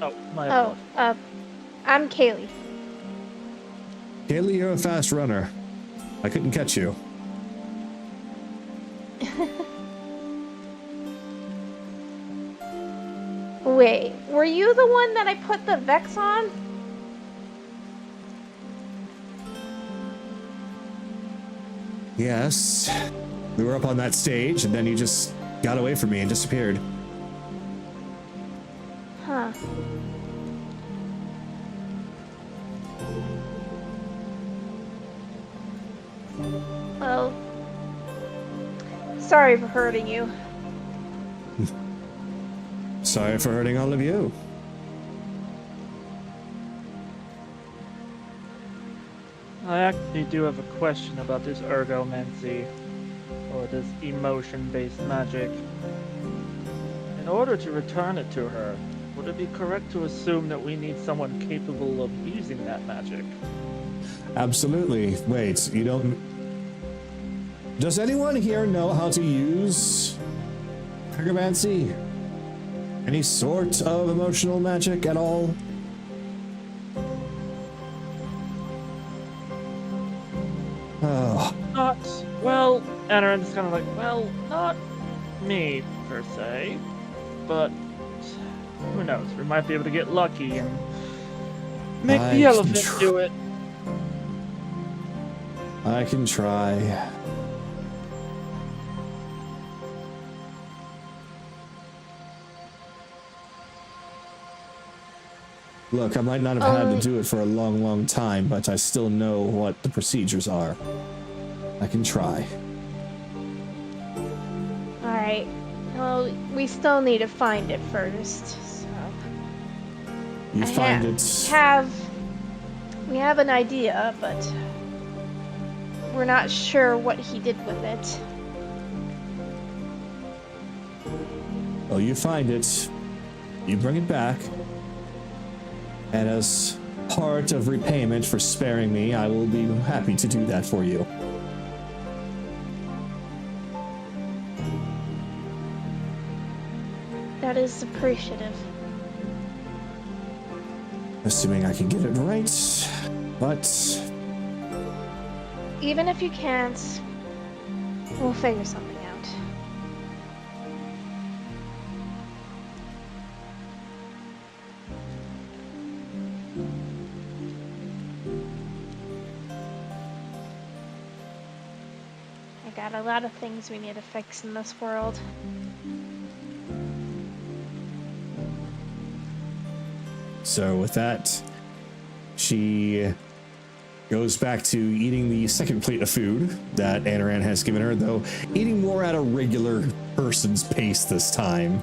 Oh, my Oh, apologies. I'm Kaylee. Kaylee, you're a fast runner. I couldn't catch you. Wait, were you the one that I put the Vex on? Yes. We were up on that stage, and then you just got away from me and disappeared. Huh. Well, sorry for hurting you. Sorry for hurting all of you. I actually do have a question about this ergomancy, or this emotion-based magic. In order to return it to her, would it be correct to assume that we need someone capable of using that magic? Absolutely. Wait, you don't... Does anyone here know how to use Ergomancy? Any sort of emotional magic at all? Oh. Not, well, Anaran's kind of like, well, not me, per se, but who knows, we might be able to get lucky and make the elephant do it. I can try. Look, I might not have had to do it for a long, long time, but I still know what the procedures are. I can try. Alright. Well, we still need to find it first, so... You find it... We have an idea, but... we're not sure what he did with it. Well, you find it. You bring it back. And as part of repayment for sparing me, I will be happy to do that for you. That is appreciative. Assuming I can get it right, but... Even if you can't, we'll figure something out. I got a lot of things we need to fix in this world. So with that, she goes back to eating the second plate of food that Anaran has given her, though eating more at a regular person's pace this time.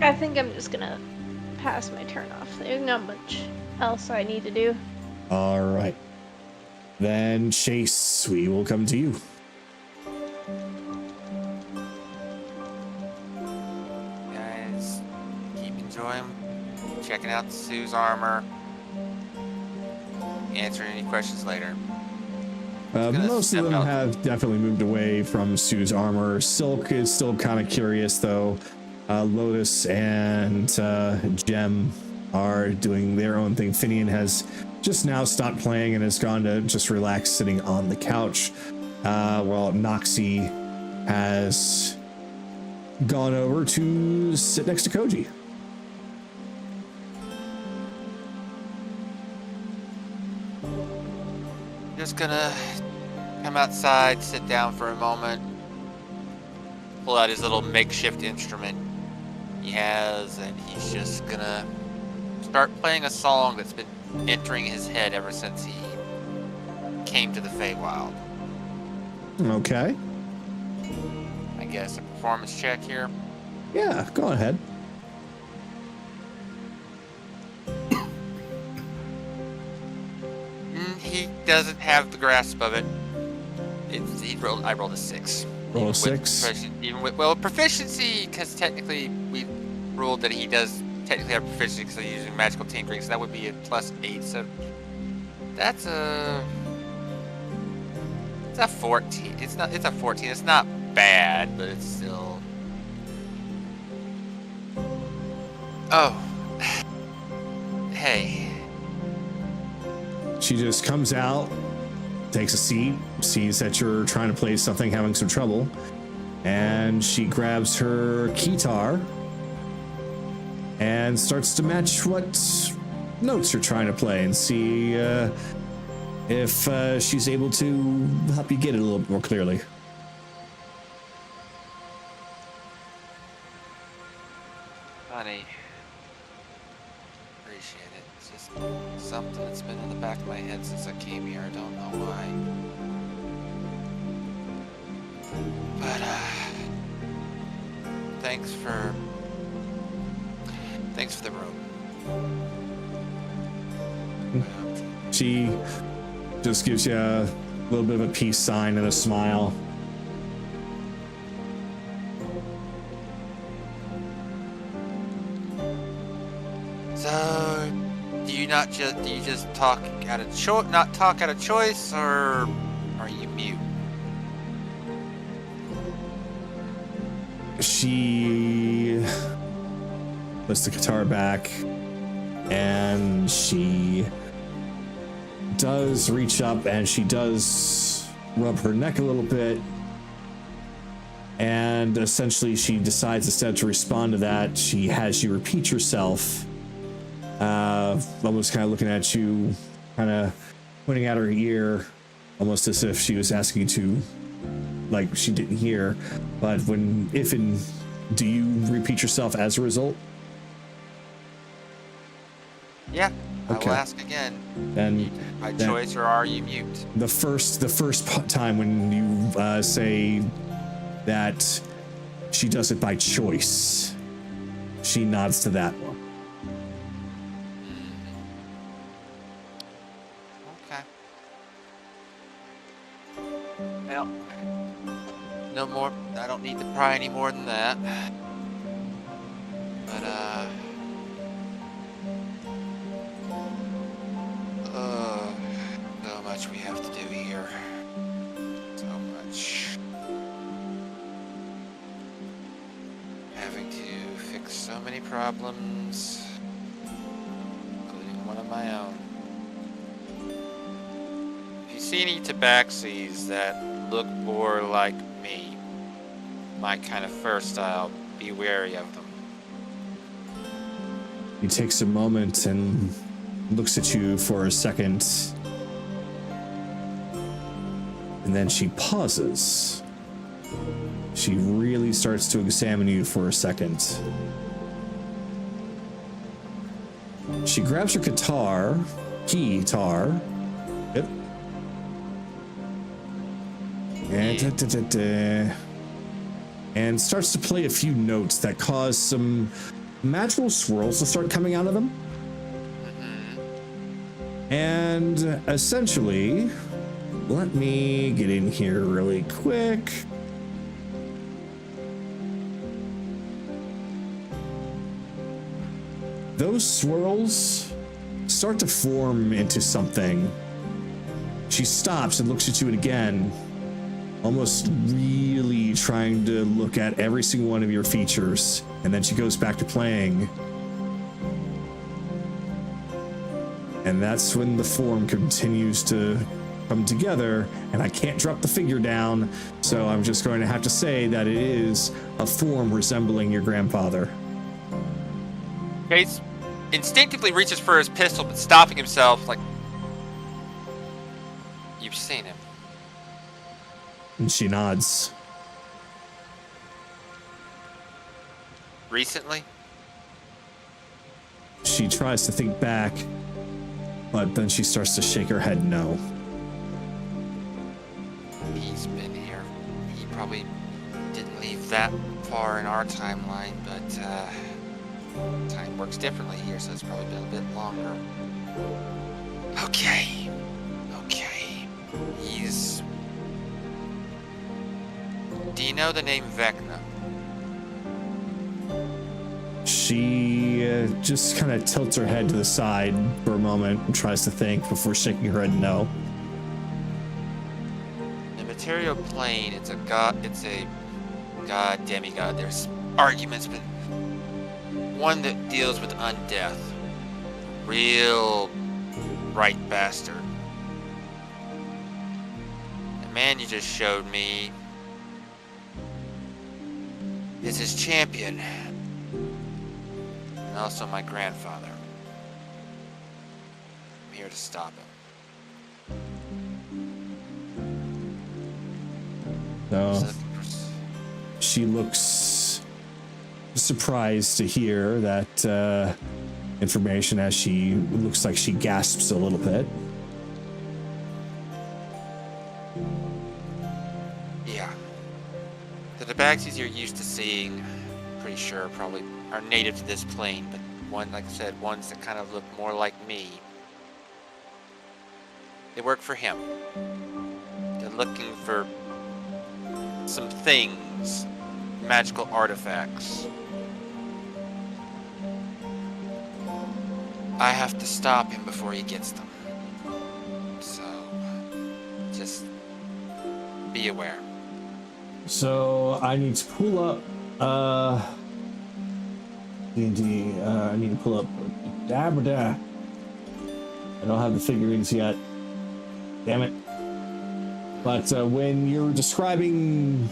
I think I'm just gonna pass my turn off. There's not much else I need to do. All right. Then Chase, we will come to you. Guys, keep enjoying checking out Sue's armor, answering any questions later. Most of them have definitely moved away from Sue's armor. Silk is still kind of curious, though. Lotus and Gem are doing their own thing. Finian has just now stopped playing and has gone to just relax sitting on the couch, while Noxie has gone over to sit next to Koji. Just gonna come outside, sit down for a moment, pull out his little makeshift instrument he has, and he's just gonna start playing a song that's been entering his head ever since he came to the Feywild. Okay. I guess a performance check here. Yeah, go ahead. doesn't have the grasp of it. I rolled a 6. Roll a 6. Even with proficiency, because technically we ruled that he does technically have proficiency because he's using magical tinkering, so that would be a +8. So that's a 14. It's a 14. It's not bad, but it's still. Oh. Hey. She just comes out, takes a seat, sees that you're trying to play something, having some trouble, and she grabs her guitar and starts to match what notes you're trying to play and see if she's able to help you get it a little bit more clearly. Honey. Appreciate it. It's just something that's been in the back of my head since I came here. I don't know why. But, thanks for the room. She just gives you a little bit of a peace sign and a smile. So, do you just talk out of choice, or are you mute? She puts the guitar back and she does reach up and she does rub her neck a little bit, and essentially she decides instead to respond to that, she has you repeat yourself, almost kind of looking at you, kind of pointing at her ear, almost as if she was asking you to, like she didn't hear. But do you repeat yourself as a result? Yeah, okay. I will ask again. And by choice, or are you mute? The first time when you say that she does it by choice, she nods to that one. Okay. Well, no more. I don't need to pry any more than that. But so much we have to do here. So much. Having to fix so many problems, including one of my own. If you see any tabaxis that look more like me, my kind of fur style, be wary of them. He takes a moment and looks at you for a second, and then she pauses. She really starts to examine you for a second. She grabs her guitar. Yep. And starts to play a few notes that cause some magical swirls to start coming out of them. And essentially, let me get in here really quick. Those swirls start to form into something. She stops and looks at you again, almost really trying to look at every single one of your features, and then she goes back to playing. And that's when the form continues to come together, and I can't drop the figure down, so I'm just going to have to say that it is a form resembling your grandfather. Case instinctively reaches for his pistol, but stopping himself, like, you've seen him. And she nods. Recently? She tries to think back, but then she starts to shake her head no. He's been here. He probably didn't leave that far in our timeline, but time works differently here, so it's probably been a bit longer. Okay. He's... Do you know the name Vecna? She just kind of tilts her head to the side for a moment and tries to think before shaking her head no. The material plane, it's a god, demigod. There's arguments, but one that deals with undeath. Real right bastard. The man you just showed me is his champion. And also my grandfather. I'm here to stop him. So she looks surprised to hear that information as she looks like she gasps a little bit. Yeah. The Tabaxis you're used to seeing, pretty sure, probably are native to this plane, but one, like I said, ones that kind of look more like me. They work for him. They're looking for some things, magical artifacts. I have to stop him before he gets them. So, just be aware. So I need to pull up D&D. I need to pull up Dabberda. I don't have the figurines yet. Damn it. But when you're describing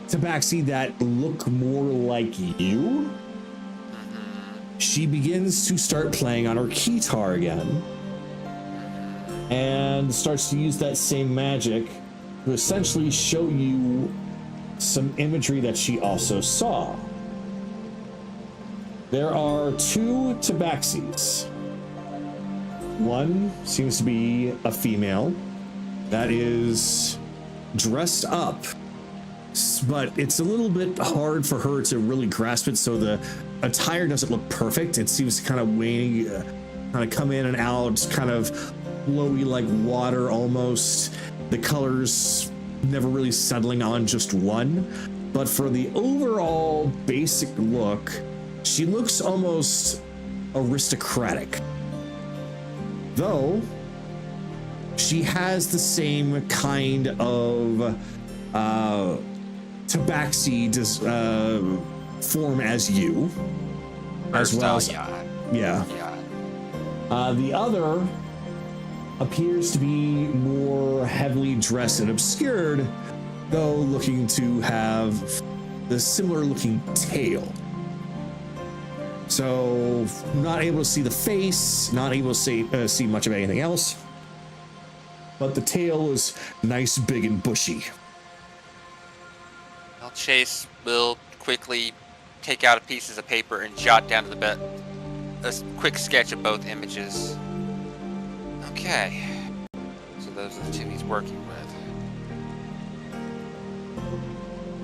Tabaxi that look more like you, she begins to start playing on her keytar again and starts to use that same magic to essentially show you some imagery that she also saw. There are two Tabaxis. One seems to be a female that is dressed up, but it's a little bit hard for her to really grasp it, so the attire doesn't look perfect. It seems to kind of wane, kind of come in and out, kind of flowy like water almost. The colors never really settling on just one. But for the overall basic look, she looks almost aristocratic. Though, she has the same kind of Tabaxi form as you, as well as yeah. The other appears to be more heavily dressed and obscured, though looking to have the similar looking tail. So not able to see the face, not able to see much of anything else, but the tail is nice, big, and bushy. Well, Chase will quickly take out pieces of paper and jot down to the bed a quick sketch of both images. Okay, so those are the two he's working with.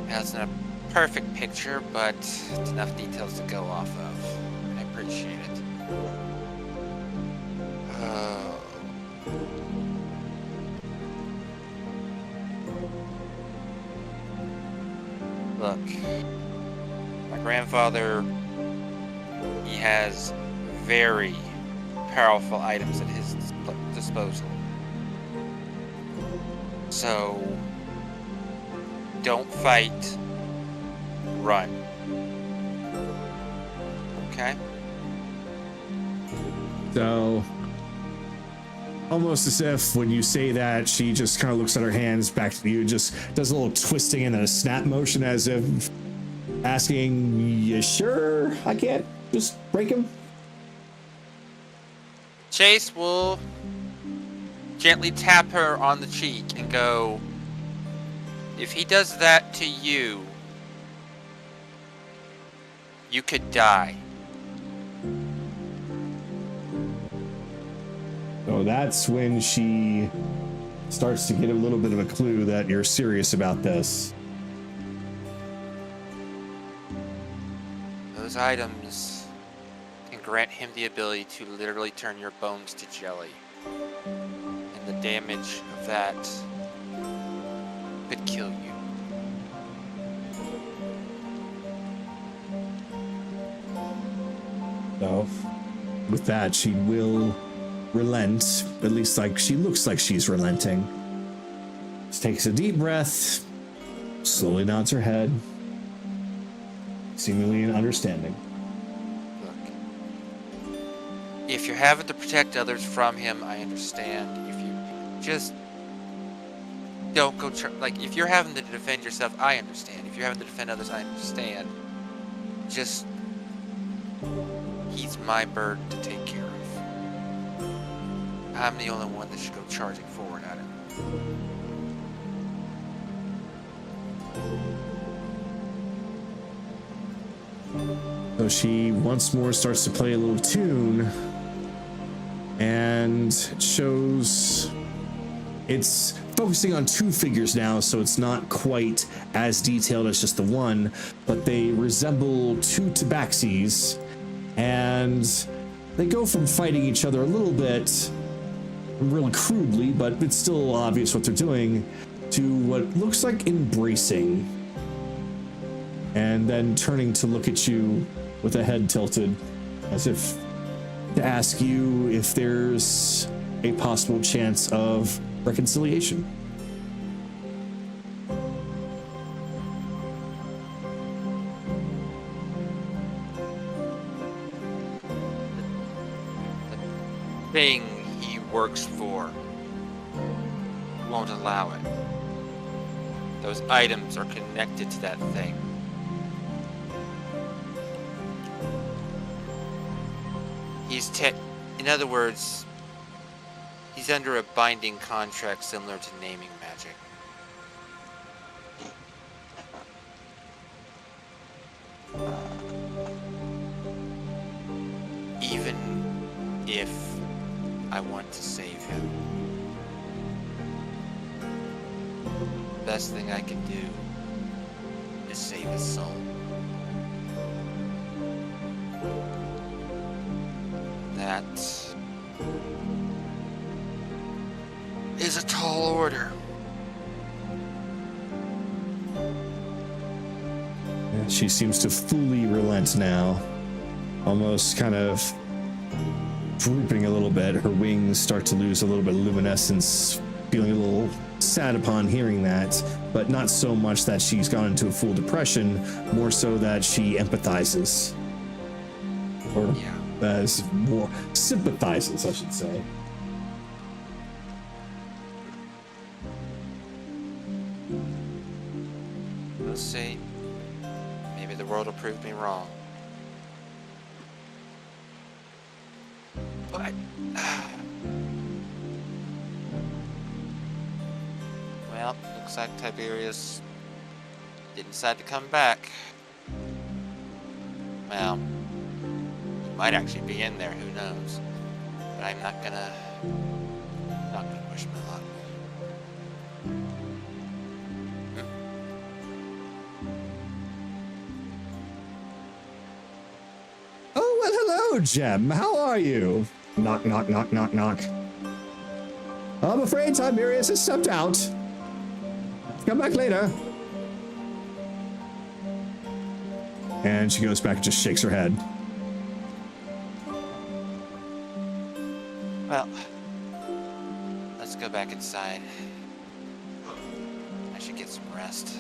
That's not a perfect picture, but it's enough details to go off of. I appreciate it. Look, my grandfather, he has very powerful items at his disposal. So, don't fight, run. Okay? So, almost as if when you say that, she just kind of looks at her hands back to you, just does a little twisting and then a snap motion as if asking, "You sure I can't just break him?" Chase will gently tap her on the cheek and go, "If he does that to you, you could die." So that's when she starts to get a little bit of a clue that you're serious about this. Those items can grant him the ability to literally turn your bones to jelly. And the damage of that could kill you. So, with that, she will relent. At least, like, she looks like she's relenting. Just takes a deep breath, slowly nods her head, seemingly in understanding. Look, if you're having to protect others from him, I understand. If you just don't go, like, if you're having to defend yourself, I understand. If you're having to defend others, I understand. Just, he's my burden to take care of. I'm the only one that should go charging forward at him. So she once more starts to play a little tune and shows it's focusing on two figures now, so it's not quite as detailed as just the one, but they resemble two tabaxis, and they go from fighting each other a little bit, really crudely, but it's still obvious what they're doing, to what looks like embracing, and then turning to look at you with a head tilted, as if to ask you if there's a possible chance of reconciliation. The thing he works for won't allow it. Those items are connected to that thing. In other words, he's under a binding contract similar to naming magic. Even if I want to save him, the best thing I can do is save his soul. That is a tall order. She seems to fully relent now, almost kind of drooping a little bit. Her wings start to lose a little bit of luminescence, feeling a little sad upon hearing that, but not so much that she's gone into a full depression, more so that she empathizes. Or as more sympathizes, I should say. We'll see. Maybe the world will prove me wrong. But well, looks like Tiberius didn't decide to come back. Well, he might actually be in there, who knows? But I'm not gonna wish him luck. Oh, well, hello, Jem. How are you? Knock, knock, knock, knock, knock. I'm afraid Tiberius has stepped out. Come back later. And she goes back and just shakes her head. Well, let's go back inside. I should get some rest.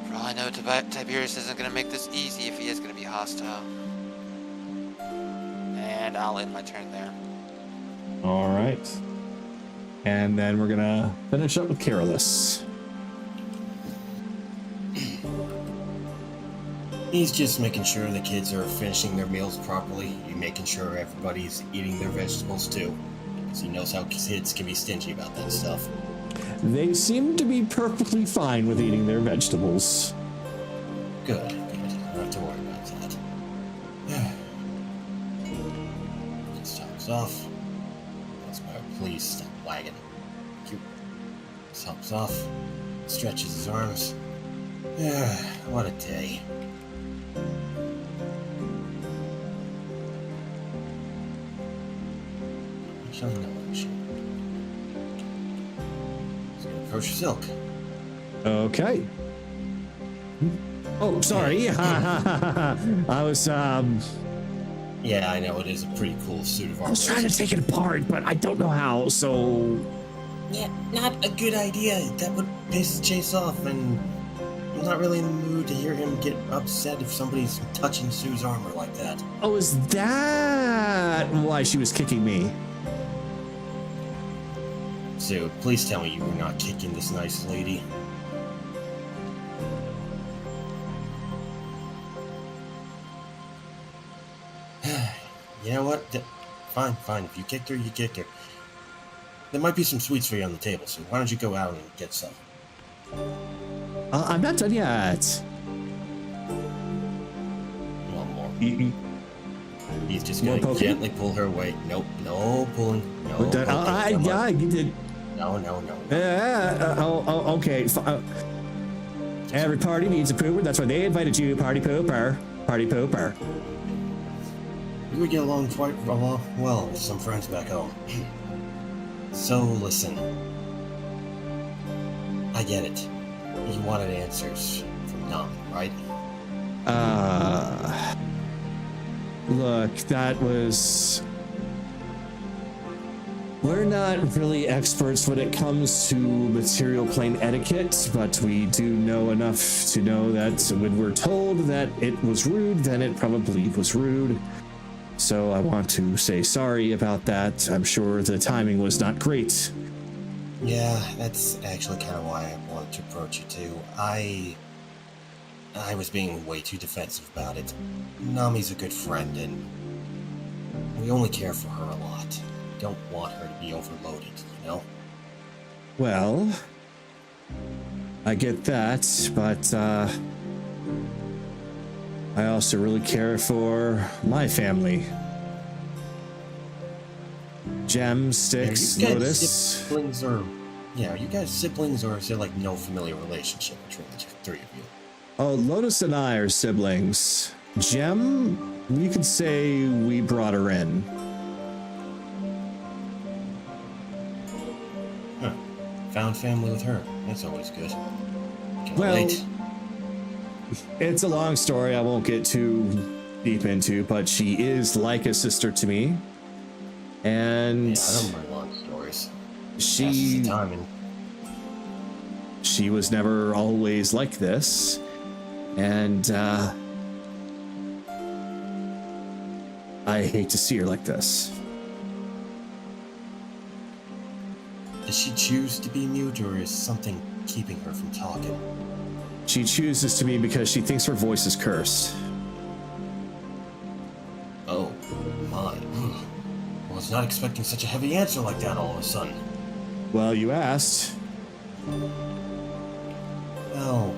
For all I know, Tiberius isn't going to make this easy if he is going to be hostile. And I'll end my turn there. All right. And then we're going to finish up with Carolus. He's just making sure the kids are finishing their meals properly. He's making sure everybody's eating their vegetables too. Because he knows how kids can be stingy about that stuff. They seem to be perfectly fine with eating their vegetables. Good, good. Don't have to worry about that. This helps off. Please stop wagging. Thank you. This helps off. Stretches his arms. What a day. Shiny knowledge. He's gonna approach Silk. Okay. Oh, sorry. I was Yeah, I know, it is a pretty cool suit of armor. I was trying to take it apart, but I don't know how, so... Yeah, not a good idea. That would piss Chase off, and I'm not really in the mood to hear him get upset if somebody's touching Sue's armor like that. Oh, is that why she was kicking me? Sue, please tell me you were not kicking this nice lady. You know what? Fine. If you kicked her, you kicked her. There might be some sweets for you on the table, so why don't you go out and get some? I'm not done yet. One more. You, He's just going to gently pull her away. Nope, no pulling. No poking. You did. No. Okay. Every party needs a pooper. That's why they invited you, party pooper. Party pooper. We would get along quite well with some friends back home. So, listen. I get it. You wanted answers from Nam, right? Look, that was... We're not really experts when it comes to material plane etiquette, but we do know enough to know that when we're told that it was rude, then it probably was rude. So I want to say sorry about that. I'm sure the timing was not great. Yeah, that's actually kind of why I wanted to approach you too. I was being way too defensive about it. Nami's a good friend, and we only care for her a lot. Don't want her to be overloaded, you know? Well, I get that, but I also really care for my family. Gem, Sticks, are you guys Lotus. Siblings or, are you guys siblings, or is there like no familiar relationship between the three of you? Oh, Lotus and I are siblings. Gem, you could say we brought her in. Huh. Found family with her. That's always good. Can Well, relate. it's a long story I won't get too deep into, but she is like a sister to me. And I don't mind long stories. she was never always like this. And I hate to see her like this. Does she choose to be mute, or is something keeping her from talking? She chooses to be because she thinks her voice is cursed. Oh, my. I was not expecting such a heavy answer like that all of a sudden. Well, you asked. Oh,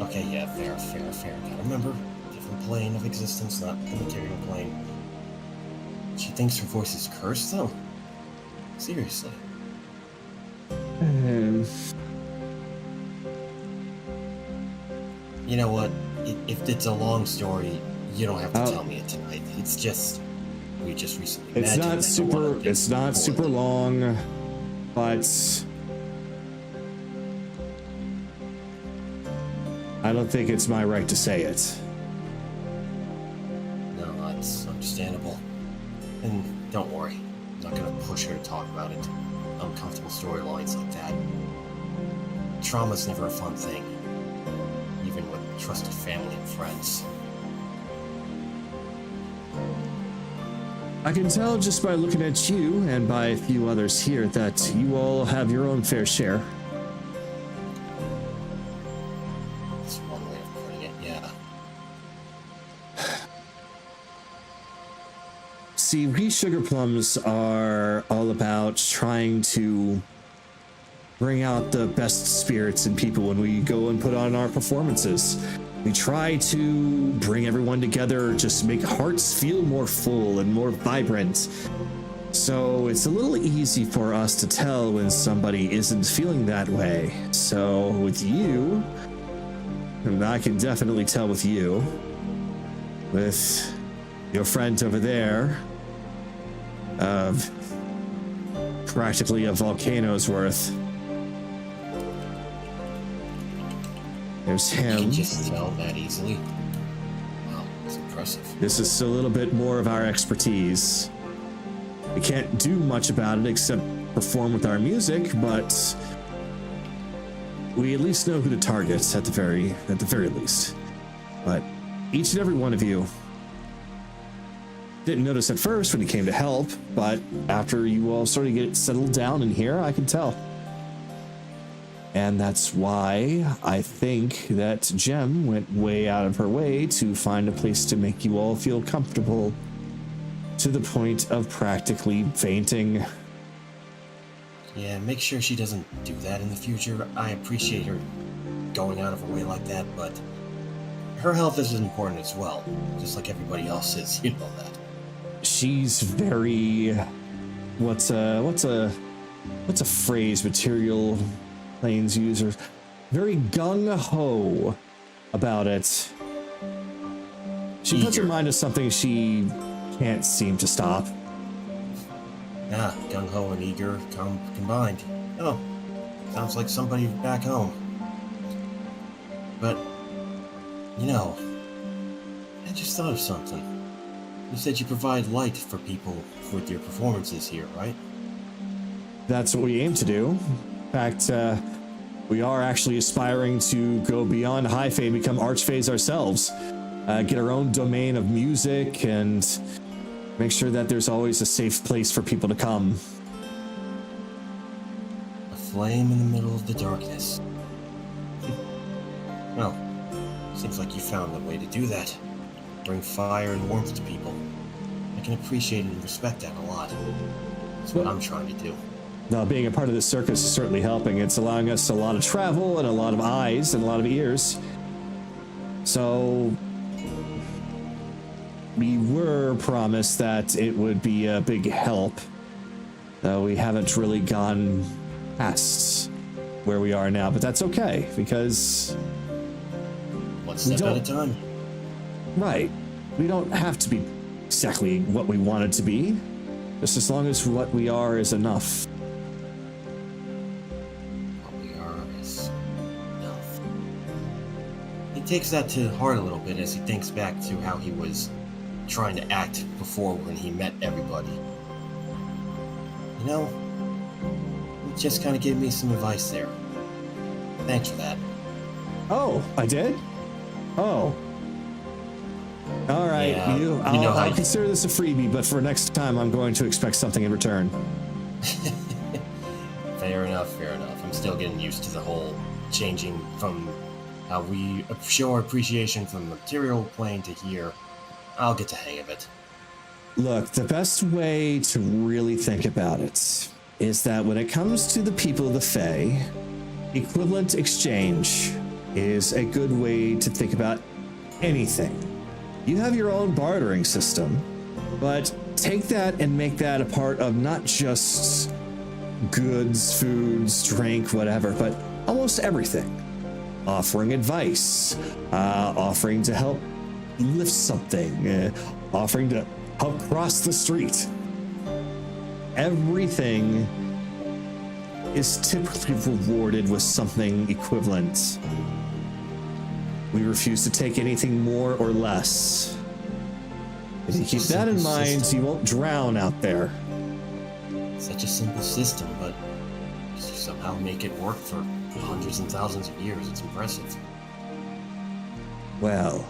okay, yeah, fair. Gotta remember, different plane of existence, not the material plane. She thinks her voice is cursed, though? Seriously. You know what? If it's a long story, you don't have to tell me it tonight. It's just... we just recently met. It's not super long, but I don't think it's my right to say it. No, that's understandable. And don't worry, I'm not gonna push her to talk about it. Uncomfortable storylines like that. Trauma's never a fun thing, even with trusted family and friends. I can tell just by looking at you and by a few others here that you all have your own fair share. That's one way of putting it, yeah. See, we Sugar Plums are all about trying to bring out the best spirits in people when we go and put on our performances. We try to bring everyone together, just make hearts feel more full and more vibrant. So it's a little easy for us to tell when somebody isn't feeling that way. So with you, and I can definitely tell with you, with your friend over there, practically a volcano's worth. There's You him. can just tell that easily. Wow, it's impressive. This is a little bit more of our expertise. We can't do much about it except perform with our music, but we at least know who to target at the very least. But each and every one of you didn't notice at first when you came to help, but after you all started to get settled down in here, I can tell. And that's why I think that Jem went way out of her way to find a place to make you all feel comfortable to the point of practically fainting. Yeah, make sure she doesn't do that in the future. I appreciate her going out of her way like that, but her health is important as well, just like everybody else is. You know that. She's very what's a phrase material planes users very gung-ho about it. She puts her mind to something she can't seem to stop. Ah, gung-ho and eager combined. Oh, sounds like somebody back home. But, you know, I just thought of something. You said you provide light for people with your performances here, right? That's what we aim to do. In fact, we are actually aspiring to go beyond high fae and become archfaes ourselves. Get our own domain of music and make sure that there's always a safe place for people to come. A flame in the middle of the darkness. Well, seems like you found a way to do that. Bring fire and warmth to people. I can appreciate and respect that a lot. That's what I'm trying to do. Now, being a part of this circus is certainly helping. It's allowing us a lot of travel and a lot of eyes and a lot of ears. So we were promised that it would be a big help, though we haven't really gone past where we are now, but that's okay, because one step at a time. Right. We don't have to be exactly what we wanted to be, just as long as what we are is enough. What we are is enough. He takes that to heart a little bit as he thinks back to how he was trying to act before when he met everybody. You know, you just kind of gave me some advice there. Thanks for that. Oh, I did? Oh. All right, Yeah, I'll consider this a freebie, but for next time, I'm going to expect something in return. Fair enough. I'm still getting used to the whole changing from how we show our appreciation from the material plane to here. I'll get the hang of it. Look, the best way to really think about it is that when it comes to the people of the Fae, equivalent exchange is a good way to think about anything. You have your own bartering system, but take that and make that a part of not just goods, foods, drink, whatever, but almost everything. Offering advice, offering to help lift something, offering to help cross the street. Everything is typically rewarded with something equivalent. We refuse to take anything more or less. If you keep that in mind, you won't drown out there. Such a simple system, but you somehow make it work for hundreds and thousands of years. It's impressive. Well,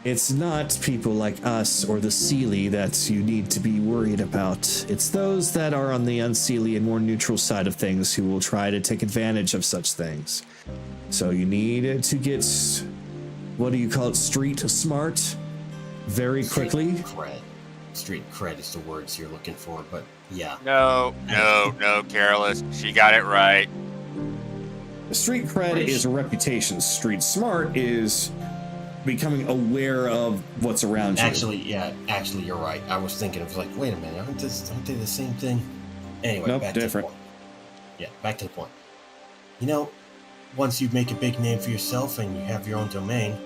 it's not people like us or the Seelie that you need to be worried about. It's those that are on the unseelie and more neutral side of things who will try to take advantage of such things. So you need to get, what do you call it, street smart very quickly. Street cred is the words you're looking for, but yeah. No, Careless. She got it right. Street cred is a reputation. Street smart is becoming aware of what's around you. Actually, you're right. I was thinking, I was like, wait a minute, aren't they the same thing? Anyway, nope, back different. to the point. Yeah, back to the point. You know, once you make a big name for yourself and you have your own domain,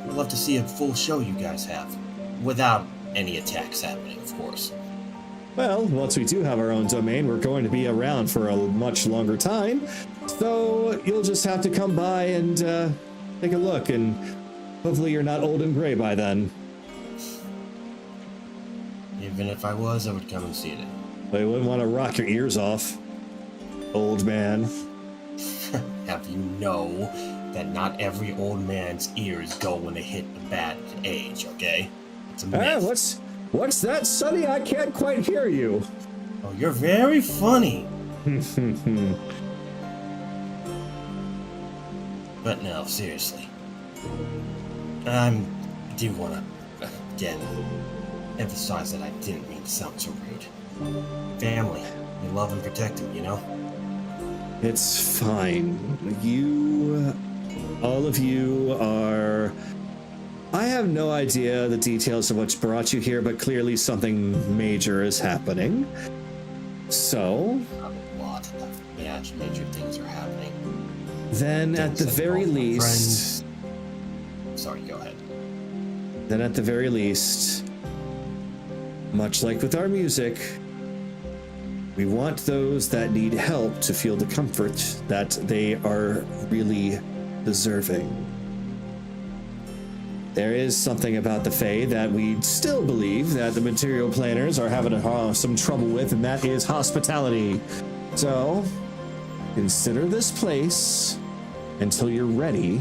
I'd love to see a full show you guys have. Without any attacks happening, of course. Well, once we do have our own domain, we're going to be around for a much longer time. So you'll just have to come by and take a look, and hopefully you're not old and gray by then. Even if I was, I would come and see it. But you wouldn't want to rock your ears off, old man. Have you know that not every old man's ears go when they hit a bad age, okay? It's a myth. What's that, Sonny? I can't quite hear you. Oh, you're very funny. But no, seriously. I do want to, again, emphasize that I didn't mean to sound so rude. Family. We love and protect them, you know? It's fine. All of you are... I have no idea the details of what's brought you here, but clearly something major is happening. So... A lot of major things are happening. Then at the very least... Sorry, go ahead. Then at the very least, much like with our music, we want those that need help to feel the comfort that they are really deserving. There is something about the Fae that we still believe that the material planners are having some trouble with, and that is hospitality. So, consider this place, until you're ready,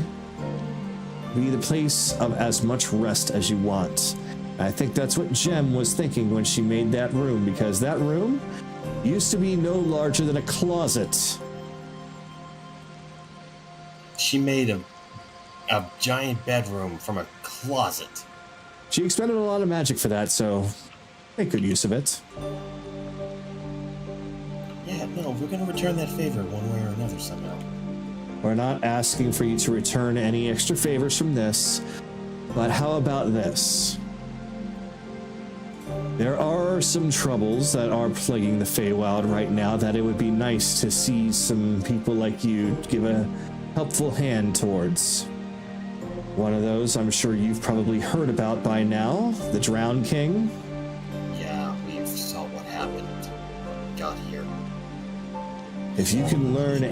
be the place of as much rest as you want. I think that's what Jem was thinking when she made that room, because that room used to be no larger than a closet. She made a giant bedroom from a closet. She expended a lot of magic for that, so make good use of it. Yeah, no, we're gonna return that favor one way or another somehow. We're not asking for you to return any extra favors from this, but how about this? There are some troubles that are plaguing the Feywild right now that it would be nice to see some people like you give a helpful hand towards. One of those I'm sure you've probably heard about by now, the Drowned King. Yeah, we saw what happened when we got here. If you can learn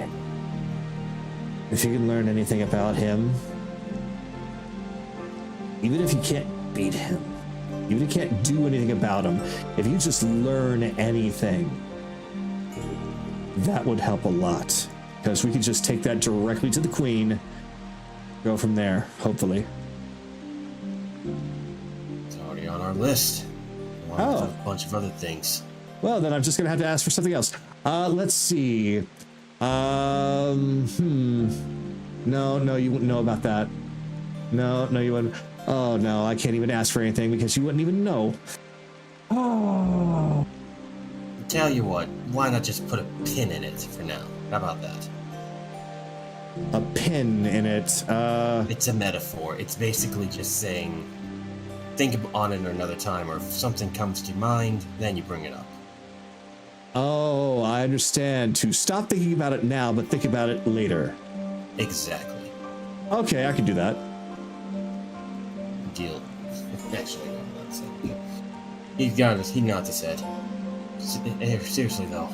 anything about him, even if you can't beat him, even if you can't do anything about him, if you just learn anything, that would help a lot. Because we could just take that directly to the Queen, go from there, hopefully. It's already on our list. Along with a bunch of other things. Well, then I'm just gonna have to ask for something else. Let's see. No, you wouldn't know about that. No, you wouldn't. Oh no, I can't even ask for anything because you wouldn't even know. Oh. Tell you what, why not just put a pin in it for now? How about that? A pin in it. It's a metaphor. It's basically just saying, think on it another time, or if something comes to mind, then you bring it up. Oh, I understand. To stop thinking about it now, but think about it later. Exactly. Okay, I can do that. Deal. Actually, no, that's it. He got us. He nods his head. Seriously though,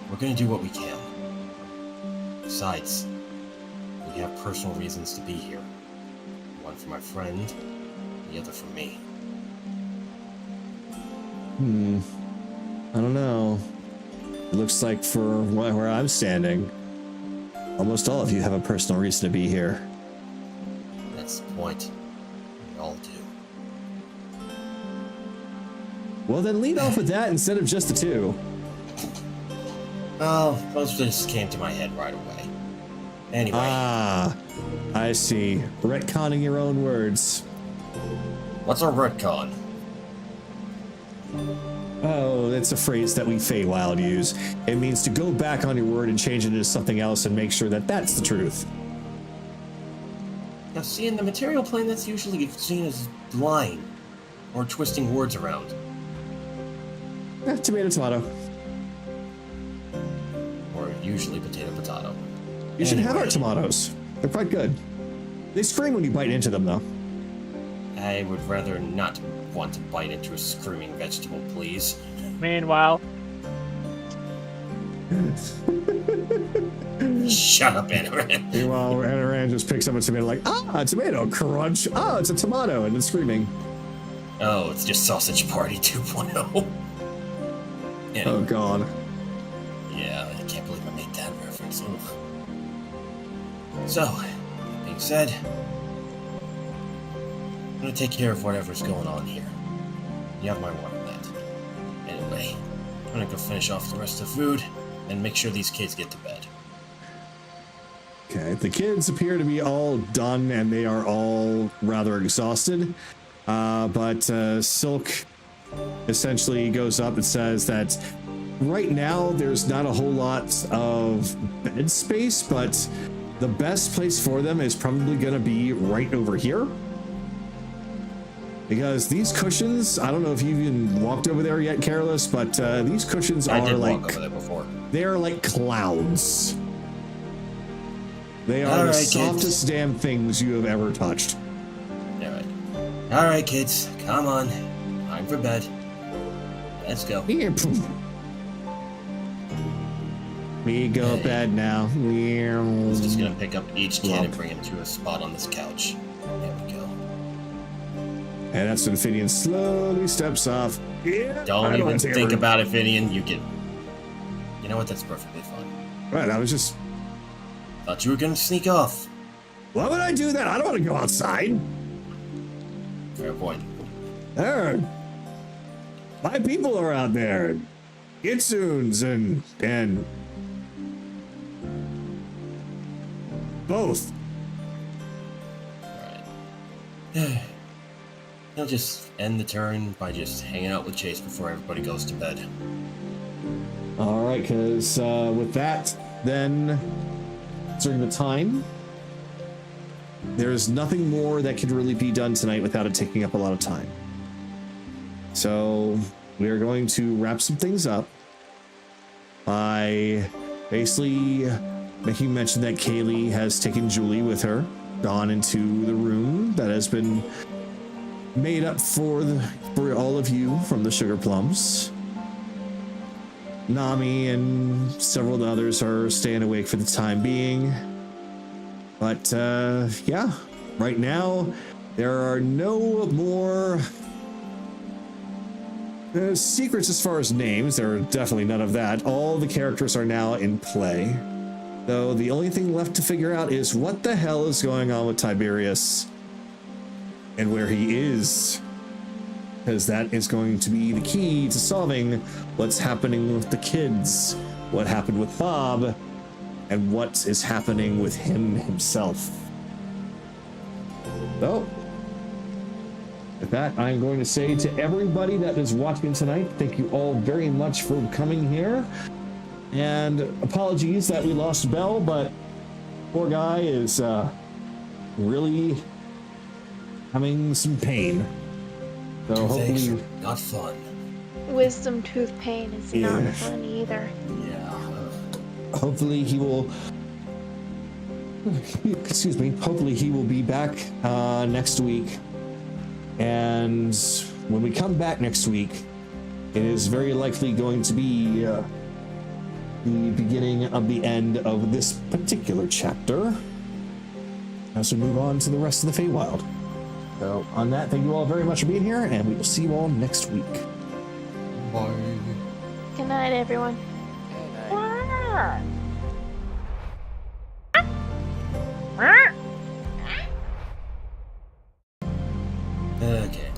we're gonna do what we can. Besides, we have personal reasons to be here. One for my friend, the other for me. I don't know. It looks like for where I'm standing, almost all of you have a personal reason to be here. That's the point. We all do. Well, then lead off with that instead of just the two. Oh, most just came to my head right away. Anyway. Ah, I see. Retconning your own words. What's a retcon? Oh, it's a phrase that we Feywild use. It means to go back on your word and change it into something else and make sure that that's the truth. Now, see, in the material plane, that's usually seen as lying or twisting words around. Tomato, tomato. Or usually potato, potato. You should have our tomatoes. They're quite good. They scream when you bite into them, though. I would rather not want to bite into a screaming vegetable, please. Meanwhile, Shut up, Anaran. Meanwhile, Anaran just picks up a tomato like, a tomato, crunch. Oh, it's a tomato, and it's screaming. Oh, it's just Sausage Party 2.0. Anyway, Oh, God. yeah, I can't believe I made that reference. Oof. So, that being said, I'm gonna take care of whatever's going on here. You have my word on that. Anyway, I'm gonna go finish off the rest of the food and make sure these kids get to bed. Okay, the kids appear to be all done, and they are all rather exhausted. But Silk essentially goes up and says that right now there's not a whole lot of bed space, but the best place for them is probably going to be right over here. Because these cushions, I don't know if you've even walked over there yet, Careless, but these cushions I are did like, walk over there before. they're like clouds. They are All the right, softest kids. damn things you have ever touched. Alright, kids, come on. Time for bed. Let's go. We go Hey. bed now. I'm just gonna pick up each kid and bring him to a spot on this couch. There we go. And that's when Finian slowly steps off. Yeah, Don't I even want to think ever- about it, Finian. You can. You know what? That's perfectly fine. Right, I was just. Thought you were gonna sneak off. Why would I do that? I don't want to go outside. Fair point. There. My people are out there. Itsuns and both. Alright. He'll just end the turn by just hanging out with Chase before everybody goes to bed. All right, because with that, then during the time, there's nothing more that can really be done tonight without it taking up a lot of time. So we are going to wrap some things up by basically making mention that Kaylee has taken Julie with her, gone into the room that has been made up for all of you from the Sugar Plums. Nami and several others are staying awake for the time being. But, yeah, right now, there are no more secrets as far as names. There are definitely none of that. All the characters are now in play. Though the only thing left to figure out is what the hell is going on with Tiberius and where he is. Because that is going to be the key to solving what's happening with the kids, what happened with Bob, and what is happening with him himself. So, with that, I'm going to say to everybody that is watching tonight, thank you all very much for coming here. And apologies that we lost Bell, but poor guy is really having some pain. So Toothaches hopefully, are not fun. Wisdom tooth pain is not fun either. Yeah. hopefully he will. Excuse me. Hopefully he will be back next week. And when we come back next week, it is very likely going to be the beginning of the end of this particular chapter as we move on to the rest of the Feywild. So on that, thank you all very much for being here, and we will see you all next week. Bye. Good night, everyone. Okay.